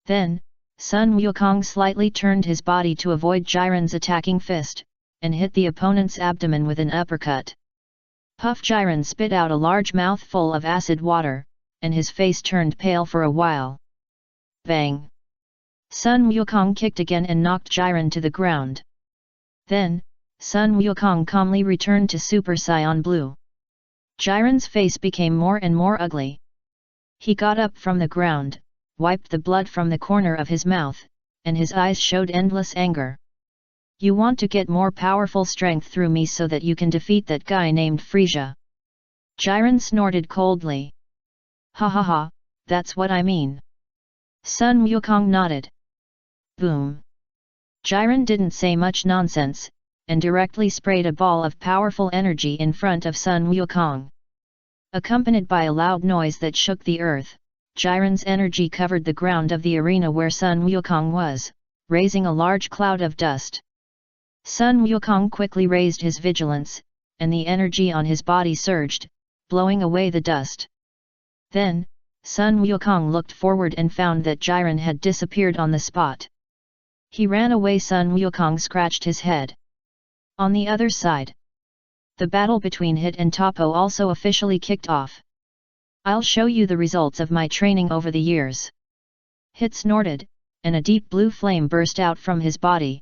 Then, Sun Wukong slightly turned his body to avoid Jiren's attacking fist, and hit the opponent's abdomen with an uppercut. Puff! Jiren spit out a large mouthful of acid water, and his face turned pale for a while. Bang! Sun Wukong kicked again and knocked Jiren to the ground. Then, Sun Wukong calmly returned to Super Saiyan Blue. Jiren's face became more and more ugly. He got up from the ground, wiped the blood from the corner of his mouth, and his eyes showed endless anger. "You want to get more powerful strength through me so that you can defeat that guy named Frisia?" Jiren snorted coldly. "Ha ha ha, that's what I mean." Sun Wukong nodded. Boom! Jiren didn't say much nonsense, and directly sprayed a ball of powerful energy in front of Sun Wukong. Accompanied by a loud noise that shook the earth, Jiren's energy covered the ground of the arena where Sun Wukong was, raising a large cloud of dust. Sun Wukong quickly raised his vigilance, and the energy on his body surged, blowing away the dust. Then, Sun Wukong looked forward and found that Jiren had disappeared on the spot. He ran away. Sun Wukong scratched his head. On the other side, the battle between Hit and Topo also officially kicked off. I'll show you the results of my training over the years. Hit snorted, and a deep blue flame burst out from his body.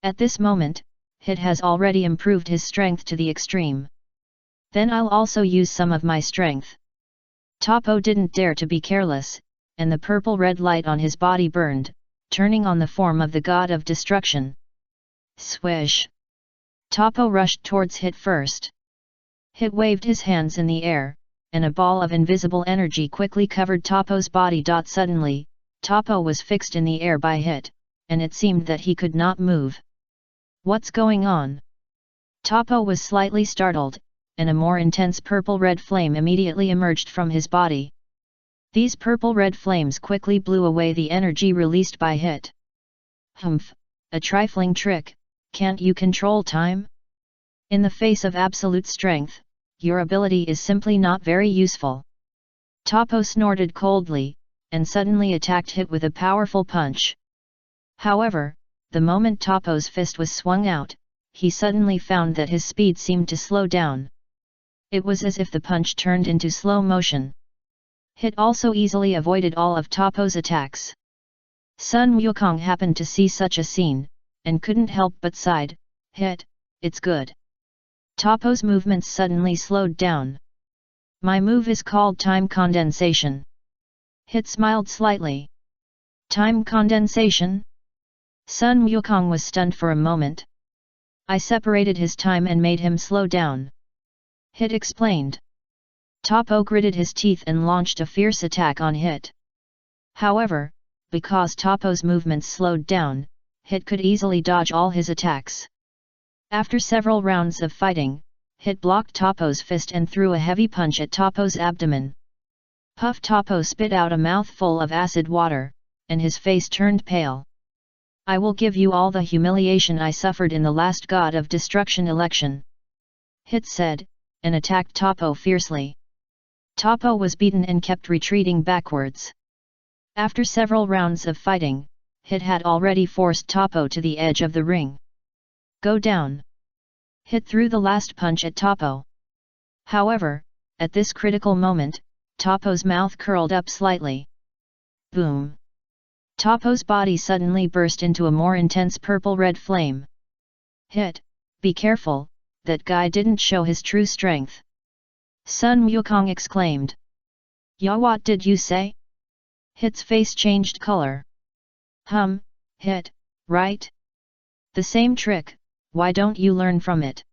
At this moment, Hit has already improved his strength to the extreme. Then I'll also use some of my strength. Topo didn't dare to be careless, and the purple-red light on his body burned, turning on the form of the god of destruction. Swish! Topo rushed towards Hit first. Hit waved his hands in the air, and a ball of invisible energy quickly covered Topo's body. Suddenly, Topo was fixed in the air by Hit, and it seemed that he could not move. What's going on? Topo was slightly startled, and a more intense purple-red flame immediately emerged from his body. These purple-red flames quickly blew away the energy released by Hit. Humph, a trifling trick, can't you control time? In the face of absolute strength, your ability is simply not very useful. Topo snorted coldly, and suddenly attacked Hit with a powerful punch. However, the moment Topo's fist was swung out, he suddenly found that his speed seemed to slow down. It was as if the punch turned into slow motion. Hit also easily avoided all of Topo's attacks. Sun Wukong happened to see such a scene, and couldn't help but sighed, Hit, it's good. Topo's movements suddenly slowed down. My move is called time condensation. Hit smiled slightly. Time condensation? Sun Wukong was stunned for a moment. I separated his time and made him slow down. Hit explained. Topo gritted his teeth and launched a fierce attack on Hit. However, because Topo's movements slowed down, Hit could easily dodge all his attacks. After several rounds of fighting, Hit blocked Topo's fist and threw a heavy punch at Topo's abdomen. Puff! Topo spit out a mouthful of acid water, and his face turned pale. I will give you all the humiliation I suffered in the last God of Destruction election. Hit said, and attacked Topo fiercely. Topo was beaten and kept retreating backwards. After several rounds of fighting, Hit had already forced Topo to the edge of the ring. Go down! Hit threw the last punch at Topo. However, at this critical moment, Topo's mouth curled up slightly. Boom! Topo's body suddenly burst into a more intense purple-red flame. Hit, be careful, that guy didn't show his true strength. Sun Wukong exclaimed. Ya, what did you say? Hit's face changed color. Hit, right? The same trick, why don't you learn from it?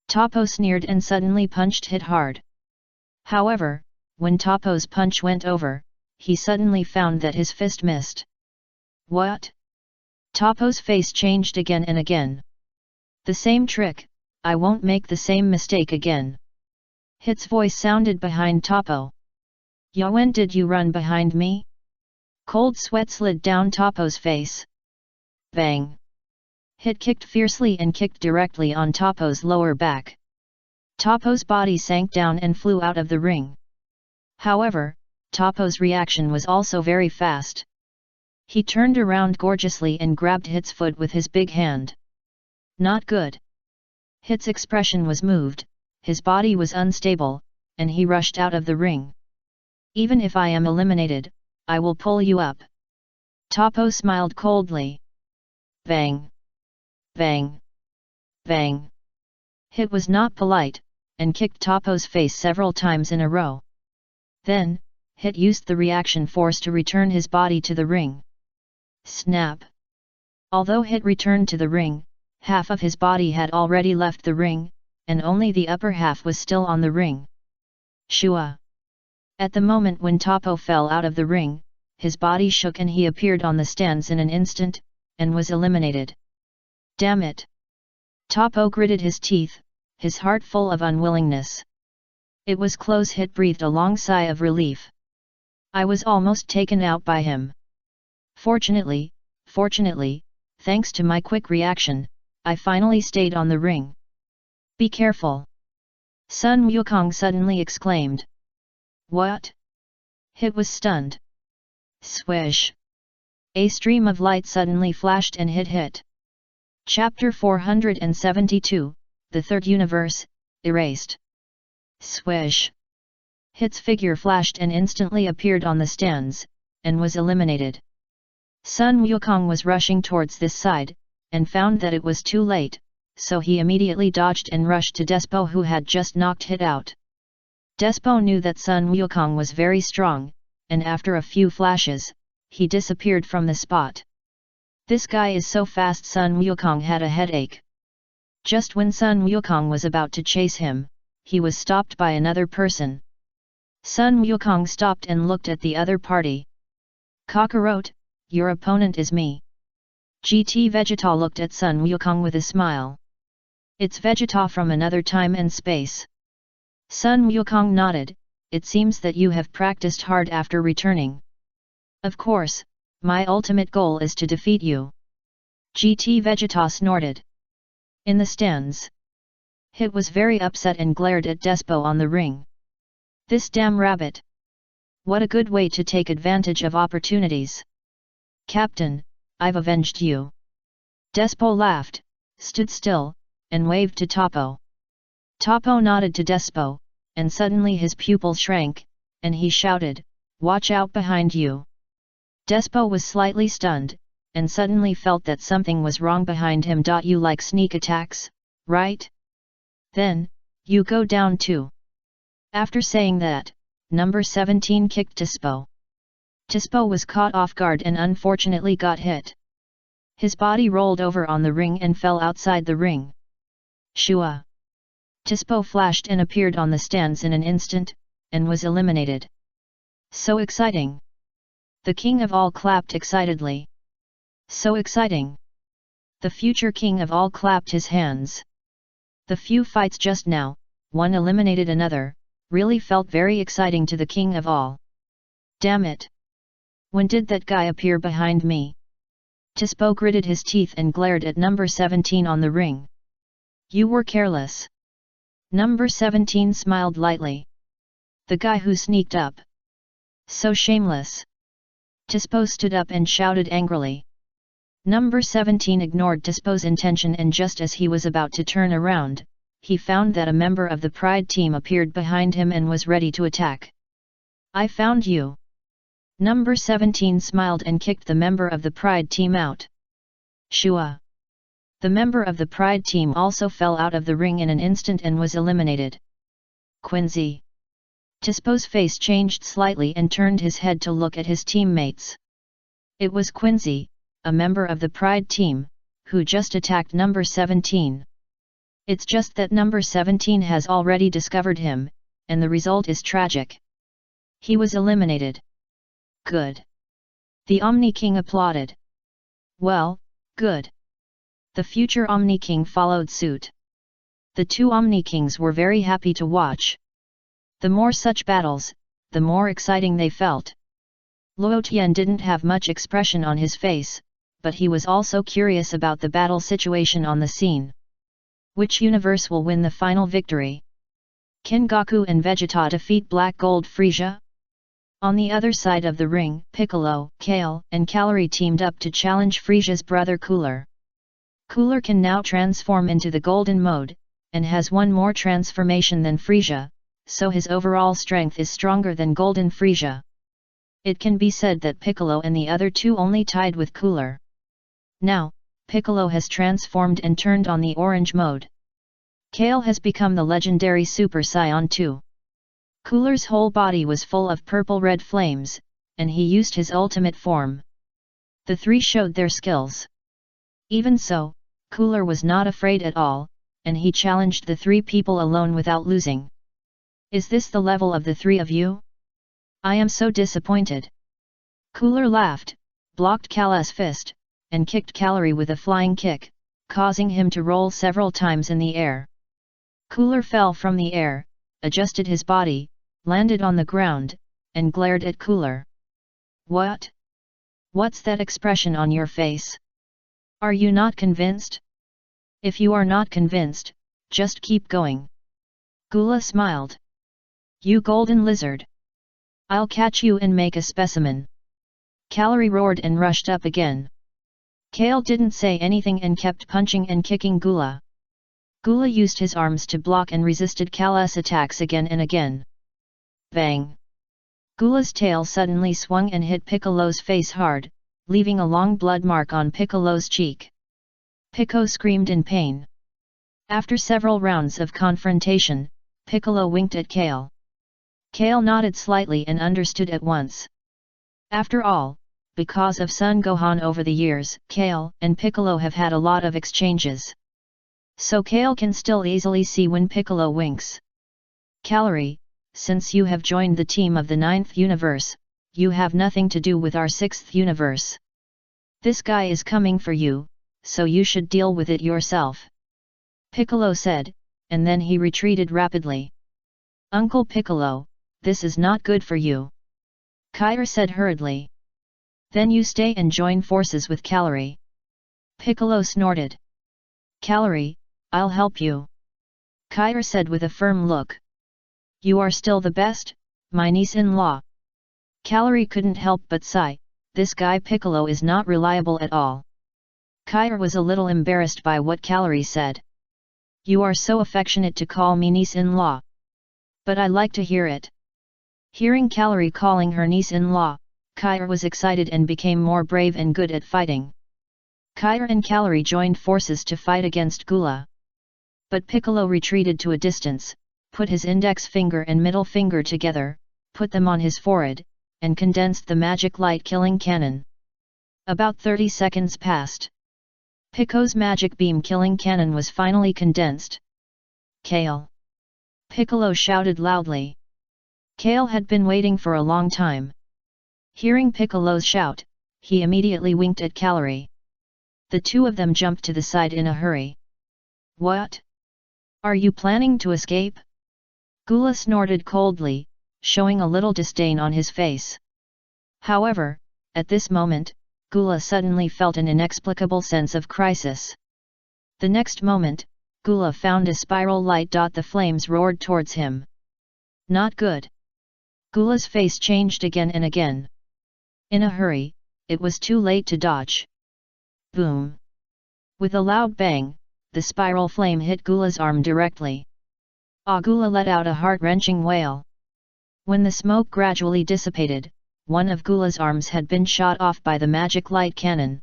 Topo sneered and suddenly punched Hit hard. However, when Topo's punch went over, he suddenly found that his fist missed. What? Topo's face changed again and again. The same trick, I won't make the same mistake again. Hit's voice sounded behind Topo. Ya, when did you run behind me? Cold sweat slid down Topo's face. Bang! Hit kicked fiercely and kicked directly on Topo's lower back. Topo's body sank down and flew out of the ring. However, Topo's reaction was also very fast. He turned around gorgeously and grabbed Hit's foot with his big hand. Not good. Hit's expression was moved, his body was unstable, and he rushed out of the ring. Even if I am eliminated, I will pull you up. Topo smiled coldly. Bang! Bang! Bang! Hit was not polite, and kicked Topo's face several times in a row. Then, Hit used the reaction force to return his body to the ring. Snap! Although Hit returned to the ring, half of his body had already left the ring, and only the upper half was still on the ring. Shua! At the moment when Topo fell out of the ring, his body shook and he appeared on the stands in an instant, and was eliminated. Damn it! Topo gritted his teeth, his heart full of unwillingness. It was close. Hit breathed a long sigh of relief. I was almost taken out by him. Fortunately, thanks to my quick reaction, I finally stayed on the ring. Be careful! Sun Wukong suddenly exclaimed. What? Hit was stunned. Swish! A stream of light suddenly flashed and hit Hit. Chapter 472, The Third Universe, Erased. Swish! Hit's figure flashed and instantly appeared on the stands, and was eliminated. Sun Wukong was rushing towards this side, and found that it was too late, so he immediately dodged and rushed to Despo, who had just knocked Hit out. Despo knew that Sun Wukong was very strong, and after a few flashes, he disappeared from the spot. This guy is so fast. Sun Wukong had a headache. Just when Sun Wukong was about to chase him, he was stopped by another person. Sun Wukong stopped and looked at the other party. Kakarot, your opponent is me. GT Vegeta looked at Sun Wukong with a smile. It's Vegeta from another time and space. Sun Wukong nodded. It seems that you have practiced hard after returning. Of course, my ultimate goal is to defeat you. GT Vegeta snorted. In the stands, Hit was very upset and glared at Despo on the ring. This damn rabbit! What a good way to take advantage of opportunities. Captain, I've avenged you. Despo laughed, stood still, and waved to Topo. Topo nodded to Despo, and suddenly his pupil shrank, and he shouted, "Watch out behind you!" Despo was slightly stunned, and suddenly felt that something was wrong behind him. You like sneak attacks, right? Then, you go down too. After saying that, number 17 kicked Despo. Despo was caught off guard and unfortunately got hit. His body rolled over on the ring and fell outside the ring. Shua! Despo flashed and appeared on the stands in an instant, and was eliminated. So exciting! The king of all clapped excitedly. So exciting! The future king of all clapped his hands. The few fights just now, one eliminated another, really felt very exciting to the king of all. Damn it! When did that guy appear behind me? Despo gritted his teeth and glared at number 17 on the ring. You were careless. Number 17 smiled lightly. The guy who sneaked up. So shameless. Despo stood up and shouted angrily. Number 17 ignored Despo's intention, and just as he was about to turn around, he found that a member of the Pride team appeared behind him and was ready to attack. I found you. Number 17 smiled and kicked the member of the Pride team out. Shua! The member of the Pride team also fell out of the ring in an instant and was eliminated. Quincy! Despo's face changed slightly and turned his head to look at his teammates. It was Quincy, a member of the Pride team, who just attacked number 17. It's just that number 17 has already discovered him, and the result is tragic. He was eliminated. Good. The Omni King applauded. Well, good. The future Omni King followed suit. The two Omni Kings were very happy to watch. The more such battles, the more exciting they felt. Luo Tian didn't have much expression on his face, but he was also curious about the battle situation on the scene. Which universe will win the final victory? Can Goku and Vegeta defeat Black Gold Frieza? On the other side of the ring, Piccolo, Kale, and Calorie teamed up to challenge Frieza's brother Cooler. Cooler can now transform into the Golden Mode, and has one more transformation than Frieza, so his overall strength is stronger than Golden Frieza. It can be said that Piccolo and the other two only tied with Cooler. Now, Piccolo has transformed and turned on the Orange Mode. Kale has become the legendary Super Saiyan 2. Cooler's whole body was full of purple-red flames, and he used his ultimate form. The three showed their skills. Even so, Cooler was not afraid at all, and he challenged the three people alone without losing. Is this the level of the three of you? I am so disappointed. Cooler laughed, blocked Kala's fist, and kicked Calorie with a flying kick, causing him to roll several times in the air. Cooler fell from the air, adjusted his body, landed on the ground, and glared at Cooler. What? What's that expression on your face? Are you not convinced? If you are not convinced, just keep going. Gula smiled. You golden lizard! I'll catch you and make a specimen. Calorie roared and rushed up again. Kale didn't say anything and kept punching and kicking Gula. Gula used his arms to block and resisted Kale's attacks again and again. Bang! Gula's tail suddenly swung and hit Piccolo's face hard, leaving a long blood mark on Piccolo's cheek. Piccolo screamed in pain. After several rounds of confrontation, Piccolo winked at Kale. Kale nodded slightly and understood at once. After all, because of Son Gohan over the years, Kale and Piccolo have had a lot of exchanges. So Kale can still easily see when Piccolo winks. Calorie, since you have joined the team of the 9th universe, you have nothing to do with our 6th universe. This guy is coming for you, so you should deal with it yourself. Piccolo said, and then he retreated rapidly. Uncle Piccolo, this is not good for you. Kair said hurriedly. Then you stay and join forces with Calorie. Piccolo snorted. Calorie, I'll help you. Kair said with a firm look. You are still the best, my niece-in-law. Calorie couldn't help but sigh, this guy Piccolo is not reliable at all. Kair was a little embarrassed by what Calorie said. You are so affectionate to call me niece-in-law. But I like to hear it. Hearing Calorie calling her niece-in-law, Kair was excited and became more brave and good at fighting. Kair and Calorie joined forces to fight against Gula. But Piccolo retreated to a distance, put his index finger and middle finger together, put them on his forehead, and condensed the magic light-killing cannon. About 30 seconds passed. Piccolo's magic beam-killing cannon was finally condensed. Kale! Piccolo shouted loudly. Kale had been waiting for a long time. Hearing Piccolo's shout, he immediately winked at Calorie. The two of them jumped to the side in a hurry. What? Are you planning to escape? Gula snorted coldly, showing a little disdain on his face. However, at this moment, Gula suddenly felt an inexplicable sense of crisis. The next moment, Gula found a spiral light. The flames roared towards him. Not good. Gula's face changed again and again. In a hurry, it was too late to dodge. Boom! With a loud bang, the spiral flame hit Gula's arm directly. Gula let out a heart-wrenching wail. When the smoke gradually dissipated, one of Gula's arms had been shot off by the magic light cannon.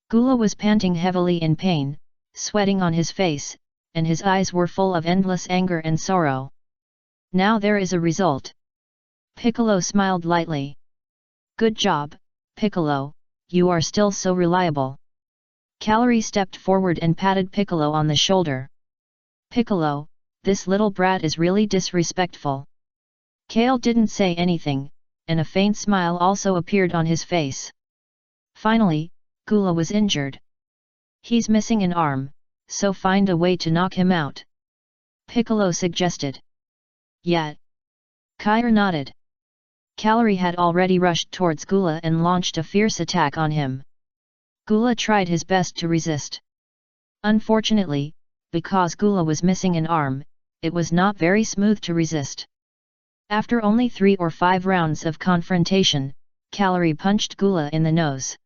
Gula was panting heavily in pain, sweating on his face, and his eyes were full of endless anger and sorrow. Now there is a result. Piccolo smiled lightly. Good job, Piccolo, you are still so reliable. Calorie stepped forward and patted Piccolo on the shoulder. Piccolo, this little brat is really disrespectful. Kale didn't say anything, and a faint smile also appeared on his face. Finally, Gula was injured. He's missing an arm, so find a way to knock him out. Piccolo suggested. Yeah. Kair nodded. Calorie had already rushed towards Gula and launched a fierce attack on him. Gula tried his best to resist. Unfortunately, because Gula was missing an arm, it was not very smooth to resist. After only 3 or 5 rounds of confrontation, Calorie punched Gula in the nose.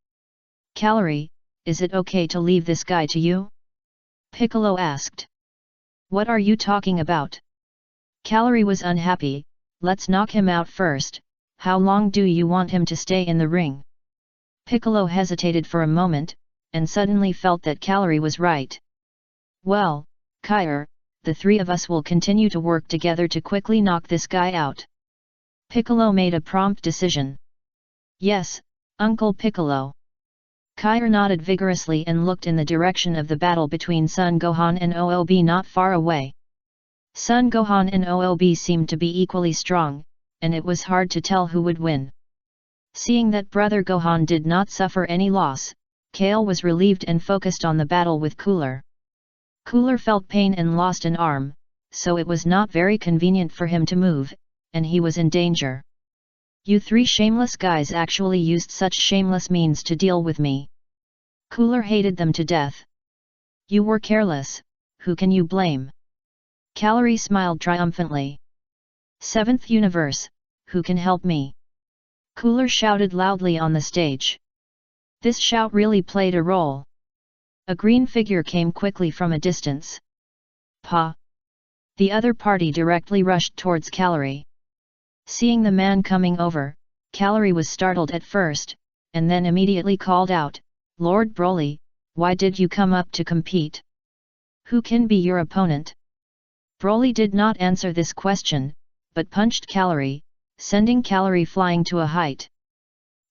Calorie, is it okay to leave this guy to you? Piccolo asked. What are you talking about? Calorie was unhappy. Let's knock him out first. How long do you want him to stay in the ring? Piccolo hesitated for a moment, and suddenly felt that Calorie was right. Well, Kair, the 3 of us will continue to work together to quickly knock this guy out. Piccolo made a prompt decision. Yes, Uncle Piccolo. Kair nodded vigorously and looked in the direction of the battle between Son Gohan and OOB not far away. Son Gohan and OOB seemed to be equally strong, and it was hard to tell who would win. Seeing that Brother Gohan did not suffer any loss, Kale was relieved and focused on the battle with Cooler. Cooler felt pain and lost an arm, so it was not very convenient for him to move, and he was in danger. You 3 shameless guys actually used such shameless means to deal with me. Cooler hated them to death. You were careless, who can you blame? Calorie smiled triumphantly. 7th universe, who can help me? Cooler shouted loudly on the stage. This shout really played a role. A green figure came quickly from a distance. Pa! The other party directly rushed towards Callery. Seeing the man coming over, Callery was startled at first, and then immediately called out, "Lord Broly, why did you come up to compete? Who can be your opponent?" Broly did not answer this question, but punched Callery, sending Callery flying to a height.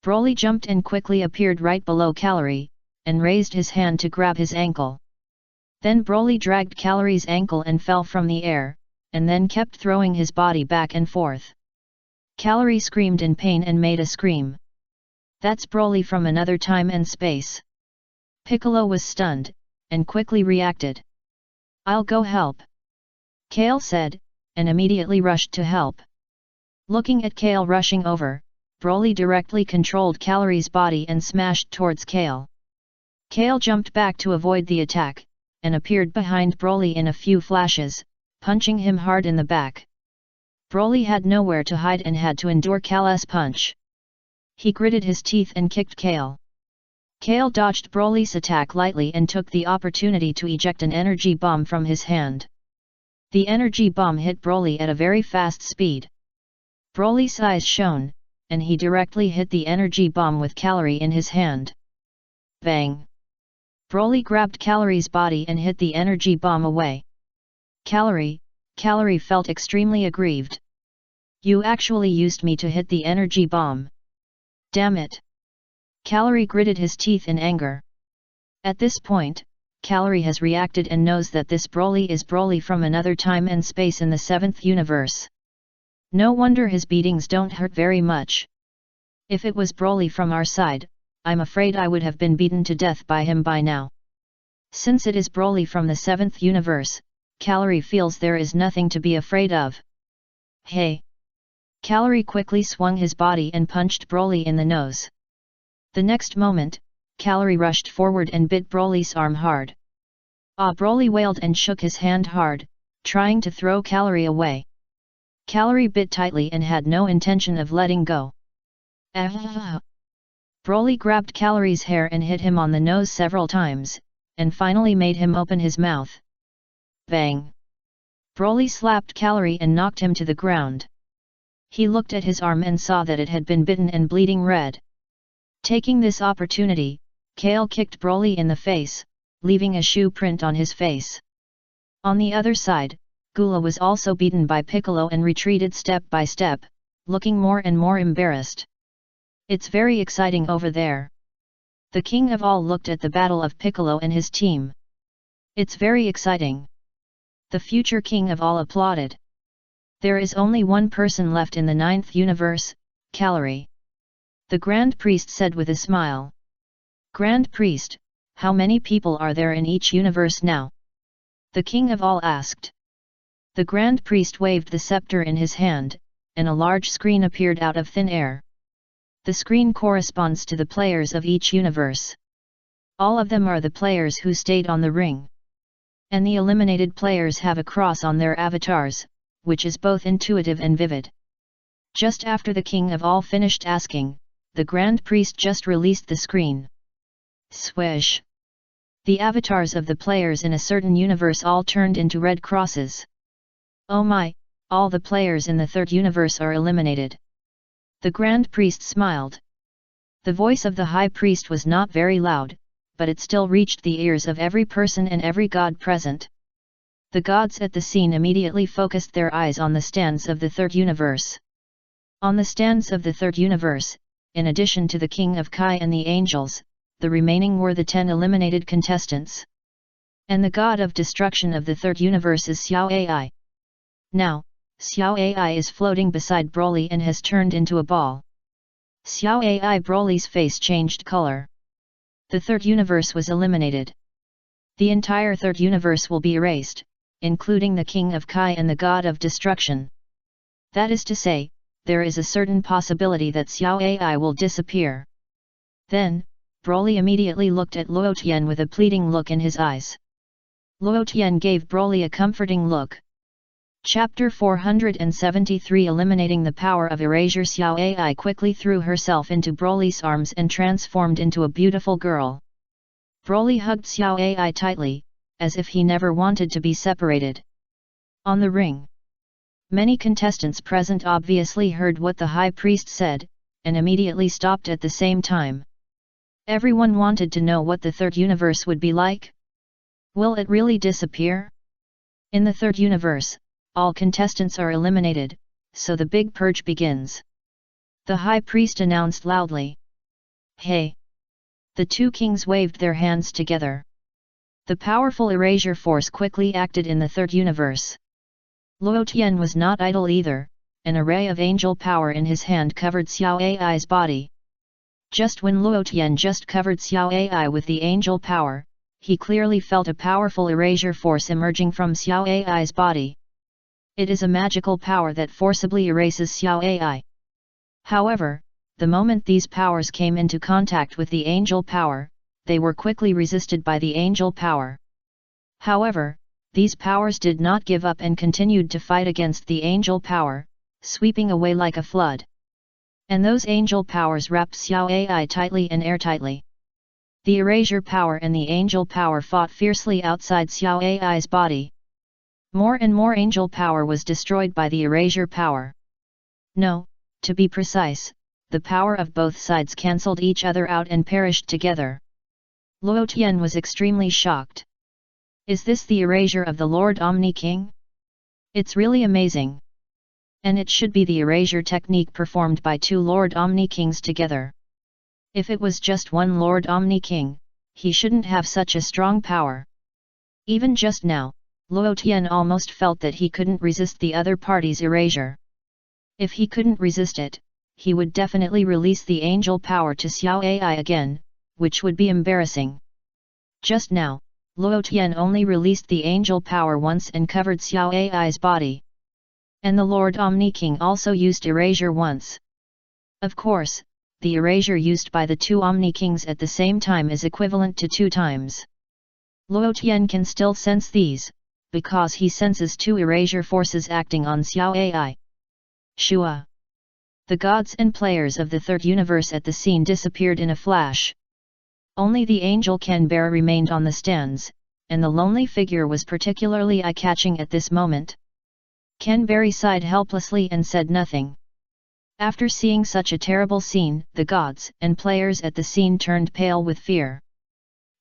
Broly jumped and quickly appeared right below Callery, and raised his hand to grab his ankle. Then Broly dragged Callery's ankle and fell from the air, and then kept throwing his body back and forth. Callery screamed in pain and made a scream. "That's Broly from another time and space." Piccolo was stunned, and quickly reacted. "I'll go help," Kale said, and immediately rushed to help. Looking at Kale rushing over, Broly directly controlled Callery's body and smashed towards Kale. Kale jumped back to avoid the attack, and appeared behind Broly in a few flashes, punching him hard in the back. Broly had nowhere to hide and had to endure Kale's punch. He gritted his teeth and kicked Kale. Kale dodged Broly's attack lightly and took the opportunity to eject an energy bomb from his hand. The energy bomb hit Broly at a very fast speed. Broly's eyes shone, and he directly hit the energy bomb with Callery in his hand. Bang! Broly grabbed Callery's body and hit the energy bomb away. Callery felt extremely aggrieved. "You actually used me to hit the energy bomb. Damn it!" Callery gritted his teeth in anger. At this point, Callery has reacted and knows that this Broly is Broly from another time and space in the 7th universe. No wonder his beatings don't hurt very much. If it was Broly from our side, I'm afraid I would have been beaten to death by him by now. Since it is Broly from the 7th universe, Callery feels there is nothing to be afraid of. "Hey!" Callery quickly swung his body and punched Broly in the nose. The next moment, Callery rushed forward and bit Broly's arm hard. Ah! Broly wailed and shook his hand hard, trying to throw Callery away. Callery bit tightly and had no intention of letting go. Ah! Broly grabbed Callery's hair and hit him on the nose several times, and finally made him open his mouth. Bang! Broly slapped Callery and knocked him to the ground. He looked at his arm and saw that it had been bitten and bleeding red. Taking this opportunity, Kale kicked Broly in the face, leaving a shoe print on his face. On the other side, Gula was also beaten by Piccolo and retreated step by step, looking more and more embarrassed. "It's very exciting over there." The king of all looked at the battle of Piccolo and his team. "It's very exciting." The future king of all applauded. There is only one person left in the 9th universe, Callery. The Grand Priest said with a smile. "Grand Priest, how many people are there in each universe now?" the king of all asked. The Grand Priest waved the scepter in his hand, and a large screen appeared out of thin air. The screen corresponds to the players of each universe. All of them are the players who stayed on the ring. And the eliminated players have a cross on their avatars, which is both intuitive and vivid. Just after the king of all finished asking, the Grand Priest just released the screen. Swish! The avatars of the players in a certain universe all turned into red crosses. Oh my, all the players in the 3rd universe are eliminated. The Grand Priest smiled. The voice of the High Priest was not very loud, but it still reached the ears of every person and every god present. The gods at the scene immediately focused their eyes on the stands of the 3rd universe. On the stands of the 3rd universe, in addition to the King of Kai and the angels, the remaining were the 10 eliminated contestants. And the god of destruction of the 3rd universe is Xiao Ai. Now, Xiao Ai is floating beside Broly and has turned into a ball. Xiao Ai Broly's face changed color. The 3rd universe was eliminated. The entire 3rd universe will be erased, including the King of Kai and the God of Destruction. That is to say, there is a certain possibility that Xiao Ai will disappear. Then, Broly immediately looked at Luo Tian with a pleading look in his eyes. Luo Tian gave Broly a comforting look. Chapter 473 Eliminating the power of erasure. Xiao Ai quickly threw herself into Broly's arms and transformed into a beautiful girl. Broly hugged Xiao Ai tightly, as if he never wanted to be separated. On the ring, many contestants present obviously heard what the high priest said, and immediately stopped at the same time. Everyone wanted to know what the third universe would be like. Will it really disappear? In the third universe, all contestants are eliminated, so the big purge begins. The high priest announced loudly. Hey! The two kings waved their hands together. The powerful erasure force quickly acted in the third universe. Luo Tian was not idle either. An array of angel power in his hand covered Xiao Ai's body. Just when Luo Tian just covered Xiao Ai with the angel power, he clearly felt a powerful erasure force emerging from Xiao Ai's body. It is a magical power that forcibly erases Xiao Ai. However, the moment these powers came into contact with the angel power, they were quickly resisted by the angel power. However, these powers did not give up and continued to fight against the angel power, sweeping away like a flood. And those angel powers wrapped Xiao Ai tightly and airtightly. The erasure power and the angel power fought fiercely outside Xiao Ai's body. More and more angel power was destroyed by the erasure power. No, to be precise, the power of both sides cancelled each other out and perished together. Luo Tian was extremely shocked. Is this the erasure of the Lord Omni King? It's really amazing. And it should be the erasure technique performed by two Lord Omni Kings together. If it was just one Lord Omni King, he shouldn't have such a strong power. Even just now, Luo Tian almost felt that he couldn't resist the other party's erasure. If he couldn't resist it, he would definitely release the angel power to Xiao Ai again, which would be embarrassing. Just now, Luo Tian only released the angel power once and covered Xiao Ai's body. And the Lord Omni King also used erasure once. Of course, the erasure used by the two Omni Kings at the same time is equivalent to 2 times. Luo Tian can still sense these, because he senses 2 erasure forces acting on Xiao Ai. Shua! The gods and players of the third universe at the scene disappeared in a flash. Only the angel Canberra remained on the stands, and the lonely figure was particularly eye-catching at this moment. Canberra sighed helplessly and said nothing. After seeing such a terrible scene, the gods and players at the scene turned pale with fear.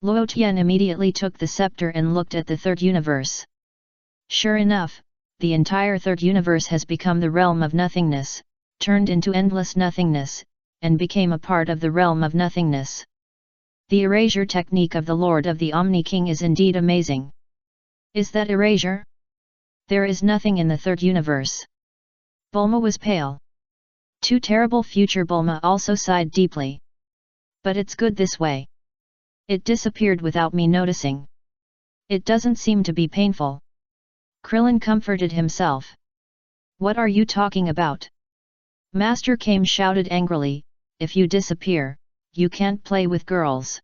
Luo Tian immediately took the scepter and looked at the third universe. Sure enough, the entire third universe has become the realm of nothingness, turned into endless nothingness, and became a part of the realm of nothingness. The erasure technique of the Lord of the Omni King is indeed amazing. Is that erasure? There is nothing in the third universe. Bulma was pale. Too terrible future. Bulma also sighed deeply. But it's good this way. It disappeared without me noticing. It doesn't seem to be painful. Krillin comforted himself. What are you talking about? Master Kame shouted angrily, if you disappear, you can't play with girls.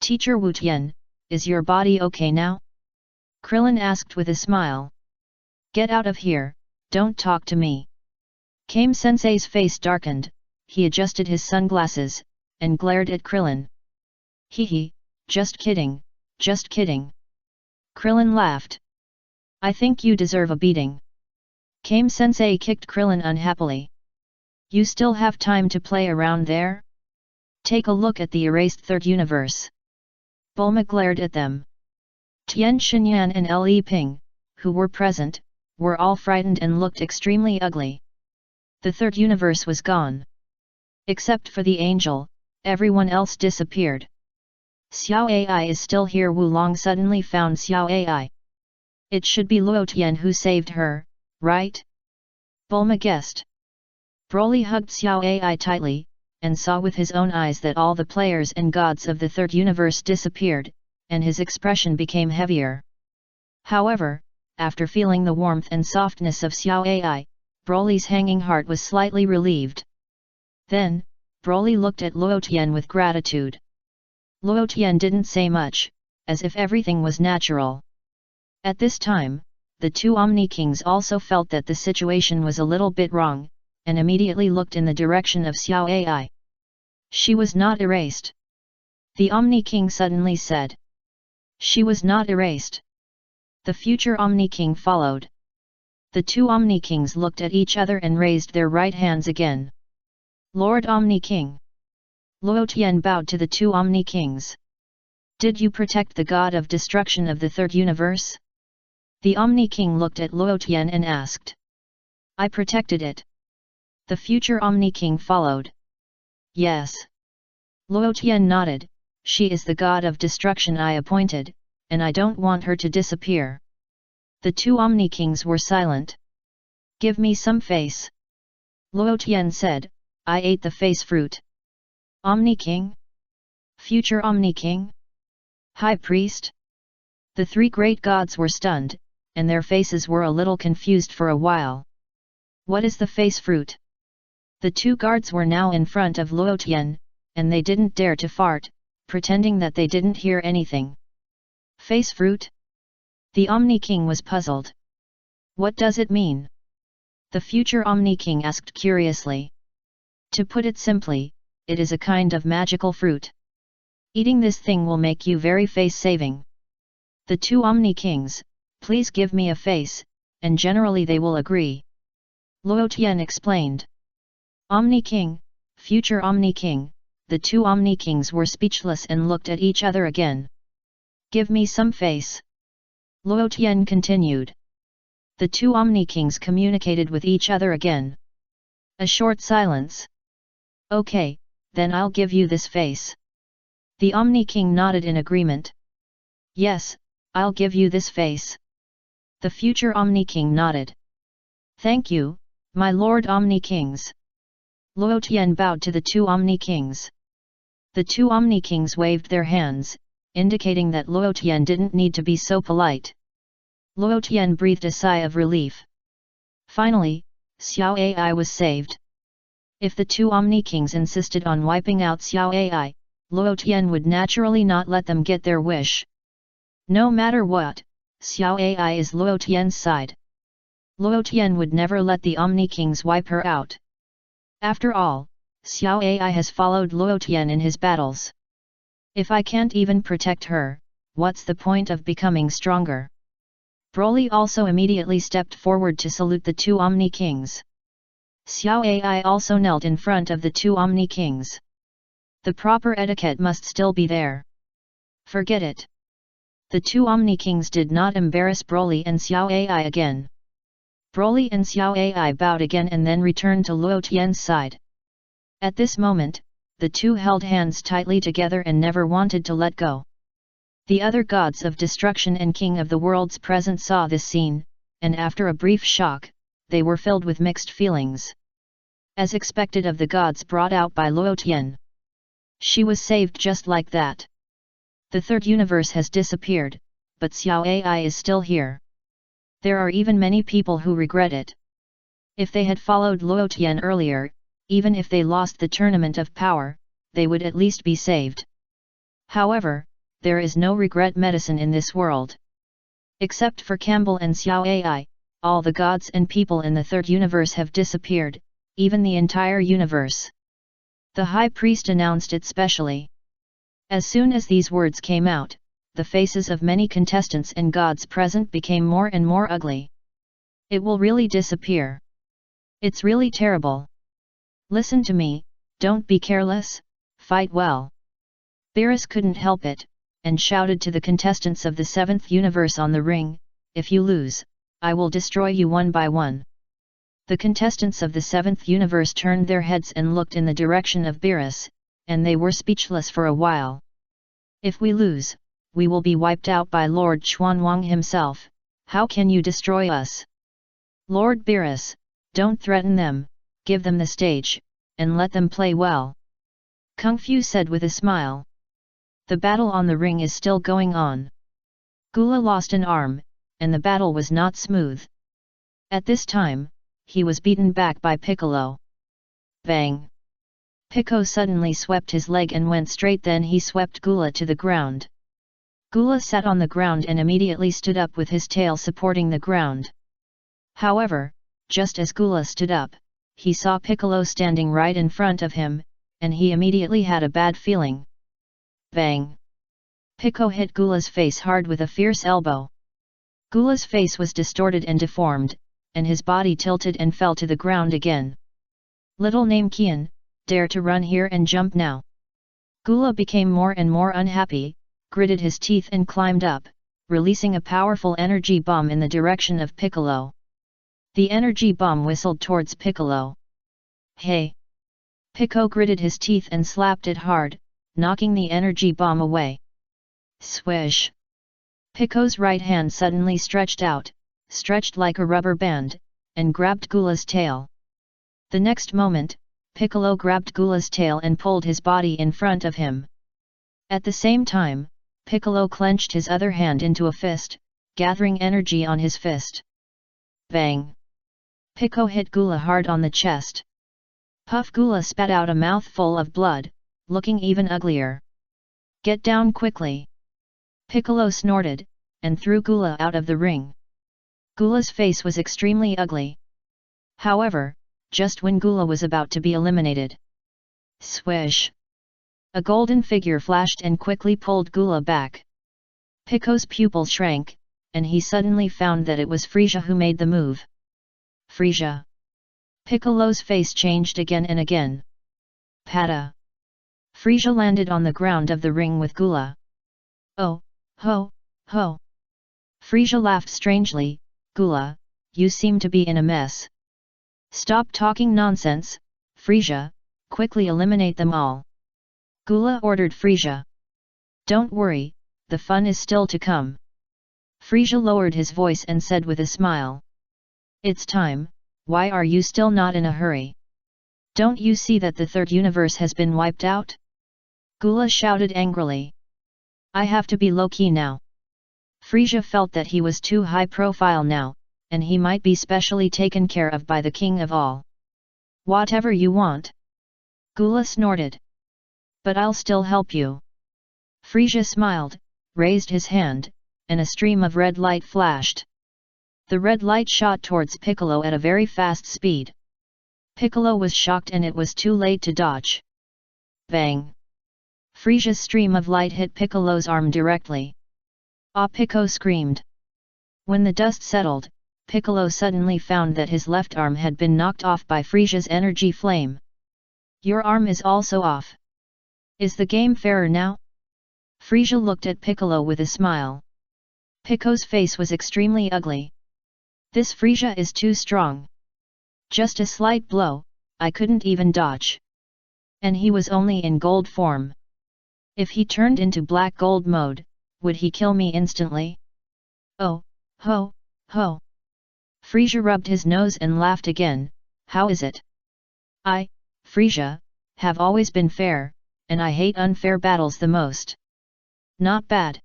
Teacher Wu Tian, is your body okay now? Krillin asked with a smile. Get out of here, don't talk to me. Kame Sensei's face darkened, he adjusted his sunglasses, and glared at Krillin. Hee, just kidding, just kidding. Krillin laughed. I think you deserve a beating. Kame Sensei kicked Krillin unhappily. You still have time to play around there? Take a look at the erased third universe. Bulma glared at them. Tian Xinyan and Li Ping, who were present, were all frightened and looked extremely ugly. The third universe was gone. Except for the angel, everyone else disappeared. Xiao Ai is still here. Wu Long suddenly found Xiao Ai. It should be Luo Tian who saved her, right? Bulma guessed. Broly hugged Xiao Ai tightly, and saw with his own eyes that all the players and gods of the third universe disappeared, and his expression became heavier. However, after feeling the warmth and softness of Xiao Ai, Broly's hanging heart was slightly relieved. Then, Broly looked at Luo Tian with gratitude. Luo Tian didn't say much, as if everything was natural. At this time, the two Omni Kings also felt that the situation was a little bit wrong, and immediately looked in the direction of Xiao Ai. She was not erased. The Omni King suddenly said. She was not erased. The future Omni King followed. The two Omni Kings looked at each other and raised their right hands again. Lord Omni King. Luo Tian bowed to the two Omni Kings. Did you protect the god of destruction of the third universe? The Omni King looked at Luo Tian and asked. I protected it. The future Omni King followed. Yes. Luo Tian nodded. She is the god of destruction I appointed, and I don't want her to disappear. The two Omni Kings were silent. Give me some face. Luo Tian said, I ate the face fruit. Omni King? Future Omni King? High Priest? The three great gods were stunned, and their faces were a little confused for a while. What is the face fruit? The two guards were now in front of Luo Tian, and they didn't dare to fart, pretending that they didn't hear anything. Face fruit? The Omni King was puzzled. What does it mean? The future Omni King asked curiously. To put it simply, it is a kind of magical fruit. Eating this thing will make you very face-saving. The two Omni Kings, please give me a face, and generally they will agree. Luo Tian explained. Omni King, future Omni King, the two Omni Kings were speechless and looked at each other again. Give me some face. Luo Tian continued. The two Omni Kings communicated with each other again. A short silence. Okay, then I'll give you this face. The Omni King nodded in agreement. Yes, I'll give you this face. The future Omni King nodded. Thank you, my Lord Omni Kings. Luo Tian bowed to the two Omni Kings. The two Omni Kings waved their hands, indicating that Luo Tian didn't need to be so polite. Luo Tian breathed a sigh of relief. Finally, Xiao Ai was saved. If the two Omni Kings insisted on wiping out Xiao Ai, Luo Tian would naturally not let them get their wish. No matter what, Xiao Ai is Luo Tian's side. Luo Tian would never let the Omni Kings wipe her out. After all, Xiao Ai has followed Luo Tian in his battles. If I can't even protect her, what's the point of becoming stronger? Broly also immediately stepped forward to salute the two Omni Kings. Xiao Ai also knelt in front of the two Omni Kings. The proper etiquette must still be there. Forget it. The two Omni Kings did not embarrass Broly and Xiao Ai again. Broly and Xiao Ai bowed again and then returned to Luo Tian's side. At this moment, the two held hands tightly together and never wanted to let go. The other gods of destruction and king of the worlds present saw this scene, and after a brief shock, they were filled with mixed feelings. As expected of the gods brought out by Luo Tian. She was saved just like that. The third universe has disappeared, but Xiao Ai is still here. There are even many people who regret it. If they had followed Luo Tian earlier, even if they lost the tournament of power, they would at least be saved. However, there is no regret medicine in this world. Except for Campbell and Xiao Ai, all the gods and people in the third universe have disappeared, even the entire universe. The High Priest announced it specially. As soon as these words came out, the faces of many contestants and gods present became more and more ugly. It will really disappear. It's really terrible. Listen to me, don't be careless, fight well. Beerus couldn't help it, and shouted to the contestants of the seventh universe on the ring, if you lose, I will destroy you one by one. The contestants of the seventh universe turned their heads and looked in the direction of Beerus, and they were speechless for a while. If we lose, we will be wiped out by Lord Xuanwang himself. How can you destroy us? Lord Beerus, don't threaten them, give them the stage, and let them play well. Kung Fu said with a smile. The battle on the ring is still going on. Gula lost an arm, and the battle was not smooth. At this time, he was beaten back by Piccolo. Bang! Pico suddenly swept his leg and went straight, then he swept Gula to the ground. Gula sat on the ground and immediately stood up with his tail supporting the ground. However, just as Gula stood up, he saw Piccolo standing right in front of him, and he immediately had a bad feeling. Bang! Piccolo hit Gula's face hard with a fierce elbow. Gula's face was distorted and deformed, and his body tilted and fell to the ground again. Little Namekian, dare to run here and jump now. Gula became more and more unhappy, gritted his teeth and climbed up, releasing a powerful energy bomb in the direction of Piccolo. The energy bomb whistled towards Piccolo. Hey! Piccolo gritted his teeth and slapped it hard, knocking the energy bomb away. Swish! Piccolo's right hand suddenly stretched out, stretched like a rubber band, and grabbed Gula's tail. The next moment, Piccolo grabbed Gula's tail and pulled his body in front of him. At the same time, Piccolo clenched his other hand into a fist, gathering energy on his fist. Bang! Piccolo hit Gula hard on the chest. Puff! Gula spat out a mouthful of blood, looking even uglier. Get down quickly! Piccolo snorted, and threw Gula out of the ring. Gula's face was extremely ugly. However, just when Gula was about to be eliminated. Swish! A golden figure flashed and quickly pulled Gula back. Piccolo's pupils shrank, and he suddenly found that it was Frisia who made the move. Frisia! Piccolo's face changed again and again. Pata! Frisia landed on the ground of the ring with Gula. Oh, ho, ho! Frisia laughed strangely. Gula, you seem to be in a mess. Stop talking nonsense, Frisia, quickly eliminate them all. Gula ordered Frisia. Don't worry, the fun is still to come. Frisia lowered his voice and said with a smile. It's time, why are you still not in a hurry? Don't you see that the third universe has been wiped out? Gula shouted angrily. I have to be low-key now. Frisia felt that he was too high profile now, and he might be specially taken care of by the king of all. Whatever you want. Gula snorted. But I'll still help you. Frisia smiled, raised his hand, and a stream of red light flashed. The red light shot towards Piccolo at a very fast speed. Piccolo was shocked and it was too late to dodge. Bang! Frisia's stream of light hit Piccolo's arm directly. Ah! Piccolo screamed. When the dust settled, Piccolo suddenly found that his left arm had been knocked off by Frisia's energy flame. Your arm is also off. Is the game fairer now? Frisia looked at Piccolo with a smile. Piccolo's face was extremely ugly. This Frisia is too strong. Just a slight blow, I couldn't even dodge. And he was only in gold form. If he turned into black gold mode, would he kill me instantly? Oh, ho, ho! Frisia rubbed his nose and laughed again. How is it? I, Frisia, have always been fair, and I hate unfair battles the most. Not bad.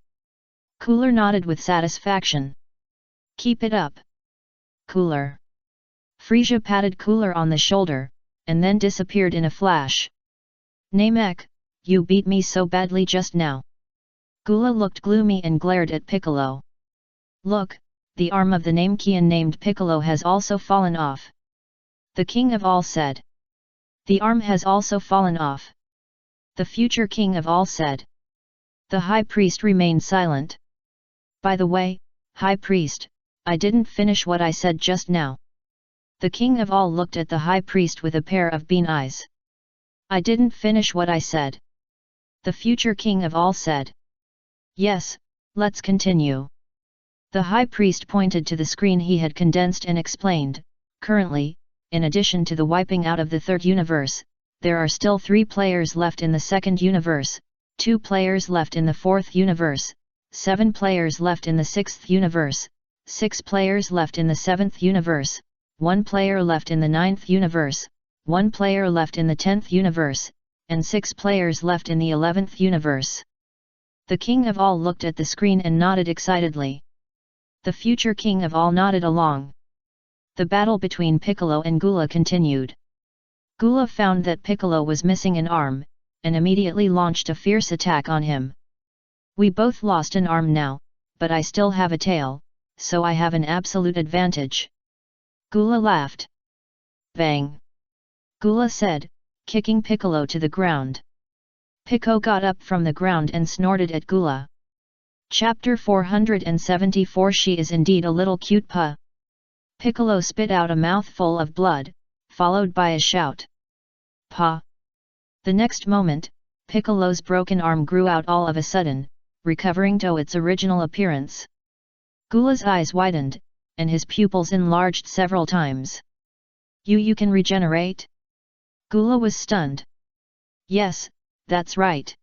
Cooler nodded with satisfaction. Keep it up. Cooler. Frisia patted Cooler on the shoulder, and then disappeared in a flash. Namek, you beat me so badly just now. Gula looked gloomy and glared at Piccolo. Look, the arm of the Namekian named Piccolo has also fallen off. The king of all said. The arm has also fallen off. The future king of all said. The high priest remained silent. By the way, high priest, I didn't finish what I said just now. The king of all looked at the high priest with a pair of bean eyes. I didn't finish what I said. The future king of all said. Yes, let's continue. The high priest pointed to the screen he had condensed and explained, currently, in addition to the wiping out of the third universe, there are still 3 players left in the second universe, 2 players left in the fourth universe, 7 players left in the sixth universe, 6 players left in the seventh universe, 1 player left in the ninth universe, 1 player left in the 10th universe, and 6 players left in the 11th universe. The king of all looked at the screen and nodded excitedly. The future king of all nodded along. The battle between Piccolo and Gula continued. Gula found that Piccolo was missing an arm, and immediately launched a fierce attack on him. We both lost an arm now, but I still have a tail, so I have an absolute advantage. Gula laughed. Bang! Gula said, kicking Piccolo to the ground. Pico got up from the ground and snorted at Gula. Chapter 474 She is indeed a little cute puh. Piccolo spit out a mouthful of blood, followed by a shout. Pa! The next moment, Piccolo's broken arm grew out all of a sudden, recovering to its original appearance. Gula's eyes widened, and his pupils enlarged several times. You can regenerate? Gula was stunned. Yes, that's right.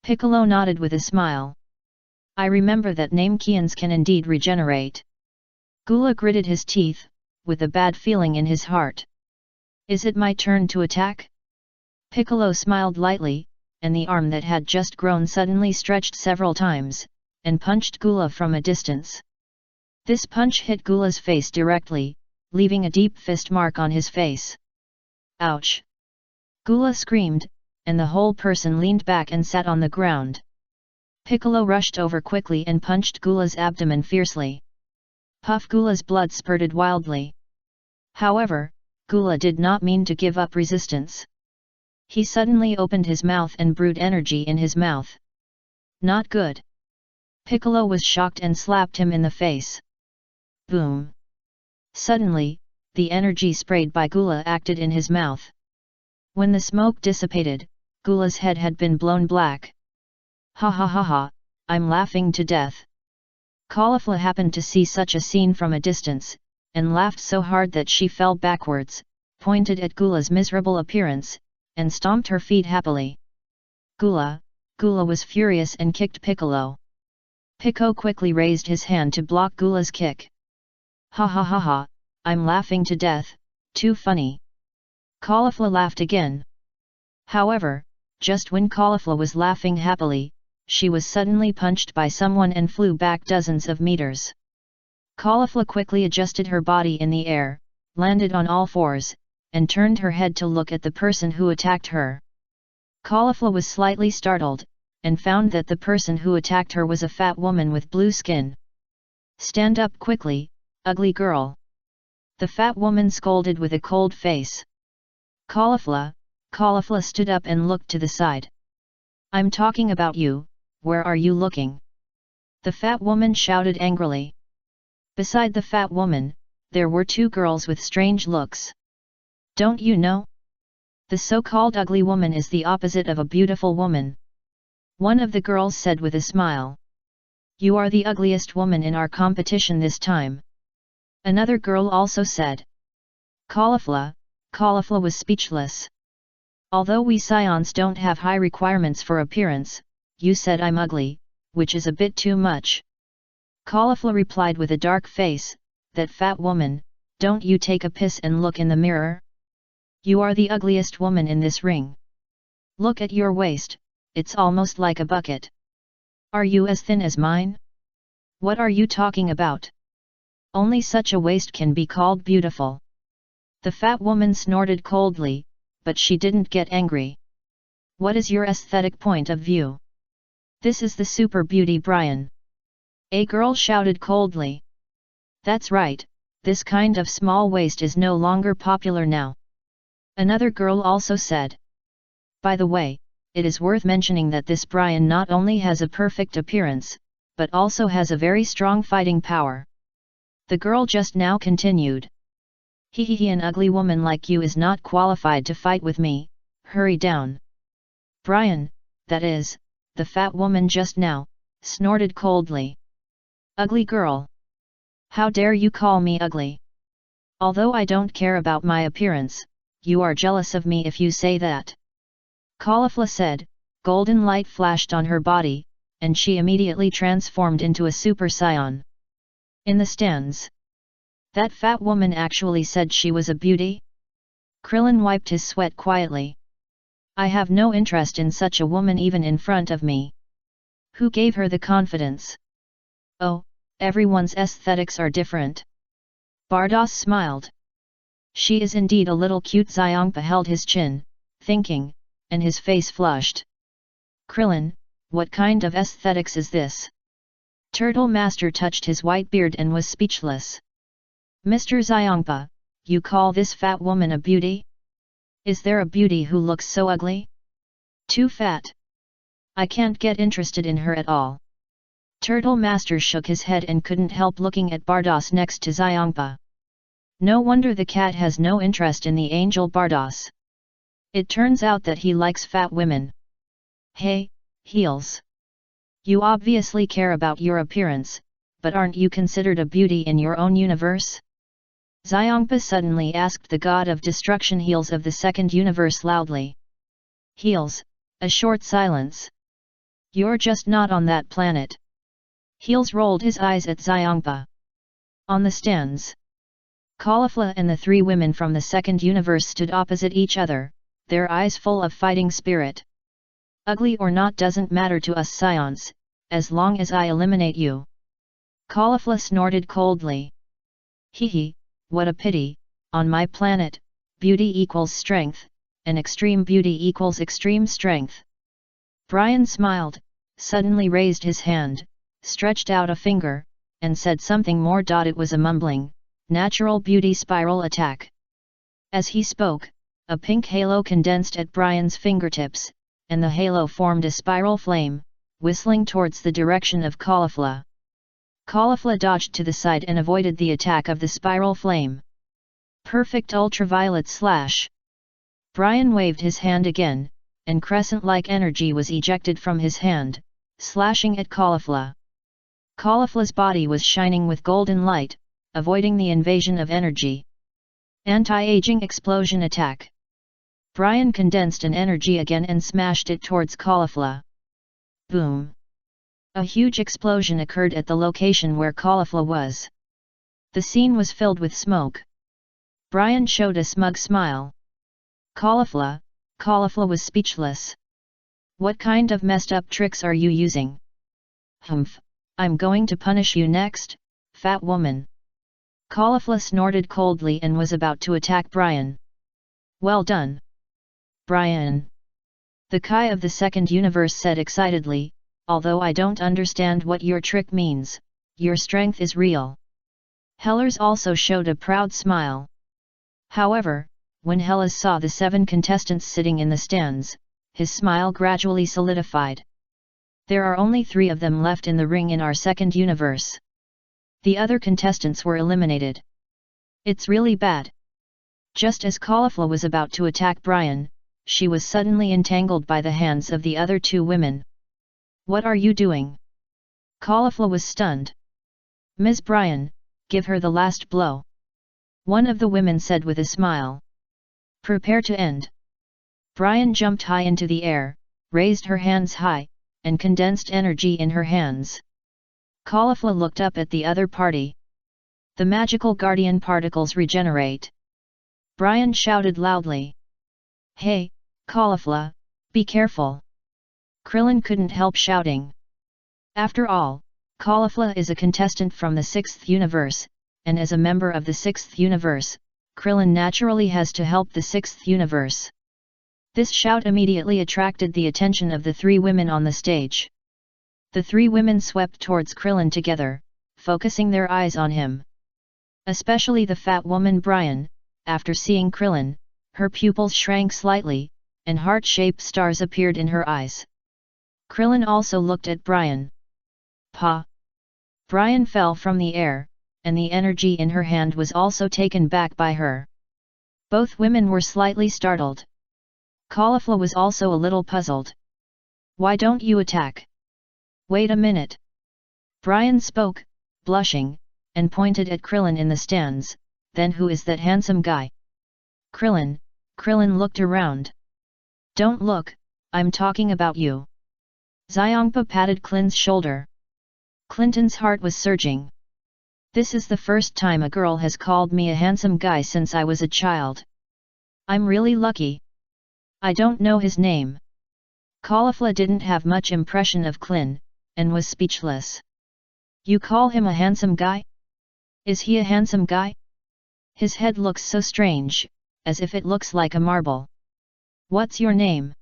Piccolo nodded with a smile. I remember that Namekians can indeed regenerate. Gula gritted his teeth, with a bad feeling in his heart. Is it my turn to attack? Piccolo smiled lightly, and the arm that had just grown suddenly stretched several times, and punched Gula from a distance. This punch hit Gula's face directly, leaving a deep fist mark on his face. Ouch! Gula screamed, and the whole person leaned back and sat on the ground. Piccolo rushed over quickly and punched Gula's abdomen fiercely. Puff! Gula's blood spurted wildly. However, Gula did not mean to give up resistance. He suddenly opened his mouth and brewed energy in his mouth. Not good. Piccolo was shocked and slapped him in the face. Boom! Suddenly, the energy sprayed by Gula acted in his mouth. When the smoke dissipated, Gula's head had been blown black. Ha ha ha ha, I'm laughing to death. Caulifla happened to see such a scene from a distance, and laughed so hard that she fell backwards, pointed at Gula's miserable appearance, and stomped her feet happily. Gula was furious and kicked Piccolo. Pico quickly raised his hand to block Gula's kick. Ha ha ha ha, I'm laughing to death, too funny. Caulifla laughed again. However, just when Caulifla was laughing happily, she was suddenly punched by someone and flew back dozens of meters. Caulifla quickly adjusted her body in the air, landed on all fours, and turned her head to look at the person who attacked her. Caulifla was slightly startled, and found that the person who attacked her was a fat woman with blue skin. Stand up quickly, ugly girl! The fat woman scolded with a cold face. Caulifla stood up and looked to the side. I'm talking about you, where are you looking? The fat woman shouted angrily. Beside the fat woman, there were two girls with strange looks. Don't you know? The so-called ugly woman is the opposite of a beautiful woman. One of the girls said with a smile. You are the ugliest woman in our competition this time. Another girl also said. Caulifla was speechless. Although we Saiyans don't have high requirements for appearance, you said I'm ugly, which is a bit too much. Caulifla replied with a dark face, that fat woman, don't you take a piss and look in the mirror? You are the ugliest woman in this ring. Look at your waist, it's almost like a bucket. Are you as thin as mine? What are you talking about? Only such a waist can be called beautiful. The fat woman snorted coldly, but she didn't get angry. What is your aesthetic point of view? This is the super beauty Brian. A girl shouted coldly. That's right, this kind of small waist is no longer popular now. Another girl also said. By the way, it is worth mentioning that this Brian not only has a perfect appearance, but also has a very strong fighting power. The girl just now continued. An ugly woman like you is not qualified to fight with me, hurry down. Brian, that is, the fat woman just now, snorted coldly. Ugly girl. How dare you call me ugly? Although I don't care about my appearance, you are jealous of me if you say that. Caulifla said, golden light flashed on her body, and she immediately transformed into a Super Saiyan. In the stands. That fat woman actually said she was a beauty? Krillin wiped his sweat quietly. I have no interest in such a woman even in front of me. Who gave her the confidence? Oh, everyone's aesthetics are different. Bardos smiled. She is indeed a little cute. Xiongpa held his chin, thinking, and his face flushed. Krillin, what kind of aesthetics is this? Turtle Master touched his white beard and was speechless. Mr. Xiangpa, you call this fat woman a beauty? Is there a beauty who looks so ugly? Too fat. I can't get interested in her at all. Turtle Master shook his head and couldn't help looking at Bardos next to Xiangpa. No wonder the cat has no interest in the angel Bardos. It turns out that he likes fat women. Hey, Heels. You obviously care about your appearance, but aren't you considered a beauty in your own universe? Xiangpa suddenly asked the god of destruction Heels of the second universe loudly. Heels, a short silence. You're just not on that planet. Heels rolled his eyes at Xiangpa. On the stands, Caulifla and the three women from the second universe stood opposite each other, their eyes full of fighting spirit. Ugly or not doesn't matter to us Scions, as long as I eliminate you. Caulifla snorted coldly. Hee, what a pity, on my planet, beauty equals strength, and extreme beauty equals extreme strength. Brian smiled, suddenly raised his hand, stretched out a finger, and said something more. It was a mumbling, natural beauty spiral attack. As he spoke, a pink halo condensed at Brian's fingertips, and the halo formed a spiral flame, whistling towards the direction of Caulifla. Caulifla dodged to the side and avoided the attack of the spiral flame. Perfect ultraviolet slash. Brian waved his hand again, and crescent-like energy was ejected from his hand, slashing at Caulifla. Caulifla's body was shining with golden light, avoiding the invasion of energy. Anti-aging explosion attack. Brian condensed an energy again and smashed it towards Caulifla. Boom! A huge explosion occurred at the location where Caulifla was. The scene was filled with smoke. Brian showed a smug smile. Caulifla was speechless. What kind of messed up tricks are you using? Humph! I'm going to punish you next, fat woman. Caulifla snorted coldly and was about to attack Brian. Well done, Brian. The Kai of the second universe said excitedly, although I don't understand what your trick means, your strength is real. Hellers also showed a proud smile. However, when Hellas saw the 7 contestants sitting in the stands, his smile gradually solidified. There are only 3 of them left in the ring in our second universe. The other contestants were eliminated. It's really bad. Just as Caulifla was about to attack Brian, she was suddenly entangled by the hands of the other 2 women. What are you doing? Caulifla was stunned. Ms. Brian, give her the last blow. One of the women said with a smile. Prepare to end. Brian jumped high into the air, raised her hands high, and condensed energy in her hands. Caulifla looked up at the other party. The magical guardian particles regenerate. Brian shouted loudly. Hey, Caulifla, be careful. Krillin couldn't help shouting. After all, Caulifla is a contestant from the 6th universe, and as a member of the 6th universe, Krillin naturally has to help the 6th universe. This shout immediately attracted the attention of the 3 women on the stage. The 3 women swept towards Krillin together, focusing their eyes on him. Especially the fat woman Brian, after seeing Krillin, her pupils shrank slightly, and heart-shaped stars appeared in her eyes. Krillin also looked at Brian. Pa! Brian fell from the air, and the energy in her hand was also taken back by her. Both women were slightly startled. Caulifla was also a little puzzled. Why don't you attack? Wait a minute. Brian spoke, blushing, and pointed at Krillin in the stands. Then who is that handsome guy? Krillin looked around. Don't look, I'm talking about you. Xiangpa patted Clin's shoulder. Clinton's heart was surging. This is the first time a girl has called me a handsome guy since I was a child. I'm really lucky. I don't know his name. Caulifla didn't have much impression of Clin, and was speechless. You call him a handsome guy? Is he a handsome guy? His head looks so strange, as if it looks like a marble. What's your name?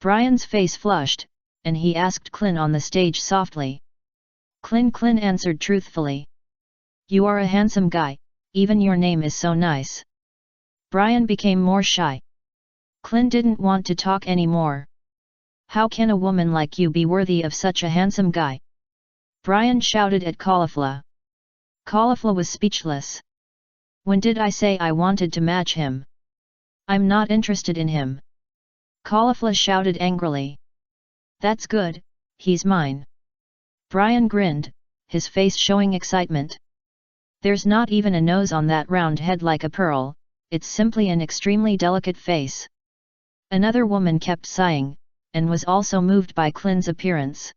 Brian's face flushed, and he asked Clin on the stage softly. Clin answered truthfully. You are a handsome guy, even your name is so nice. Brian became more shy. Clin didn't want to talk anymore. How can a woman like you be worthy of such a handsome guy? Brian shouted at Caulifla. Caulifla was speechless. When did I say I wanted to match him? I'm not interested in him. Caulifla shouted angrily. That's good, he's mine. Brian grinned, his face showing excitement. There's not even a nose on that round head like a pearl, it's simply an extremely delicate face. Another woman kept sighing, and was also moved by Clin's appearance.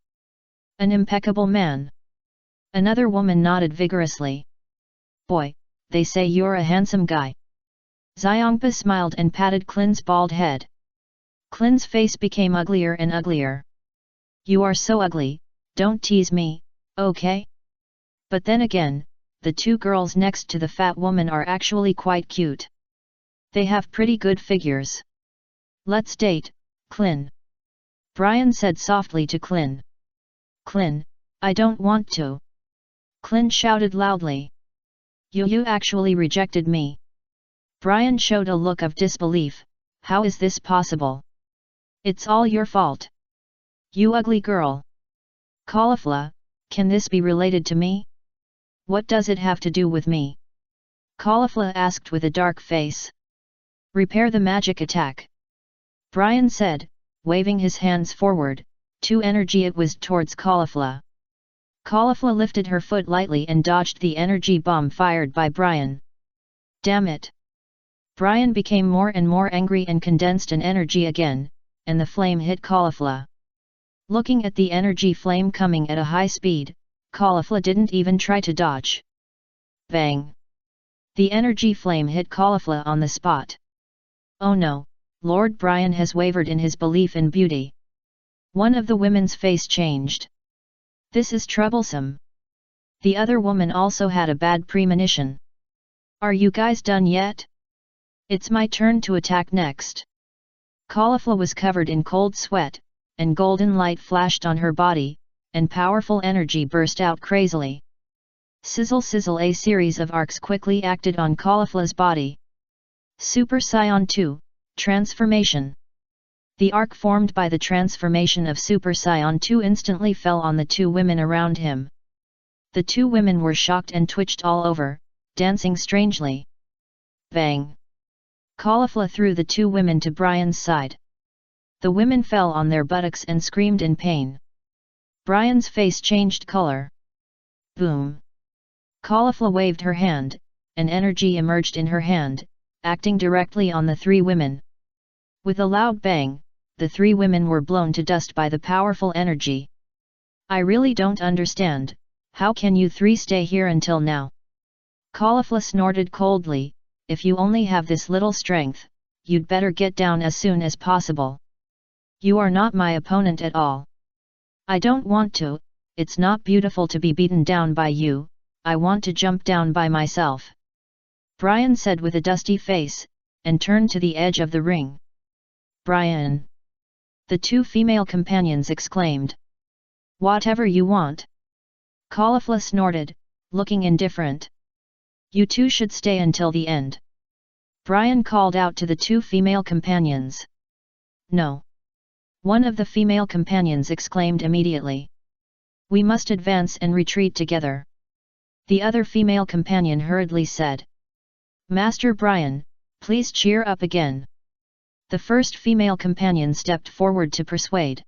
An impeccable man. Another woman nodded vigorously. Boy, they say you're a handsome guy. Xiangpa smiled and patted Clin's bald head. Clin's face became uglier and uglier. You are so ugly, don't tease me, okay? But then again, the two girls next to the fat woman are actually quite cute. They have pretty good figures. Let's date, Clin. Brian said softly to Clin. Clin, I don't want to. Clin shouted loudly. You actually rejected me. Brian showed a look of disbelief. How is this possible? It's all your fault. You ugly girl. Caulifla, can this be related to me? What does it have to do with me? Caulifla asked with a dark face. Repair the magic attack. Brian said, waving his hands forward, to energy it was towards Caulifla. Caulifla lifted her foot lightly and dodged the energy bomb fired by Brian. Damn it! Brian became more and more angry and condensed an energy again, and the flame hit Caulifla. Looking at the energy flame coming at a high speed, Caulifla didn't even try to dodge. Bang! The energy flame hit Caulifla on the spot. Oh no, Lord Brian has wavered in his belief in beauty. One of the women's face changed. This is troublesome. The other woman also had a bad premonition. Are you guys done yet? It's my turn to attack next. Caulifla was covered in cold sweat, and golden light flashed on her body, and powerful energy burst out crazily. Sizzle sizzle, a series of arcs quickly acted on Caulifla's body. Super Saiyan 2, Transformation. The arc formed by the transformation of Super Saiyan 2 instantly fell on the two women around him. The two women were shocked and twitched all over, dancing strangely. Bang! Caulifla threw the two women to Brian's side. The women fell on their buttocks and screamed in pain. Brian's face changed color. Boom! Caulifla waved her hand, and energy emerged in her hand, acting directly on the three women. With a loud bang, the three women were blown to dust by the powerful energy. I really don't understand, how can you three stay here until now? Caulifla snorted coldly, if you only have this little strength, you'd better get down as soon as possible. You are not my opponent at all. I don't want to, it's not beautiful to be beaten down by you, I want to jump down by myself. Brian said with a dusty face, and turned to the edge of the ring. Brian! The two female companions exclaimed. Whatever you want. Caulifla snorted, looking indifferent. You two should stay until the end. Brian called out to the two female companions. No. One of the female companions exclaimed immediately. We must advance and retreat together. The other female companion hurriedly said. Master Brian, please cheer up again. The first female companion stepped forward to persuade.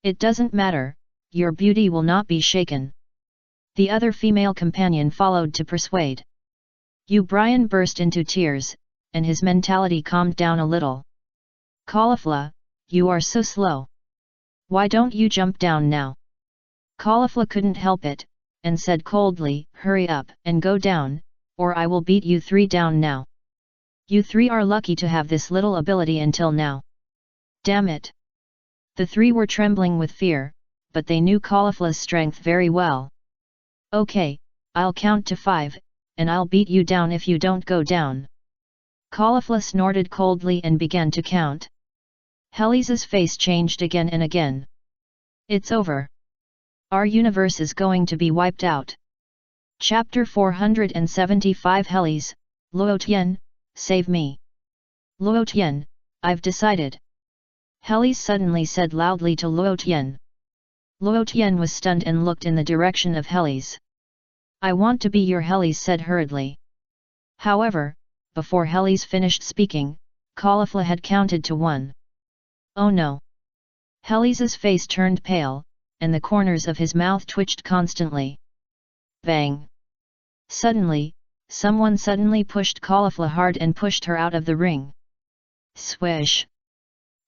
It doesn't matter, your beauty will not be shaken. The other female companion followed to persuade. Brian burst into tears, and his mentality calmed down a little. Caulifla, you are so slow. Why don't you jump down now? Caulifla couldn't help it, and said coldly, hurry up and go down, or I will beat you three down now. You three are lucky to have this little ability until now. Damn it! The three were trembling with fear, but they knew Caulifla's strength very well. Okay, I'll count to 5, and I'll beat you down if you don't go down. Caulifla snorted coldly and began to count. Helisa's face changed again and again. It's over. Our universe is going to be wiped out. Chapter 475 Hellies, Luo Tian, save me. Luo Tian, I've decided. Hellies suddenly said loudly to Luo Tian. Luo Tian was stunned and looked in the direction of Hellies. I want to be your Hellies said hurriedly. However, before Hellies finished speaking, Caulifla had counted to 1. Oh no! Hellies's face turned pale, and the corners of his mouth twitched constantly. Bang! Suddenly, someone suddenly pushed Caulifla hard and pushed her out of the ring. Swish!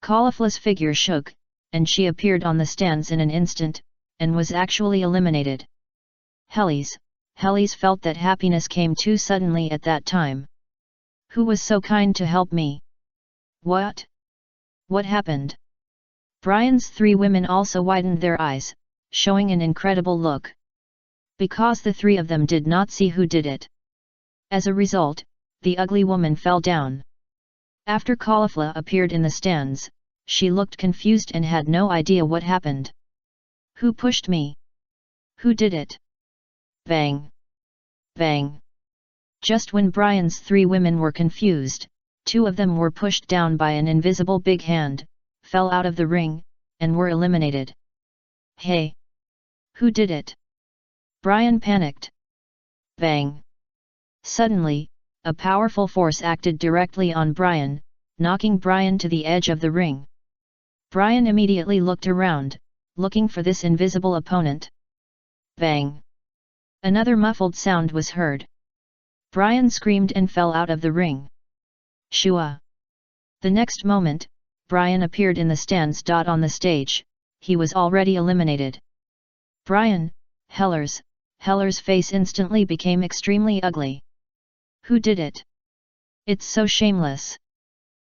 Caulifla's figure shook, and she appeared on the stands in an instant, and was actually eliminated. Hellies felt that happiness came too suddenly at that time. Who was so kind to help me? What? What happened? Brian's 3 women also widened their eyes, showing an incredible look. Because the 3 of them did not see who did it. As a result, the ugly woman fell down. After Caulifla appeared in the stands, she looked confused and had no idea what happened. Who pushed me? Who did it? Bang! Bang! Just when Brian's 3 women were confused, 2 of them were pushed down by an invisible big hand, fell out of the ring, and were eliminated. Hey! Who did it? Brian panicked. Bang! Suddenly, a powerful force acted directly on Brian, knocking Brian to the edge of the ring. Brian immediately looked around, looking for this invisible opponent. Bang! Another muffled sound was heard. Brian screamed and fell out of the ring. Shua! The next moment, Brian appeared in the stands. On the stage, he was already eliminated. Brian, Heller's face instantly became extremely ugly. Who did it? It's so shameless.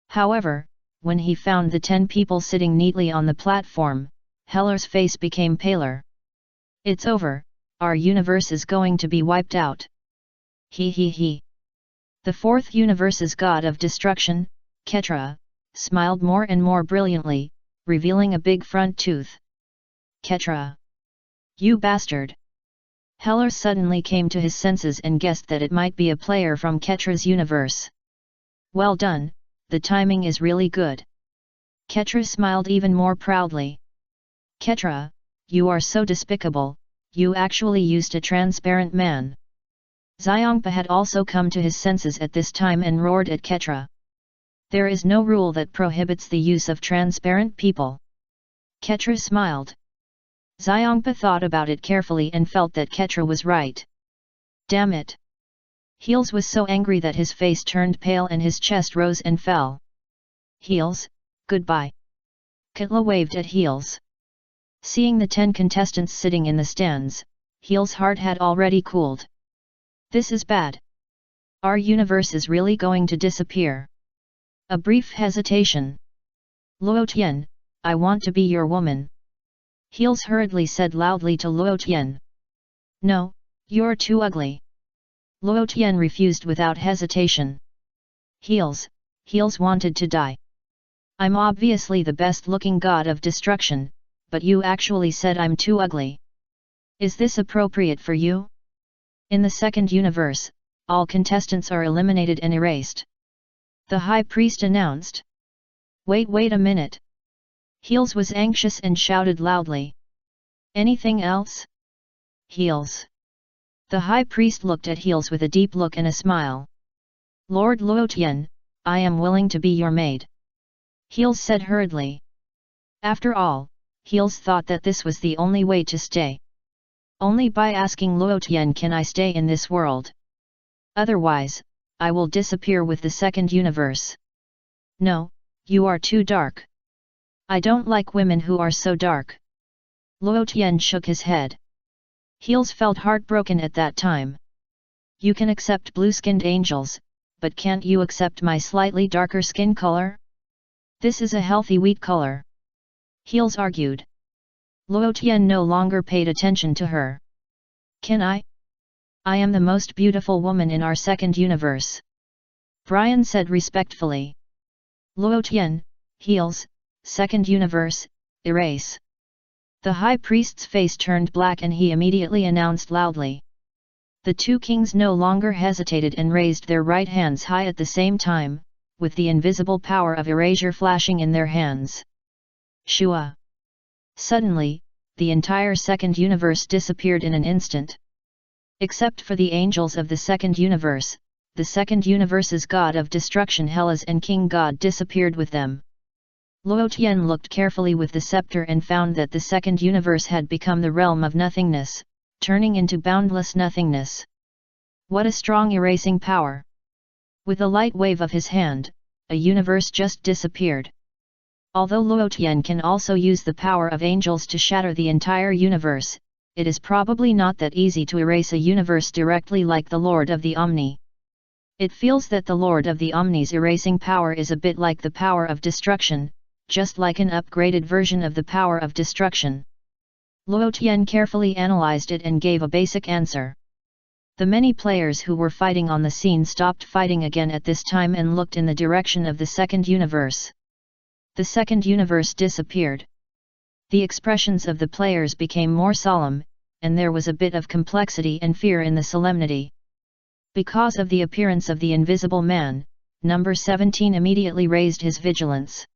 However, when he found the 10 people sitting neatly on the platform, Heller's face became paler. It's over, our universe is going to be wiped out. He. The 4th universe's god of destruction, Ketra, smiled more and more brilliantly, revealing a big front tooth. Ketra! You bastard! Heller suddenly came to his senses and guessed that it might be a player from Ketra's universe. Well done, the timing is really good. Ketra smiled even more proudly. Ketra, you are so despicable, you actually used a transparent man. Xiangpa had also come to his senses at this time and roared at Ketra. There is no rule that prohibits the use of transparent people. Ketra smiled. Xiangpa thought about it carefully and felt that Ketra was right. Damn it! Heels was so angry that his face turned pale and his chest rose and fell. Heels, goodbye. Katla waved at Heels. Seeing the 10 contestants sitting in the stands, Heels' heart had already cooled. This is bad. Our universe is really going to disappear. A brief hesitation. Luo Tian, I want to be your woman. Heels hurriedly said loudly to Luo Tian. No, you're too ugly. Luo Tian refused without hesitation. Heels wanted to die. I'm obviously the best-looking god of destruction, but you actually said I'm too ugly. Is this appropriate for you? In the 2nd universe, all contestants are eliminated and erased. The High Priest announced. Wait a minute. Heels was anxious and shouted loudly. Anything else? Heels. The High Priest looked at Heels with a deep look and a smile. Lord Luo Tian, I am willing to be your maid. Heels said hurriedly. After all, Heels thought that this was the only way to stay. Only by asking Luo Tian can I stay in this world. Otherwise, I will disappear with the 2nd universe. No, you are too dark. I don't like women who are so dark. Luo Tian shook his head. Heels felt heartbroken at that time. You can accept blue-skinned angels, but can't you accept my slightly darker skin color? This is a healthy wheat color. Heels argued. Luo Tian no longer paid attention to her. Can I? I am the most beautiful woman in our 2nd universe. Brian said respectfully. Luo Tian, Heels, 2nd universe, erase. The high priest's face turned black and he immediately announced loudly. The two kings no longer hesitated and raised their right hands high at the same time, with the invisible power of erasure flashing in their hands. Shua! Suddenly, the entire second universe disappeared in an instant. Except for the angels of the second universe, the second universe's god of destruction Hellas and king god disappeared with them. Luo Tian looked carefully with the scepter and found that the second universe had become the realm of nothingness, turning into boundless nothingness. What a strong erasing power! With a light wave of his hand, a universe just disappeared. Although Luo Tian can also use the power of angels to shatter the entire universe, it is probably not that easy to erase a universe directly like the Lord of the Omni. It feels that the Lord of the Omni's erasing power is a bit like the power of destruction, just like an upgraded version of the power of destruction. Luo Tian carefully analyzed it and gave a basic answer. The many players who were fighting on the scene stopped fighting again at this time and looked in the direction of the second universe. The second universe disappeared. The expressions of the players became more solemn, and there was a bit of complexity and fear in the solemnity. Because of the appearance of the invisible man, number 17 immediately raised his vigilance.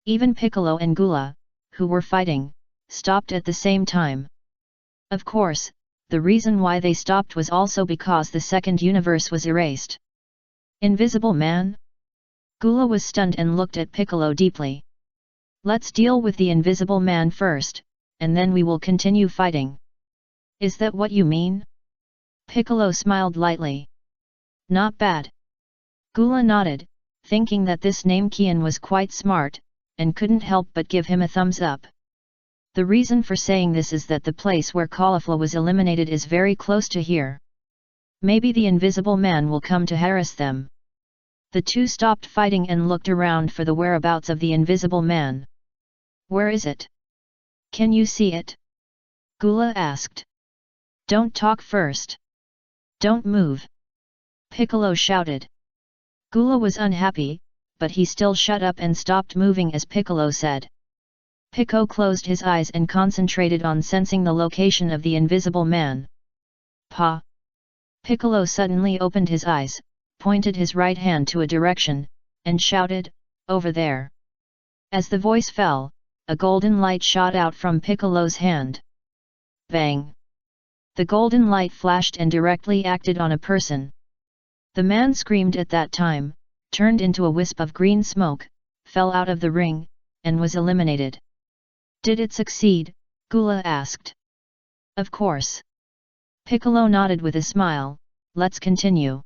Even Piccolo and Gula, who were fighting, stopped at the same time. Of course, the reason why they stopped was also because the second universe was erased. Invisible man? Gula was stunned and looked at Piccolo deeply. Let's deal with the invisible man first, and then we will continue fighting. Is that what you mean? Piccolo smiled lightly. Not bad. Gula nodded, thinking that this name Kian was quite smart, and couldn't help but give him a thumbs up. The reason for saying this is that the place where Caulifla was eliminated is very close to here. Maybe the invisible man will come to harass them. The two stopped fighting and looked around for the whereabouts of the invisible man. Where is it? Can you see it? Gula asked. Don't talk first. Don't move. Piccolo shouted. Gula was unhappy, but he still shut up and stopped moving as Piccolo said. Piccolo closed his eyes and concentrated on sensing the location of the invisible man. Pa! Piccolo suddenly opened his eyes, pointed his right hand to a direction, and shouted, over there. As the voice fell, a golden light shot out from Piccolo's hand. Bang! The golden light flashed and directly acted on a person. The man screamed at that time, turned into a wisp of green smoke, fell out of the ring, and was eliminated. Did it succeed? Gula asked. Of course. Piccolo nodded with a smile. Let's continue.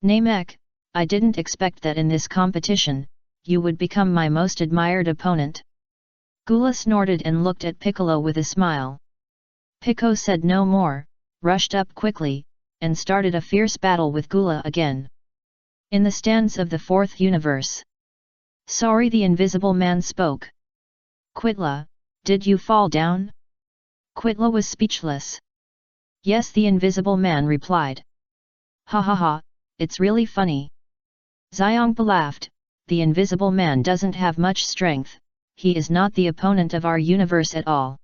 Namek, I didn't expect that in this competition, you would become my most admired opponent. Gula snorted and looked at Piccolo with a smile. Piccolo said no more, rushed up quickly, and started a fierce battle with Gula again. In the stands of the fourth universe. Sorry, the invisible man spoke. Quitla, did you fall down? Quitla was speechless. Yes, the invisible man replied. Ha ha ha, it's really funny. Xiangpa laughed, the invisible man doesn't have much strength, he is not the opponent of our universe at all.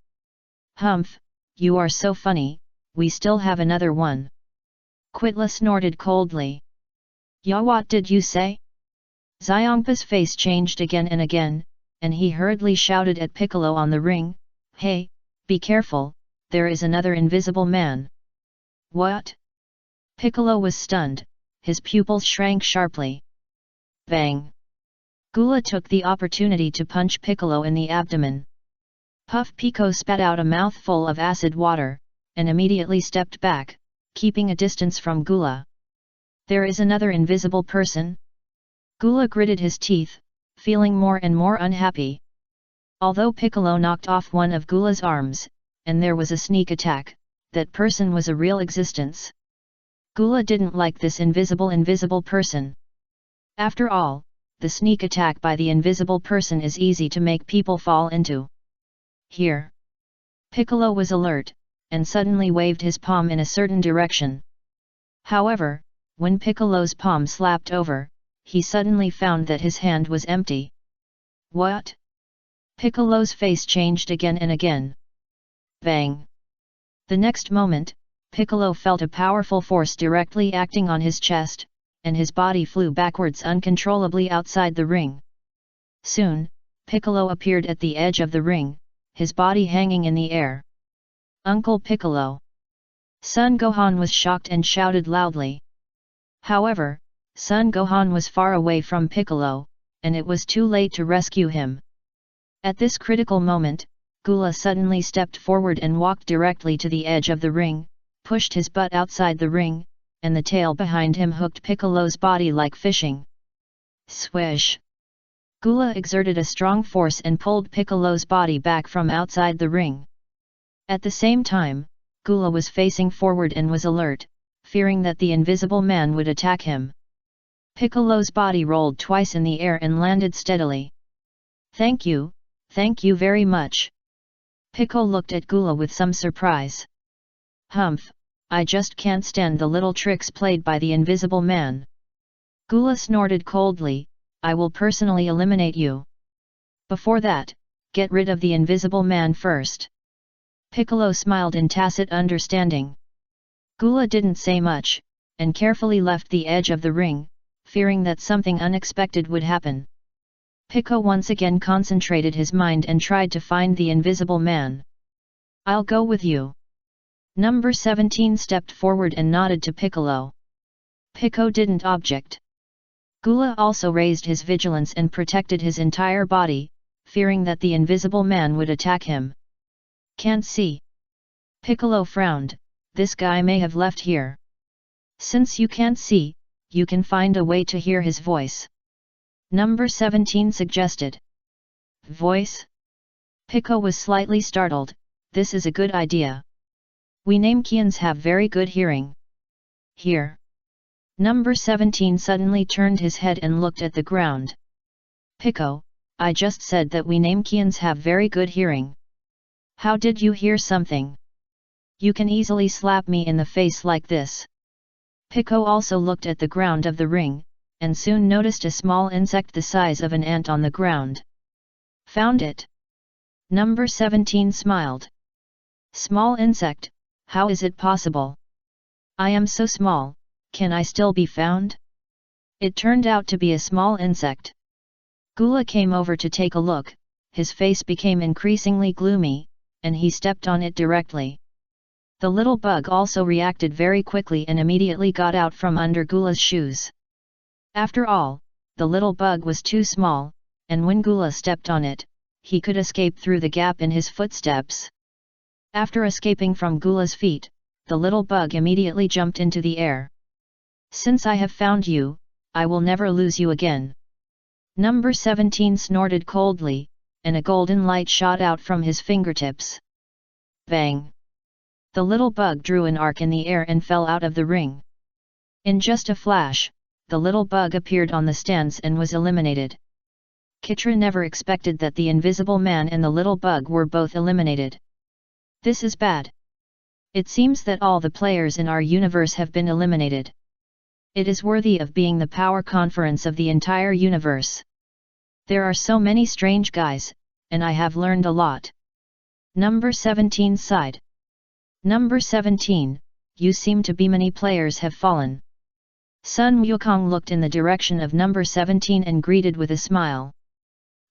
Humph, you are so funny, we still have another one. Quitla snorted coldly. Ya, what did you say? Xiangpa's face changed again and again, and he hurriedly shouted at Piccolo on the ring, Hey, be careful, there is another invisible man. What? Piccolo was stunned, his pupils shrank sharply. Bang! Gula took the opportunity to punch Piccolo in the abdomen. Puff Pico spat out a mouthful of acid water, and immediately stepped back, keeping a distance from Gula. There is another invisible person? Gula gritted his teeth, feeling more and more unhappy. Although Piccolo knocked off one of Gula's arms, and there was a sneak attack, that person was a real existence. Gula didn't like this invisible person. After all, the sneak attack by the invisible person is easy to make people fall into. Here. Piccolo was alert, and suddenly waved his palm in a certain direction. However, when Piccolo's palm slapped over, he suddenly found that his hand was empty. What? Piccolo's face changed again and again. Bang! The next moment, Piccolo felt a powerful force directly acting on his chest, and his body flew backwards uncontrollably outside the ring. Soon, Piccolo appeared at the edge of the ring, his body hanging in the air. Uncle Piccolo! Son Gohan was shocked and shouted loudly. However, Son Gohan was far away from Piccolo, and it was too late to rescue him. At this critical moment, Gula suddenly stepped forward and walked directly to the edge of the ring, pushed his butt outside the ring, and the tail behind him hooked Piccolo's body like fishing. Swish! Gula exerted a strong force and pulled Piccolo's body back from outside the ring. At the same time, Gula was facing forward and was alert, fearing that the Invisible Man would attack him. Piccolo's body rolled twice in the air and landed steadily. Thank you very much. Piccolo looked at Gula with some surprise. Humph, I just can't stand the little tricks played by the Invisible Man. Gula snorted coldly, I will personally eliminate you. Before that, get rid of the Invisible Man first. Piccolo smiled in tacit understanding. Gula didn't say much, and carefully left the edge of the ring, fearing that something unexpected would happen. Piccolo once again concentrated his mind and tried to find the Invisible Man. I'll go with you. Number 17 stepped forward and nodded to Piccolo. Piccolo didn't object. Gula also raised his vigilance and protected his entire body, fearing that the Invisible Man would attack him. Can't see. Piccolo frowned, this guy may have left here. Since you can't see, you can find a way to hear his voice. Number 17 suggested. Voice? Piccolo was slightly startled, this is a good idea. We Namekians have very good hearing. Here. Number 17 suddenly turned his head and looked at the ground. Piccolo, I just said that we Namekians have very good hearing. How did you hear something? You can easily slap me in the face like this. Piccolo also looked at the ground of the ring, and soon noticed a small insect the size of an ant on the ground. Found it. Number 17 smiled. Small insect, how is it possible? I am so small, can I still be found? It turned out to be a small insect. Gula came over to take a look, his face became increasingly gloomy, and he stepped on it directly. The little bug also reacted very quickly and immediately got out from under Gula's shoes. After all, the little bug was too small, and when Gula stepped on it, he could escape through the gap in his footsteps. After escaping from Gula's feet, the little bug immediately jumped into the air. Since I have found you, I will never lose you again. Number 17 snorted coldly, and a golden light shot out from his fingertips. Bang! The little bug drew an arc in the air and fell out of the ring. In just a flash, the little bug appeared on the stands and was eliminated. Kitra never expected that the Invisible Man and the little bug were both eliminated. This is bad. It seems that all the players in our universe have been eliminated. It is worthy of being the power conference of the entire universe. There are so many strange guys, and I have learned a lot. Number 17 sighed. Number 17, you seem to be many players have fallen. Sun Wukong looked in the direction of number 17 and greeted with a smile.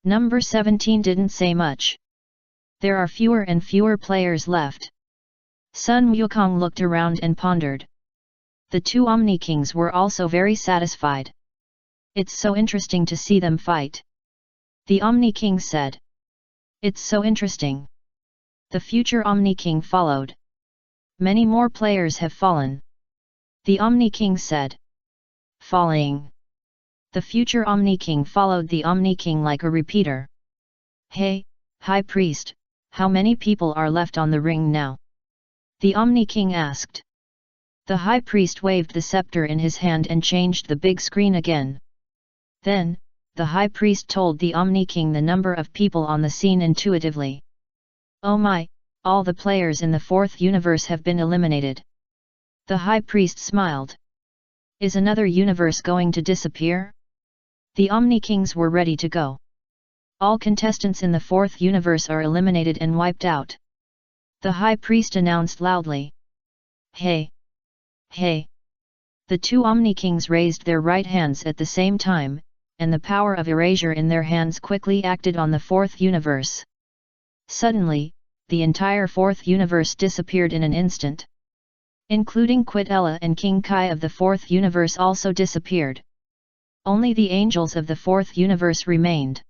Number 17 didn't say much. There are fewer and fewer players left. Sun Wukong looked around and pondered. The two Omni Kings were also very satisfied. It's so interesting to see them fight. The Omni King said. It's so interesting. The future Omni King followed. Many more players have fallen. The Omni King said. Falling. The future Omni King followed the Omni King like a repeater. Hey, High Priest, how many people are left on the ring now? The Omni King asked. The High Priest waved the scepter in his hand and changed the big screen again. Then, the High Priest told the Omni King the number of people on the scene intuitively. Oh my, all the players in the fourth universe have been eliminated. The High Priest smiled. Is another universe going to disappear? The Omni Kings were ready to go. All contestants in the fourth universe are eliminated and wiped out. The high priest announced loudly. Hey! Hey! The two Omni-Kings raised their right hands at the same time, and the power of erasure in their hands quickly acted on the fourth universe. Suddenly, the entire fourth universe disappeared in an instant. Including Quit Ella and King Kai of the fourth universe also disappeared. Only the angels of the fourth universe remained.